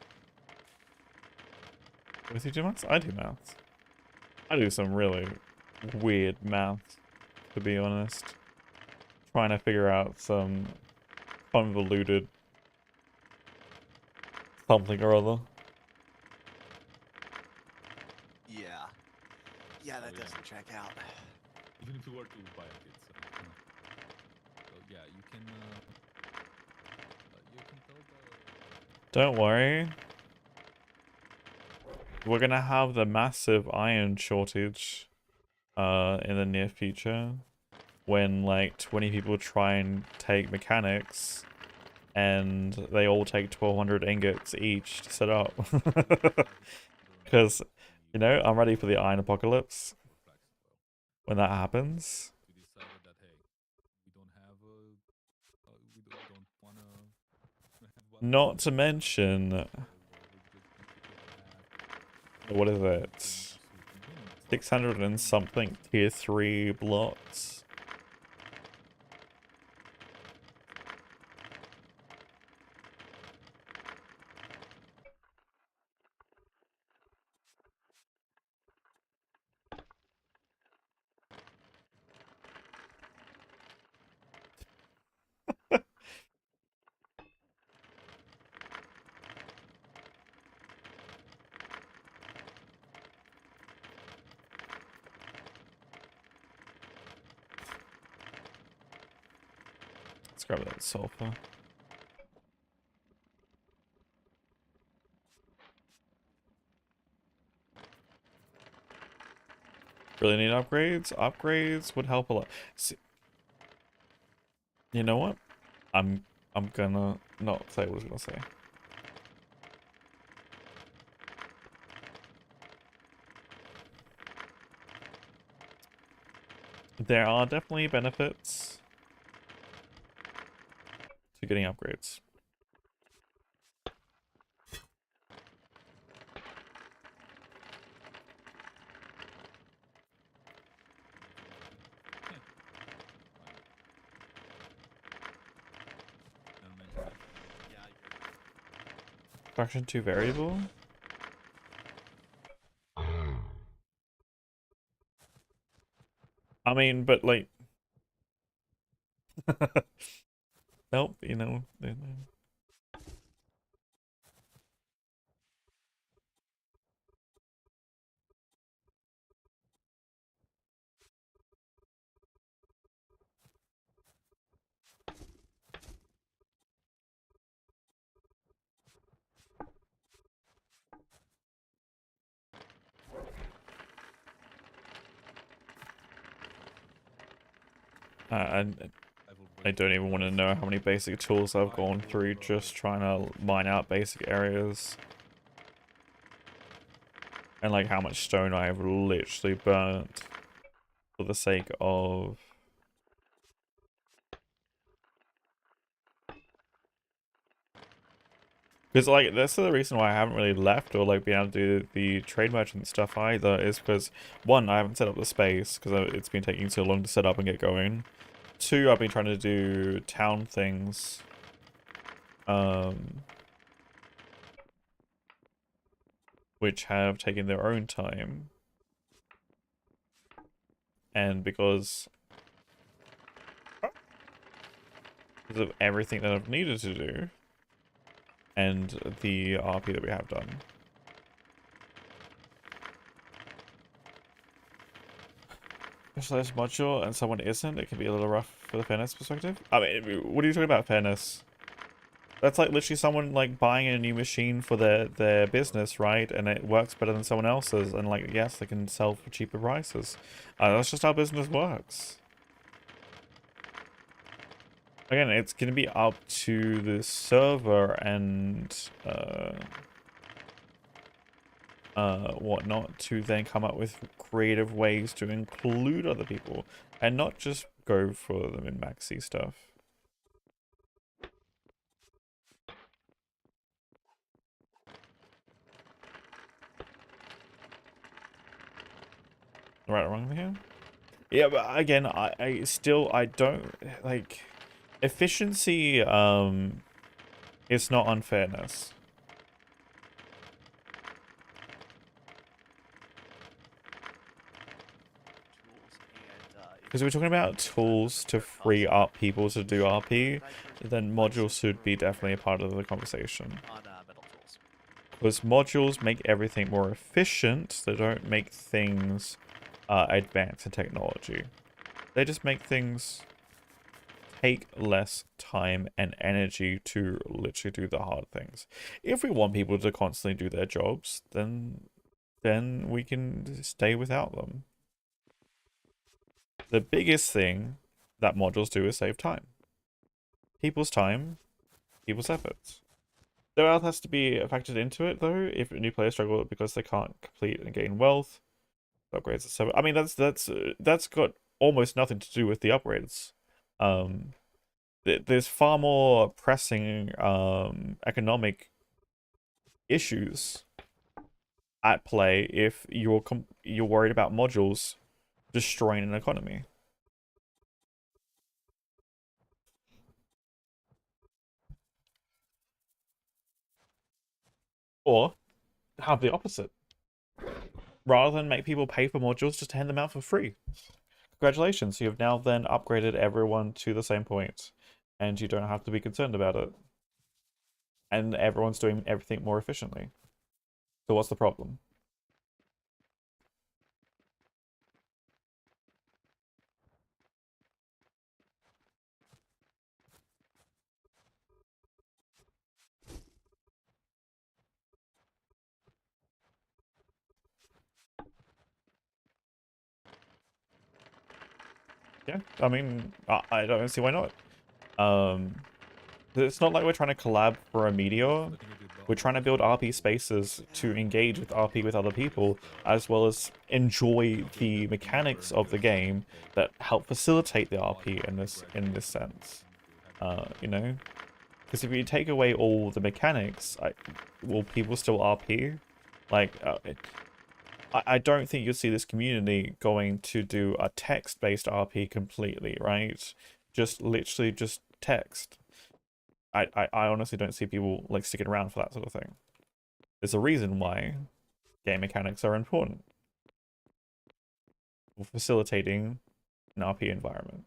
Does he do maths? I do maths. I do some really weird math, to be honest. Trying to figure out some convoluted something or other. Yeah. Yeah, that Oh, yeah. doesn't check out. Even if you were to buy it, it's so yeah, you can tell the Don't worry. We're gonna have the massive iron shortage in the near future when like 20 people try and take mechanics and they all take 1200 ingots each to set up. Because, you know, I'm ready for the iron apocalypse when that happens. we decided that hey, we don't have we don't wanna have one Not to mention, we're just gonna keep it at what is going it? to suit and boom. 600 and something tier 3 blocks. Let's grab that sulfur. Really need upgrades? Upgrades would help a lot. See, you know what? I'm gonna not say what I was gonna say. There are definitely benefits to getting upgrades. Never mention that. Yeah, you're Fraction 2 variable? I mean, but like... nope, you know... I don't even want to know how many basic tools I've gone through just trying to mine out basic areas. And like how much stone I have literally burnt for the sake of... Because like that's the reason why I haven't really left or like been able to do the trade merchant stuff either, is because one, I haven't set up the space because it's been taking so long to set up and get going. Two, I've been trying to do town things. Which have taken their own time. And because of everything that I've needed to do. And the RP that we have done. Specialized module and someone isn't, it can be a little rough for the fairness perspective. I mean, what are you talking about fairness? That's like literally someone like buying a new machine for their business, right? And it works better than someone else's, and like yes, they can sell for cheaper prices. That's just how business works. Again, it's gonna be up to the server and whatnot to then come up with creative ways to include other people and not just go for the min-maxy stuff. Right or wrong here? Yeah, but again, I still, I don't, like, efficiency, is not unfairness. Because we're talking about tools to free up people to do RP, then modules should be definitely a part of the conversation. On metal tools. Because modules make everything more efficient, they don't make things advance in technology. They just make things take less time and energy to literally do the hard things. If we want people to constantly do their jobs, then we can stay without them. The biggest thing that modules do is save time. People's time, people's efforts. There else has to be factored into it though. If new players struggle because they can't complete and gain wealth, upgrades, etc. I mean, that's got almost nothing to do with the upgrades. There's far more pressing economic issues at play if you're worried about modules destroying an economy. Or have the opposite. Rather than make people pay for modules, just hand them out for free. Congratulations, you have now then upgraded everyone to the same point, and you don't have to be concerned about it. And everyone's doing everything more efficiently. So what's the problem? Yeah, I mean, I don't see why not. It's not like we're trying to collab for a meteor. We're trying to build RP spaces to engage with RP with other people, as well as enjoy the mechanics of the game that help facilitate the RP in this sense. You know, because if you take away all the mechanics, will people still RP? Like, I don't think you'll see this community going to do a text-based RP completely, right? Just literally just text. I honestly don't see people like sticking around for that sort of thing. There's a reason why game mechanics are important for facilitating an RP environment.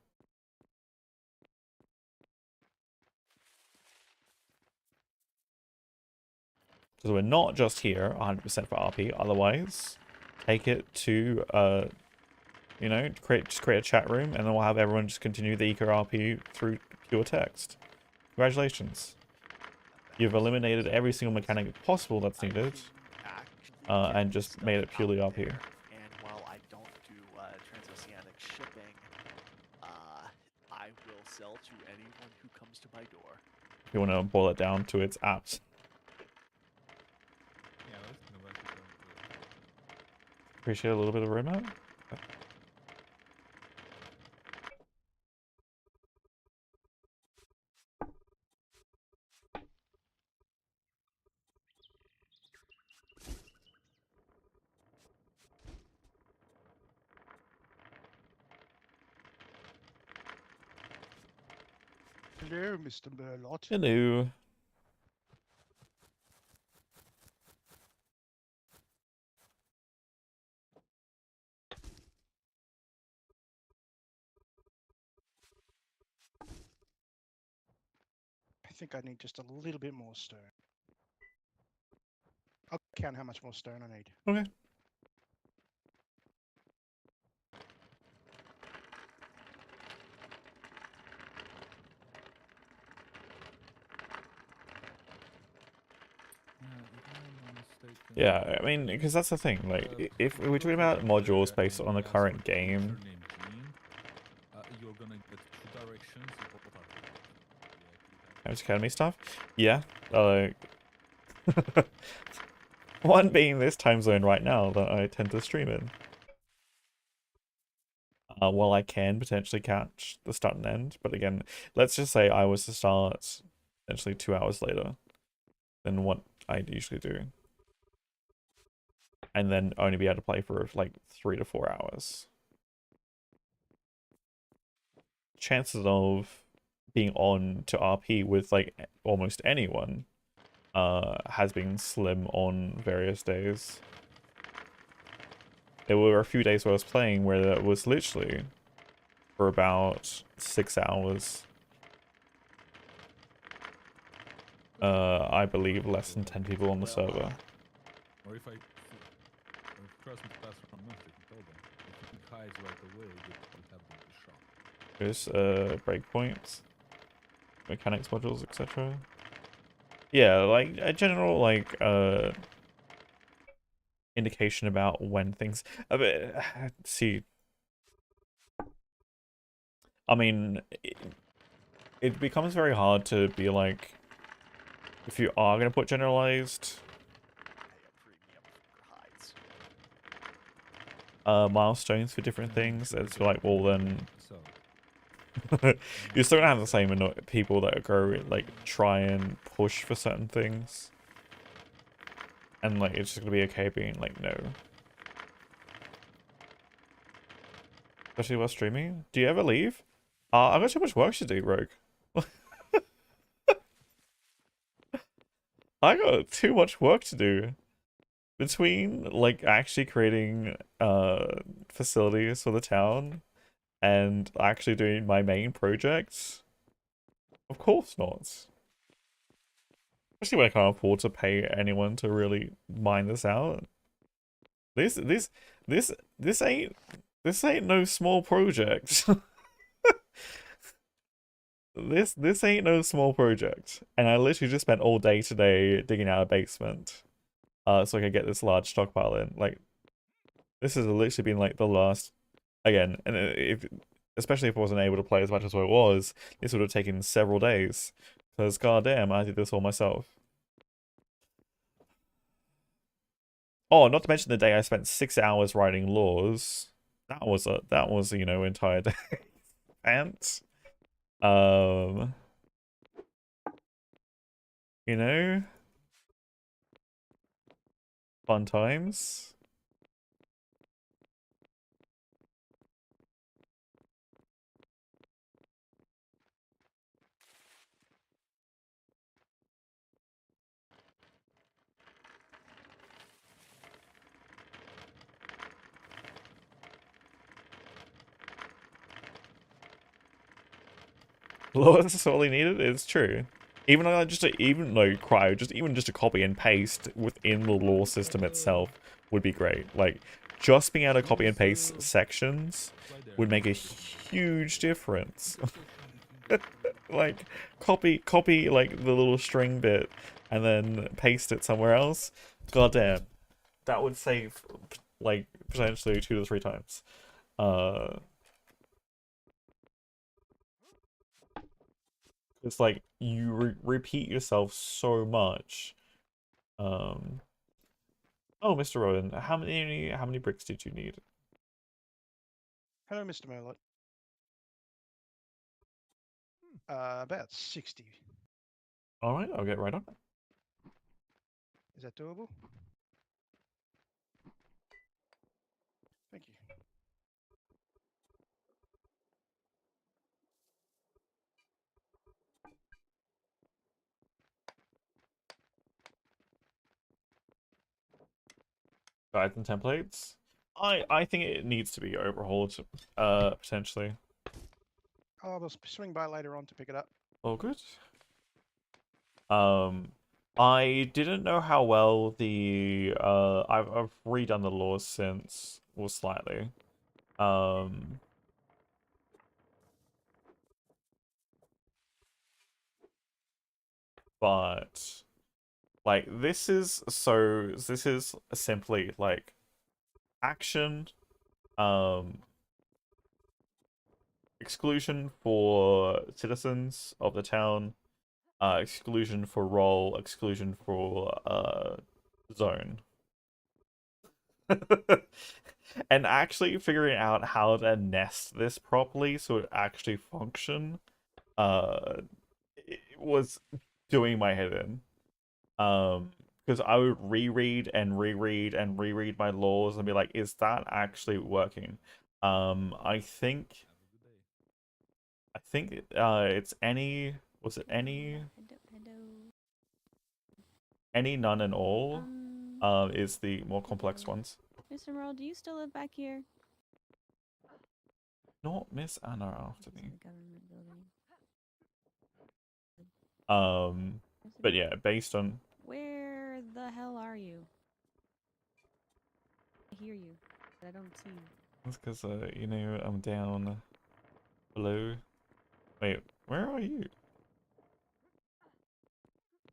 Because we're not just here 100% for RP, otherwise take it to you know, just create a chat room and then we'll have everyone just continue the eco RP through pure text. Congratulations. You've eliminated every single mechanic possible that's needed, and just made it purely RP. And while I don't do transoceanic shipping, I will sell to anyone who comes to my door. If you want to boil it down to its apps. Yeah, let's go back to that. Appreciate a little bit of roadmap. Hello, Mr. Merlot. Hello. I think I need just a little bit more stone. I'll count how much more stone I need. Okay. Yeah, I mean, because that's the thing. Like, if we're talking about modules based on the current game, you're gonna get two directions. Academy stuff, yeah. One being this time zone right now that I tend to stream in. Well, I can potentially catch the start and end, but again, let's just say I was to start essentially 2 hours later than what I usually do. And then only be able to play for like 3 to 4 hours. Chances of being on to RP with like almost anyone has been slim on various days. There were a few days where I was playing where it was literally for about 6 hours. I believe less than 10 people on the server. Or if cross me pass from Memphis, I can tell them. If he hides right away, they probably have them be shot. There's breakpoints, mechanics modules, etc. Yeah, like a general like indication about when things. See, I mean, it becomes very hard to be like, if you are gonna put generalized milestones for different things, it's like, well then. You're still gonna have the same people that go like try and push for certain things, and like it's just gonna be okay being like no. Especially while streaming. Do you ever leave? I've got too much work to do, Rogue. I got too much work to do between like actually creating facilities for the town and actually doing my main projects. Of course not. Especially when I can't afford to pay anyone to really mine this out. This ain't no small project. This ain't no small project. And I literally just spent all day today digging out a basement. So I could get this large stockpile in. Like, this has literally been like the last, again, and especially if I wasn't able to play as much as I was, this would have taken several days. Because goddamn, I did this all myself. Oh, not to mention the day I spent 6 hours writing laws. That was you know, entire day. And you know, fun times. Laws is all he needed. It's true. Even though even just a copy and paste within the law system itself would be great. Like, just being able to copy and paste sections would make a huge difference. Like, copy like the little string bit and then paste it somewhere else. Goddamn, that would save like potentially 2 to 3 times. It's like you repeat yourself so much. Oh, Mr. Rowan, how many bricks did you need? Hello, Mr. Merlot. About 60. All right, I'll get right on it. Is that doable? Thank you. Guides and templates. I think it needs to be overhauled, potentially. Oh, I'll swing by later on to pick it up. Oh, good. I didn't know how well the I've redone the laws since, well, slightly. But like this is simply like action, exclusion for citizens of the town, exclusion for role, exclusion for zone. And actually figuring out how to nest this properly so it actually function it was doing my head in. Because I would reread and reread and reread my laws and be like, is that actually working? I think it's any, was it any, none, and all is the more complex ones. Mr. Merle, do you still live back here? Not Miss Anna after This is me. the government building. There's a But bit- yeah, based on Where the hell are you? I hear you, but I don't see you. that's because you know, I'm down below. Wait, where are you?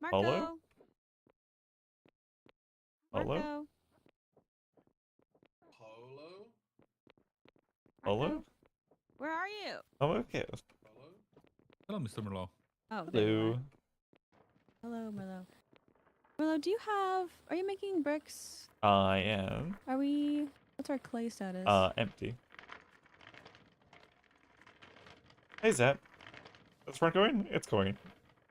Marco. Hello? Marco. Hello? Polo? Hello? Marco. Where are you? I'm okay. Polo? Hello, Mr. Merlot. Oh, there you Hello. are. Hello, Merlot. Merlot, do you have? Are you making bricks? I am Are we? What's our clay status? empty. Hey Zap. Is front going? It's going.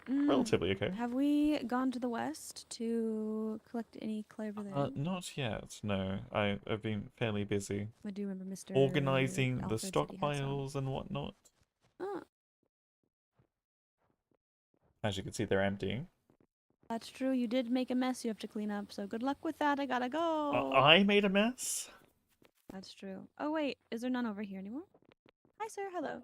Relatively okay. Have we gone to the west to collect any clay over there? Not yet, no. I've been fairly busy. I do remember Mr. Organizing the Alfred said he had some. stockpiles and whatnot. Oh, As you can see, they're emptying. that's true. You did make a mess you have to clean up, so good luck with that. I gotta go. I made a mess. That's true. Oh, wait. Is there none over here anymore? Hi, sir. Hello.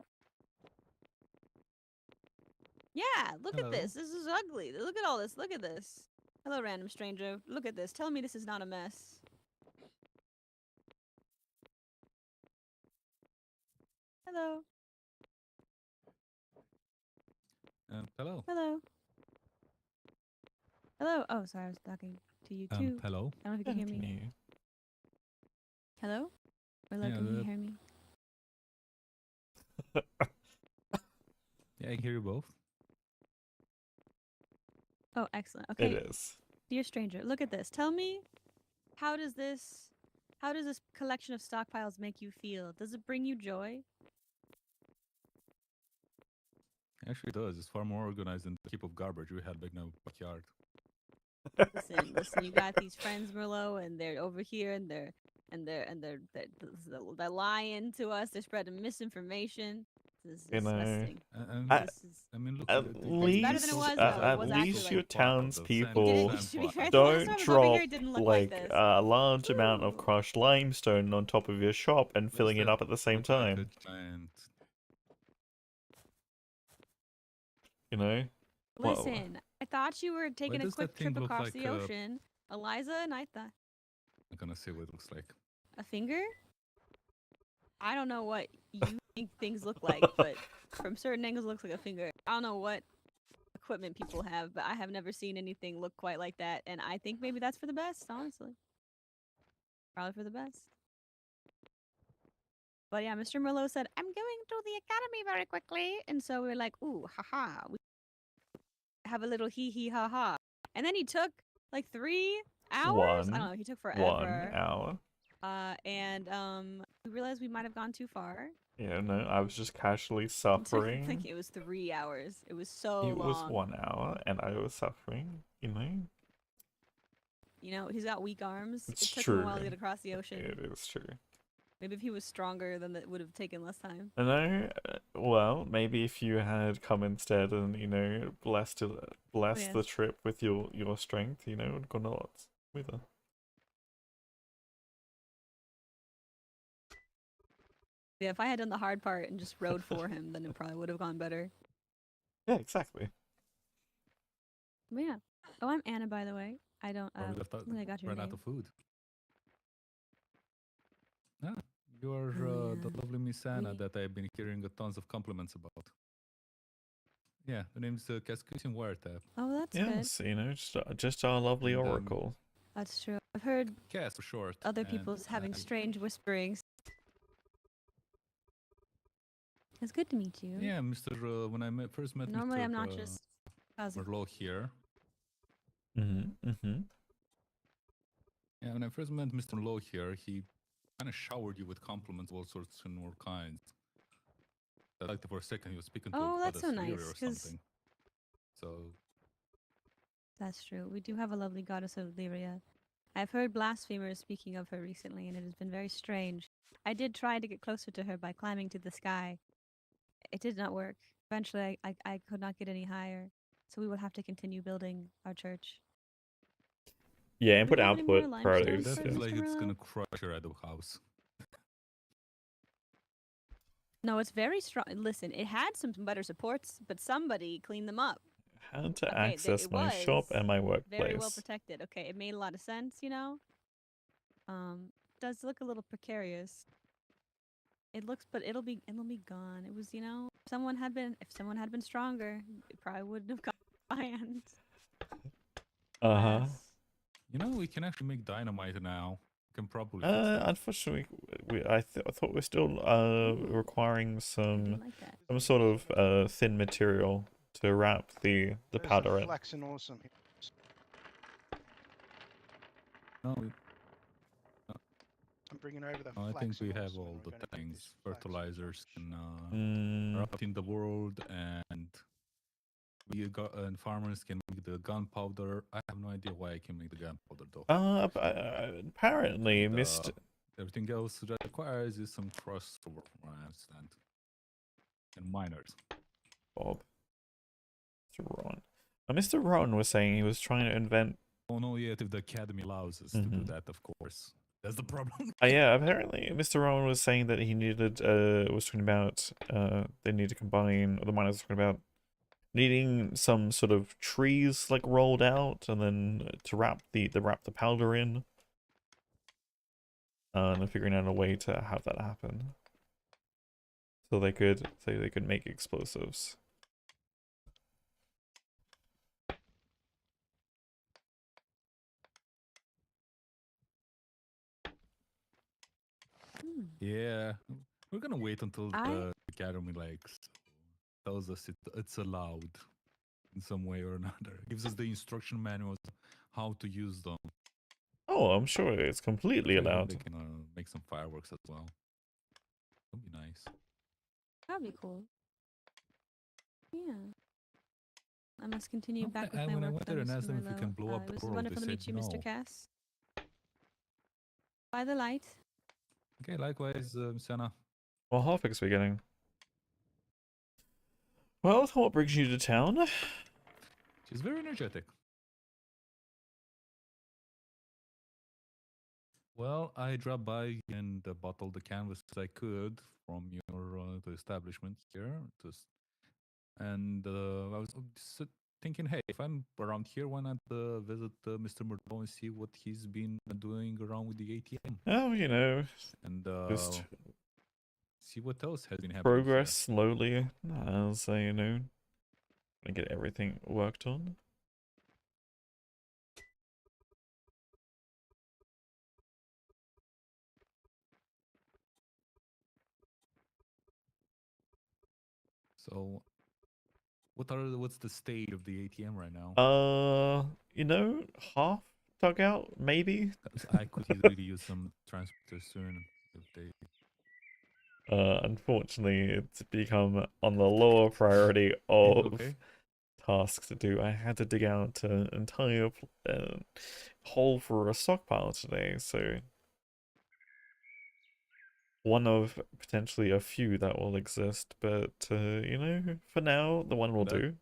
Yeah, look Hello. at this. This is ugly. Look at all this. Look at this. Hello, random stranger. Look at this. Tell me this is not a mess. Hello. Hello. Hello. Hello. Oh, sorry. I was talking to you too. Hello. I don't know if you can hear me. Continue. Hello? Hello, Yeah, can you the- hear me? Yeah, I can hear you both. Oh, excellent. Okay. It is. Dear stranger, look at this. Tell me, how does this collection of stockpiles make you feel? Does it bring you joy? Actually, it does. It's far more organized than the heap of garbage we had back in our backyard. Listen, you got these friends, Merlot, and they're over here, and they're lying to us. They're spreading misinformation. This is You know, disgusting. I- This is. I mean, look. At better than it was, though. It at was actually, least like, your You townspeople didn't. To be fair, the last time don't I was over drop here, it didn't look like this. a large amount of Ooh. crushed limestone on top of your shop and filling it up at the same time. And You know? Well, Listen, I thought you were taking a does quick that thing trip look across like, the ocean, Eliza, and I thought I'm gonna see what it looks like. a finger. I don't know what you think things look like, but from certain angles, it looks like a finger. I don't know what equipment people have, but I have never seen anything look quite like that, and I think maybe that's for the best, honestly. Probably for the best. But yeah, Mr. Merlot said, "I'm going to the academy very quickly," and so we were like, "Ooh, haha, we have a little hee hee ha ha." And then he took like 3 hours. I don't know. He took forever. 1 hour. And we realized we might have gone too far. Yeah, no, I was just casually I suffering. think it was 3 hours. It was so It long. was 1 hour, and I was suffering, you know? You know, he's got weak arms. It's it took him a while to true. get across the ocean. It is true. Maybe if he was stronger, then it would have taken less time. I know, well, maybe if you had come instead and, you know, blessed Yes. the trip with your strength, you know, it would have gone a lot smoother. Yeah, if I had done the hard part and just rode for him, then it probably would have gone better. Yeah, exactly. But yeah. Oh, I'm Anna, by the way. I don't. Or we I think I got your ran name. out of food. Ah, you are Oh, the yeah. lovely Miss Anna We- that I've been hearing tons of compliments about. Yeah, the name's Cascusin Wiretap. Oh, that's good. Yes, you know, just our lovely And, oracle. That's true. I've heard Cas for short. other and, people's having uh, strange whisperings. It's good to meet you. Yeah, Mr. When I first met Normally, Mr. I'm not just causing. Merlot here. Mm-hmm. Yeah, when I first met Mr. Merlot here, he kind of showered you with compliments of all sorts and all kinds. I liked it for a second he was speaking to Oh, a that's so goddess Lyria nice, or 'cause- something. So That's true. We do have a lovely goddess of Lyria. I've heard blasphemers speaking of her recently, and it has been very strange. I did try to get closer to her by climbing to the sky. It did not work. Eventually, I could not get any higher, so we will have to continue building our church. Yeah, Do input we have any more output limestone produce. that for feels Yeah. Mr. like it's gonna Merlot? crush your head of house. No, it's very strong. Listen, it had some better supports, but somebody cleaned them up. How to Okay, access it my shop was and my very well workplace. protected. Okay, it made a lot of sense, you know. Does look a little precarious. It looks, but it'll be gone. It was, you know, if someone had been stronger, it probably wouldn't have got banned. Uh-huh. Alas. You know, we can actually make dynamite now. Can probably fix that. Unfortunately, I thought we're still Ooh, requiring I some do like that. sort of thin material to wrap the There's powder a in. flexing awesome. No, I'm bringing over the I think flaxen we have awesome, all and the we're gonna do things, this flax fertilizers, and Mm, out in the world, and we got and farmers can make the gunpowder. I have no idea why I can make the gunpowder though. apparently, And, Mr. everything else that requires is some crossover, from what I understand, and miners. Bob. Mr. Ron. Mr. Ron was saying he was trying to invent. Oh no, yet if the academy allows us to do that, of course. That's the problem. Yeah, apparently Mr. Ron was saying that he needed, was talking about, they need to combine, or the miners were talking about needing some sort of trees like rolled out and then to wrap the powder in. And figuring out a way to have that happen. So they could make explosives. Yeah, we're gonna wait until the academy tells us it's allowed in some way or another. Gives us the instruction manuals how to use them. Oh, I'm sure it's completely allowed. They can make some fireworks as well. That'd be nice. That'd be cool. Yeah. I must continue back with And my when I work. went there and asked them if we can blow up It the was world, wonderful they to meet said you, Mr. no. Cass. By the light. Okay, likewise, Senna. Well, Harfix we're getting. Well, what brings you to town? She's very energetic. Well, I dropped by and bottled the canvas I could from your the establishment here. And I was thinking, hey, if I'm around here, why not visit Mr. Murdo and see what he's been doing around with the ATM? Oh, you know, and just see what else has been happening. Progress slowly as you know, and get everything worked on. So, what's the state of the ATM right now? You know, half dugout maybe. I could easily use some transporters soon if they. Unfortunately, it's become on the lower priority of tasks to do. I had to dig out an entire hole for a stockpile today, so one of potentially a few that will exist, but you know, for now, the one will do.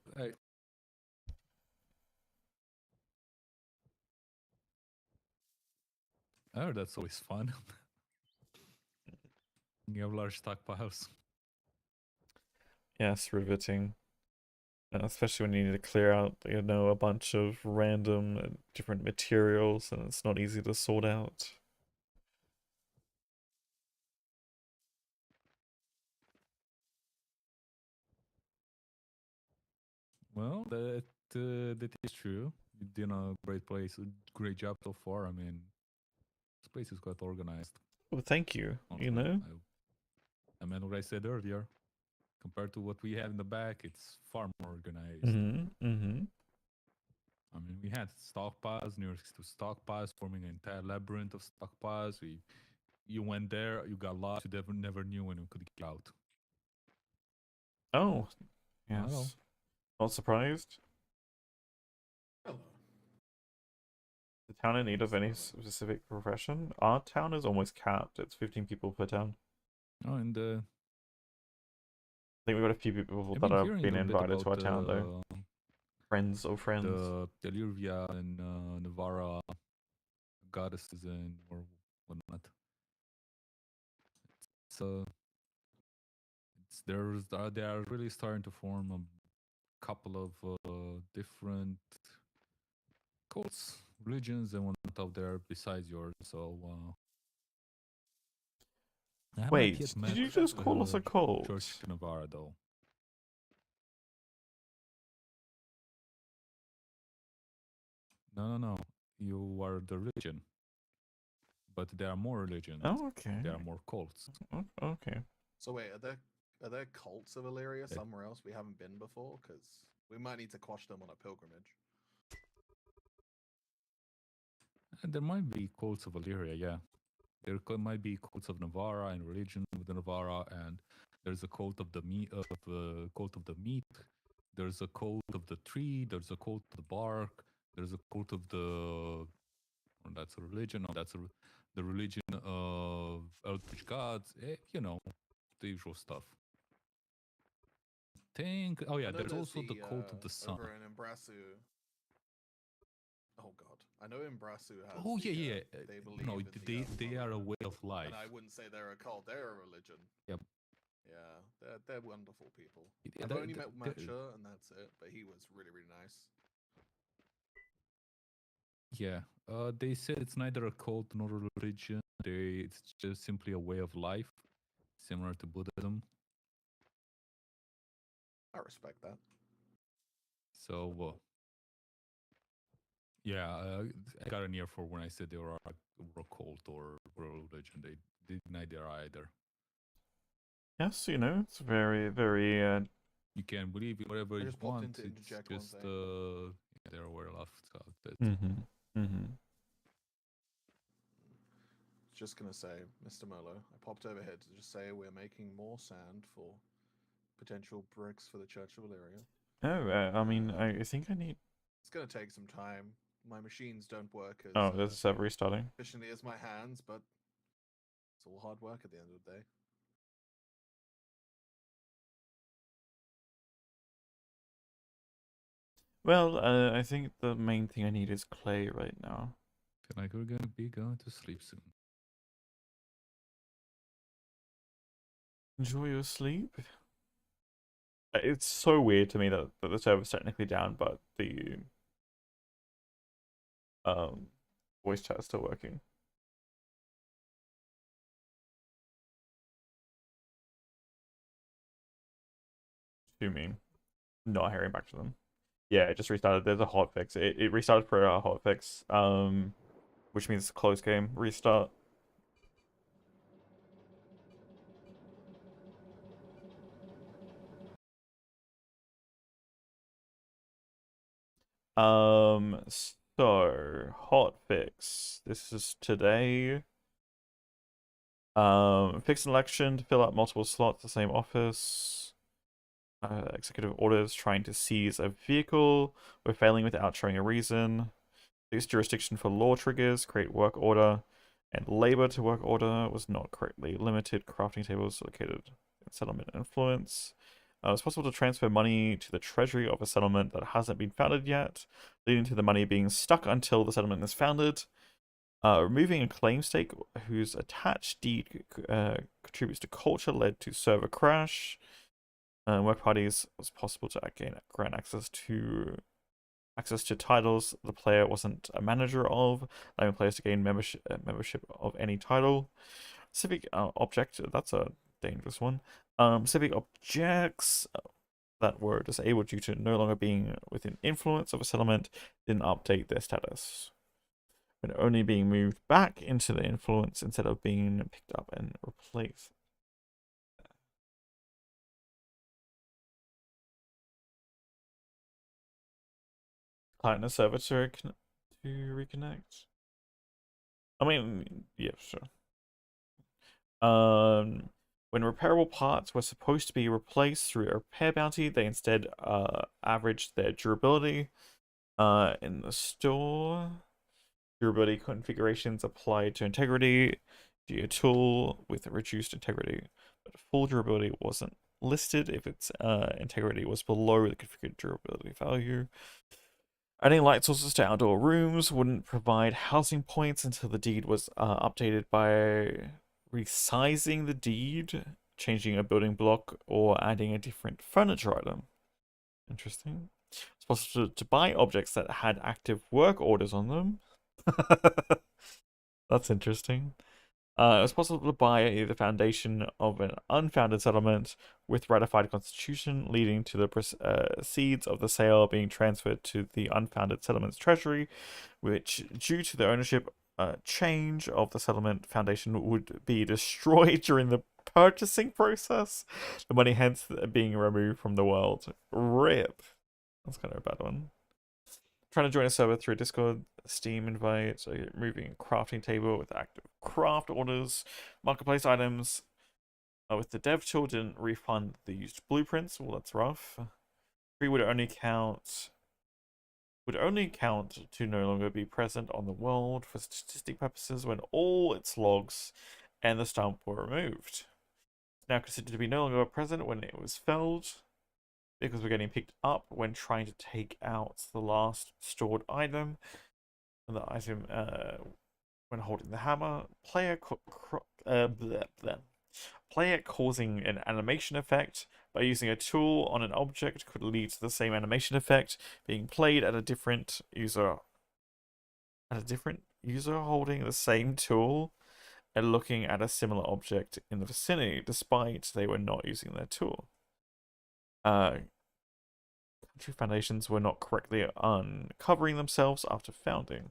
Oh, that's always fun. You have large stockpiles. Yes, riveting. Especially when you need to clear out, you know, a bunch of random different materials, and it's not easy to sort out. Well, that is true. You did a great job so far. I mean, this place is quite organized. Well, thank you. Honestly, you know, I meant what I said earlier. Compared to what we have in the back, it's far more organized. I mean, we had stockpiles near to stockpiles, forming an entire labyrinth of stockpiles. You went there, you got lost, you never knew when we could get out. Oh, yes. Hello. Not surprised. Hello. The town in need of any specific profession? Our town is almost capped. It's 15 people per town. Oh, and I think we've got a few people that have been invited to our town, though. Friends of friends. The Delirvia and Navara goddesses and or whatnot. It's They are really starting to form a couple of different cults, religions, and one out there besides yours. So I have not Wait, yet did met you just call us a cult? Church Navarra though. No. You are the religion, but there are more religions. Oh, okay. There are more cults. Okay. So wait, are there cults of Illyria somewhere else we haven't been before? Because we might need to quash them on a pilgrimage. And there might be cults of Illyria, yeah. There might be cults of Navarra and religion within Navarra, and there's a cult of the meat. Cult of the meat. There's a cult of the tree. There's a cult of the bark. There's a cult of the. That's a religion. The religion of eldritch gods. You know, the usual stuff. Oh yeah, there's also the cult of the sun. Over in Embrasu. Oh god, I know Embrasu has. Oh yeah. They believe. No, in they are a way of life. And I wouldn't say they're a cult; they're a religion. Yep. Yeah, they're wonderful people. Yeah, I've only met Matcha, and that's it. But he was really, really nice. Yeah. They said it's neither a cult nor a religion. It's just simply a way of life, similar to Buddhism. I respect that. So, yeah, I got an ear for when I said they were a cult or a religion. They denied they are either. Yes, you know, it's very, very. You can believe in whatever you want. It's just they're aware of stuff. Just gonna say, Mr. Molo, I popped over here to just say we're making more sand for potential bricks for the Church of Illyria. Oh, I mean, I think I need. It's gonna take some time. My machines don't work as there's a server restarting. efficiently as my hands, but it's all hard work at the end of the day. Well, I think the main thing I need is clay right now. I feel like we're gonna be going to sleep soon. Enjoy your sleep. It's so weird to me that the server's technically down, but the voice chat is still working. Do you mean not hearing back to them? Yeah, it just restarted. There's a hotfix. It restarted for a hotfix. Which means close game restart. So hotfix. This is today. Fix an election to fill out multiple slots, the same office. Executive orders trying to seize a vehicle. We're failing without showing a reason. Use jurisdiction for law triggers. Create work order. And labor to work order was not correctly limited. Crafting tables located in settlement influence. It's possible to transfer money to the treasury of a settlement that hasn't been founded yet, leading to the money being stuck until the settlement is founded. Removing a claim stake whose attached deed contributes to culture led to server crash. Work parties was possible to grant access to titles the player wasn't a manager of, allowing players to gain membership of any title. Civic object, that's a dangerous one. Civic objects that were disabled due to no longer being within influence of a settlement didn't update their status, but only being moved back into the influence instead of being picked up and replaced. Client and server to reconnect. I mean, yeah, sure. When repairable parts were supposed to be replaced through a repair bounty, they instead averaged their durability. In the store, durability configurations applied to integrity via tool with reduced integrity, but full durability wasn't listed if its integrity was below the configured durability value. Adding light sources to outdoor rooms wouldn't provide housing points until the deed was updated by resizing the deed changing a building block or adding a different furniture item. Interesting. It's possible to buy objects that had active work orders on them. That's interesting. It's possible to buy the foundation of an unfounded settlement with ratified constitution, leading to the proceeds of the sale being transferred to the unfounded settlement's treasury, which, due to the ownership change of the settlement foundation, would be destroyed during the purchasing process. The money hence being removed from the world. RIP. That's kind of a bad one. Trying to join a server through Discord, Steam invite, so moving crafting table with active craft orders, marketplace items. With the dev tool, didn't refund the used blueprints. Well, that's rough. Free would only count to no longer be present on the world for statistic purposes when all its logs and the stump were removed. It's now considered to be no longer present when it was felled, because we're getting picked up when trying to take out the last stored item. And the item, when holding the hammer, player causing an animation effect by using a tool on an object could lead to the same animation effect being played at a different user. Holding the same tool and looking at a similar object in the vicinity, despite they were not using their tool. Country foundations were not correctly uncovering themselves after founding.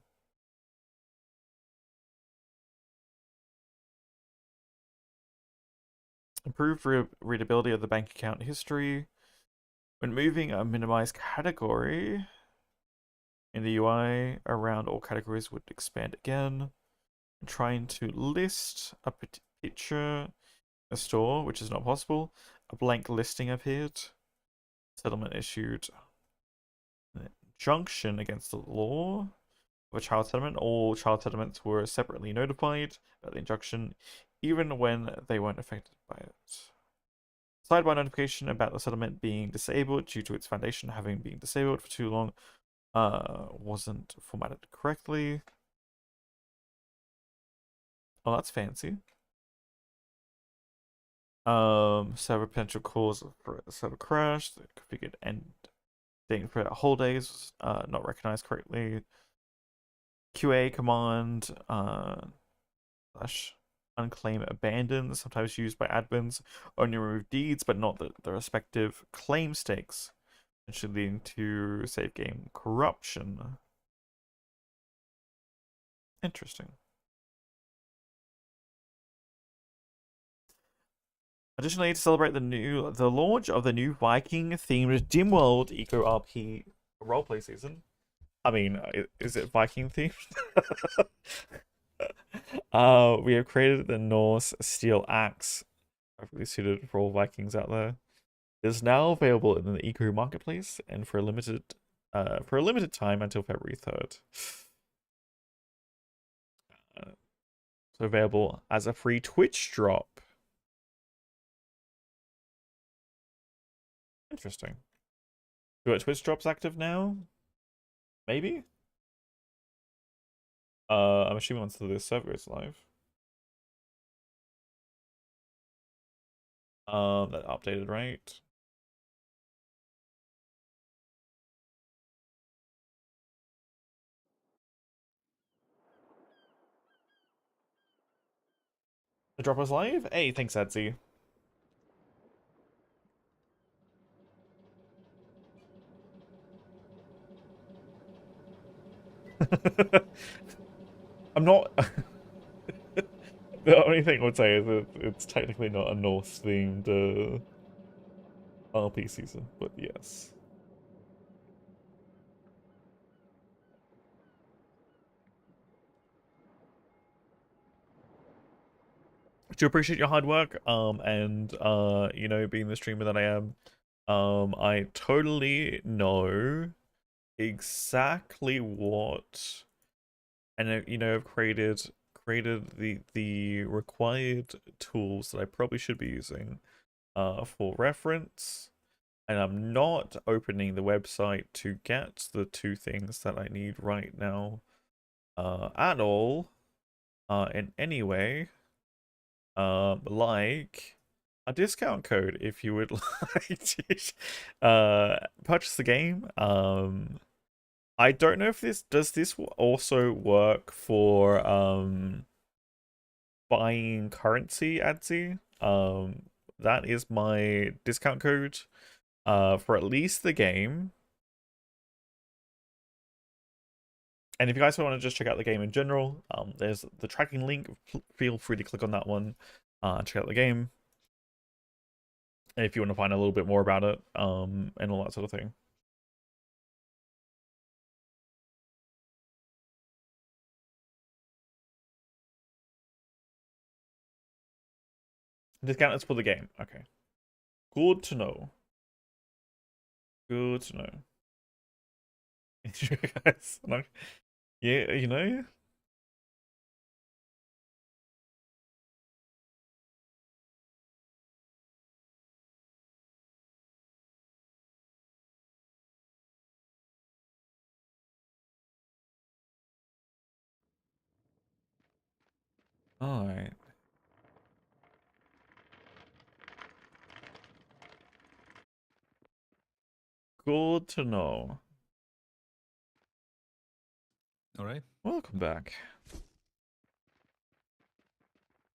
Improved readability of the bank account history. When moving a minimized category in the UI around all categories would expand again. Trying to list a picture a store, which is not possible. A blank listing appeared. Settlement issued. Injunction against the law of a child settlement. All child settlements were separately notified about the injunction, even when they weren't affected by it. Sidebar notification about the settlement being disabled due to its foundation having been disabled for too long wasn't formatted correctly. Oh, that's fancy. Server potential cause for a server crash. The configured end date for whole days not recognized correctly. QA command slash unclaim abandon, sometimes used by admins, only remove deeds but not the respective claim stakes, potentially leading to save game corruption. Interesting. Additionally, to celebrate the launch of the new Viking-themed Dimworld Eco RP roleplay season. I mean, is it Viking themed? We have created the Norse steel axe, perfectly suited for all Vikings out there. It is now available in the Eco marketplace and for a limited time until February 3rd. So available as a free Twitch drop. Interesting. Do Twitch drops active now? Maybe? I'm assuming once the server is live. That updated, right? The drop was live? Hey, thanks, Etsy. I'm not. The only thing I would say is that it's technically not a Norse-themed RP season, but yes. Do appreciate your hard work, and you know, being the streamer that I am. I totally know exactly what, and you know, I've created the required tools that I probably should be using for reference, and I'm not opening the website to get the two things that I need right now at all in any way. Like a discount code if you would like to purchase the game. I don't know if this also work for buying currency, Adzi. That is my discount code for at least the game. And if you guys want to just check out the game in general, there's the tracking link. Feel free to click on that one and check out the game. If you want to find a little bit more about it, and all that sort of thing. Discount is for the game. Okay. Good to know. Good to know. Guys, like, yeah, you know. All right. Good to know. All right. Welcome back.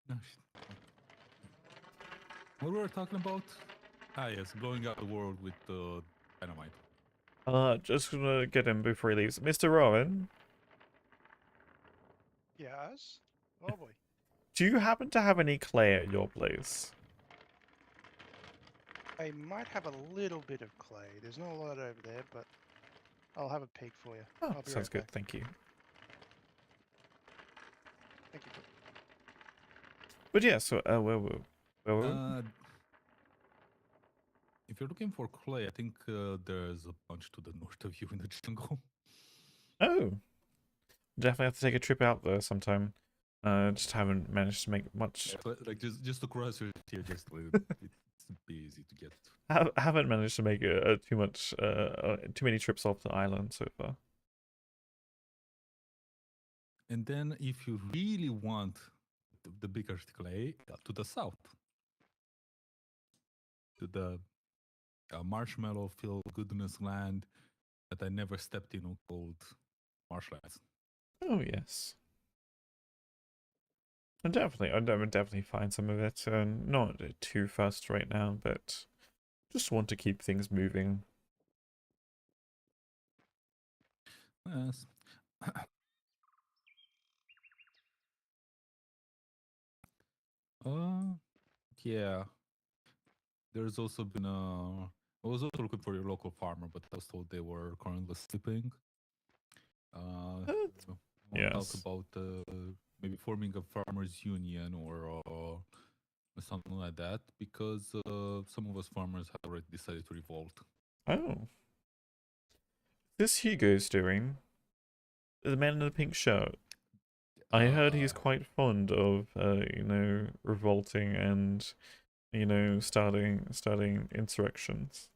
No, what were we talking about? Ah, yes, blowing up the world with dynamite. Just gonna get him before he leaves. Mr. Rowan, Yes. Oh boy. do you happen to have any clay at your place? I might have a little bit of clay. There's not a lot over there, but I'll have a peek for you. Oh, I'll be sounds right good. back. Thank you. Thank you. But yeah, so where were we? If you're looking for clay, I think there's a bunch to the north of you in the jungle. Oh, definitely have to take a trip out there sometime. Just haven't managed to make much. Yeah, but, like just across here, just it's be easy to get. Haven't managed to make too many trips off the island so far. And then, if you really want the bigger clay, to the south, to the marshmallow-filled goodness land that I never stepped in, called marshlands. Oh yes. I'd definitely find some of it. Not too fast right now, but just want to keep things moving. Yes. Yeah. There's also been I was also looking for your local farmer, but I was told they were currently sleeping. Want to talk Yes. about maybe forming a farmers union or something like that, because some of us farmers have already decided to revolt. Oh. This Hugo's doing. The man in the pink shirt. I heard he's quite fond of, revolting and, starting insurrections.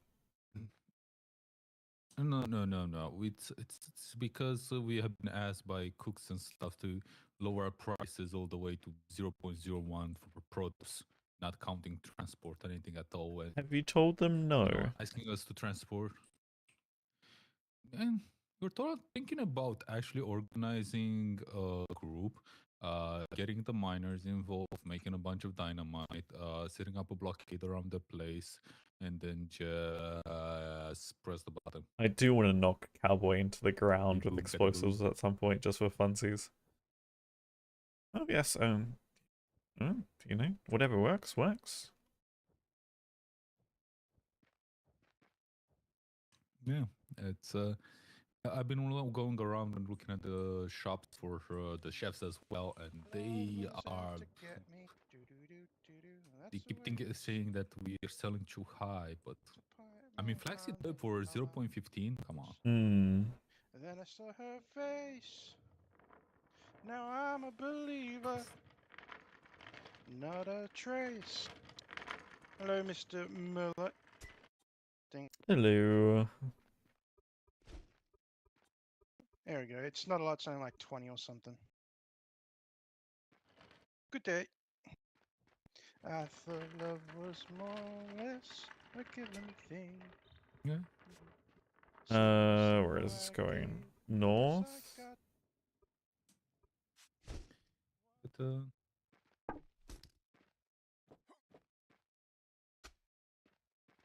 No. It's because we have been asked by cooks and stuff to lower our prices all the way to 0.01 for produce, not counting transport or anything at all. And, Have you told them no? asking us to transport. And we're thinking about actually organizing a group, getting the miners involved, making a bunch of dynamite, setting up a blockade around the place, and then just press the button. I do want to knock Cowboy into the ground with Boom, explosives at some point, just for funsies. Oh yes, whatever works, works. Yeah, it's I've been going around and looking at the shops for the chefs as well, and they are. They keep saying that we are selling too high, but I mean, flaxseed oil for 0.15. Come on. Hmm. And then I saw her face. Now I'm a believer. Not a trace. Hello, Mr. Mullet. Hello. There we go. It's not a lot, something like 20 or something. Good day. I thought love was more or less a given thing. Yeah. Where is this going? Cause North? I got But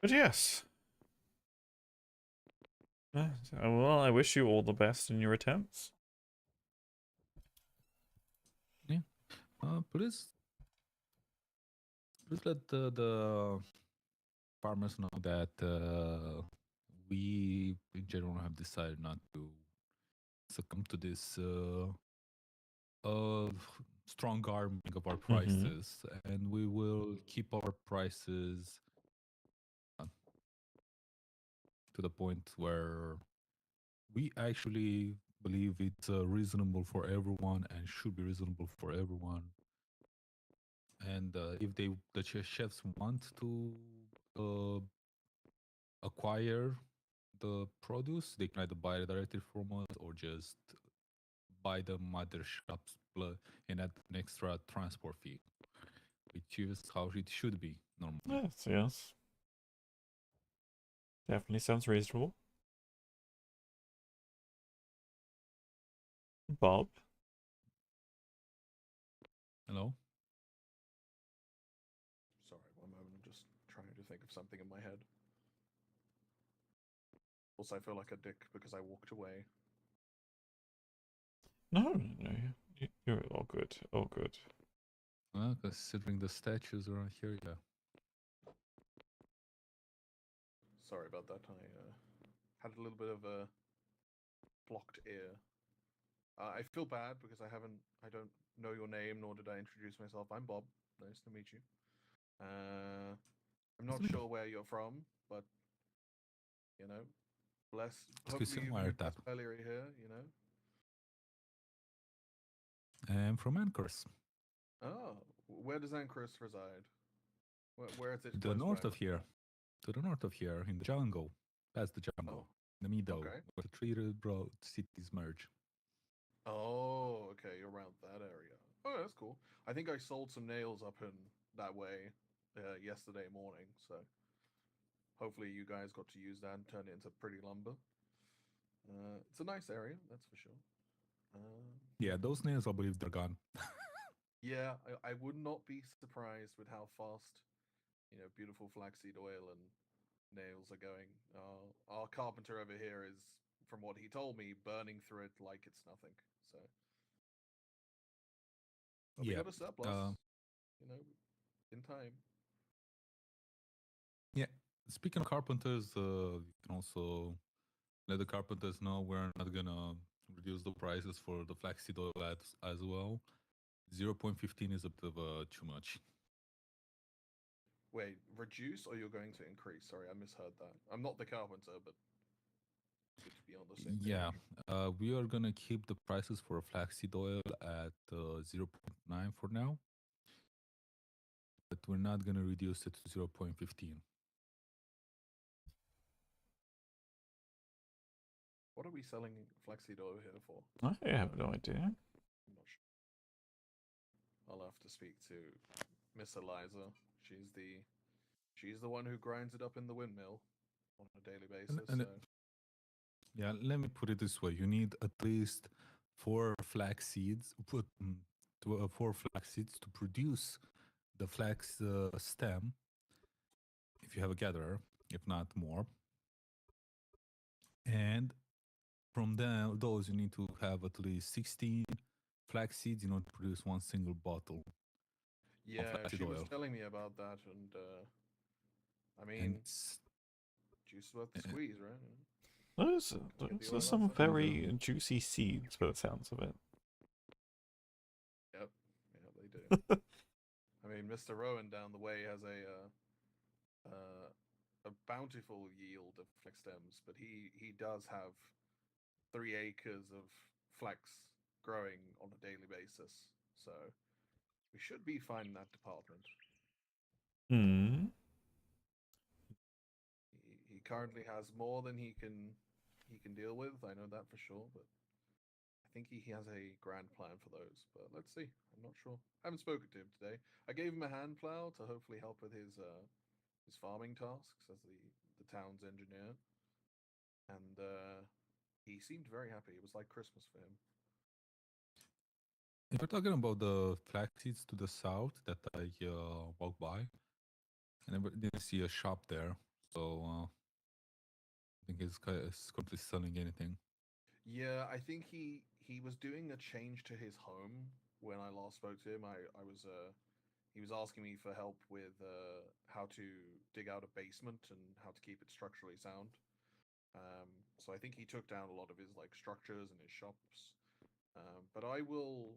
But yes. Well, I wish you all the best in your attempts. please let the farmers know that we in general have decided not to succumb to this strong arming of our prices, and we will keep our prices to the point where we actually believe it's reasonable for everyone and should be reasonable for everyone. And if the chefs want to acquire the produce, they can either buy it directly from us or just buy them at their shops and add an extra transport fee, which is how it should be normally. Yes. Definitely sounds reasonable. Bob? Hello? Sorry, one moment. I'm just trying to think of something in my head. Also, I feel like a dick because I walked away. No. You're all good. All good. Well, considering the statues around here, yeah. Sorry about that. I had a little bit of a blocked ear. I feel bad because I don't know your name, nor did I introduce myself. I'm Bob. Nice to meet you. I'm not sure where you're from, but you know, hopefully you've been blessed by Leary here. You know. I'm from Anchors. Oh, where does Anchorus reside? Where is it? To the north of here. To the north of here, in the jungle. Past the jungle. In the middle, okay. where the three road cities merge. Oh, okay, you're around that area. Oh, that's cool. I think I sold some nails up in that way yesterday morning, so hopefully you guys got to use that and turn it into pretty lumber. It's a nice area, that's for sure. Yeah, those nails, I believe they're gone. Yeah, I would not be surprised with how fast, beautiful flaxseed oil and nails are going. Our carpenter over here is, from what he told me, burning through it like it's nothing. So, but we got a surplus, in time. Yeah. Speaking of carpenters, you can also let the carpenters know we're not gonna reduce the prices for the flaxseed oil as well. 0.15 is a bit of too much. Wait, reduce or you're going to increase? Sorry, I misheard that. I'm not the carpenter, but good to be on the same Yeah, page. we are gonna keep the prices for flaxseed oil at 0.9 for now, but we're not gonna reduce it to 0.15. What are we selling flaxseed oil here for? I have no idea. I'm not sure. I'll have to speak to Miss Eliza. She's the one who grinds it up in the windmill on a daily basis. Yeah, let me put it this way: you need at least 4 flax seeds. Put 4 flax seeds to produce the flax stem. If you have a gatherer, if not more, and from those you need to have at least 16 flax seeds in order to produce one single bottle. Yeah, she was telling me about that, and I mean, juice worth the squeeze, right? Those are some very juicy seeds, by the sounds of it. Yep, yeah, they do. I mean, Mr. Rowan down the way has a bountiful yield of flax stems, but he does have 3 acres of flax growing on a daily basis, so we should be fine in that department. He currently has more than he can deal with. I know that for sure, but I think he has a grand plan for those, but let's see. I'm not sure. I haven't spoken to him today. I gave him a hand plow to hopefully help with his farming tasks as the town's engineer, and he seemed very happy. It was like Christmas for him. If you're talking about the flax seeds to the south that I walked by, I never didn't see a shop there, so I think he's currently selling anything. Yeah, I think he was doing a change to his home when I last spoke to him. I was he was asking me for help with how to dig out a basement and how to keep it structurally sound. So I think he took down a lot of his like structures and his shops. But I will.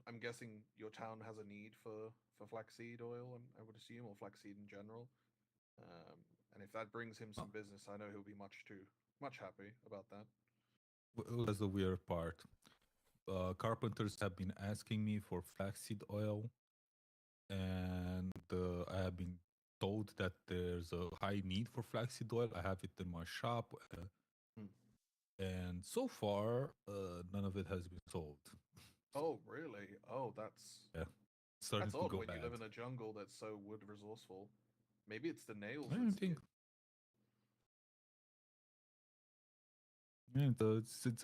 I'm guessing your town has a need for flaxseed oil. I would assume, or flaxseed in general. And if that brings him some business, I know he'll be much happy about that. Well, that's the weird part. Carpenters have been asking me for flaxseed oil, and I have been told that there's a high need for flaxseed oil. I have it in my shop, and so far, none of it has been sold. Oh, really? Oh, that's Starting that's to odd go when bad. you live in a jungle that's so wood resourceful. Maybe it's the nails. I don't That's think. it. Yeah, it's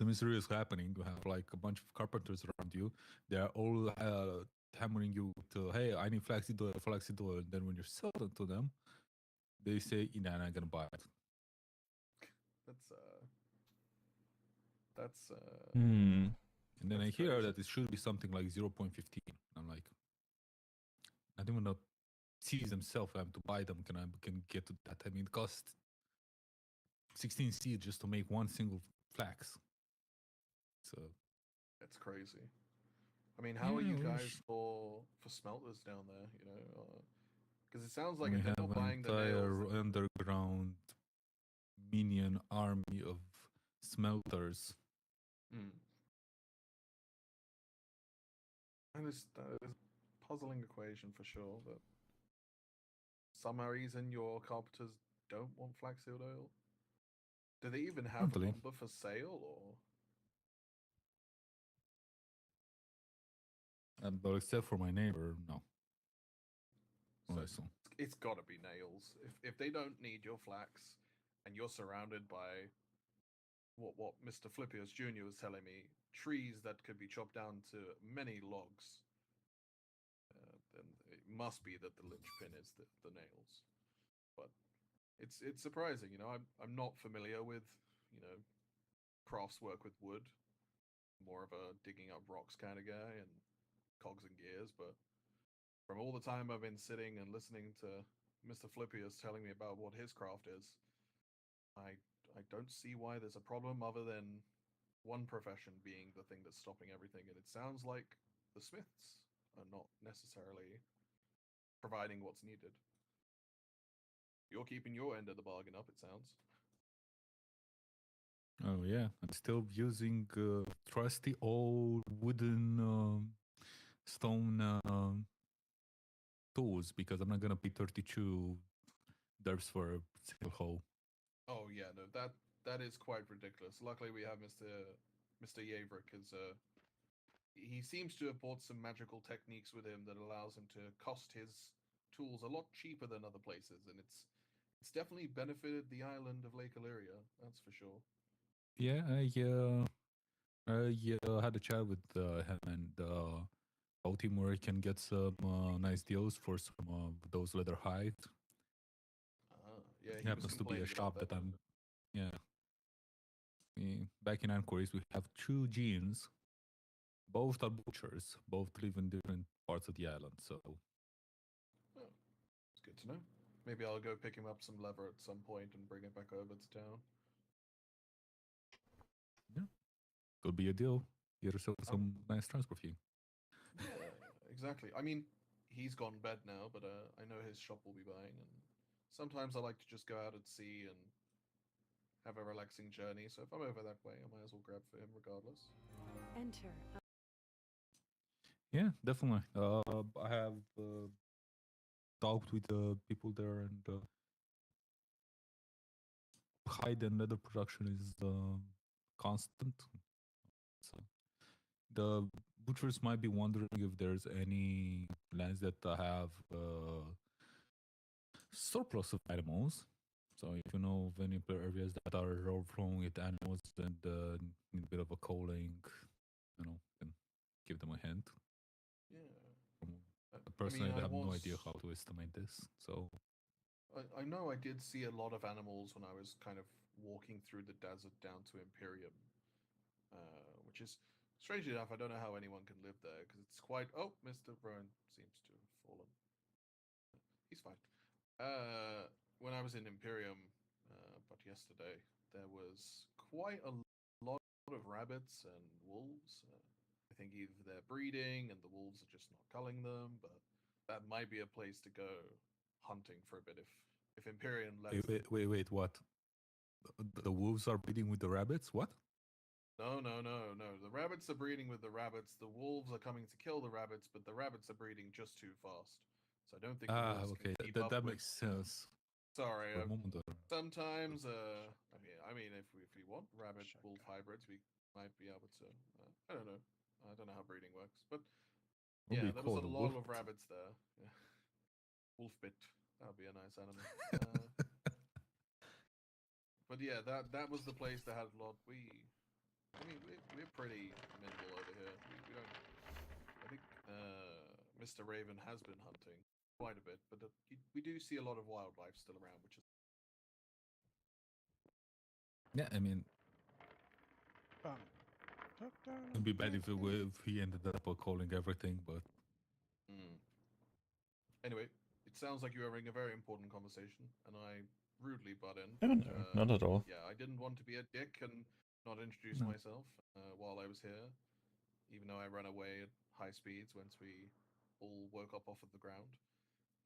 a mystery is happening. You have like a bunch of carpenters around you. They are all hammering you to, hey, I need flaxseed oil, flaxseed oil. And then when you sell it to them, they say, nah, I'm not gonna buy it. That's And then I that's hear crazy. that it should be something like 0.15. I'm like, I don't want to see themselves. I have to buy them. Can get to that? I mean, it costs 16 seeds just to make one single flax. So That's crazy. I mean, yeah, how are you guys for smelters down there? You know, because it sounds like we if they're have not an buying the entire nails, underground minion army of smelters. that is a puzzling equation for sure. But some reason your carpenters don't want flaxseed oil. Do they even have Apparently, lumber for sale, or? but except for my neighbor, no. So Also, it's got to be nails. If they don't need your flax, and you're surrounded by what Mr. Flippius Jr. was telling me, trees that could be chopped down to many logs, then it must be that the linchpin is the nails. But it's surprising, you know. I'm not familiar with, you know, crafts work with wood. More of a digging up rocks kind of guy and cogs and gears, but from all the time I've been sitting and listening to Mr. Flippius telling me about what his craft is, I don't see why there's a problem other than one profession being the thing that's stopping everything, and it sounds like the smiths are not necessarily providing what's needed. You're keeping your end of the bargain up, it sounds. oh yeah, I'm still using trusty old wooden stone tools because I'm not gonna pay 32 derps for a single hole. Oh yeah, no, that is quite ridiculous. Luckily, we have Mr. Yaverick, because he seems to have bought some magical techniques with him that allows him to cost his tools a lot cheaper than other places, and it's definitely benefited the island of Lake Illyria. That's for sure. Yeah, I had a chat with him and told him where he can get some nice deals for some of those leather hides. Yeah, It he was happens to be a complaining about shop that. that I'm. Yeah, back in Anchorage, we have two genes. Both are butchers. Both live in different parts of the island. So Oh, it's good to know. Maybe I'll go pick him up some leather at some point and bring it back over to town. yeah, could be a deal. Get yourself some nice transport fee. Yeah, exactly. I mean, he's gone bed now, but I know his shop will be buying, and sometimes I like to just go out at sea and have a relaxing journey. So if I'm over that way, I might as well grab for him regardless. Enter. Yeah, definitely. I have talked with people there, and hide and leather production is constant. the butchers might be wondering if there's any lands that have surplus of animals. So if you know of any areas that are overflowing with animals and need a bit of a culling, you know, can give them a hint. Yeah. Personally, I I have no was. idea how to estimate this. So I know I did see a lot of animals when I was kind of walking through the desert down to Imperium, which is strangely enough. I don't know how anyone can live there because it's quite. Oh, Mr. Byrne seems to have fallen. He's fine. When I was in Imperium, but yesterday there was quite a lot of rabbits and wolves. I think either they're breeding and the wolves are just not culling them, but that might be a place to go hunting for a bit if Imperium lets them. wait, what? The wolves are breeding with the rabbits? What? No. The rabbits are breeding with the rabbits. The wolves are coming to kill the rabbits, but the rabbits are breeding just too fast. So I don't think the wolves Okay, can keep up that with. makes sense. Sorry, For a moment, sometimes. I mean, if we want rabbit wolf Shotgun. hybrids, we might be able to. I don't know. I don't know how breeding works, but what yeah, we there was call a the lot wolf. of rabbits there. Yeah. Wolf bit. That would be a nice animal. But yeah, that was the place that had a lot. I mean, we're pretty nimble over here. We don't. I think Mr. Raven has been hunting quite a bit, but we do see a lot of wildlife still around, which is. Yeah, I mean, Bum. Tuck down it'd be bad on if he ended up calling everything, but Anyway, it sounds like you're having a very important conversation, and I rudely butt in. No, no, not at all. Yeah, I didn't want to be a dick and not introduce No. myself while I was here, even though I ran away at high speeds once we all woke up off of the ground.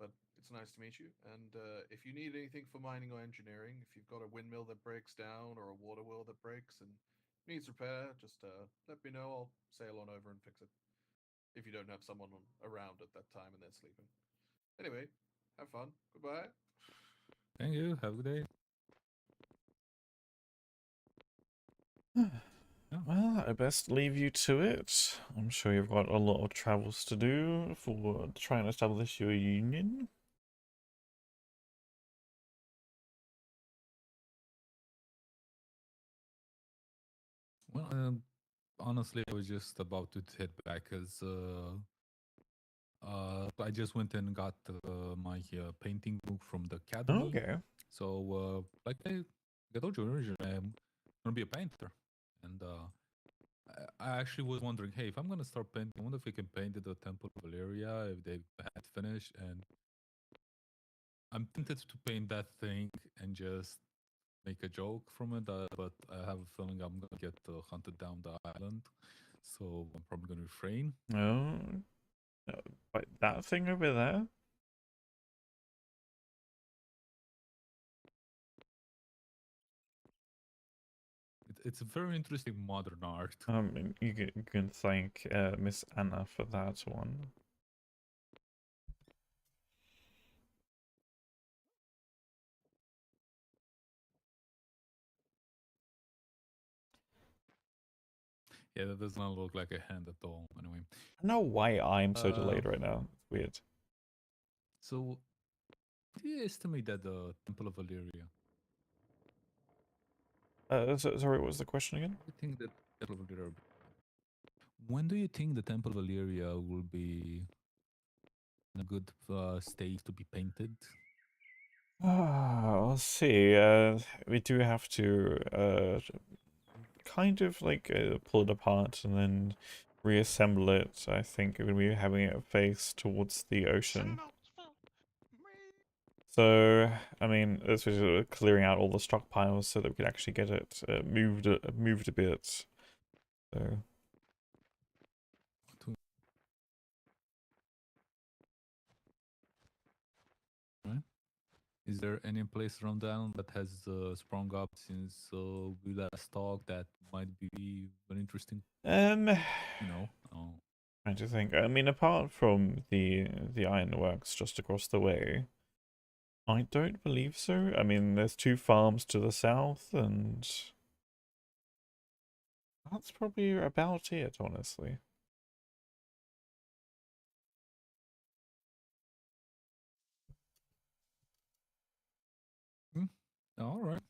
But it's nice to meet you, and if you need anything for mining or engineering, if you've got a windmill that breaks down or a water wheel that breaks and needs repair, just let me know. I'll sail on over and fix it. If you don't have someone around at that time and they're sleeping. Anyway, have fun. Goodbye. Thank you. Have a good day. Well, I best leave you to it. I'm sure you've got a lot of travels to do for trying to establish your union. Well, honestly, I was just about to head back as I just went and got my painting book from the academy. Okay. So, like I told you originally, I'm gonna be a painter, and I actually was wondering, hey, if I'm gonna start painting, I wonder if we can paint the Temple of Valeria if they had finished, and I'm tempted to paint that thing and just make a joke from it, but I have a feeling I'm gonna get hunted down the island, so I'm probably gonna refrain. Oh, wait, that thing over there? It's a very interesting modern art. You can thank Miss Anna for that one. Yeah, that does not look like a hand at all. Anyway, I don't know why I'm so delayed right now. It's weird. So, do you estimate that the Temple of Valyria? Sorry, what was the question again? I think that Temple of Valyria. When do you think the Temple of Valyria will be in a good state to be painted? Let's see. We do have to kind of like pull it apart and then reassemble it. I think we're gonna be having it face towards the ocean. So, I mean, this was clearing out all the stockpiles so that we could actually get it moved a bit. So. Is there any place around the island that has sprung up since we last talked that might be very interesting? You know. Trying to think. I mean, apart from the ironworks just across the way, I don't believe so. I mean, there's 2 farms to the south, and That's probably about it, honestly. All right.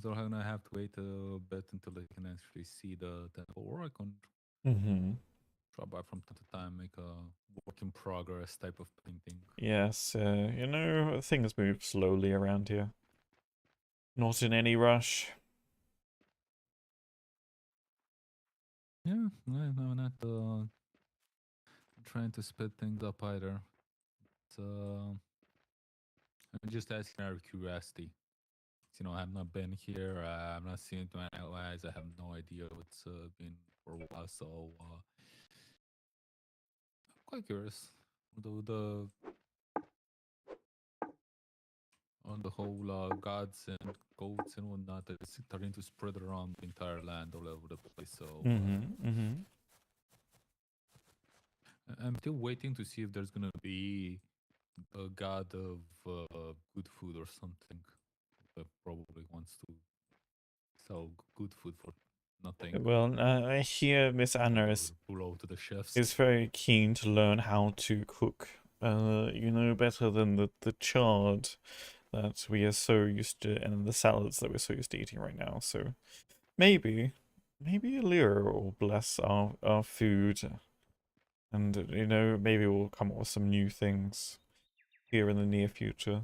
So I'm gonna have to wait a bit until I can actually see the temple, or I can Mm-hmm. drop by from time to time, make a work in progress type of painting. Yes, you know, things move slowly around here. Not in any rush. Yeah, I'm not trying to speed things up either. It's, I'm just asking out of curiosity. You know, I've not been here. I'm not seeing it with my eyes. I have no idea what's been for a while. So I'm quite curious. The on the whole gods and goats and whatnot that is starting to spread around the entire land all over the place. So Mm-hmm. Mm-hmm. I'm still waiting to see if there's gonna be a god of good food or something that probably wants to sell good food for nothing. Well, I hear Miss Anna Or is blow to the chefs. very keen to learn how to cook. You know, better than the chard that we are so used to, and the salads that we're so used to eating right now. So maybe Alira will bless our food, and you know, maybe we'll come up with some new things here in the near future.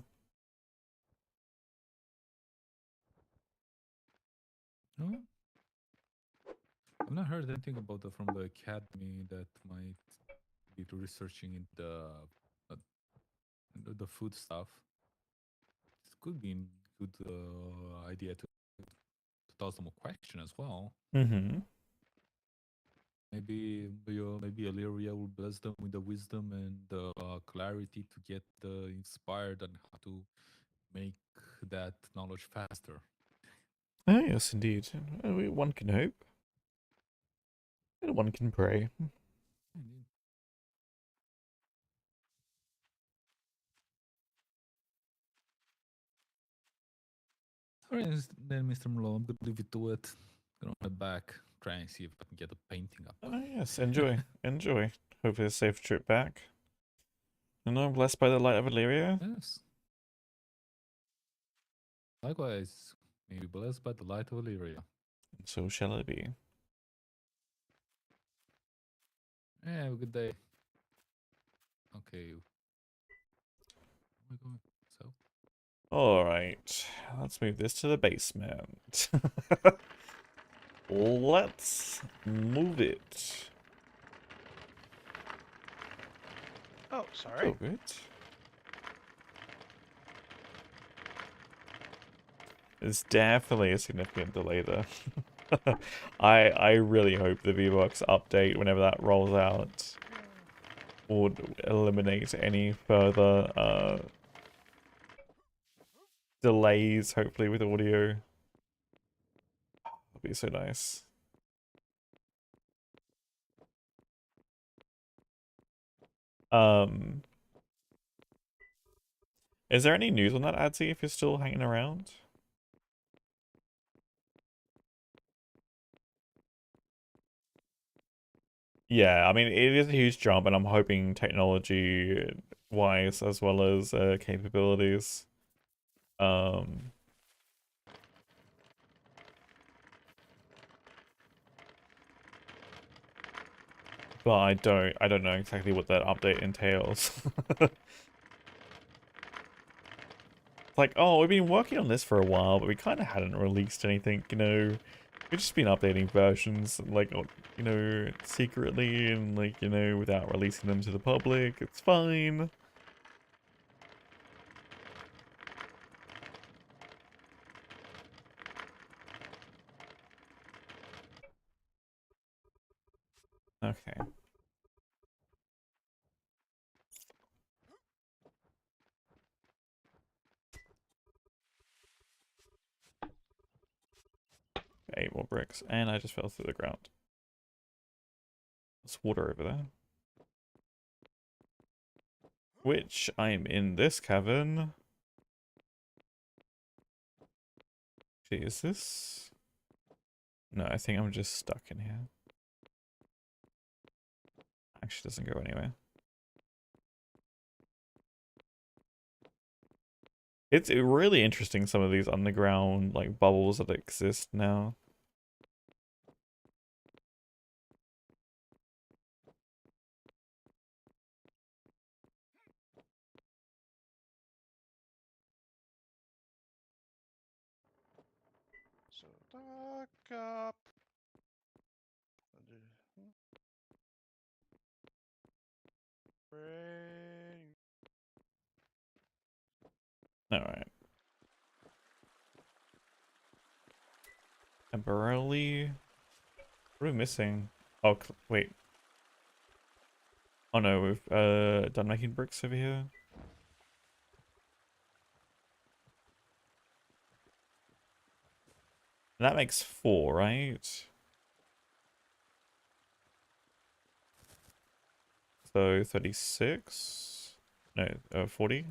No, I've not heard anything about from the academy that might be researching in uh, the food stuff. It could be a good idea to ask them a question as well. Mm-hmm. Maybe Illyria will bless them with the wisdom and the clarity to get inspired on how to make that knowledge faster. Oh yes, indeed. One can hope, and one can pray. Indeed. All right, then, Mr. Merlot, I'm gonna leave you to it. Gonna head back, try and see if I can get a painting up. Oh yes, enjoy, enjoy. Hopefully a safe trip back. And I'm blessed by the light of Illyria. Yes. Likewise, may you be blessed by the light of Illyria. And so shall it be. Yeah, have a good day. Okay. Where am I going? So, Alright, let's move this to the basement. Let's move it. Oh, sorry. Oh, good. There's definitely a significant delay there. I really hope the V-Bucks update, whenever that rolls out, would eliminate any further delays, hopefully, with audio. That'd be so nice. Is there any news on that, Adsy, if you're still hanging around? Yeah, I mean, it is a huge jump, and I'm hoping technology-wise as well as capabilities. But I don't know exactly what that update entails. It's like, oh, we've been working on this for a while, but we kind of hadn't released anything, you know. We've just been updating versions, like, you know, secretly and, like, you know, without releasing them to the public. It's fine. Okay. Eight more bricks, and I just fell through the ground. There's water over there. Which I'm in this cavern. Okay, is this? No, I think I'm just stuck in here. Actually doesn't go anywhere. It's really interesting, some of these underground like bubbles that exist now. So dock up. Brain. Alright. Temporarily. What are we missing? Oh, wait. Oh no, we've done making bricks over here. That makes 4, right? So 36? No, 40?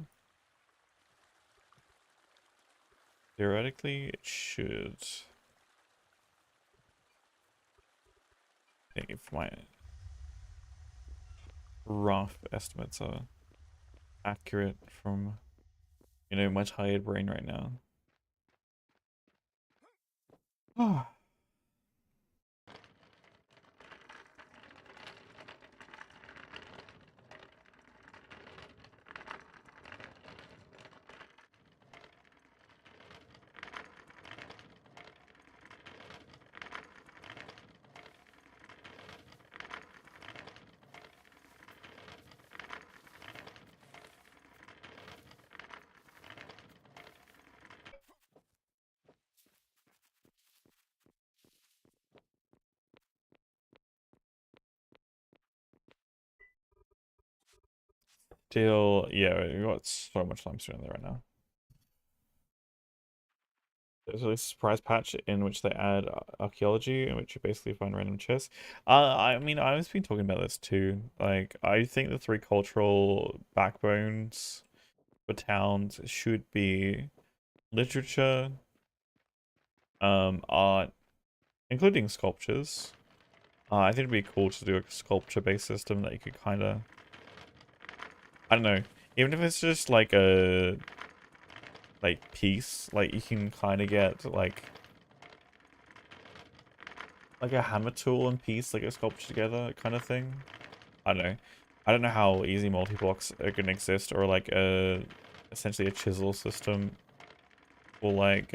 Theoretically, it should. I think if my rough estimates are accurate from, you know, my tired brain right now. Oh. Still, yeah, we got so much limestone in there right now. There's a surprise patch in which they add archaeology, in which you basically find random chests. I mean, I've been talking about this too. Like, I think the 3 cultural backbones for towns should be literature, art, including sculptures. I think it'd be cool to do a sculpture-based system that you could kind of, I don't know, even if it's just like a piece, like you can kind of get like a hammer tool and piece, like a sculpture together kind of thing. I don't know. I don't know how easy multi-blocks are gonna exist, or like essentially a chisel system, or like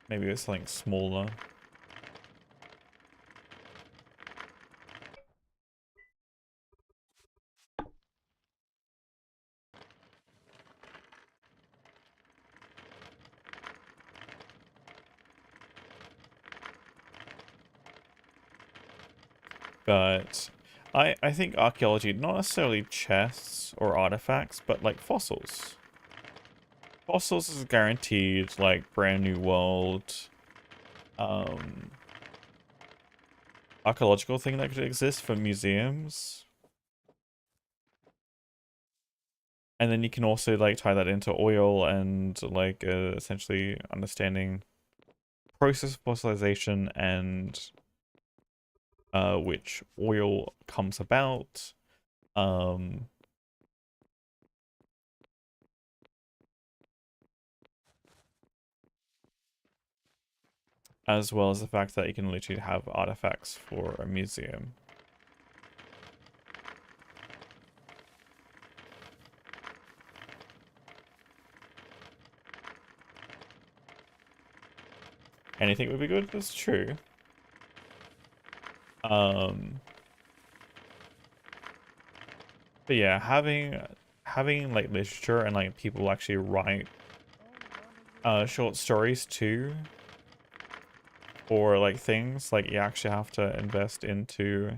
maybe it's something smaller. But I think archaeology, not necessarily chests or artifacts, but like fossils. Fossils is guaranteed like brand new world archaeological thing that could exist for museums. And then you can also like tie that into oil and like essentially understanding process of fossilization and which oil comes about. As well as the fact that you can literally have artifacts for a museum. Anything would be good, that's true. But yeah, having like literature and like people actually write short stories too, or like things like you actually have to invest into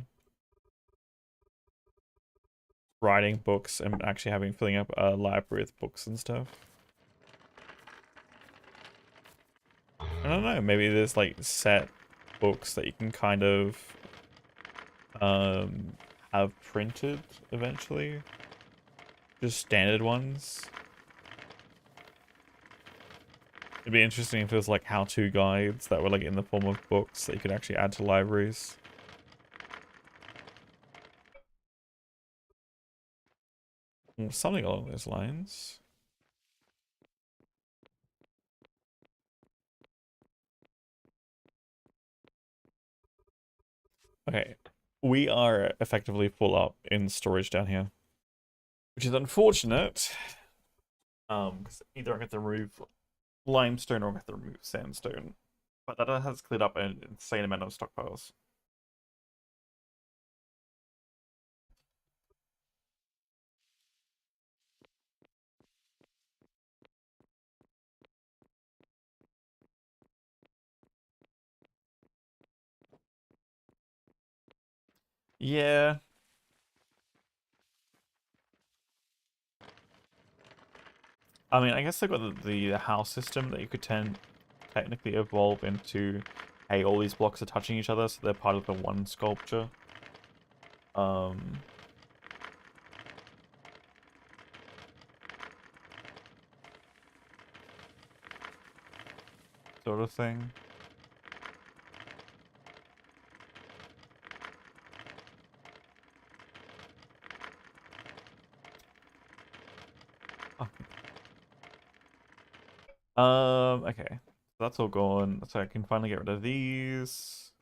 writing books and actually filling up a library with books and stuff. I don't know, maybe there's like set books that you can kind of have printed eventually. Just standard ones. It'd be interesting if it was like how-to guides that were like in the form of books that you could actually add to libraries. Or something along those lines. Okay, we are effectively full up in storage down here, which is unfortunate. Because either I get to remove limestone or I get to remove sandstone, but that has cleared up an insane amount of stockpiles. Yeah. I mean, I guess they've got the house system that you could technically evolve into, hey, all these blocks are touching each other, so they're part of the one sculpture. Sort of thing. Okay. That's all gone. So I can finally get rid of these.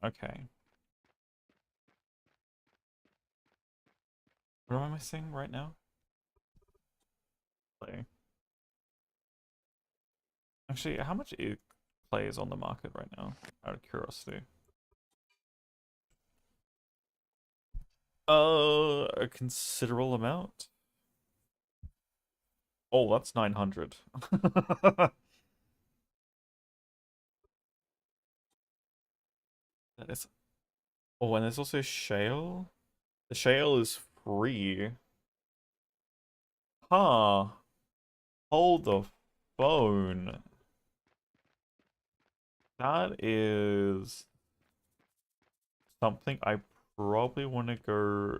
Okay. What am I missing right now? Clay. Actually, how much clay is on the market right now? Out of curiosity. A considerable amount. Oh, that's 900. That is. Oh, and there's also shale. The shale is free. Huh. Hold the phone. That is something I probably want to go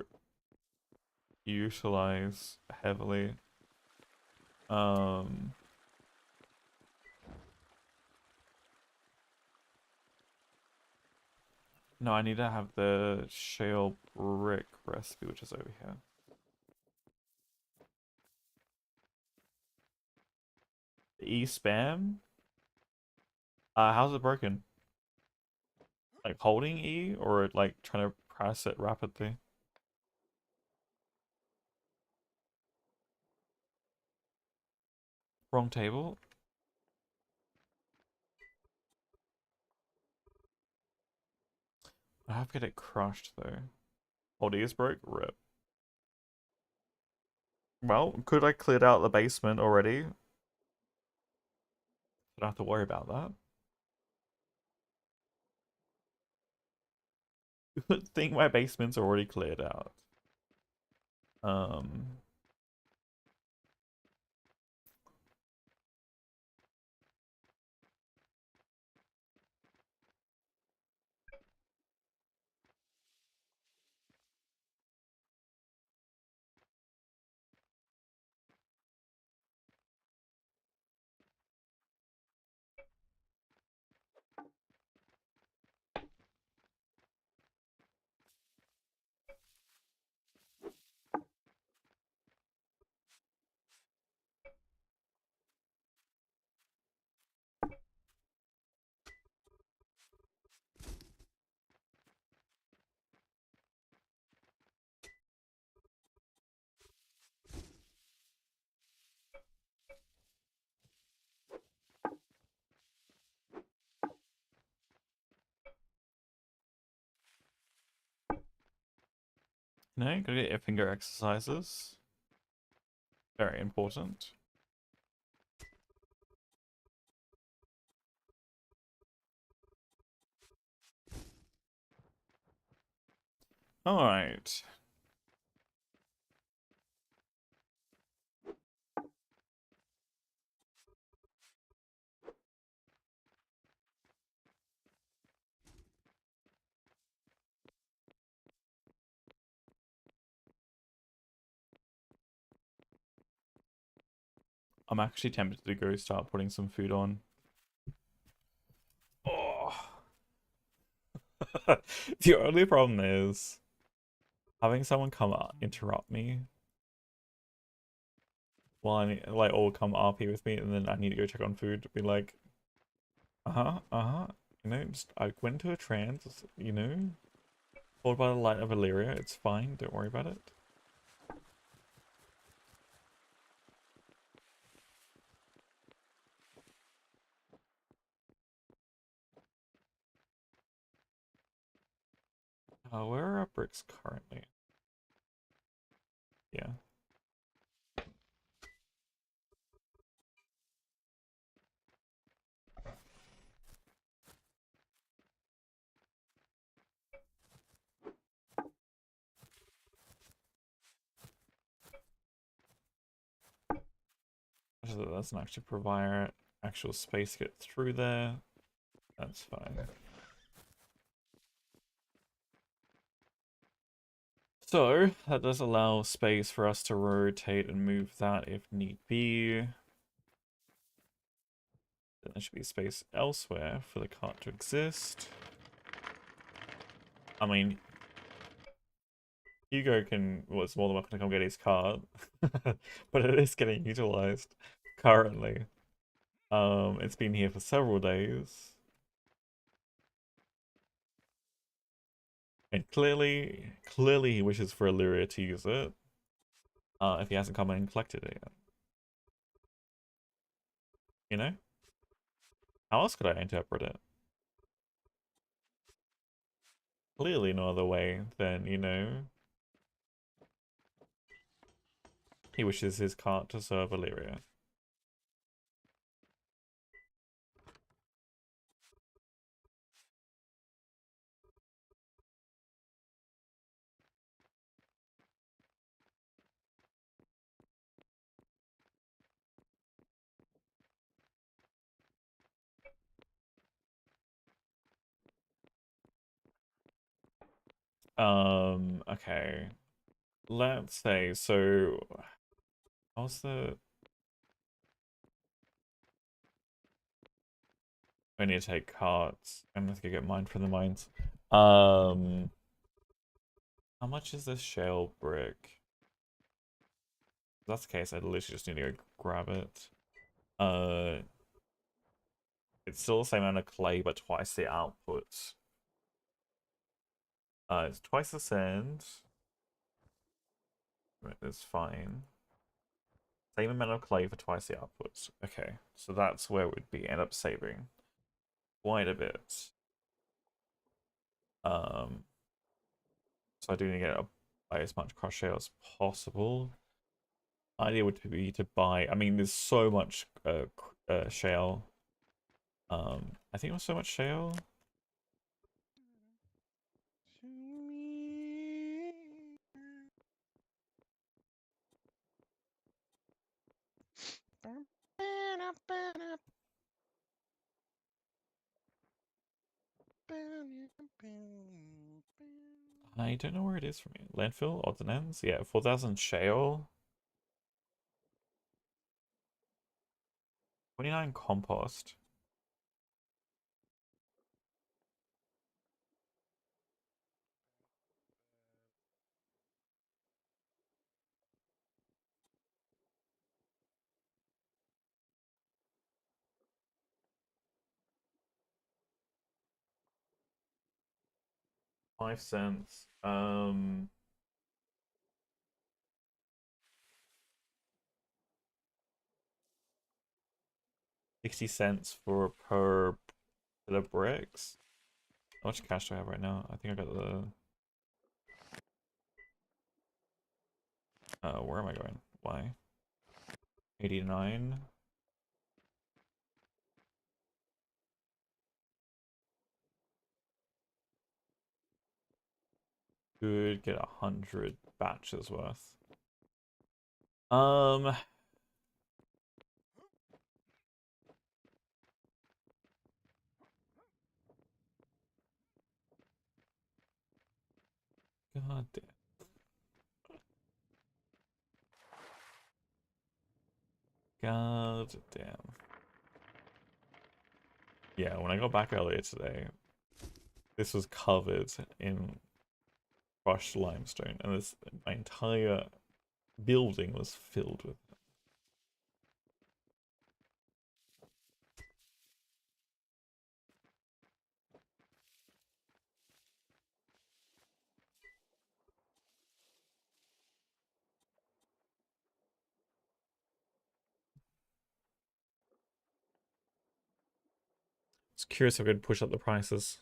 utilize heavily. No, I need to have the shale brick recipe, which is over here. E-spam? How's it broken? Like holding E or like trying to press it rapidly? Wrong table? I have to get it crushed though. Hold E is broke? Rip. Well, could I cleared out the basement already? Don't have to worry about that. Good thing my basement's already cleared out. Um, no, gotta get your finger exercises. Very important. Alright. I'm actually tempted to go start putting some food on. Oh. The only problem is having someone come interrupt me while I need, like, or come RP with me, and then I need to go check on food. Be like, you know, just I went into a trance, you know, followed by the light of Illyria. It's fine. Don't worry about it. Where are our bricks currently? Yeah. So that doesn't actually provide actual space to get through there. That's fine. So that does allow space for us to rotate and move that if need be. Then there should be space elsewhere for the cart to exist. I mean, Hugo was more than welcome to come get his cart, but it is getting utilized currently. It's been here for several days. And clearly he wishes for Illyria to use it. If he hasn't come in and collected it yet. You know? How else could I interpret it? Clearly no other way than, you know, he wishes his cart to serve Illyria. Okay. Let's say, so how's the I need to take carts. I'm gonna get mine from the mines. How much is this shale brick? If that's the case, I literally just need to go grab it. It's still the same amount of clay, but twice the output. It's twice the sand. It's fine. Same amount of clay for twice the output. Okay, so that's where it would be end up saving quite a bit. So I do need to get as much crushed shale as possible. Idea would be to buy. I mean, there's so much shale. I think it was so much shale. I don't know where it is from you. Landfill, odds and ends. Yeah, 4,000 shale. 29 compost. $0.05. 60 cents for per bit of bricks. How much cash do I have right now? I think I got the where am I going? Why? 89. Could get 100 batches worth. God damn. God damn. Yeah, when I got back earlier today, this was covered in crushed limestone, and this my entire building was filled with it. It's curious if I could push up the prices.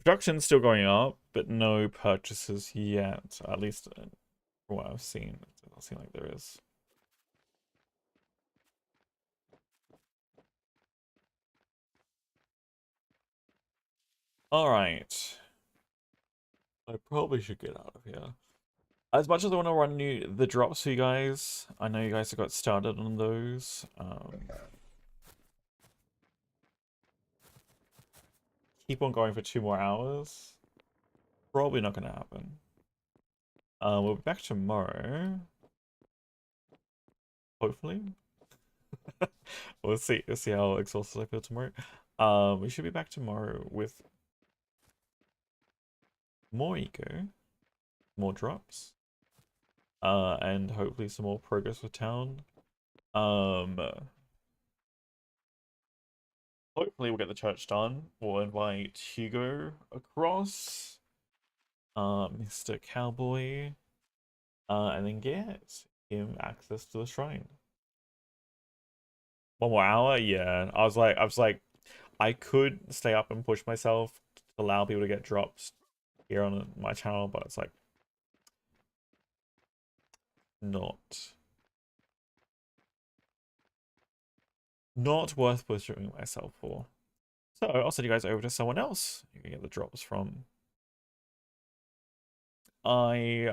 Production's still going up, but no purchases yet. At least from what I've seen, it doesn't seem like there is. Alright. I probably should get out of here. As much as I want to run the drops for you guys, I know you guys have got started on those. Keep on going for 2 more hours. Probably not going to happen. We'll be back tomorrow. Hopefully. We'll see how exhausted I feel tomorrow. We should be back tomorrow with more eco, more drops, and hopefully some more progress with town. Hopefully we'll get the church done. We'll invite Hugo across, Mr. Cowboy, and then get him access to the shrine. 1 more hour? Yeah. I was like, I could stay up and push myself to allow people to get drops here on my channel, but it's like not worth pushing myself for. So I'll send you guys over to someone else you can get the drops from. Yeah,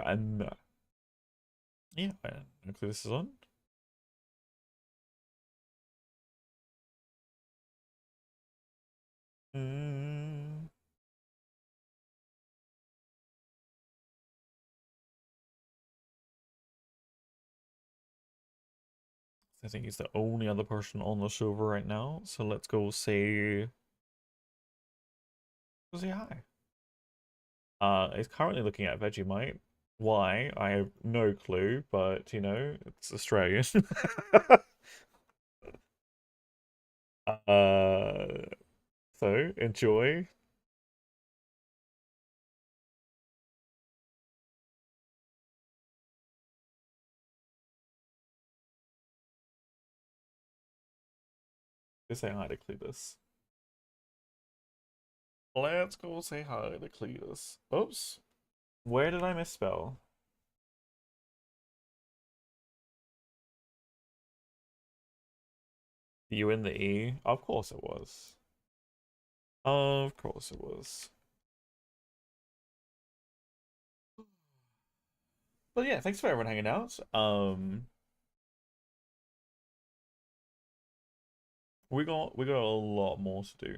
hopefully this is on. I think he's the only other person on the server right now, so let's go say hi. He's currently looking at Vegemite. Why? I have no clue, but you know, it's Australian. So enjoy. Let's say hi to Cletus. Let's go say hi to Cletus. Oops. Where did I misspell? The U and the E? Of course it was. Of course it was. But yeah, thanks for everyone hanging out. We got a lot more to do.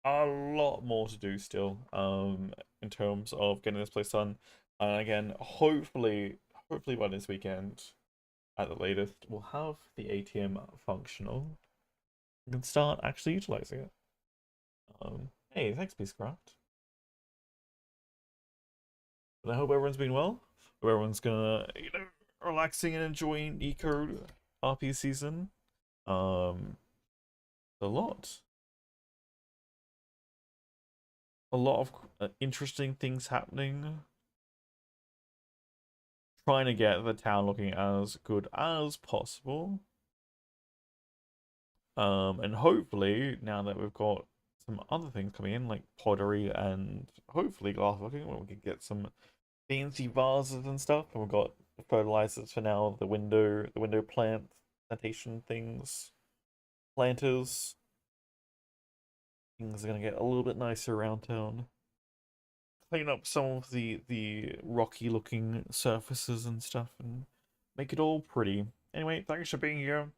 A lot more to do still. In terms of getting this place done. And again, hopefully by this weekend, at the latest, we'll have the ATM functional. We can start actually utilizing it. Hey, thanks, Peacecraft. And I hope everyone's been well. Hope everyone's gonna, relaxing and enjoying Eco RP season. A lot of interesting things happening. Trying to get the town looking as good as possible. And hopefully, now that we've got some other things coming in, like pottery and hopefully glassworking, where we can get some fancy vases and stuff, and we've got fertilizers for now, the window plantation things, planters. Things are gonna get a little bit nicer around town. clean up some of the rocky looking surfaces and stuff and make it all pretty. Anyway, thanks for being here.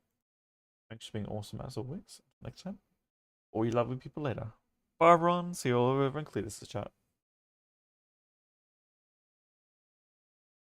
Thanks for being awesome as always. Next time. All you lovely people later. Bye everyone. See you all over and clear this chat.